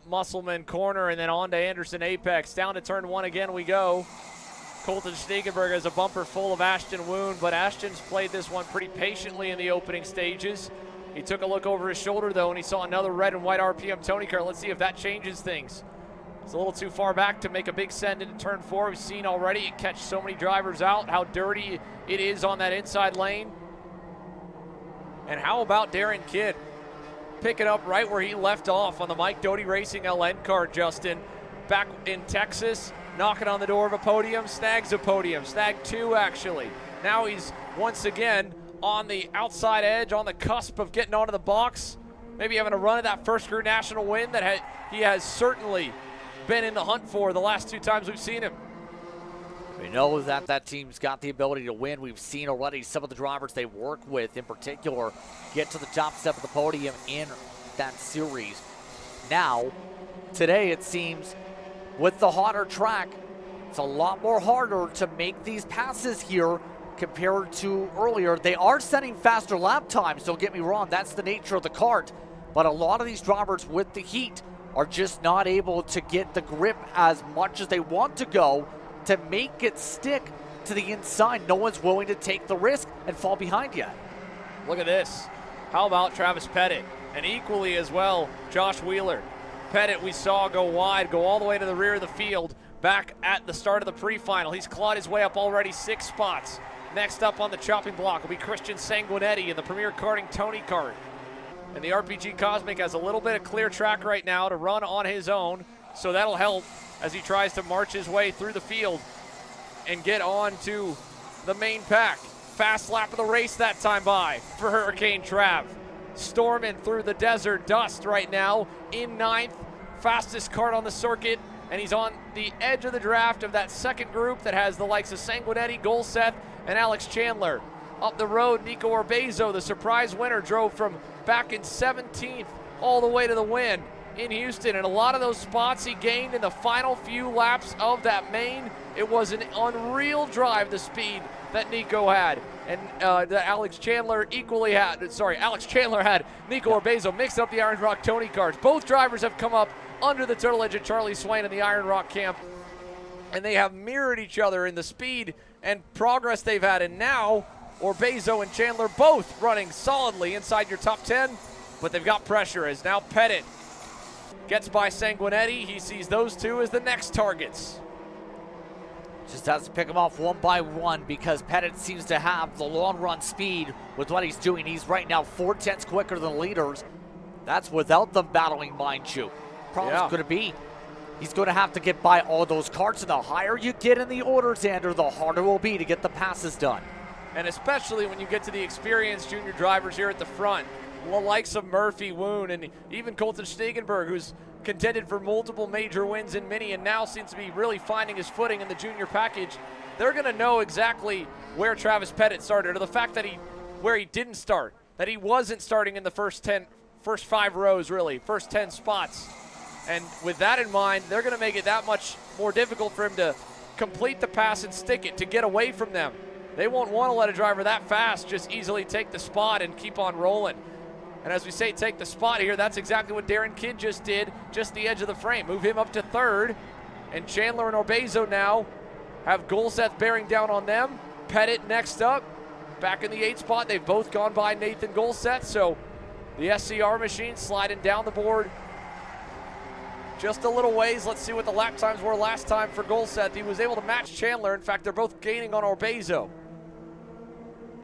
Musselman corner, and then on to Anderson Apex. Down to turn 1 again we go. Colton Stegenberg has a bumper full of Ashton Wound, but Ashton's played this one pretty patiently in the opening stages. He took a look over his shoulder, though, and he saw another red and white RPM Tony Kart. Let's see if that changes things. It's a little too far back to make a big send into turn 4. We've seen already it catch so many drivers out, how dirty it is on that inside lane. And how about Darren Kidd? Picking up right where he left off on the Mike Doty Racing LN card, Justin. Back in Texas, knocking on the door of a podium, snags a podium, snagged 2 actually. Now he's once again on the outside edge, on the cusp of getting onto the box. Maybe having a run at that first career national win that he has certainly been in the hunt for the last 2 times we've seen him. We know that that team's got the ability to win. We've seen already some of the drivers they work with in particular get to the top step of the podium in that series. Now, today it seems with the hotter track, it's a lot more harder to make these passes here compared to earlier. They are setting faster lap times, don't get me wrong, that's the nature of the kart, but a lot of these drivers with the heat are just not able to get the grip as much as they want to go to make it stick to the inside. No one's willing to take the risk and fall behind yet. Look at this. How about Travis Pettit? And equally as well, Josh Wheeler. Pettit we saw go wide, go all the way to the rear of the field, back at the start of the pre-final. He's clawed his way up already 6 spots. Next up on the chopping block will be Christian Sanguinetti in the Premier Karting Tony Kart. And the RPG Cosmic has a little bit of clear track right now to run on his own, so that'll help as he tries to march his way through the field and get on to the main pack. Fast lap of the race that time by for Hurricane Trav. Storming through the desert dust right now in 9th, fastest kart on the circuit, and he's on the edge of the draft of that second group that has the likes of Sanguinetti, Golseth, and Alex Chandler. Up the road, Nico Urbezo, the surprise winner, drove from back in 17th all the way to the win in Houston, and a lot of those spots he gained in the final few laps of that main. It was an unreal drive, the speed that Nico had, and that Alex Chandler equally had. Sorry, Alex Chandler had Nico Urbezo mixed up the Iron Rock Tony karts. Both drivers have come up under the turtle edge of Charlie Swain in the Iron Rock camp, and they have mirrored each other in the speed and progress they've had, and now Urbezo and Chandler both running solidly inside your top 10, but they've got pressure as now Pettit gets by Sanguinetti. He sees those two as the next targets. Just has to pick them off one by one because Pettit seems to have the long run speed with what he's doing. He's right now 4/10 quicker than the leaders. That's without them battling, mind you. Problem's going to be, he's going to have to get by all those karts, and the higher you get in the order, Xander, the harder it will be to get the passes done. And especially when you get to the experienced junior drivers here at the front, the likes of Murphy, Woon, and even Colton Stegenberg, who's contended for multiple major wins in Mini and now seems to be really finding his footing in the junior package. They're going to know exactly where Travis Pettit started, or the fact that where he didn't start, that he wasn't starting in the first 5 rows, really, first 10 spots. And with that in mind, they're going to make it that much more difficult for him to complete the pass and stick it, to get away from them. They won't want to let a driver that fast just easily take the spot and keep on rolling. And as we say, take the spot here, that's exactly what Darren Kidd just did, just the edge of the frame. Move him up to 3rd, and Chandler and Urbezo now have Golseth bearing down on them. Pettit next up, back in the 8th spot. They've both gone by Nathan Golseth, so the SCR machine sliding down the board just a little ways. Let's see what the lap times were last time for Golseth. He was able to match Chandler. In fact, they're both gaining on Urbezo.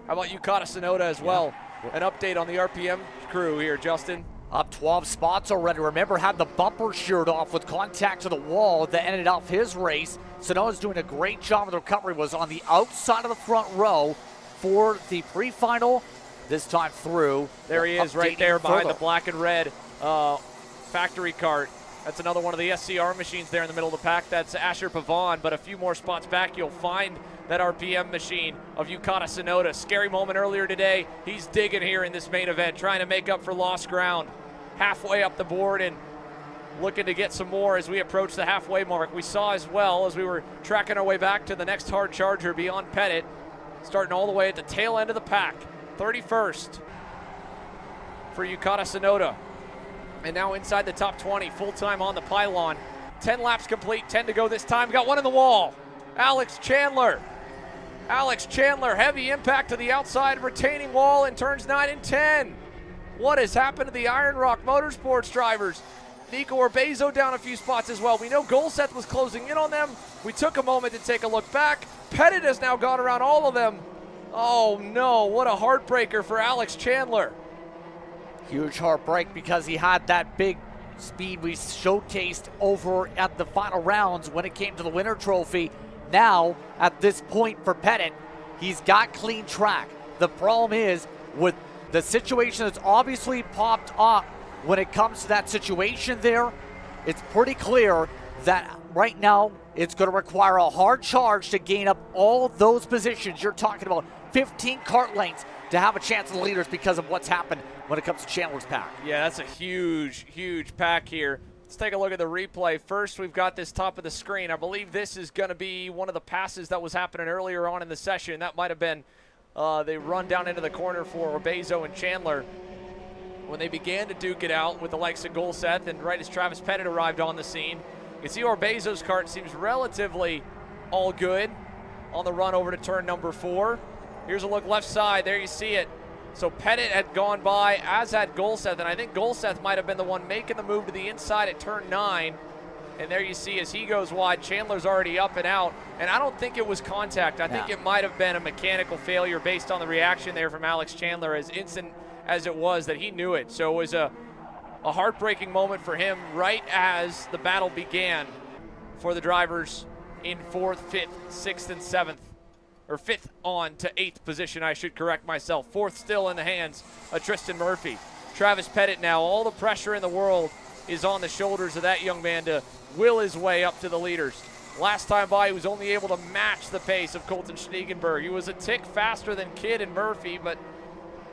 How about Yukata Sonoda as well? An update on the RPM crew here, Justin. Up 12 spots already. Remember, had the bumper sheared off with contact to the wall that ended off his race. Sonoda's doing a great job of the recovery. Was on the outside of the front row for the pre-final. This time through. There he is right there behind further. the black and red factory cart. That's another one of the SCR machines there in the middle of the pack. That's Asher Pavon, but a few more spots back, you'll find that RPM machine of Yukata Sonoda. Scary moment earlier today. He's digging here in this main event, trying to make up for lost ground. Halfway up the board and looking to get some more as we approach the halfway mark. We saw as well as we were tracking our way back to the next hard charger beyond Pettit, starting all the way at the tail end of the pack. 31st for Yukata Sonoda. And now inside the top 20, full time on the pylon. 10 laps complete, 10 to go this time. Got one in the wall. Alex Chandler. Alex Chandler, heavy impact to the outside retaining wall in turns 9 and 10. What has happened to the Iron Rock Motorsports drivers? Nico Orbezo down a few spots as well. We know Golseth was closing in on them. We took a moment to take a look back. Pettit has now gone around all of them. Oh no, what a heartbreaker for Alex Chandler. Huge heartbreak because he had that big speed we showcased over at the final rounds when it came to the winter trophy. Now, at this point for Pettit, he's got clean track. The problem is with the situation that's obviously popped up when it comes to that situation there, it's pretty clear that right now it's going to require a hard charge to gain up all those positions. You're talking about 15 kart lengths to have a chance in the leaders because of what's happened when it comes to Chandler's pack. Yeah, that's a huge, huge pack here. Let's take a look at the replay. First, we've got this top of the screen. I believe this is going to be one of the passes that was happening earlier on in the session. That might have been the run down into the corner for Orbezo and Chandler when they began to duke it out with the likes of Golseth, and right as Travis Pettit arrived on the scene. You can see Orbezo's kart seems relatively all good on the run over to turn number 4. Here's a look left side. There you see it. So Pettit had gone by, as had Golseth, and I think Golseth might have been the one making the move to the inside at turn 9. And there you see as he goes wide, Chandler's already up and out. And I don't think it was contact. I think it might have been a mechanical failure based on the reaction there from Alex Chandler, as instant as it was that he knew it. So it was a heartbreaking moment for him right as the battle began for the drivers in 4th, 5th, 6th, and 7th. Or 5th on to 8th position, I should correct myself. 4th still in the hands of Tristan Murphy. Travis Pettit now, all the pressure in the world is on the shoulders of that young man to will his way up to the leaders. Last time by, he was only able to match the pace of Colton Schniegenberg. He was a tick faster than Kidd and Murphy, but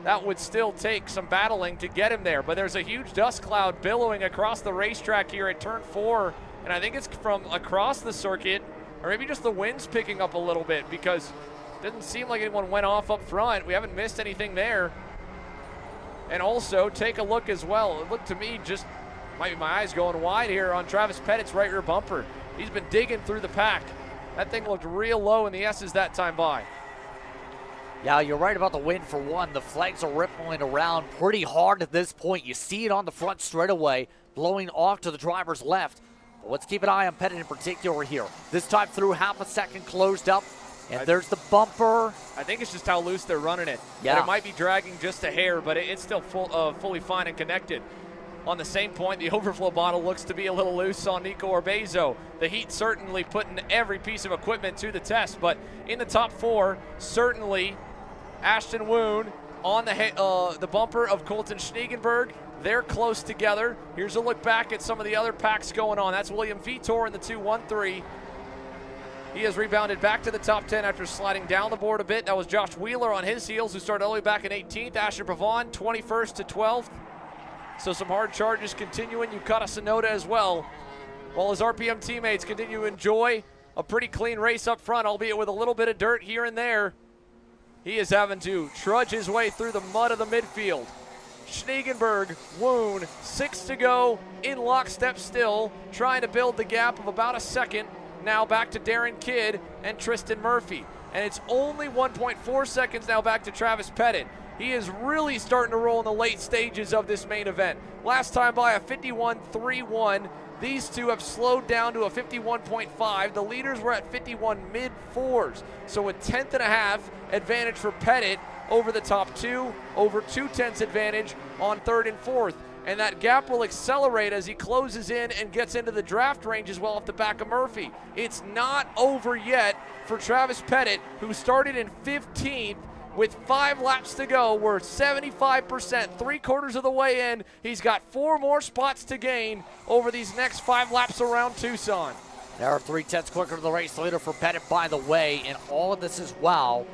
that would still take some battling to get him there. But there's a huge dust cloud billowing across the racetrack here at turn 4, and I think it's from across the circuit, or maybe just the wind's picking up a little bit, because it doesn't seem like anyone went off up front. We haven't missed anything there. And also, take a look as well. It looked to me just, might be my eyes going wide here on Travis Pettit's right rear bumper. He's been digging through the pack. That thing looked real low in the S's that time by. Yeah, you're right about the wind for one. The flags are rippling around pretty hard at this point. You see it on the front straightaway, blowing off to the driver's left. But let's keep an eye on Pettit in particular here. This time through, half a second closed up, and there's the bumper. I think it's just how loose they're running it. Yeah. But it might be dragging just a hair, but it's still fully fine and connected. On the same point, the overflow bottle looks to be a little loose on Nico Orbezo. The Heat certainly putting every piece of equipment to the test, but in the top 4, certainly Ashton Woon on the bumper of Colton Schniegenberg. They're close together. Here's a look back at some of the other packs going on. That's William Vitor in the 2-1-3. He has rebounded back to the top 10 after sliding down the board a bit. That was Josh Wheeler on his heels, who started all the way back in 18th. Asher Pavon, 21st to 12th. So some hard charges continuing. Yukata Sonoda as well, while his RPM teammates continue to enjoy a pretty clean race up front, albeit with a little bit of dirt here and there. He is having to trudge his way through the mud of the midfield. Schniegenberg, Woon, 6 to go, in lockstep still, trying to build the gap of about a second. Now back to Darren Kidd and Tristan Murphy. And it's only 1.4 seconds now back to Travis Pettit. He is really starting to roll in the late stages of this main event. Last time by a 51.31. These two have slowed down to a 51.5. The leaders were at 51 mid-4s. So a 10th and a half advantage for Pettit over the top 2, over 2/10 advantage on 3rd and 4th. and that gap will accelerate as he closes in and gets into the draft range as well off the back of Murphy. It's not over yet for Travis Pettit, who started in 15th with 5 laps to go. We're 75%, 3/4 of the way in. He's got 4 more spots to gain over these next 5 laps around Tucson. There are 3/10 quicker to the race leader for Pettit, by the way, and all of this as well.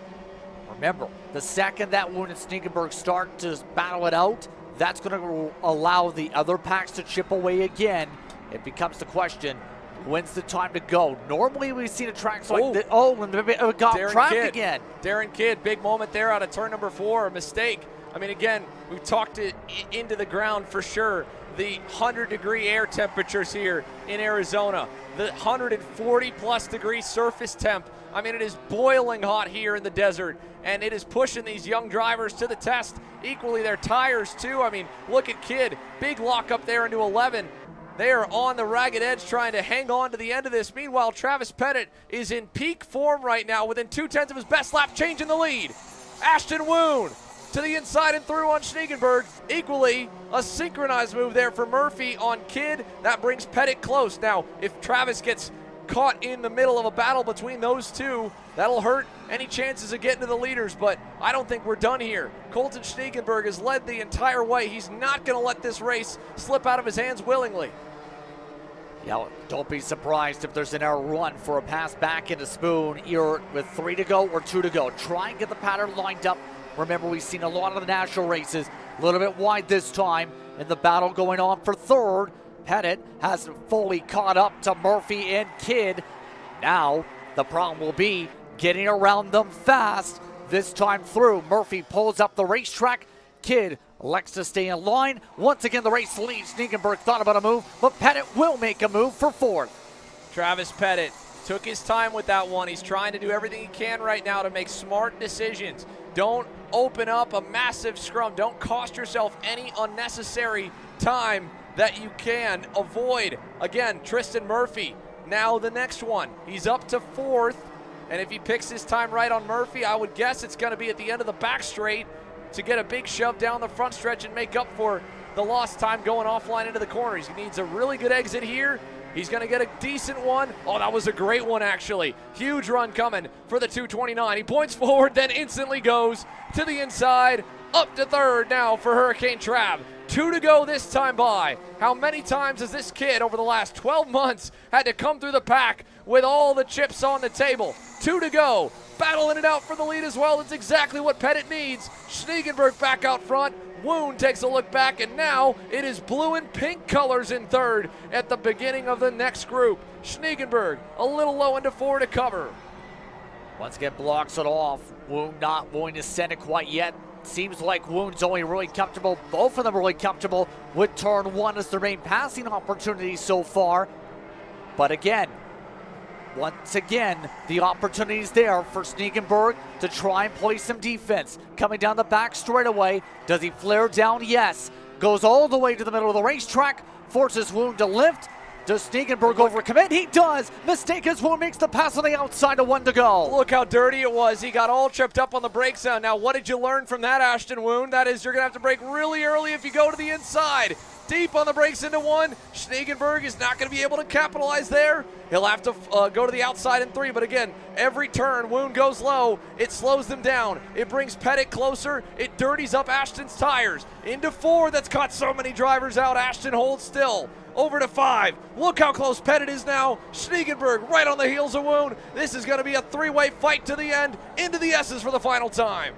Remember, the second that Woon and Sneakenberg start to battle it out, that's going to allow the other packs to chip away again. It becomes the question, when's the time to go? Normally we've seen a track like this. Oh, and it got trapped again. Darren Kidd, big moment there out of turn number 4, a mistake. I mean, again, we've talked it into the ground for sure. The 100-degree air temperatures here in Arizona, the 140-plus degree surface temp. I mean, it is boiling hot here in the desert, and it is pushing these young drivers to the test. Equally, their tires, too. I mean, look at Kidd. Big lock up there into 11. They are on the ragged edge trying to hang on to the end of this. Meanwhile, Travis Pettit is in peak form right now within 2/10 of his best lap, changing the lead. Ashton Woon to the inside and through on Schneegenberg. Equally, a synchronized move there for Murphy on Kidd. That brings Pettit close. Now, if Travis gets caught in the middle of a battle between those two, that'll hurt any chances of getting to the leaders, but I don't think we're done here. Colton Schneegenberg has led the entire way. He's not going to let this race slip out of his hands willingly. Yeah, don't be surprised if there's an error run for a pass back into Spoon, either with 3 to go or 2 to go. Try and get the pattern lined up. Remember, we've seen a lot of the national races, a little bit wide this time, in the battle going on for 3rd. Pettit hasn't fully caught up to Murphy and Kidd. Now, the problem will be getting around them fast. This time through, Murphy pulls up the racetrack. Kidd elects to stay in line. Once again, the race leads. Schneegenberg thought about a move, but Pettit will make a move for 4th. Travis Pettit took his time with that one. He's trying to do everything he can right now to make smart decisions. Don't open up a massive scrum. Don't cost yourself any unnecessary time that you can avoid. Again, Tristan Murphy, now the next one. He's up to 4th, and if he picks his time right on Murphy, I would guess it's going to be at the end of the back straight to get a big shove down the front stretch and make up for the lost time going offline into the corners. He needs a really good exit here. He's going to get a decent one. Oh, that was a great one, actually. Huge run coming for the 229. He points forward, then instantly goes to the inside, up to 3rd now for Hurricane Trav. 2 to go this time by. How many times has this kid over the last 12 months had to come through the pack with all the chips on the table? 2 to go. Battling it out for the lead as well. It's exactly what Pettit needs. Schneegenberg back out front. Woon takes a look back, and now it is blue and pink colors in 3rd at the beginning of the next group. Schneegenberg a little low into 4 to cover. Once again, blocks it off. Woon not going to send it quite yet. Seems like Woon's only really comfortable. Both of them really comfortable with turn 1 as their main passing opportunity so far. But again, once again, the opportunity is there for Schneegenberg to try and play some defense. Coming down the back straightaway. Does he flare down? Yes. Goes all the way to the middle of the racetrack. Forces Woon to lift. Does Schneegenberg overcommit? He does. Mistake as Woon makes the pass on the outside to 1 to go. Look how dirty it was. He got all tripped up on the brake zone. Now, what did you learn from that, Ashton Woon? That is, you're going to have to brake really early if you go to the inside. Deep on the brakes into 1. Schneegenberg is not going to be able to capitalize there. He'll have to go to the outside in 3. But again, every turn, Woon goes low. It slows them down. It brings Pettit closer. It dirties up Ashton's tires. Into 4. That's caught so many drivers out. Ashton holds still. Over to 5. Look how close Pettit is now. Schneegenberg right on the heels of Woon. This is going to be a 3-way fight to the end. Into the S's for the final time.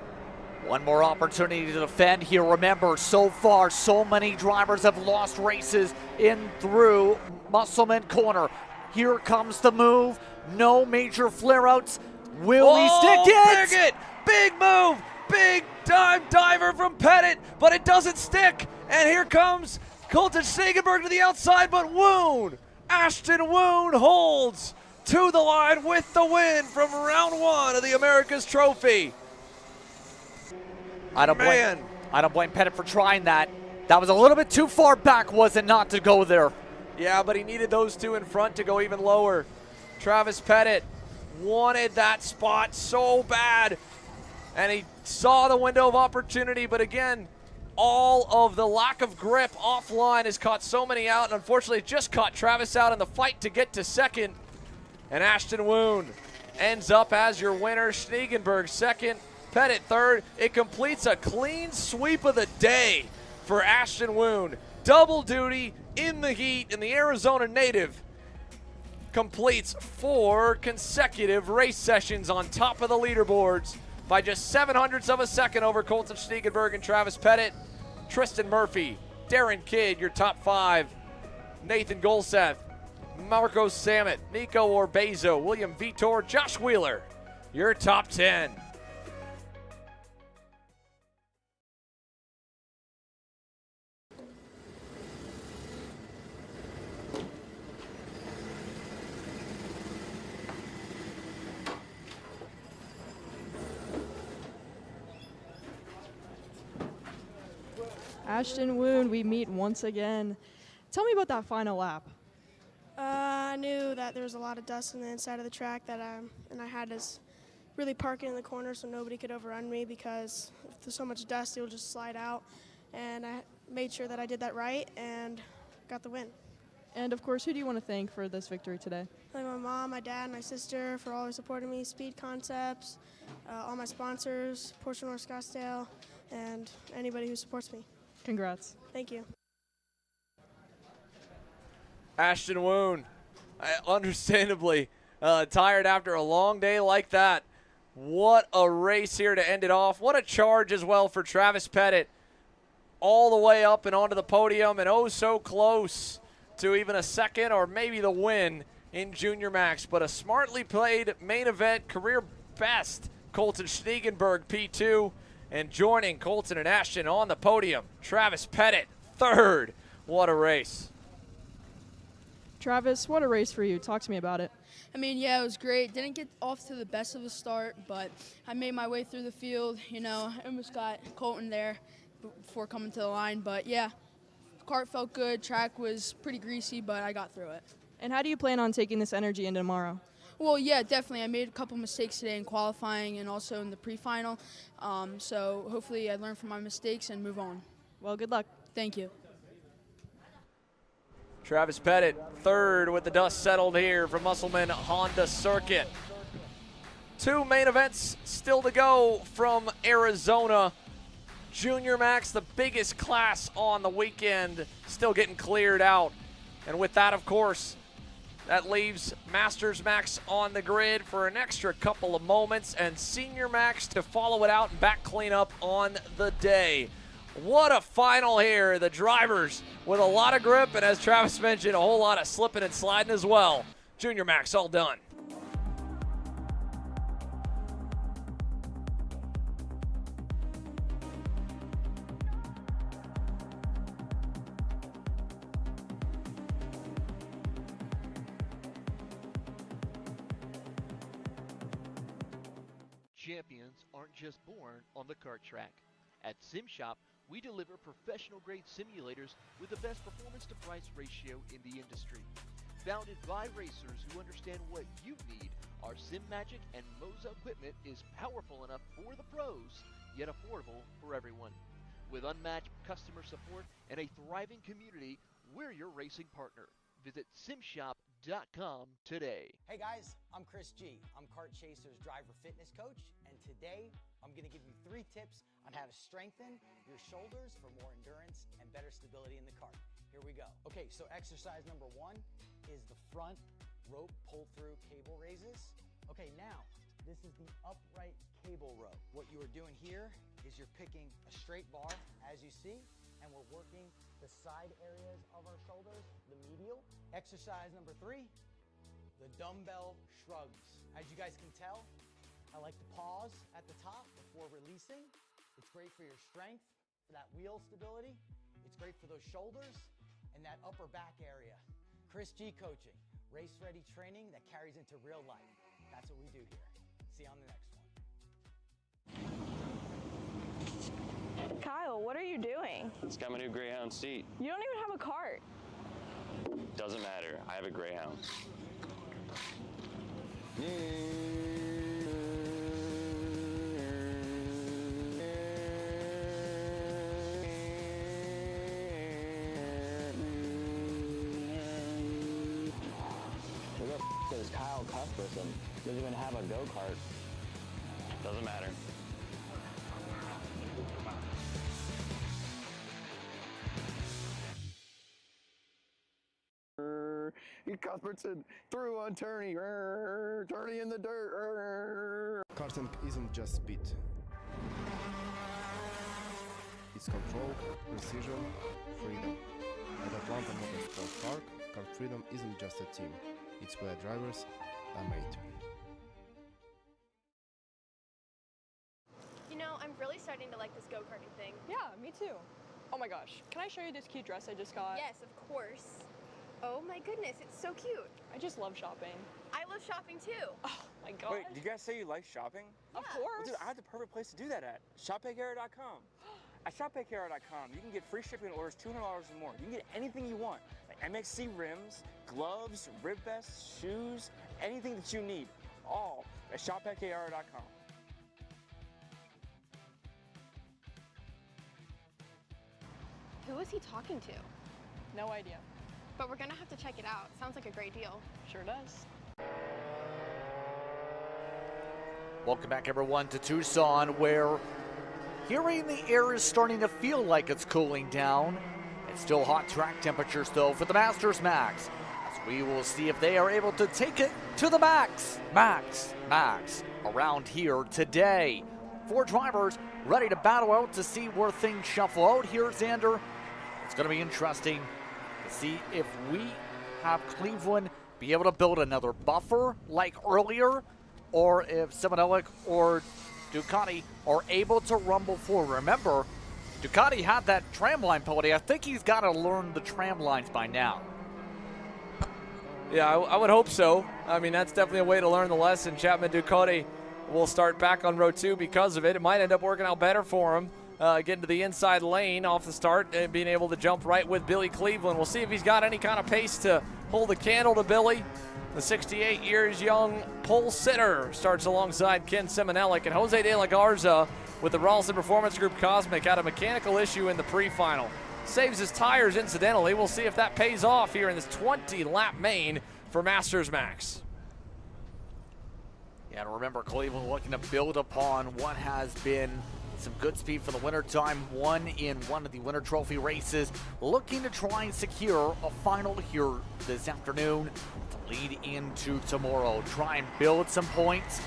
One more opportunity to defend here. Remember, so far, so many drivers have lost races in through Musselman corner. Here comes the move. No major flare-outs. Will he stick it? Pickett! Big move! Big time diver from Pettit, but it doesn't stick. And here comes Colton Schneegenberg to the outside, but Woon, Ashton Woon holds to the line with the win from round 1 of the America's Trophy. I don't blame Pettit for trying that. That was a little bit too far back, was it not, to go there? Yeah, but he needed those 2 in front to go even lower. Travis Pettit wanted that spot so bad, and he saw the window of opportunity, but again, all of the lack of grip offline has caught so many out, and unfortunately it just caught Travis out in the fight to get to second. And Ashton Woon ends up as your winner. Schneegenberg second, Pettit third. It completes a clean sweep of the day for Ashton Woon. Double duty in the heat, and the Arizona native completes 4 consecutive race sessions on top of the leaderboards by just 0.07 of a second over Colton Schneegenberg and Travis Pettit. Tristan Murphy, Darren Kidd, your top 5. Nathan Golseth, Marco Samet, Nico Orbezo, William Vitor, Josh Wheeler, your top 10. Ashton Woon, we meet once again. Tell me about that final lap. I knew that there was a lot of dust on the inside of the track and I had to really park it in the corner so nobody could overrun me, because if there's so much dust, it will just slide out. And I made sure that I did that right and got the win. And of course, who do you want to thank for this victory today? Like my mom, my dad, my sister for always supporting me, Speed Concepts, all my sponsors, Porsche North Scottsdale, and anybody who supports me. Congrats. Thank you. Ashton Woon, understandably tired after a long day like that. What a race here to end it off. What a charge as well for Travis Pettit. All the way up and onto the podium, and oh so close to even a second or maybe the win in Junior Max. But a smartly played main event, career best, Colton Schneegenberg P2. And joining Colton and Ashton on the podium, Travis Pettit, third. What a race. Travis, what a race for you. Talk to me about it. I mean, yeah, it was great. Didn't get off to the best of a start, but I made my way through the field. You know, I almost got Colton there before coming to the line. But, yeah, kart felt good. Track was pretty greasy, but I got through it. And how do you plan on taking this energy into tomorrow? Well, yeah, definitely. I made a couple mistakes today in qualifying and also in the pre-final. So hopefully I learn from my mistakes and move on. Well, good luck. Thank you. Travis Pettit, third with the dust settled here from Musselman Honda Circuit. 2 main events still to go from Arizona. Junior Max, the biggest class on the weekend, still getting cleared out. And with that, of course, that leaves Masters Max on the grid for an extra couple of moments, and Senior Max to follow it out and back cleanup on the day. What a final here. The drivers with a lot of grip, and as Travis mentioned, a whole lot of slipping and sliding as well. Junior Max all done. Champions aren't just born on the kart track. At SimShop, we deliver professional-grade simulators with the best performance-to-price ratio in the industry. Founded by racers who understand what you need, our SimMagic and Moza equipment is powerful enough for the pros, yet affordable for everyone. With unmatched customer support and a thriving community, we're your racing partner. Visit simshop.com today. Hey guys, I'm Chris G. I'm Kart Chaser's driver fitness coach, and today I'm going to give you 3 tips on how to strengthen your shoulders for more endurance and better stability in the kart. Here we go. Okay, so exercise number 1 is the front rope pull-through cable raises. Okay, now this is the upright cable row. What you are doing here is you're picking a straight bar, as you see, and we're working the side areas of our shoulders, the medial. Exercise number 3, the dumbbell shrugs. As you guys can tell, I like to pause at the top before releasing. It's great for your strength, for that wheel stability. It's great for those shoulders and that upper back area. Chris G coaching, race-ready training that carries into real life. That's what we do here. See you on the next one. Kyle, what are you doing? It's got my new Greyhound seat. You don't even have a cart. Doesn't matter. I have a Greyhound. person doesn't even have a go-kart. Doesn't matter. Cuthbertson through on Turney. Turney in the dirt. Karting isn't just speed. It's control, precision, freedom. At Atlanta Motorsport Park, Kart Freedom isn't just a team. It's where drivers are made. You know, I'm really starting to like this go-karting thing. Yeah, me too. Oh my gosh, can I show you this cute dress I just got? Yes, of course. Oh my goodness, it's so cute. I just love shopping. I love shopping too. Oh my gosh. Wait, do you guys say you like shopping? Of course. Well, dude, I have the perfect place to do that at. ShopPayCara.com. At ShopPayCara.com, you can get free shipping on orders $200 or more. You can get anything you want, like MXC rims, gloves, rib vests, shoes, anything that you need, all at ShopPayCara.com. Who is he talking to? No idea. But we're gonna have to check it out. Sounds like a great deal. Sure does. Welcome back, everyone, to Tucson, where hearing the air is starting to feel like it's cooling down. It's still hot track temperatures, though, for the Masters Max, as we will see if they are able to take it to the max around here today. 4 drivers ready to battle out to see where things shuffle out here, Xander. It's going to be interesting to see if we have Cleveland be able to build another buffer like earlier, or if Simonelli or Ducati are able to rumble forward. Remember, Ducati had that tramline penalty. I think he's got to learn the tram lines by now. Yeah, I would hope so. I mean, that's definitely a way to learn the lesson. Chapman Ducati will start back on row 2 because of it. It might end up working out better for him. Getting to the inside lane off the start and being able to jump right with Billy Cleveland. We'll see if he's got any kind of pace to hold a candle to Billy. The 68 years young pole sitter starts alongside Ken Simonelli, and Jose De La Garza with the Ralston Performance Group Cosmic had a mechanical issue in the pre-final. Saves his tires incidentally. We'll see if that pays off here in this 20-lap main for Masters Max. Yeah, and remember, Cleveland looking to build upon what has been some good speed for the wintertime. Won in one of the Winter Trophy races. Looking to try and secure a final here this afternoon to lead into tomorrow. Try and build some points.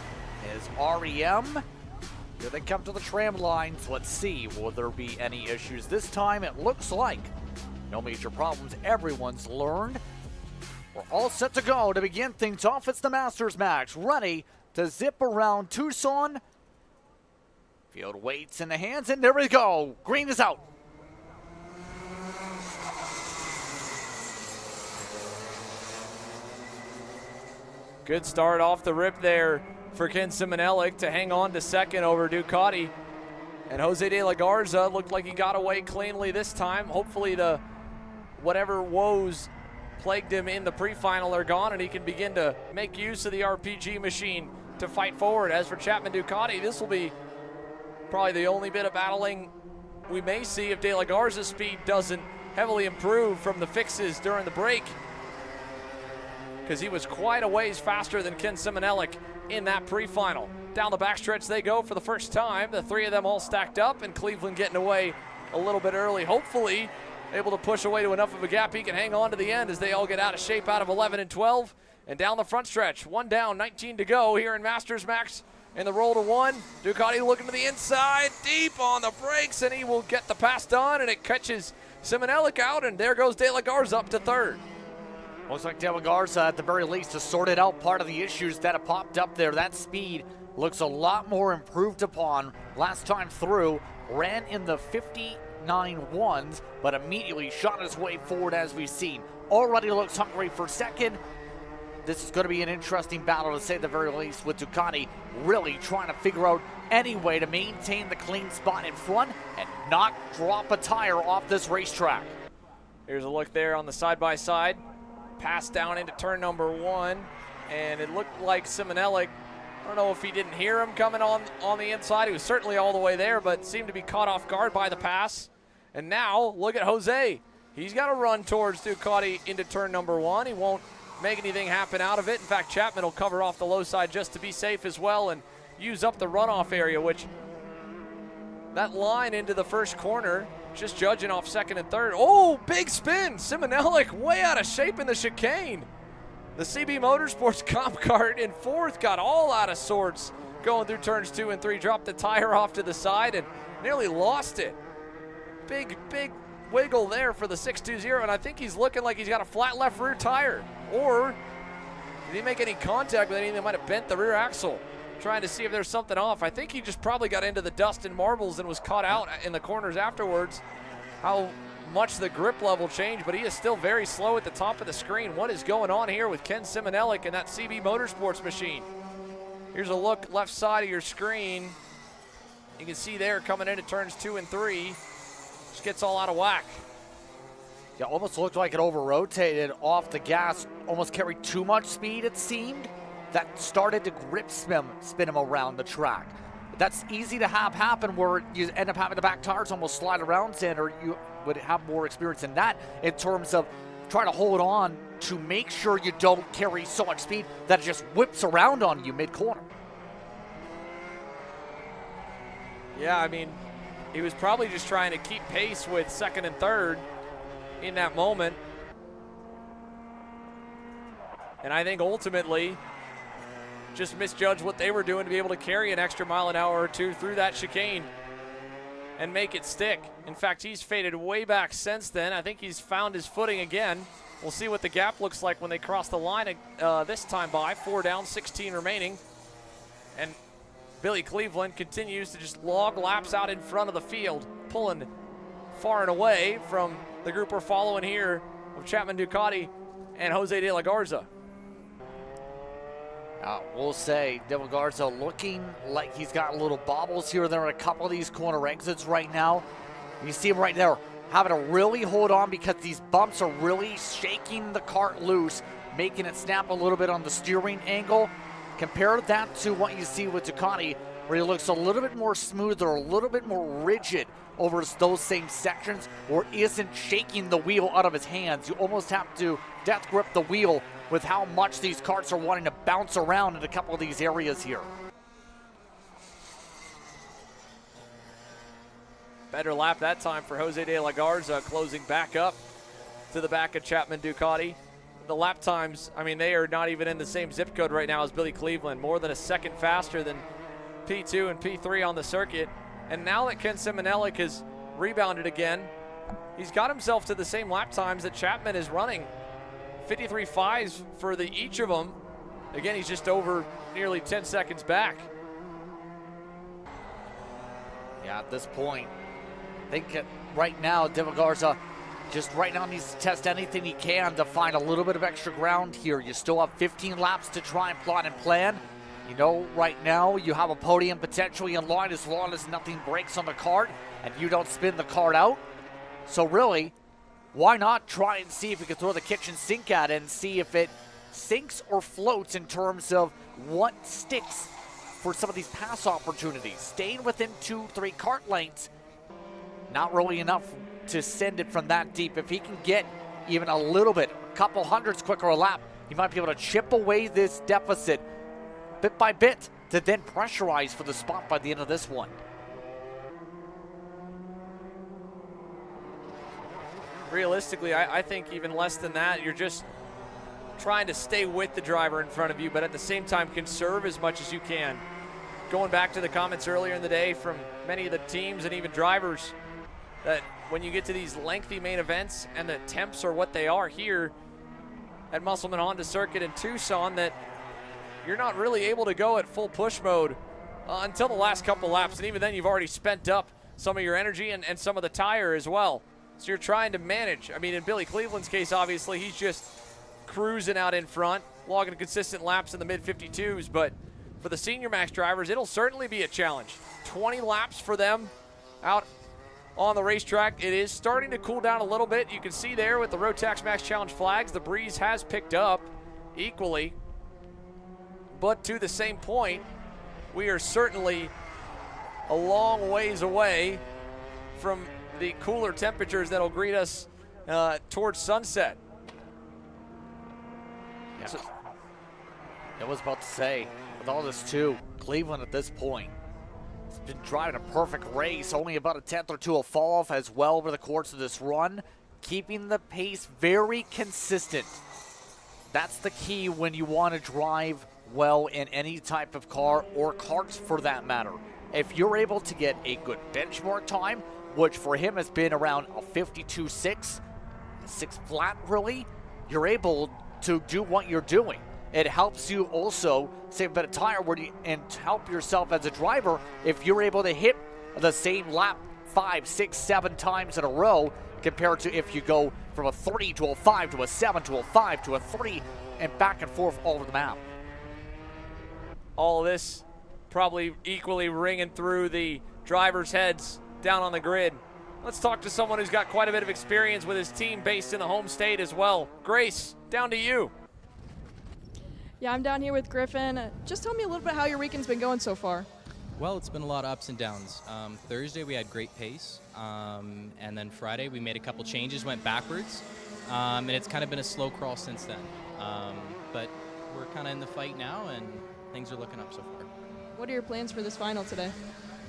Is REM. Here they come to the tram lines. Let's see, will there be any issues this time? It looks like no major problems. Everyone's learned. We're all set to go to begin things off. It's the Masters Max, ready to zip around Tucson. Field waits in the hands, and there we go. Green is out. Good start off the rip there for Ken Simonelli to hang on to second over Ducati. And Jose De La Garza looked like he got away cleanly this time. Hopefully the whatever woes plagued him in the pre-final are gone, and he can begin to make use of the RPG machine to fight forward. As for Chapman Ducati, this will be probably the only bit of battling we may see if De La Garza's speed doesn't heavily improve from the fixes during the break, because he was quite a ways faster than Ken Simonelli in that pre-final. Down the backstretch they go for the first time. The 3 of them all stacked up, and Cleveland getting away a little bit early. Hopefully able to push away to enough of a gap he can hang on to the end as they all get out of shape out of 11 and 12. And down the front stretch, 1 down, 19 to go here in Masters Max. In the roll to 1, Ducati looking to the inside, deep on the brakes, and he will get the pass done, and it catches Simonelli out, and there goes De La Garza up to 3rd. Looks like De La Garza, at the very least, has sorted out part of the issues that have popped up there. That speed looks a lot more improved upon. Last time through, ran in the 59.1s, but immediately shot his way forward as we've seen. Already looks hungry for second. This is going to be an interesting battle, to say the very least, with Ducati really trying to figure out any way to maintain the clean spot in front and not drop a tire off this racetrack. Here's a look there on the side-by-side. Pass down into turn number 1, and it looked like Simonelli, I don't know if he didn't hear him coming on the inside. He was certainly all the way there, but seemed to be caught off guard by the pass. And now, look at Jose. He's got to run towards Ducati into turn number 1. He won't make anything happen out of it. In fact, Chapman will cover off the low side just to be safe as well and use up the runoff area, which that line into the first corner, just judging off second and third. Oh, big spin. Simonelli way out of shape in the chicane. The CB Motorsports comp cart in fourth got all out of sorts going through turns 2 and 3. Dropped the tire off to the side and nearly lost it. Big wiggle there for the 620, and I think he's looking like he's got a flat left rear tire. Or did he make any contact with anything that might have bent the rear axle? Trying to see if there's something off. I think he just probably got into the dust and marbles and was caught out in the corners afterwards. How much the grip level changed, but he is still very slow at the top of the screen. What is going on here with Ken Simonelli and that CB Motorsports machine? Here's a look left side of your screen. You can see there coming into turns 2 and 3. Just gets all out of whack. Yeah, almost looked like it over-rotated off the gas, almost carried too much speed, it seemed. That started to grip spin him around the track. That's easy to have happen where you end up having the back tires almost slide around, Xander. You would have more experience in that in terms of trying to hold on to make sure you don't carry so much speed that it just whips around on you mid-corner. Yeah, I mean, he was probably just trying to keep pace with second and third in that moment. And I think ultimately just misjudged what they were doing to be able to carry an extra mile an hour or two through that chicane and make it stick. In fact, he's faded way back since then. I think he's found his footing again. We'll see what the gap looks like when they cross the line this time by. 4 down, 16 remaining. And Billy Cleveland continues to just log laps out in front of the field, pulling far and away from the group we're following here of Chapman Ducati and Jose De La Garza. We'll say De La Garza looking like he's got little bobbles here and there on a couple of these corner exits right now. You see him right there having to really hold on because these bumps are really shaking the cart loose, making it snap a little bit on the steering angle. Compare that to what you see with Ducati, where he looks a little bit more smoother, a little bit more rigid over those same sections, or isn't shaking the wheel out of his hands. You almost have to death grip the wheel with how much these carts are wanting to bounce around in a couple of these areas here. Better lap that time for Jose De La Garza, closing back up to the back of Chapman Ducati. The lap times, I mean, they are not even in the same zip code right now as Billy Cleveland. More than a second faster than P2 and P3 on the circuit. And now that Ken Simonelli has rebounded again, he's got himself to the same lap times that Chapman is running. 53.5s for each of them. Again, he's just over nearly 10 seconds back. Yeah, at this point, I think right now, De La Garza just right now needs to test anything he can to find a little bit of extra ground here. You still have 15 laps to try and plot and plan. You know, right now you have a podium potentially in line as long as nothing breaks on the cart and you don't spin the cart out. So really, why not try and see if you can throw the kitchen sink at it and see if it sinks or floats in terms of what sticks for some of these pass opportunities. Staying within 2-3 cart lengths, not really enough to send it from that deep. If he can get even a little bit, a couple hundreds quicker a lap, he might be able to chip away this deficit bit by bit to then pressurize for the spot by the end of this one. Realistically, I think even less than that. You're just trying to stay with the driver in front of you, but at the same time conserve as much as you can. Going back to the comments earlier in the day from many of the teams and even drivers, that when you get to these lengthy main events and the temps are what they are here at Musselman Honda Circuit in Tucson, that you're not really able to go at full push mode until the last couple laps, and even then you've already spent up some of your energy and some of the tire as well. So you're trying to manage. I mean, in Billy Cleveland's case, obviously, he's just cruising out in front, logging consistent laps in the mid-52s, but for the Senior Max drivers, it'll certainly be a challenge. 20 laps for them out on the racetrack. It is starting to cool down a little bit. You can see there with the Rotax Max Challenge flags, the breeze has picked up equally. But to the same point, we are certainly a long ways away from the cooler temperatures that'll greet us towards sunset. So, I was about to say, with all this too, Cleveland at this point has been driving a perfect race, only about a tenth or two of fall off as well over the course of this run, keeping the pace very consistent. That's the key when you want to drive well in any type of car or karts for that matter. If you're able to get a good benchmark time, which for him has been around a 52.6, 6 flat really, you're able to do what you're doing. It helps you also save a bit of tire and help yourself as a driver if you're able to hit the same lap 5, 6, 7 times in a row compared to if you go from a 3 to a 5 to a 7 to a 5 to a 3 and back and forth all over the map. All of this probably equally ringing through the drivers' heads down on the grid. Let's talk to someone who's got quite a bit of experience with his team based in the home state as well. Grace, down to you. Yeah, I'm down here with Griffin. Just tell me a little bit how your weekend's been going so far. Well, it's been a lot of ups and downs. Thursday we had great pace, and then Friday we made a couple changes, went backwards, and it's kind of been a slow crawl since then. But we're kind of in the fight now, and things are looking up so far. What are your plans for this final today?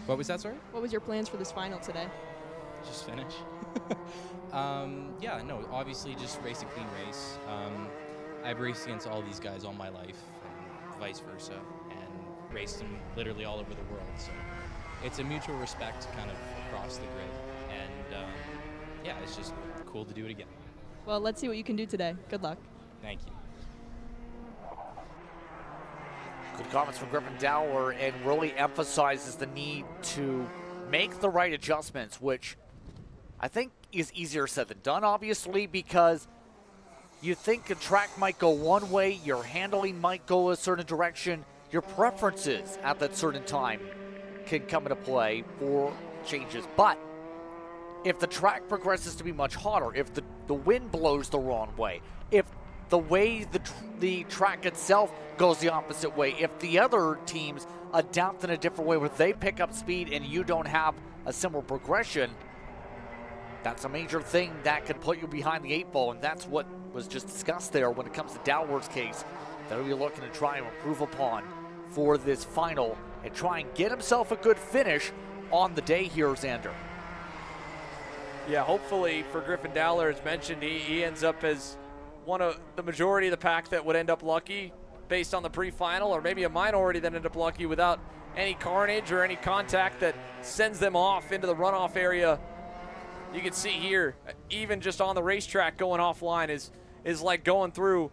What was that, sorry? What was your plans for this final today? Just finish. Yeah, no, obviously just race a clean race. I've raced against all these guys all my life, and vice versa, and raced them literally all over the world. So it's a mutual respect kind of across the grid. And yeah, it's just cool to do it again. Well, let's see what you can do today. Good luck. Thank you. Good comments from Griffin Dowler, and really emphasizes the need to make the right adjustments, which I think is easier said than done, obviously, because you think a track might go one way, your handling might go a certain direction, your preferences at that certain time can come into play for changes. But if the track progresses to be much hotter, if the wind blows the wrong way, if the way the track itself goes the opposite way, if the other teams adapt in a different way where they pick up speed and you don't have a similar progression, that's a major thing that can put you behind the 8 ball, and that's what was just discussed there when it comes to Dowler's case that he'll be looking to try and improve upon for this final and try and get himself a good finish on the day here, Xander. Yeah, hopefully for Griffin Dowler, as mentioned, he ends up as one of the majority of the pack that would end up lucky based on the pre-final, or maybe a minority that ended up lucky without any carnage or any contact that sends them off into the runoff area. You can see here, even just on the racetrack going offline is like going through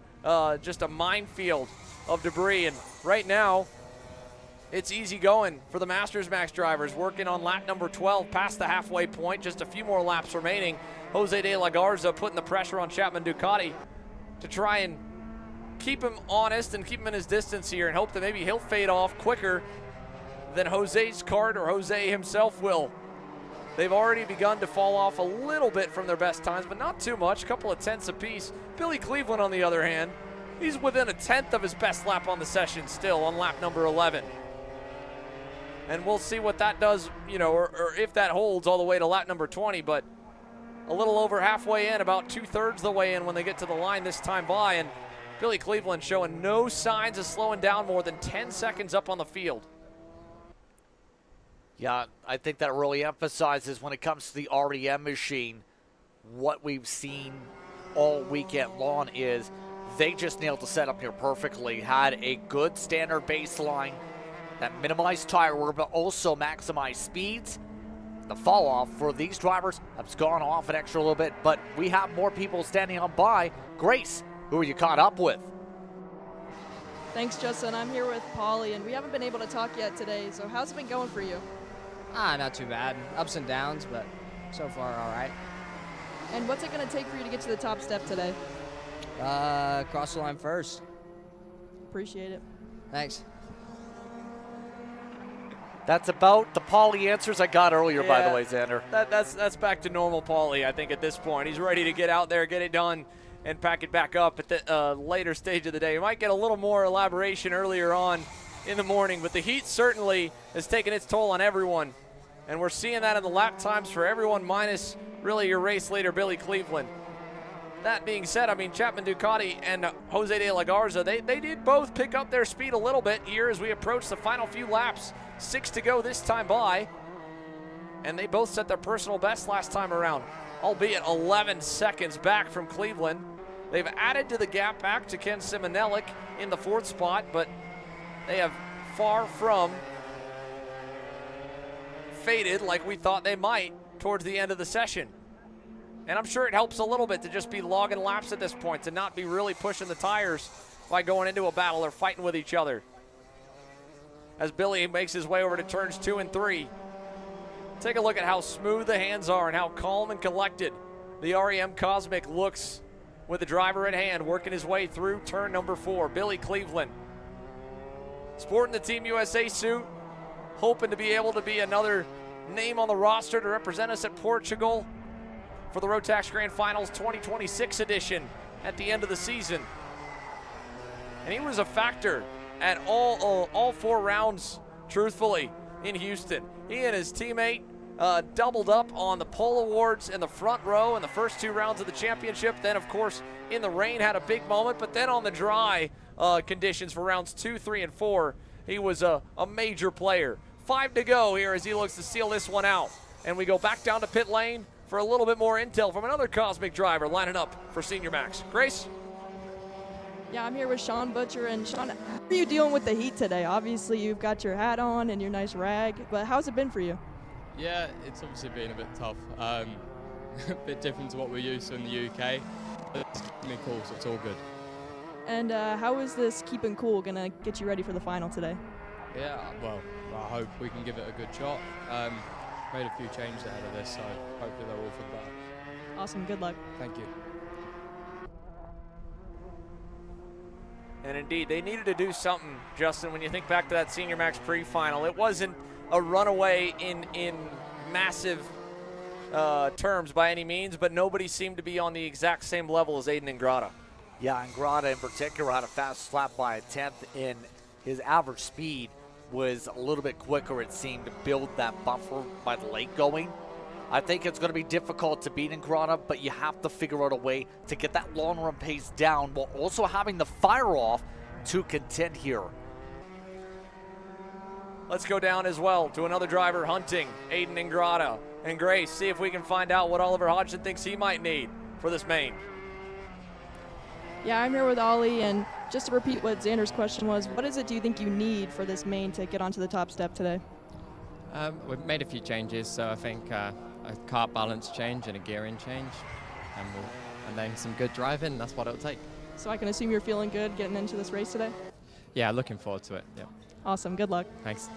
just a minefield of debris. And right now, it's easy going for the Masters Max drivers, working on lap number 12 past the halfway point, just a few more laps remaining. Jose De La Garza putting the pressure on Chapman Ducati to try and keep him honest and keep him in his distance here and hope that maybe he'll fade off quicker than Jose's kart or Jose himself will. They've already begun to fall off a little bit from their best times, but not too much, a couple of tenths apiece. Billy Cleveland, on the other hand, he's within a tenth of his best lap on the session still on lap number 11. And we'll see what that does, you know, or if that holds all the way to lap number 20, but a little over halfway in, about 2/3 the way in when they get to the line this time by, and Billy Cleveland showing no signs of slowing down more than 10 seconds up on the field. Yeah, I think that really emphasizes when it comes to the REM machine, what we've seen all weekend long is they just nailed the setup here perfectly, had a good standard baseline that minimized tire wear, but also maximized speeds. The fall off for these drivers has gone off an extra little bit, but we have more people standing on by. Grace, who are you caught up with? Thanks, Justin. I'm here with Polly, and we haven't been able to talk yet today, so how's it been going for you? Not too bad. Ups and downs, but so far all right. And what's it going to take for you to get to the top step today? Cross the line first. Appreciate it. Thanks. That's about the Pauly answers I got earlier, by the way, Xander. That's back to normal Pauly, I think, at this point. He's ready to get out there, get it done, and pack it back up at the later stage of the day. We might get a little more elaboration earlier on in the morning, but the heat certainly has taken its toll on everyone, and we're seeing that in the lap times for everyone minus really your race leader, Billy Cleveland. that being said, I mean, Chapman Ducati and Jose de la Garza, they did both pick up their speed a little bit here as we approach the final few laps. 6 to go this time by. And they both set their personal best last time around, albeit 11 seconds back from Cleveland. They've added to the gap back to Ken Simonelik in the 4th spot, but they have far from faded like we thought they might towards the end of the session. And I'm sure it helps a little bit to just be logging laps at this point, to not be really pushing the tires by going into a battle or fighting with each other. As Billy makes his way over to turns 2 and 3. Take a look at how smooth the hands are and how calm and collected the REM Cosmic looks with the driver at hand, working his way through turn number 4. Billy Cleveland, sporting the Team USA suit, hoping to be able to be another name on the roster to represent us at Portugal for the Rotax Grand Finals 2026 edition at the end of the season. And he was a factor at all 4 rounds, truthfully, in Houston. He and his teammate doubled up on the pole awards in the front row in the first 2 rounds of the championship. Then, of course, in the rain had a big moment, but then on the dry conditions for rounds 2, 3, and 4, he was a major player. 5 to go here as he looks to seal this one out. And we go back down to pit lane for a little bit more intel from another Cosmic driver lining up for Senior Max. Grace? Yeah, I'm here with Sean Butcher. And Sean, how are you dealing with the heat today? Obviously, you've got your hat on and your nice rag, but how's it been for you? Yeah, it's obviously been a bit tough. A bit different to what we're used to in the UK. But it's been cool, so it's all good. And how is this keeping cool going to get you ready for the final today? Yeah, well, I hope we can give it a good shot. Made a few changes ahead of this, so hopefully they're all for the better. Awesome, good luck. Thank you. And indeed, they needed to do something, Justin, when you think back to that Senior Max pre-final. It wasn't a runaway in massive terms by any means, but nobody seemed to be on the exact same level as Aiden Ingrata. Yeah, Ingrata in particular had a fast lap by a 10th in his average speed was a little bit quicker, it seemed, to build that buffer by the late going. I think it's going to be difficult to beat Ingrata, but you have to figure out a way to get that long run pace down while also having the fire off to contend here. Let's go down as well to another driver hunting Aiden Ingrata and Grace. See if we can find out what Oliver Hodgson thinks he might need for this main. Yeah, I'm here with Ollie, and just to repeat what Xander's question was, what is it do you think you need for this main to get onto the top step today? We've made a few changes, so I think a kart balance change and a gearing change, and then some good driving. That's what it'll take. So I can assume you're feeling good getting into this race today? Yeah, looking forward to it. Yeah. Awesome. Good luck. Thanks.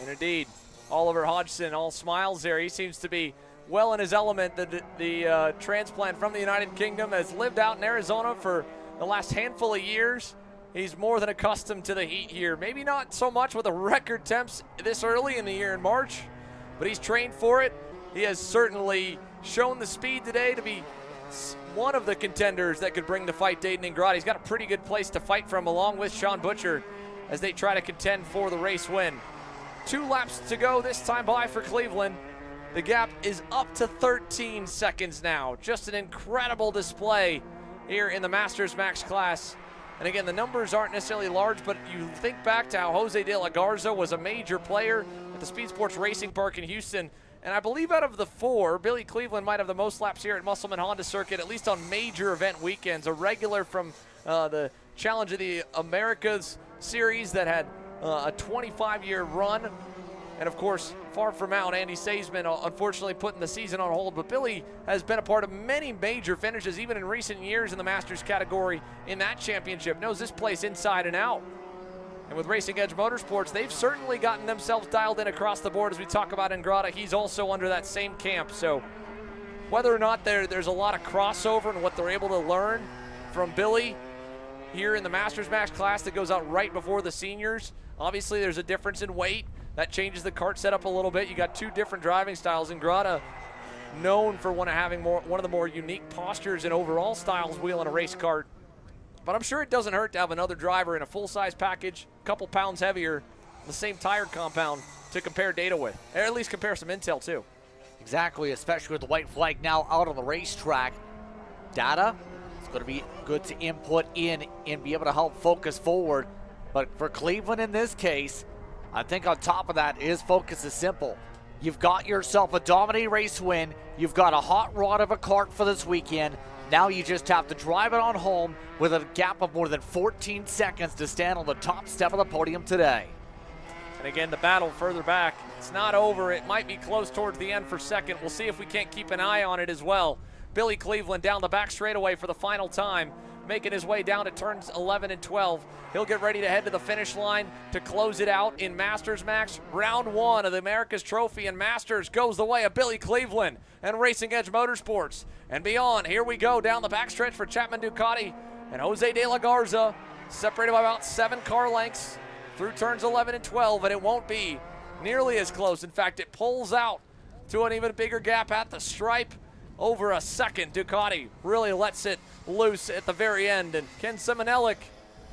And indeed, Oliver Hodgson, all smiles there. He seems to be well in his element. The transplant from the United Kingdom has lived out in Arizona for the last handful of years. He's more than accustomed to the heat here. Maybe not so much with the record temps this early in the year in March, but he's trained for it. He has certainly shown the speed today to be one of the contenders that could bring the fight to Aiden Ingrata. He's got a pretty good place to fight from along with Sean Butcher as they try to contend for the race win. 2 laps to go this time by for Cleveland. The gap is up to 13 seconds now. Just an incredible display here in the Masters Max class. And again, the numbers aren't necessarily large, but you think back to how Jose de la Garza was a major player at the Speed Sports Racing Park in Houston. And I believe out of the 4, Billy Cleveland might have the most laps here at Musselman Honda Circuit, at least on major event weekends. A regular from the Challenge of the Americas series that had a 25-year run. And of course, far from out, Andy Saisman unfortunately putting the season on hold. But Billy has been a part of many major finishes, even in recent years in the Masters category in that championship. Knows this place inside and out. And with Racing Edge Motorsports, they've certainly gotten themselves dialed in across the board. As we talk about Ingrata, he's also under that same camp. So whether or not there's a lot of crossover in what they're able to learn from Billy here in the Masters Max class that goes out right before the seniors, obviously there's a difference in weight. That changes the kart setup a little bit. You got 2 different driving styles. Ingrata, known for one of the more unique postures and overall styles wheeling a race kart. But I'm sure it doesn't hurt to have another driver in a full-size package, a couple pounds heavier, the same tire compound to compare data with, or at least compare some intel too. Exactly, especially with the white flag now out on the racetrack. Data is going to be good to input in and be able to help focus forward. But for Cleveland in this case, I think on top of that, his focus is simple. You've got yourself a dominating race win. You've got a hot rod of a kart for this weekend. Now you just have to drive it on home with a gap of more than 14 seconds to stand on the top step of the podium today. And again, the battle further back. It's not over. It might be close towards the end for second. We'll see if we can't keep an eye on it as well. Billy Cleveland down the back straightaway for the final time, making his way down to turns 11 and 12. He'll get ready to head to the finish line to close it out in Masters Max. Round 1 of the America's Trophy and Masters goes the way of Billy Cleveland and Racing Edge Motorsports. And beyond, here we go down the backstretch for Chapman Ducati and Jose De La Garza, separated by about 7 car lengths through turns 11 and 12, and it won't be nearly as close. In fact, it pulls out to an even bigger gap at the stripe. Over a second, Ducati really lets it loose at the very end. And Ken Semenelic,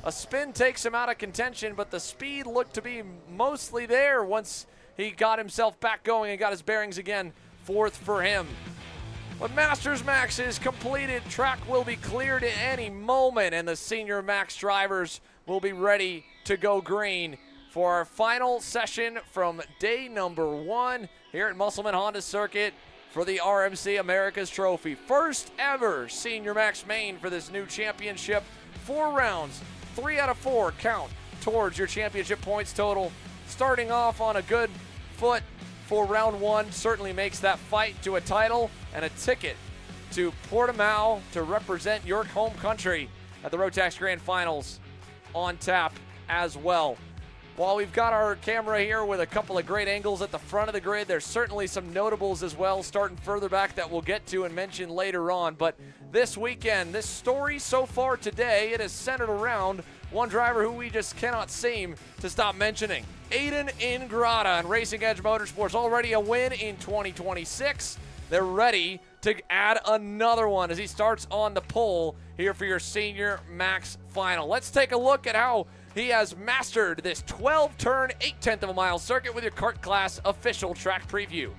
a spin takes him out of contention, but the speed looked to be mostly there once he got himself back going and got his bearings again. 4th for him. When Masters Max is completed, track will be cleared at any moment, and the Senior Max drivers will be ready to go green for our final session from day number 1 here at Musselman Honda Circuit for the RMC America's Trophy. First ever Senior Max main for this new championship. 4 rounds, 3 out of 4 count towards your championship points total. Starting off on a good foot for round 1 certainly makes that fight to a title and a ticket to Portimao to represent your home country at the Rotax Grand Finals on tap as well. While we've got our camera here with a couple of great angles at the front of the grid, there's certainly some notables as well starting further back that we'll get to and mention later on. But this weekend, this story so far today, it is centered around one driver who we just cannot seem to stop mentioning. Aiden Ingrata and Racing Edge Motorsports, already a win in 2026. They're ready to add another one as he starts on the pole here for your Senior Max Final. Let's take a look at how he has mastered this 12-turn, 0.8 of a mile circuit with your kart class official track preview.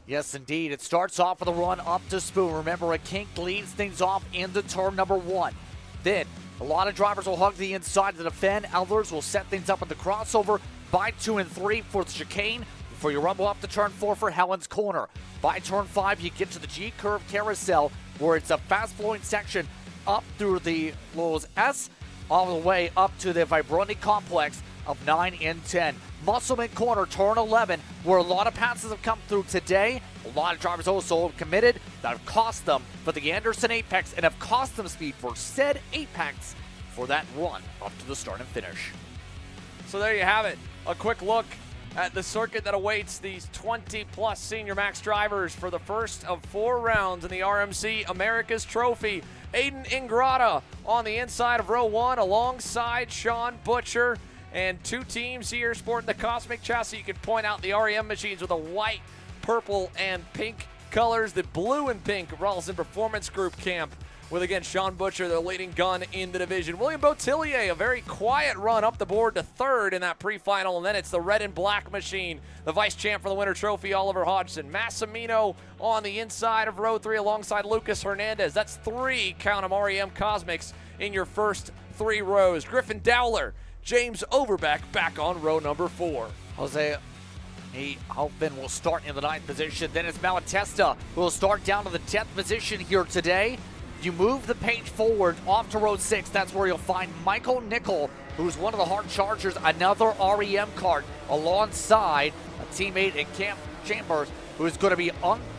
Yes, indeed. It starts off with a run up to Spoon. Remember, a kink leads things off into turn number 1. Then, a lot of drivers will hug the inside to defend. Others will set things up at the crossover by 2 and 3 for the chicane before you rumble up to turn 4 for Helen's Corner. By turn 5, you get to the G-curve carousel where it's a fast-flowing section up through the Lowe's S all the way up to the Vibroni complex of 9 and 10. Musselman Corner, turn 11, where a lot of passes have come through today. A lot of drivers also committed that have cost them for the Anderson Apex and have cost them speed for said Apex for that run up to the start and finish. So there you have it. A quick look at the circuit that awaits these 20-plus Senior Max drivers for the first of 4 rounds in the RMC America's Trophy. Aiden Ingrata on the inside of row 1 alongside Sean Butcher, and 2 teams here sporting the Cosmic chassis. You can point out the REM machines with the white, purple, and pink colors. The blue and pink Rawlson Performance Group camp with, again, Sean Butcher, the leading gun in the division. William Botillier, a very quiet run up the board to 3rd in that pre-final, and then it's the red and black machine, the vice champ for the Winter Trophy, Oliver Hodgson. Massimino on the inside of row 3 alongside Lucas Hernandez. That's 3, count 'em, REM Cosmics in your first 3 rows. Griffin Dowler, James Overbeck back on row number 4. Jose Halpin will start in the 9th position. Then it's Malatesta who will start down to the 10th position here today. You move the page forward off to row 6. That's where you'll find Michael Nickel, who's one of the hard chargers, another REM kart, alongside a teammate in Camp Chambers, who's going to be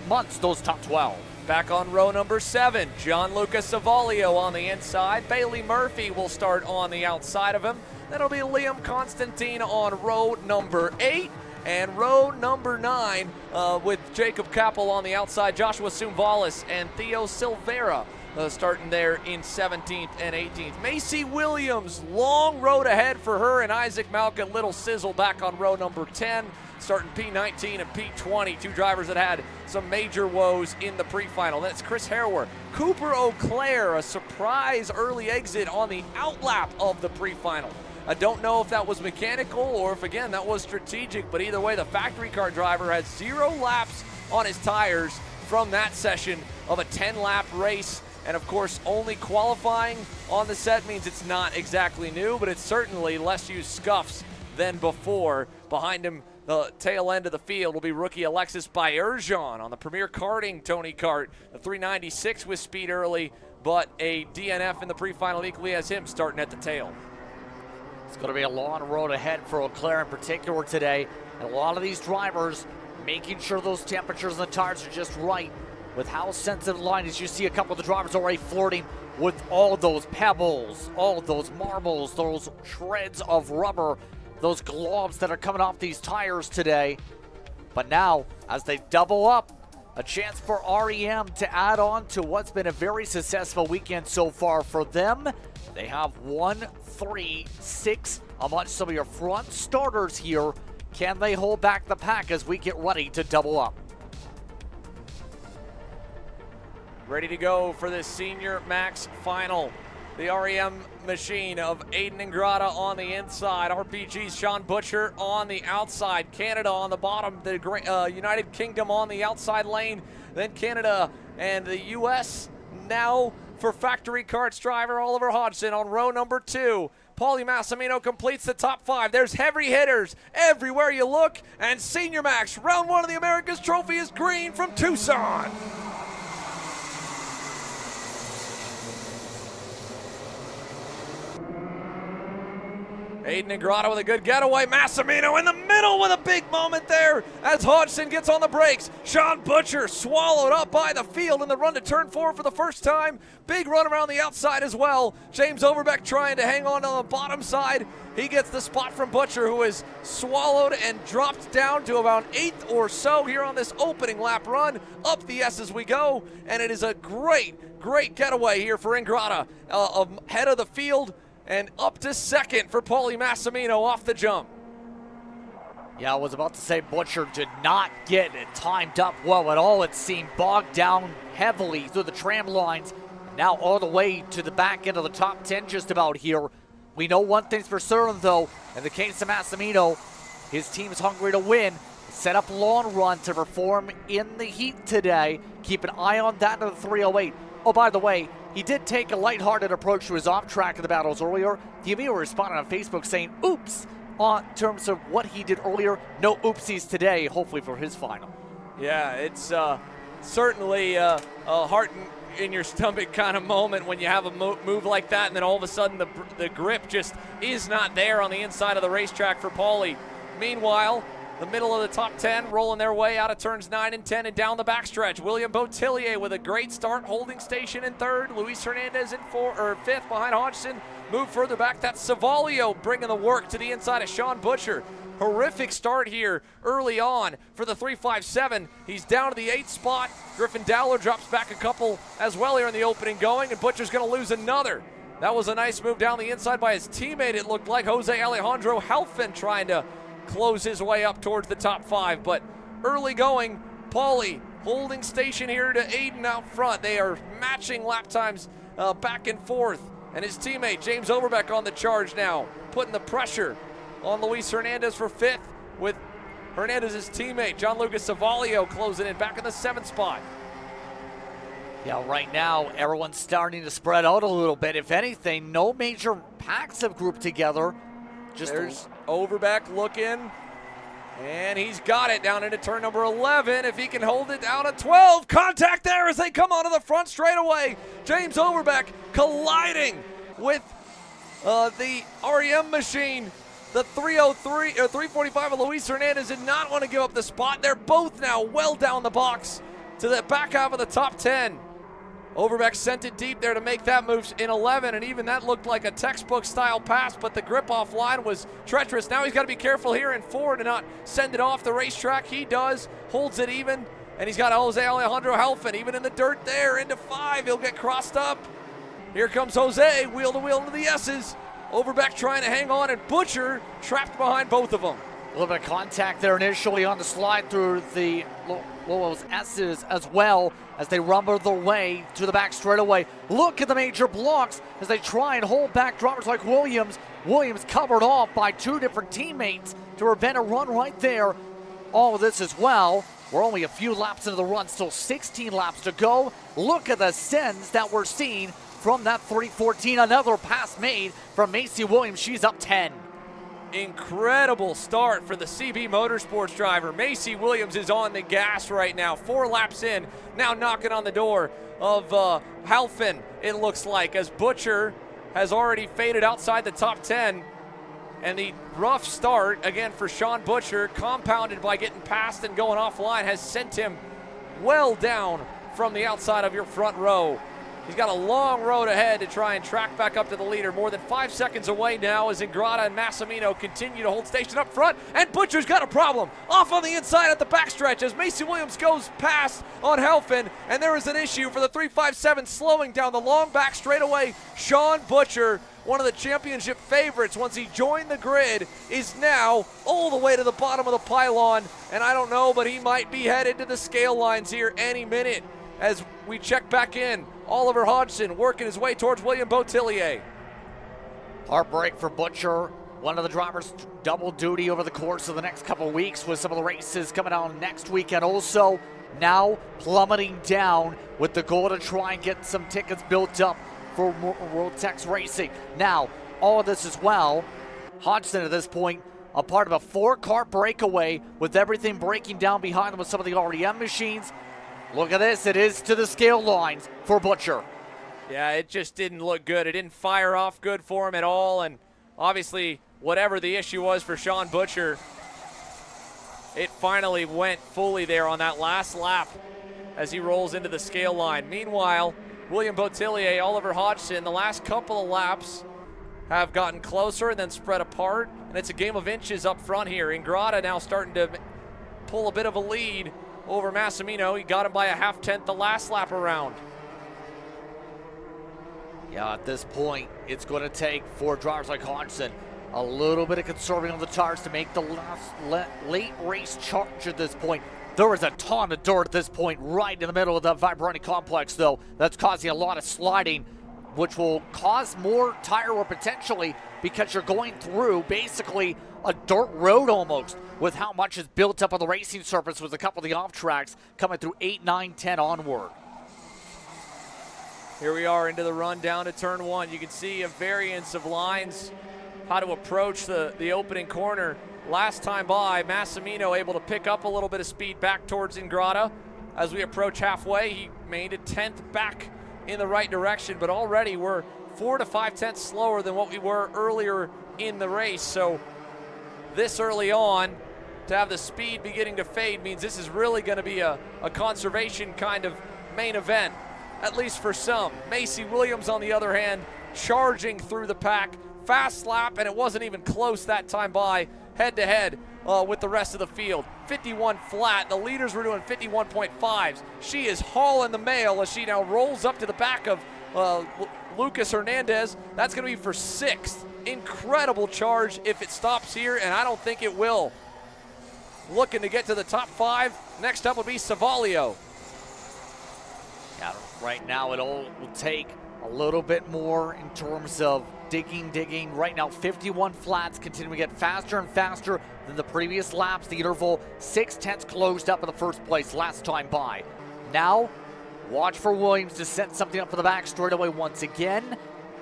amongst those top 12. Back on row number 7, Gianluca Savalio on the inside. Bailey Murphy will start on the outside of him. That'll be Liam Constantine on row number 8. And row number 9 with Jacob Kappel on the outside, Joshua Sumvalis and Theo Silvera starting there in 17th and 18th. Macy Williams, long road ahead for her, and Isaac Malkin, little sizzle back on row number 10, starting P19 and P20, 2 drivers that had some major woes in the pre-final. That's Chris Harrower. Cooper O'Clair, a surprise early exit on the outlap of the pre-final. I don't know if that was mechanical or if, again, that was strategic, but either way, the factory car driver has 0 laps on his tires from that session of a 10-lap race. And of course, only qualifying on the set means it's not exactly new, but it's certainly less used scuffs than before. Behind him, the tail end of the field will be rookie Alexis Bayerjan on the Premier Karting Tony Kart. The 396 with speed early, but a DNF in the pre-final equally as him starting at the tail. It's going to be a long road ahead for Eau Claire in particular today. And a lot of these drivers making sure those temperatures and the tires are just right. With how sensitive the line is, you see a couple of the drivers already flirting with all those pebbles, all those marbles, those shreds of rubber, those globs that are coming off these tires today. But now, as they double up, a chance for REM to add on to what's been a very successful weekend so far for them. They have 1, 3, 6 amongst some of your front starters here. Can they hold back the pack as we get ready to double up? Ready to go for this Senior Max final. The REM machine of Aiden Ingrata on the inside. RPG's Sean Butcher on the outside. Canada on the bottom. The United Kingdom on the outside lane. Then Canada and the U.S. now for Factory Karts driver Oliver Hodgson on row number 2. Paulie Massimino completes the top 5. There's heavy hitters everywhere you look. And Senior Max, round 1 of the America's Trophy is green from Tucson. Aiden Ingrata with a good getaway. Massimino in the middle with a big moment there as Hodgson gets on the brakes. Sean Butcher swallowed up by the field in the run to turn 4 for the first time. Big run around the outside as well. James Overbeck trying to hang on the bottom side. He gets the spot from Butcher, who is swallowed and dropped down to about 8th or so here on this opening lap run. Up the S as we go, and it is a great getaway here for Ingrata ahead of the field. And up to 2nd for Paulie Massimino off the jump. Yeah, I was about to say Butcher did not get it timed up well at all. It seemed bogged down heavily through the tram lines. Now all the way to the back end of the top 10 just about here. We know one thing's for certain though, in the case of Massimino, his team is hungry to win. Set up long run to perform in the heat today. Keep an eye on that in the 308. Oh, by the way, he did take a lighthearted approach to his off-track of the battles earlier. He immediately responded on Facebook saying, oops, on terms of what he did earlier. No oopsies today, hopefully for his final. Yeah, it's certainly a heart in your stomach kind of moment when you have a move like that, and then all of a sudden the grip just is not there on the inside of the racetrack for Paulie. Meanwhile, the middle of the top 10 rolling their way out of turns 9 and 10 and down the backstretch. William Botillier with a great start, holding station in 3rd. Luis Hernandez in 5th behind Hodgson. Move further back, that's Savalio bringing the work to the inside of Sean Butcher. Horrific start here early on for the 357. He's down to the 8th spot. Griffin Dowler drops back a couple as well here in the opening going, and Butcher's going to lose another. That was a nice move down the inside by his teammate, it looked like. Jose Alejandro Halfin trying to close his way up towards the top 5, but early going, Paulie holding station here to Aiden out front. They are matching lap times back and forth, and his teammate James Overbeck on the charge now, putting the pressure on Luis Hernandez for 5th, with Hernandez's teammate John Lucas Savalio closing in back in the 7th spot. Yeah, right now everyone's starting to spread out a little bit. If anything, no major packs have grouped together. There's Overbeck looking, and he's got it down into turn number 11. If he can hold it down at 12, contact there as they come onto the front straightaway. James Overbeck colliding with the REM machine. The 303 or 345 of Luis Hernandez did not want to give up the spot. They're both now well down the box to the back half of the top 10. Overbeck sent it deep there to make that move in 11, and even that looked like a textbook style pass, but the grip off line was treacherous. Now he's got to be careful here in 4 to not send it off the racetrack. He does, holds it even, and he's got Jose Alejandro Halfin even in the dirt there into 5. He'll get crossed up. Here comes Jose, wheel to wheel into the S's. Overbeck trying to hang on, and Butcher trapped behind both of them. A little bit of contact there initially on the slide through the Lolo's S's as well as they rumble their way to the back straightaway. Look at the major blocks as they try and hold back drivers like Williams. Williams covered off by 2 different teammates to prevent a run right there. All of this as well We're only a few laps into the run, still 16 laps to go. Look at the sends that we're seeing from that 314. Another pass made from Macy Williams. She's up 10. Incredible start for the CB Motorsports driver. Macy Williams is on the gas right now. 4 laps in, now knocking on the door of Halphin, it looks like, as Butcher has already faded outside the top 10. And the rough start, again, for Sean Butcher, compounded by getting passed and going offline, has sent him well down from the outside of your front row. He's got a long road ahead to try and track back up to the leader. More than 5 seconds away now as Ingrata and Massimino continue to hold station up front. And Butcher's got a problem. Off on the inside at the backstretch as Macy Williams goes past on Helfin. And there is an issue for the 357 slowing down the long back straightaway. Sean Butcher, one of the championship favorites once he joined the grid, is now all the way to the bottom of the pylon. And I don't know, but he might be headed to the scale lines here any minute as we check back in. Oliver Hodgson working his way towards William Botillier. Heartbreak for Butcher. One of the drivers double duty over the course of the next couple weeks with some of the races coming out next weekend. Also now plummeting down with the goal to try and get some tickets built up for World Tex Racing. Now, all of this as well, Hodgson at this point, a part of a 4-car breakaway with everything breaking down behind them with some of the REM machines. Look at this, it is to the scale lines for Butcher. Yeah, it just didn't look good. It didn't fire off good for him at all, and obviously, whatever the issue was for Sean Butcher, it finally went fully there on that last lap as he rolls into the scale line. Meanwhile, William Botillier, Oliver Hodgson, the last couple of laps have gotten closer and then spread apart, and it's a game of inches up front here. Ingrata now starting to pull a bit of a lead over Massimino. He got him by a half-tenth the last lap around. Yeah, at this point, it's going to take for drivers like Hodgson a little bit of conserving on the tires to make the late race charge at this point. There is a ton of dirt at this point right in the middle of the Vibrani complex, though. That's causing a lot of sliding, which will cause more tire wear potentially because you're going through basically a dirt road almost with how much is built up on the racing surface with a couple of the off tracks coming through 8, 9, 10 onward. Here we are into the run down to turn 1. You can see a variance of lines, how to approach the opening corner. Last time by, Massimino able to pick up a little bit of speed back towards Ingrata. As we approach halfway, he made a 10th back in the right direction, but already we're 4 to 5 tenths slower than what we were earlier in the race. So this early on, to have the speed beginning to fade means this is really going to be a conservation kind of main event, at least for some. Macy Williams, on the other hand, charging through the pack. Fast lap, and it wasn't even close that time by, head-to-head with the rest of the field. 51 flat. The leaders were doing 51.5s. She is hauling the mail as she now rolls up to the back of Lucas Hernandez. That's going to be for 6th. Incredible charge if it stops here, and I don't think it will. Looking to get to the top 5. Next up will be Savalio. Yeah, right now it all will take a little bit more in terms of digging. Right now, 51 flats, continuing to get faster and faster than the previous laps. The interval, 6 tenths closed up in the first place last time by. Now, watch for Williams to set something up for the back straightaway once again.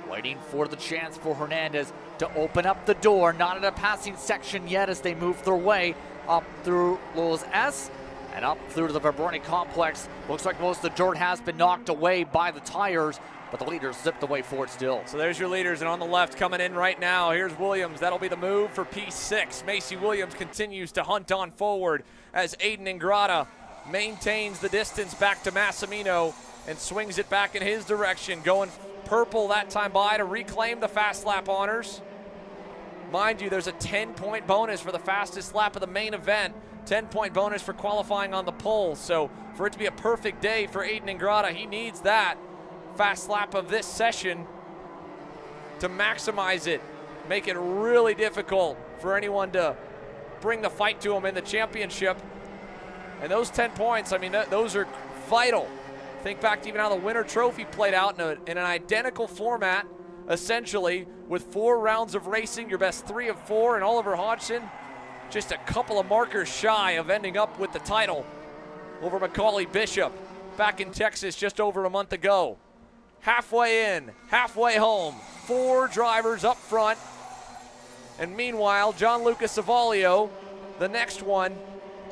Waiting for the chance for Hernandez to open up the door. Not in a passing section yet as they move their way up through Lowell's S and up through to the Vibrani complex. Looks like most of the dirt has been knocked away by the tires, but the leaders zipped the way forward still. So there's your leaders, and on the left coming in right now, here's Williams. That'll be the move for P6. Macy Williams continues to hunt on forward as Aiden Ingrata maintains the distance back to Massimino and swings it back in his direction, going purple that time by to reclaim the fast lap honors. Mind you, there's a 10-point bonus for the fastest lap of the main event, 10-point bonus for qualifying on the pole. So for it to be a perfect day for Aiden Ingrata, he needs that fast lap of this session to maximize it, make it really difficult for anyone to bring the fight to him in the championship. And those 10 points, I mean, those are vital. Think back to even how the Winter Trophy played out in an identical format, essentially, with 4 rounds of racing, your best 3 of 4, and Oliver Hodgson just a couple of markers shy of ending up with the title over Macaulay Bishop back in Texas just over a month ago. Halfway in, halfway home, 4 drivers up front. And meanwhile, John Lucas Savalio, the next one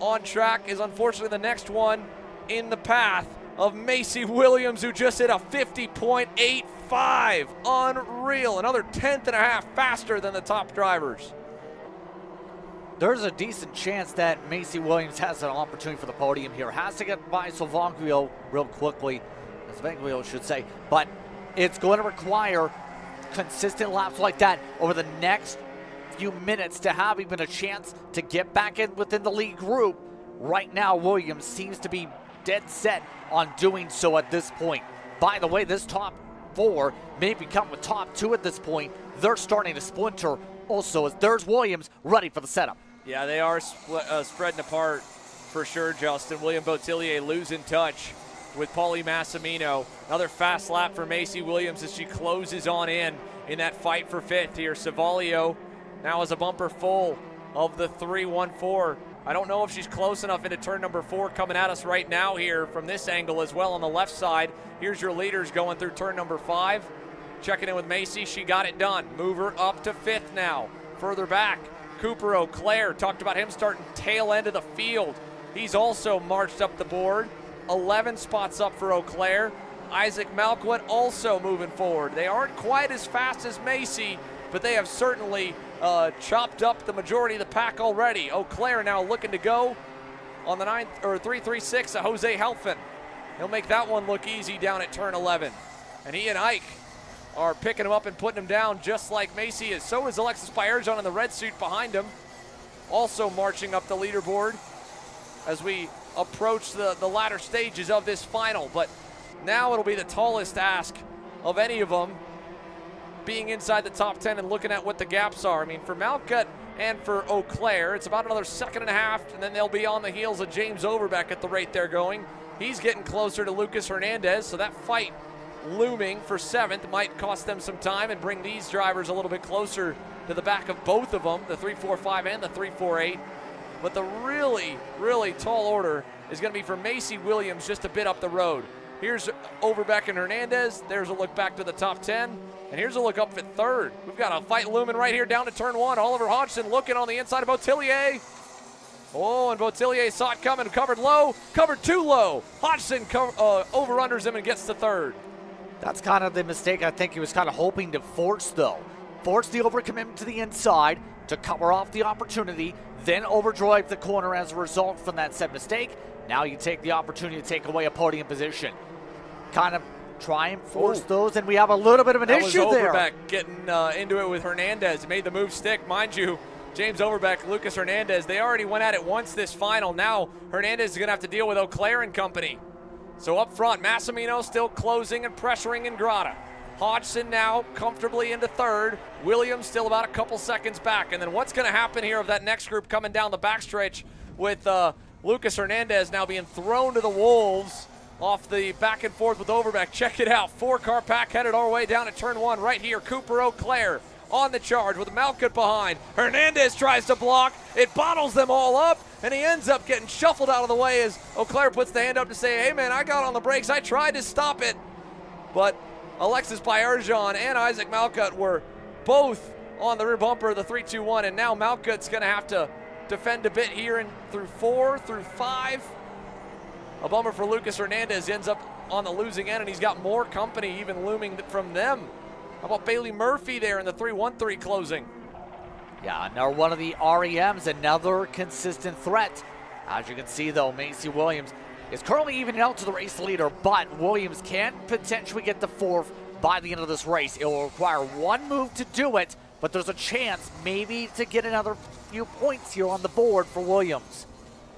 on track, is unfortunately the next one in the path of Macy Williams, who just hit a 50.85. Unreal. Another 10th and a half faster than the top drivers. There's a decent chance that Macy Williams has an opportunity for the podium here. Has to get by Salvanguio real quickly, Salvanguio should say, but it's going to require consistent laps like that over the next few minutes to have even a chance to get back in within the lead group. Right now, Williams seems to be dead set on doing so at this point. By the way, this top 4 may become the top 2 at this point. They're starting to splinter also, as there's Williams ready for the setup. Yeah, they are spreading apart for sure, Justin. William Botillier losing touch with Paulie Massimino. Another fast lap for Macy Williams as she closes on in that fight for 5th here. Savalio now has a bumper full of the 314. I don't know if she's close enough into turn number 4 coming at us right now here from this angle as well on the left side. Here's your leaders going through turn number 5. Checking in with Macy, she got it done. Move her up to 5th now. Further back, Cooper Auclair, talked about him starting tail end of the field. He's also marched up the board. 11 spots up for Auclair. Isaac Malquet also moving forward. They aren't quite as fast as Macy, but they have certainly chopped up the majority of the pack already. Auclair now looking to go on the 336 of Jose Helfin. He'll make that one look easy down at turn 11. And he and Ike are picking him up and putting him down just like Macy is. So is Alexis Bayerjon in the red suit behind him, also marching up the leaderboard as we approach the latter stages of this final. But now it'll be the tallest ask of any of them, being inside the top 10 and looking at what the gaps are. I mean, for Malcutt and for Auclair, it's about another 1.5 seconds, and then they'll be on the heels of James Overbeck at the rate they're going. He's getting closer to Lucas Hernandez, so that fight looming for 7th might cost them some time and bring these drivers a little bit closer to the back of both of them, the 345 and the 348. But the really, really tall order is going to be for Macy Williams just a bit up the road. Here's Overbeck and Hernandez. There's a look back to the top 10. And here's a look up at 3rd. We've got a fight looming right here down to turn 1. Oliver Hodgson looking on the inside of Botillier. Oh, and Botillier saw it coming, covered low, covered too low. Hodgson over-unders him and gets to 3rd. That's kind of the mistake I think he was kind of hoping to force, though. Force the overcommitment to the inside to cover off the opportunity, then overdrive the corner as a result from that said mistake. Now you take the opportunity to take away a podium position. Kind of try and force those, and we have a little bit of an issue there. Overbeck getting into it with Hernandez. Made the move stick. Mind you, James Overbeck, Lucas Hernandez, they already went at it once this final. Now Hernandez is going to have to deal with Auclair and company. So up front, Massimino still closing and pressuring Ingrata. Hodgson now comfortably into 3rd. Williams still about a couple seconds back. And then what's going to happen here of that next group coming down the backstretch with Lucas Hernandez now being thrown to the wolves off the back and forth with Overbeck. Check it out. 4-car pack headed our way down at turn 1 right here. Cooper Auclair on the charge with Malcutt behind. Hernandez tries to block. It bottles them all up, and he ends up getting shuffled out of the way as Auclair puts the hand up to say, hey, man, I got on the brakes. I tried to stop it. But Alexis Bayerjon and Isaac Malcutt were both on the rear bumper of the 321, and now Malcutt's going to have to defend a bit here and through 4, through 5. A bummer for Lucas Hernandez, ends up on the losing end, and he's got more company even looming from them. How about Bailey Murphy there in the 313 closing? Yeah, now one of the REMs, another consistent threat. As you can see, though, Macy Williams is currently evening out to the race leader, but Williams can potentially get the 4th by the end of this race. It will require one move to do it, but there's a chance maybe to get another few points here on the board for Williams.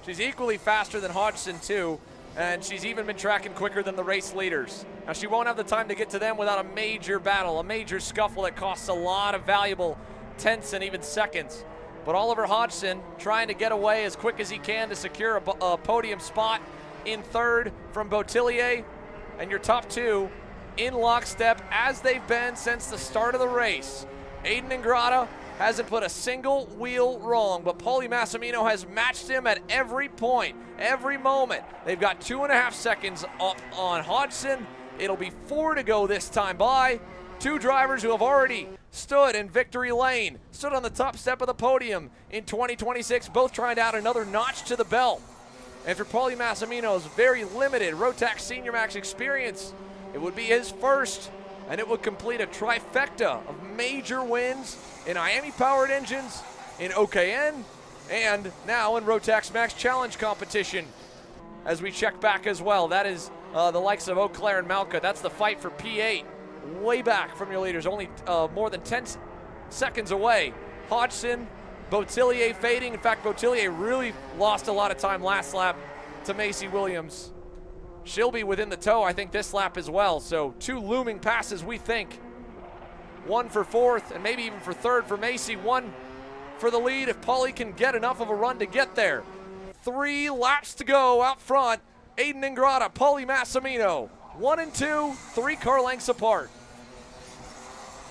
She's equally faster than Hodgson, too, and she's even been tracking quicker than the race leaders. Now, she won't have the time to get to them without a major battle, a major scuffle that costs a lot of valuable tenths and even seconds. But Oliver Hodgson trying to get away as quick as he can to secure a podium spot in 3rd from Botillier. And your top 2 in lockstep as they've been since the start of the race. Aiden Ingrata hasn't put a single wheel wrong, but Paulie Massimino has matched him at every point, every moment. They've got 2.5 seconds up on Hodgson. It'll be 4 to go this time by. Two drivers who have already stood in victory lane, stood on the top step of the podium in 2026, both trying to add another notch to the belt. And for Paulie Massimino's very limited Rotax Senior Max experience, it would be his first, and it would complete a trifecta of major wins in Miami-powered engines, in OKN, and now in Rotax Max Challenge competition. As we check back as well, that is the likes of Eau Claire and Malka. That's the fight for P8. Way back from your leaders, only more than 10 seconds away. Hodgson, Bottillier fading. In fact, Bottillier really lost a lot of time last lap to Macy Williams. She'll be within the tow, I think, this lap as well. So 2 looming passes, we think. 1 for 4th, and maybe even for 3rd for Macy. 1 for the lead if Paulie can get enough of a run to get there. 3 laps to go out front. Aiden Ingrata, Paulie Massimino. 1 and 2, 3 car lengths apart.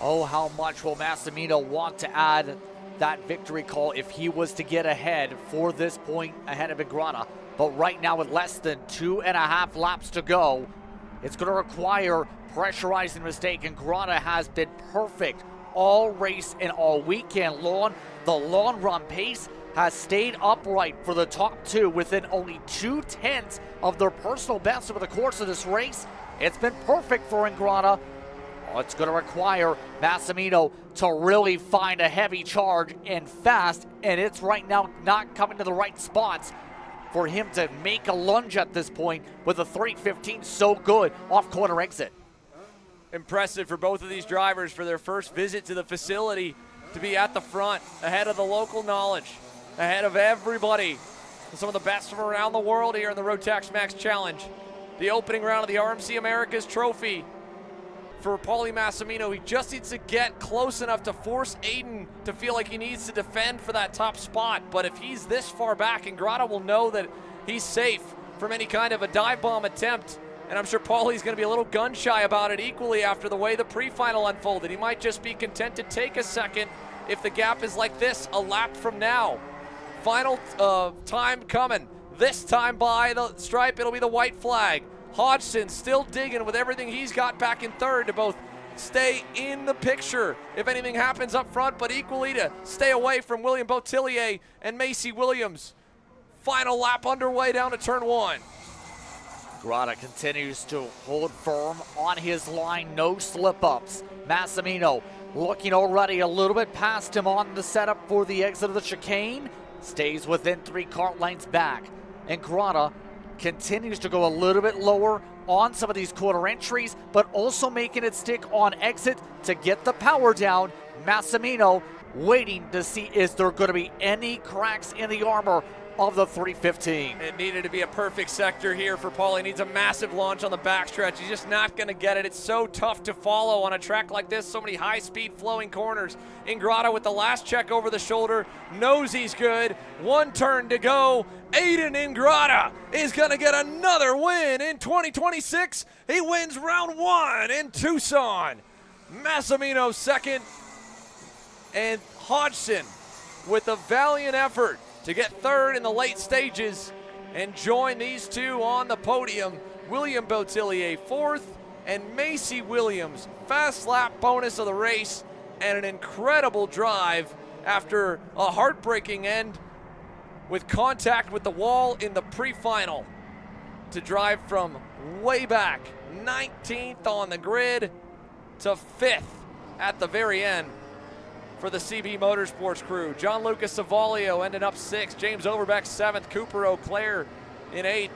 Oh, how much will Massimino want to add that victory call if he was to get ahead for this point ahead of Ingrata? But right now with less than 2.5 laps to go, it's going to require pressurizing mistake. Ingrata has been perfect all race and all weekend long. The long run pace has stayed upright for the top 2 within only 0.2 of their personal best over the course of this race. It's been perfect for Ingrata. It's going to require Massimino to really find a heavy charge and fast, and it's right now not coming to the right spots for him to make a lunge at this point with a 3:15 so good off corner exit. Impressive for both of these drivers for their first visit to the facility to be at the front, ahead of the local knowledge, ahead of everybody. Some of the best from around the world here in the Rotax Max Challenge. The opening round of the RMC Americas Trophy for Paulie Massimino. He just needs to get close enough to force Aiden to feel like he needs to defend for that top spot. But if he's this far back, Ingrata will know that he's safe from any kind of a dive bomb attempt. And I'm sure Paulie's going to be a little gun shy about it equally after the way the pre-final unfolded. He might just be content to take a second if the gap is like this a lap from now. Final time coming. This time by the stripe, it'll be the white flag. Hodgson still digging with everything he's got back in 3rd to both stay in the picture if anything happens up front, but equally to stay away from William Bottillier and Macy Williams. Final lap underway down to turn 1. Ingrata continues to hold firm on his line, no slip-ups. Massimino looking already a little bit past him on the setup for the exit of the chicane. Stays within 3 kart lengths back. Ingrata continues to go a little bit lower on some of these quarter entries, but also making it stick on exit to get the power down. Massimino waiting to see is there going to be any cracks in the armor of the 315. It needed to be a perfect sector here for Paulie. He needs a massive launch on the backstretch. He's just not going to get it. It's so tough to follow on a track like this. So many high-speed flowing corners. Ingrata with the last check over the shoulder. Knows he's good. 1 turn to go. Aiden Ingrata is going to get another win in 2026. He wins round 1 in Tucson. Massimino 2nd. And Hodgson with a valiant effort to get 3rd in the late stages and join these 2 on the podium. William Bottillier 4th and Macy Williams. Fast lap bonus of the race and an incredible drive after a heartbreaking end with contact with the wall in the pre-final to drive from way back, 19th on the grid to 5th at the very end for the CB Motorsports crew. John Lucas Savalio ended up 6th, James Overbeck 7th, Cooper Eau Claire in 8th,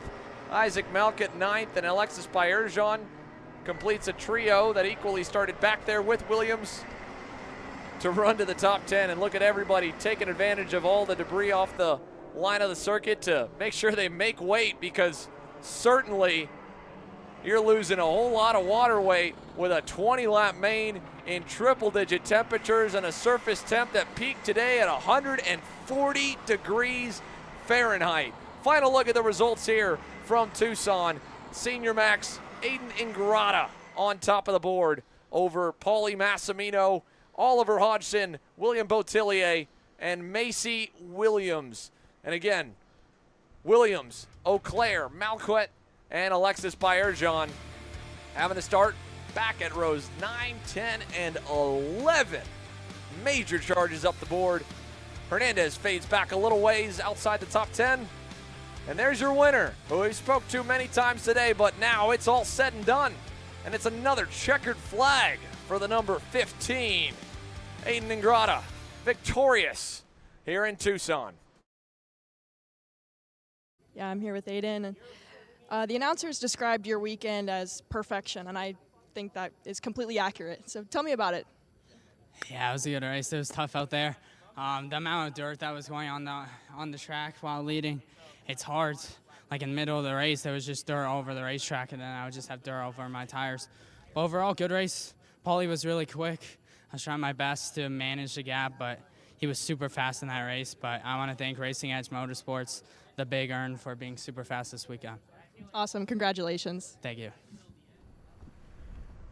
Isaac Malkett 9th, and Alexis Bayerjan completes a trio that equally started back there with Williams to run to the top 10. And look at everybody taking advantage of all the debris off the line of the circuit to make sure they make weight, because certainly you're losing a whole lot of water weight with a 20-lap main in triple-digit temperatures and a surface temp that peaked today at 140 degrees Fahrenheit. Final look at the results here from Tucson. Senior Max Aiden Ingrata on top of the board over Paulie Massimino Oliver Hodgson, William Botillier, and Macy Williams. And again, Williams, Eau Claire, Malquet, and Alexis Bayerjon having to start back at rows 9, 10, and 11. Major charges up the board. Hernandez fades back a little ways outside the top 10. And there's your winner, who we spoke to many times today, but now it's all said and done. And it's another checkered flag for the number 15. Aiden Ingrata, victorious here in Tucson. Yeah, I'm here with Aiden. And the announcers described your weekend as perfection, and I think that is completely accurate. So tell me about it. Yeah, it was a good race. It was tough out there. The amount of dirt that was going on the track while leading, it's hard. Like in the middle of the race, there was just dirt all over the racetrack, and then I would just have dirt over my tires. But overall, good race. Paulie was really quick. I was trying my best to manage the gap, but he was super fast in that race. But I want to thank Racing Edge Motorsports, the Big Earn, for being super fast this weekend. Awesome. Congratulations. Thank you.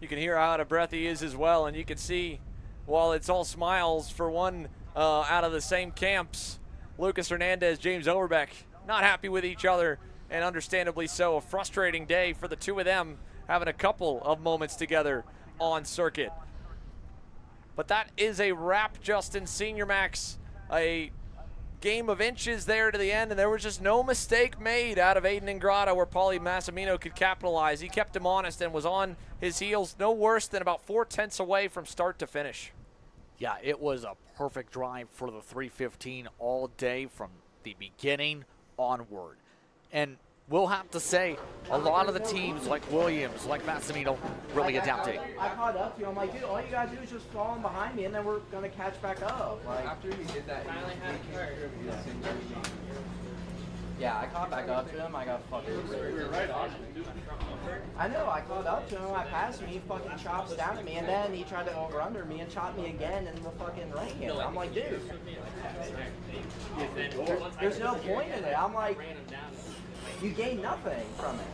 You can hear how out of breath he is as well, and you can see, while it's all smiles for one out of the same camps, Lucas Hernandez, James Overbeck, not happy with each other, and understandably so. A frustrating day for the two of them, having a couple of moments together on circuit. But that is a wrap, Justin. Senior Max, a game of inches there to the end, and there was just no mistake made out of Aiden Ingrata where Paulie Massimino could capitalize. He kept him honest and was on his heels, no worse than about 4/10 away from start to finish. Yeah, it was a perfect drive for the 315 all day from the beginning onward. And we'll have to say, a lot of the teams like Williams, like Massimino, really adapting. I caught up to you. I'm like, dude, all you gotta do is just fall in behind me, and then we're gonna catch back up. Like, after you did that, yeah, I caught back up to him. I got fucking. You were right on. I know. I caught up to him. I passed him. He fucking chops down at me, and then he tried to over under me and chopped me again in the fucking right hand. I'm like, dude, there's no point in it. I'm like, you gain nothing from it.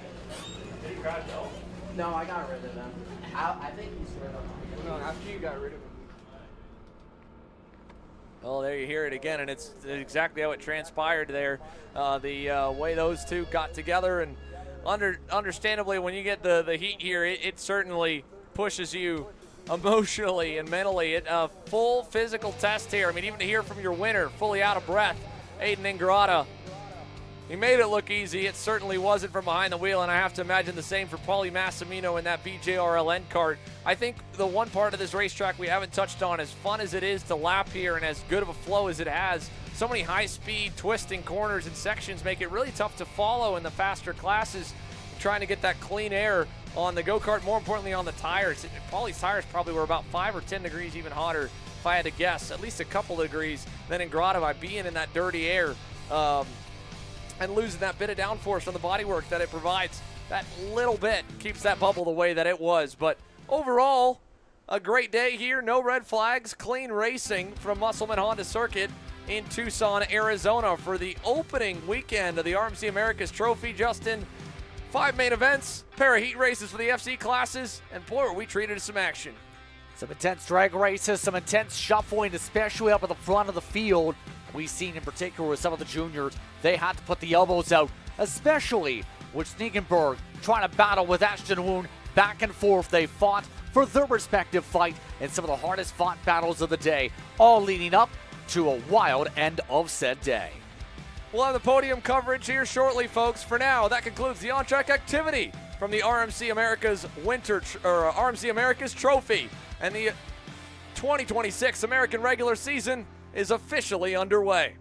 No, I got rid of him. I think he's rid of him. No, after you got rid of him. Well, there you hear it again, and it's exactly how it transpired there. The way those two got together, and understandably, when you get the heat here, it certainly pushes you emotionally and mentally. A full physical test here. I mean, even to hear from your winner, fully out of breath, Aiden Ingrata, he made it look easy. It certainly wasn't from behind the wheel, and I have to imagine the same for Paulie Massimino in that BJRLN kart. I think the one part of this racetrack we haven't touched on, as fun as it is to lap here and as good of a flow as it has, so many high-speed twisting corners and sections make it really tough to follow in the faster classes, trying to get that clean air on the go-kart, more importantly on the tires. Paulie's tires probably were about 5 or 10 degrees even hotter, if I had to guess, at least a couple of degrees than Ingrata by being in that dirty air. And losing that bit of downforce from the bodywork that it provides. That little bit keeps that bubble the way that it was. But overall, a great day here. No red flags. Clean racing from Musselman Honda Circuit in Tucson, Arizona for the opening weekend of the RMC Americas Trophy. Justin, 5 main events, pair of heat races for the FC classes, and boy, were we treated to some action. Some intense drag races, some intense shuffling, especially up at the front of the field. We've seen in particular with some of the juniors, they had to put the elbows out, especially with Snegenberg trying to battle with Ashton Woon. Back and forth, they fought for their respective fight in some of the hardest fought battles of the day, all leading up to a wild end of said day. We'll have the podium coverage here shortly, folks. For now, that concludes the on-track activity from the RMC Americas RMC Americas Trophy, and the 2026 American regular season is officially underway.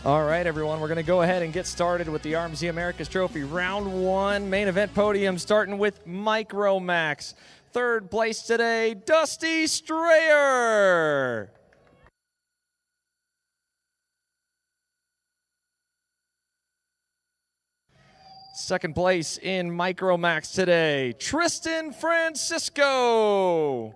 All right, everyone, we're going to go ahead and get started with the RMC America's Trophy Round 1 main event podium, starting with Micromax. Third place today, Dusty Strayer. Second place in Micromax today, Tristan Francisco.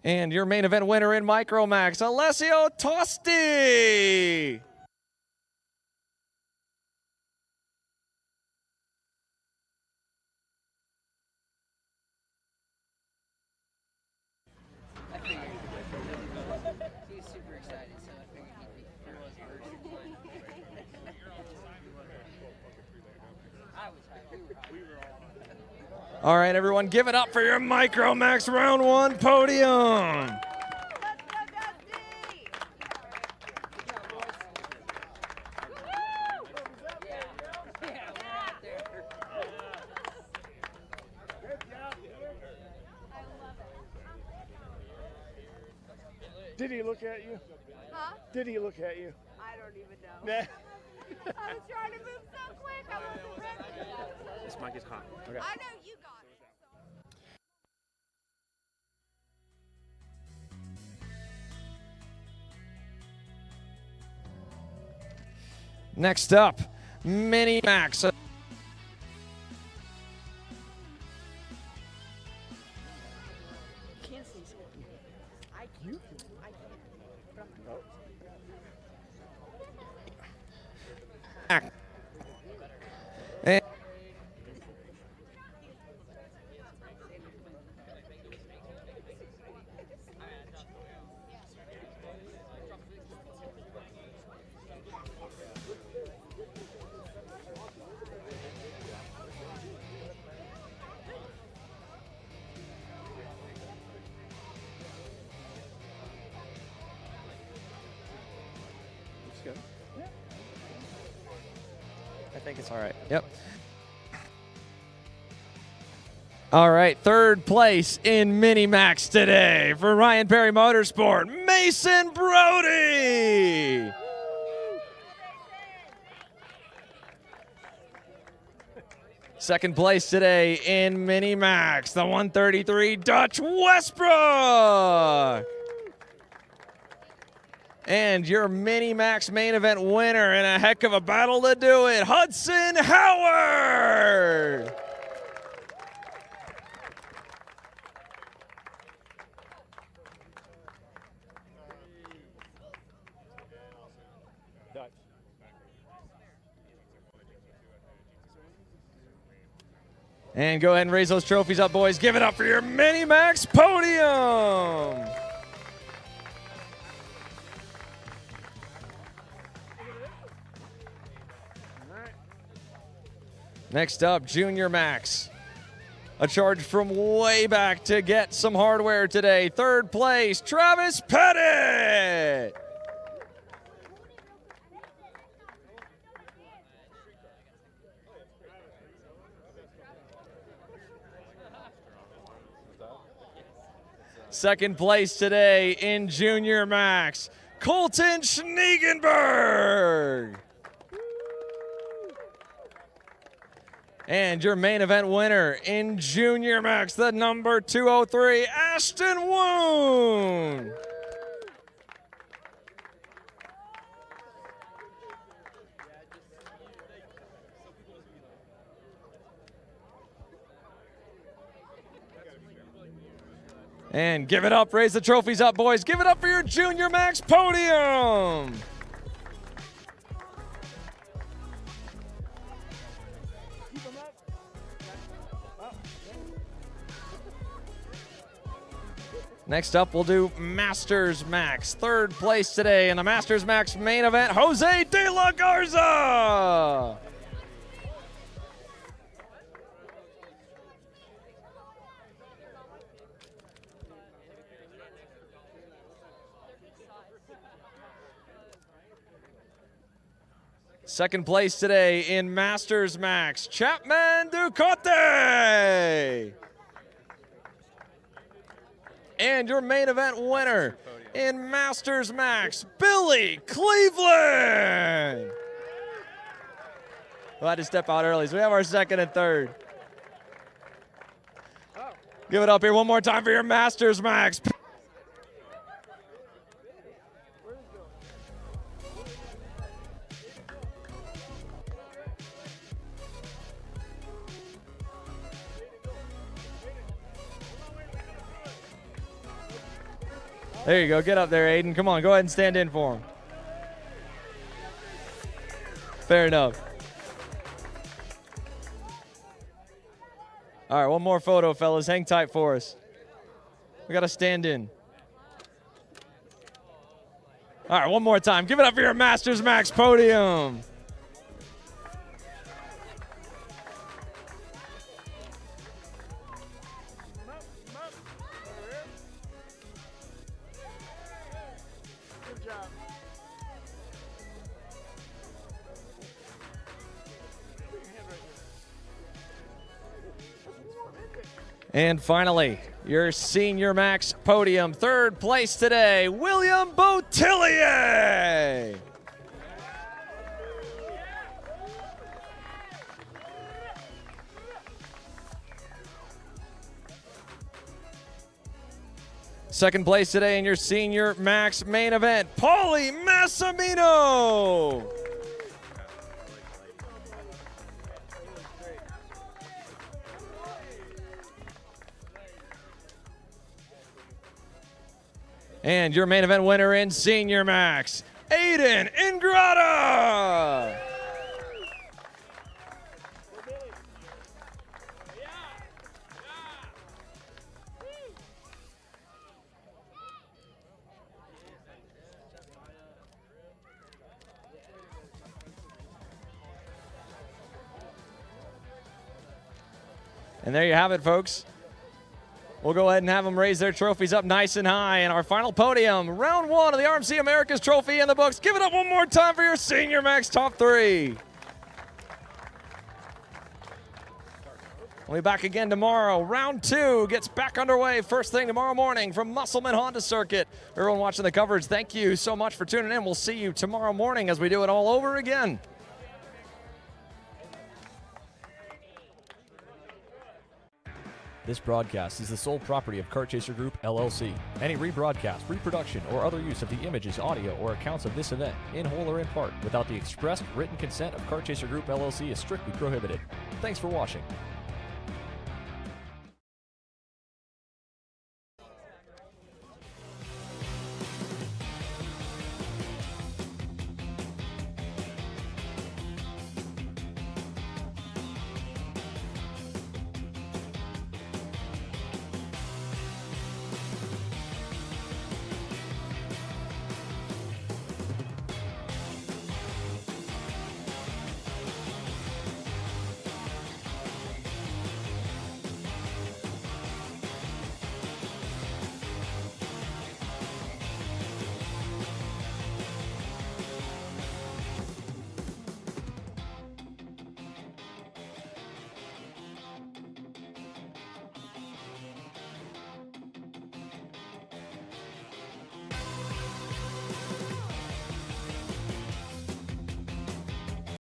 And your main event winner in Micromax, Alessio Tosti. He's super excited, so I figured he was first. All right, everyone, give it up for your Micromax Round 1 podium. Did he look at you? Huh? Did he look at you? I don't even know. Nah. I was trying to move so quick, I wasn't ready. This mic is hot. Okay. I know, you got it. Next up, Mini Max. Can't see. I can't. And Looks good. Yeah. I think it's all right. Yep. All right, third place in Mini Max today for Ryan Perry Motorsport, Mason Brody. Second place today in Mini Max, the 133 Dutch Westbrook. And your Mini Max main event winner in a heck of a battle to do it, Hudson Howard. Dutch. And go ahead and raise those trophies up, boys. Give it up for your Mini Max podium. Next up, Junior Max. A charge from way back to get some hardware today. Third place, Travis Pettit. Second place today in Junior Max, Colton Schniegenberg. And your main event winner in Junior Max, the number 203, Ashton Woon. And give it up, raise the trophies up, boys. Give it up for your Junior Max podium. Next up, we'll do Masters Max. Third place today in the Masters Max main event, Jose De La Garza. Second place today in Masters Max, Chapman Ducote. And your main event winner in Masters Max, Billy Cleveland. We'll have to step out early, so we have our second and third. Give it up here one more time for your Masters Max. There you go. Get up there, Aiden. Come on, go ahead and stand in for him. Fair enough. All right, one more photo, fellas. Hang tight for us. We got to stand in. All right, one more time. Give it up for your Masters Max podium. And finally, your Senior Max podium, third place today, William Bottillier. Second place today in your Senior Max main event, Paulie Massimino. And your main event winner in Senior Max, Aiden Ingrata. And there you have it, folks. We'll go ahead and have them raise their trophies up nice and high. And our final podium, round one of the RMC America's Trophy in the books. Give it up one more time for your Senior Max top three. We'll be back again tomorrow. Round two gets back underway first thing tomorrow morning from Musselman Honda Circuit. Everyone watching the coverage, thank you so much for tuning in. We'll see you tomorrow morning as we do it all over again. This broadcast is the sole property of Kart Chaser Group, LLC. Any rebroadcast, reproduction, or other use of the images, audio, or accounts of this event, in whole or in part, without the expressed written consent of Kart Chaser Group, LLC is strictly prohibited. Thanks for watching.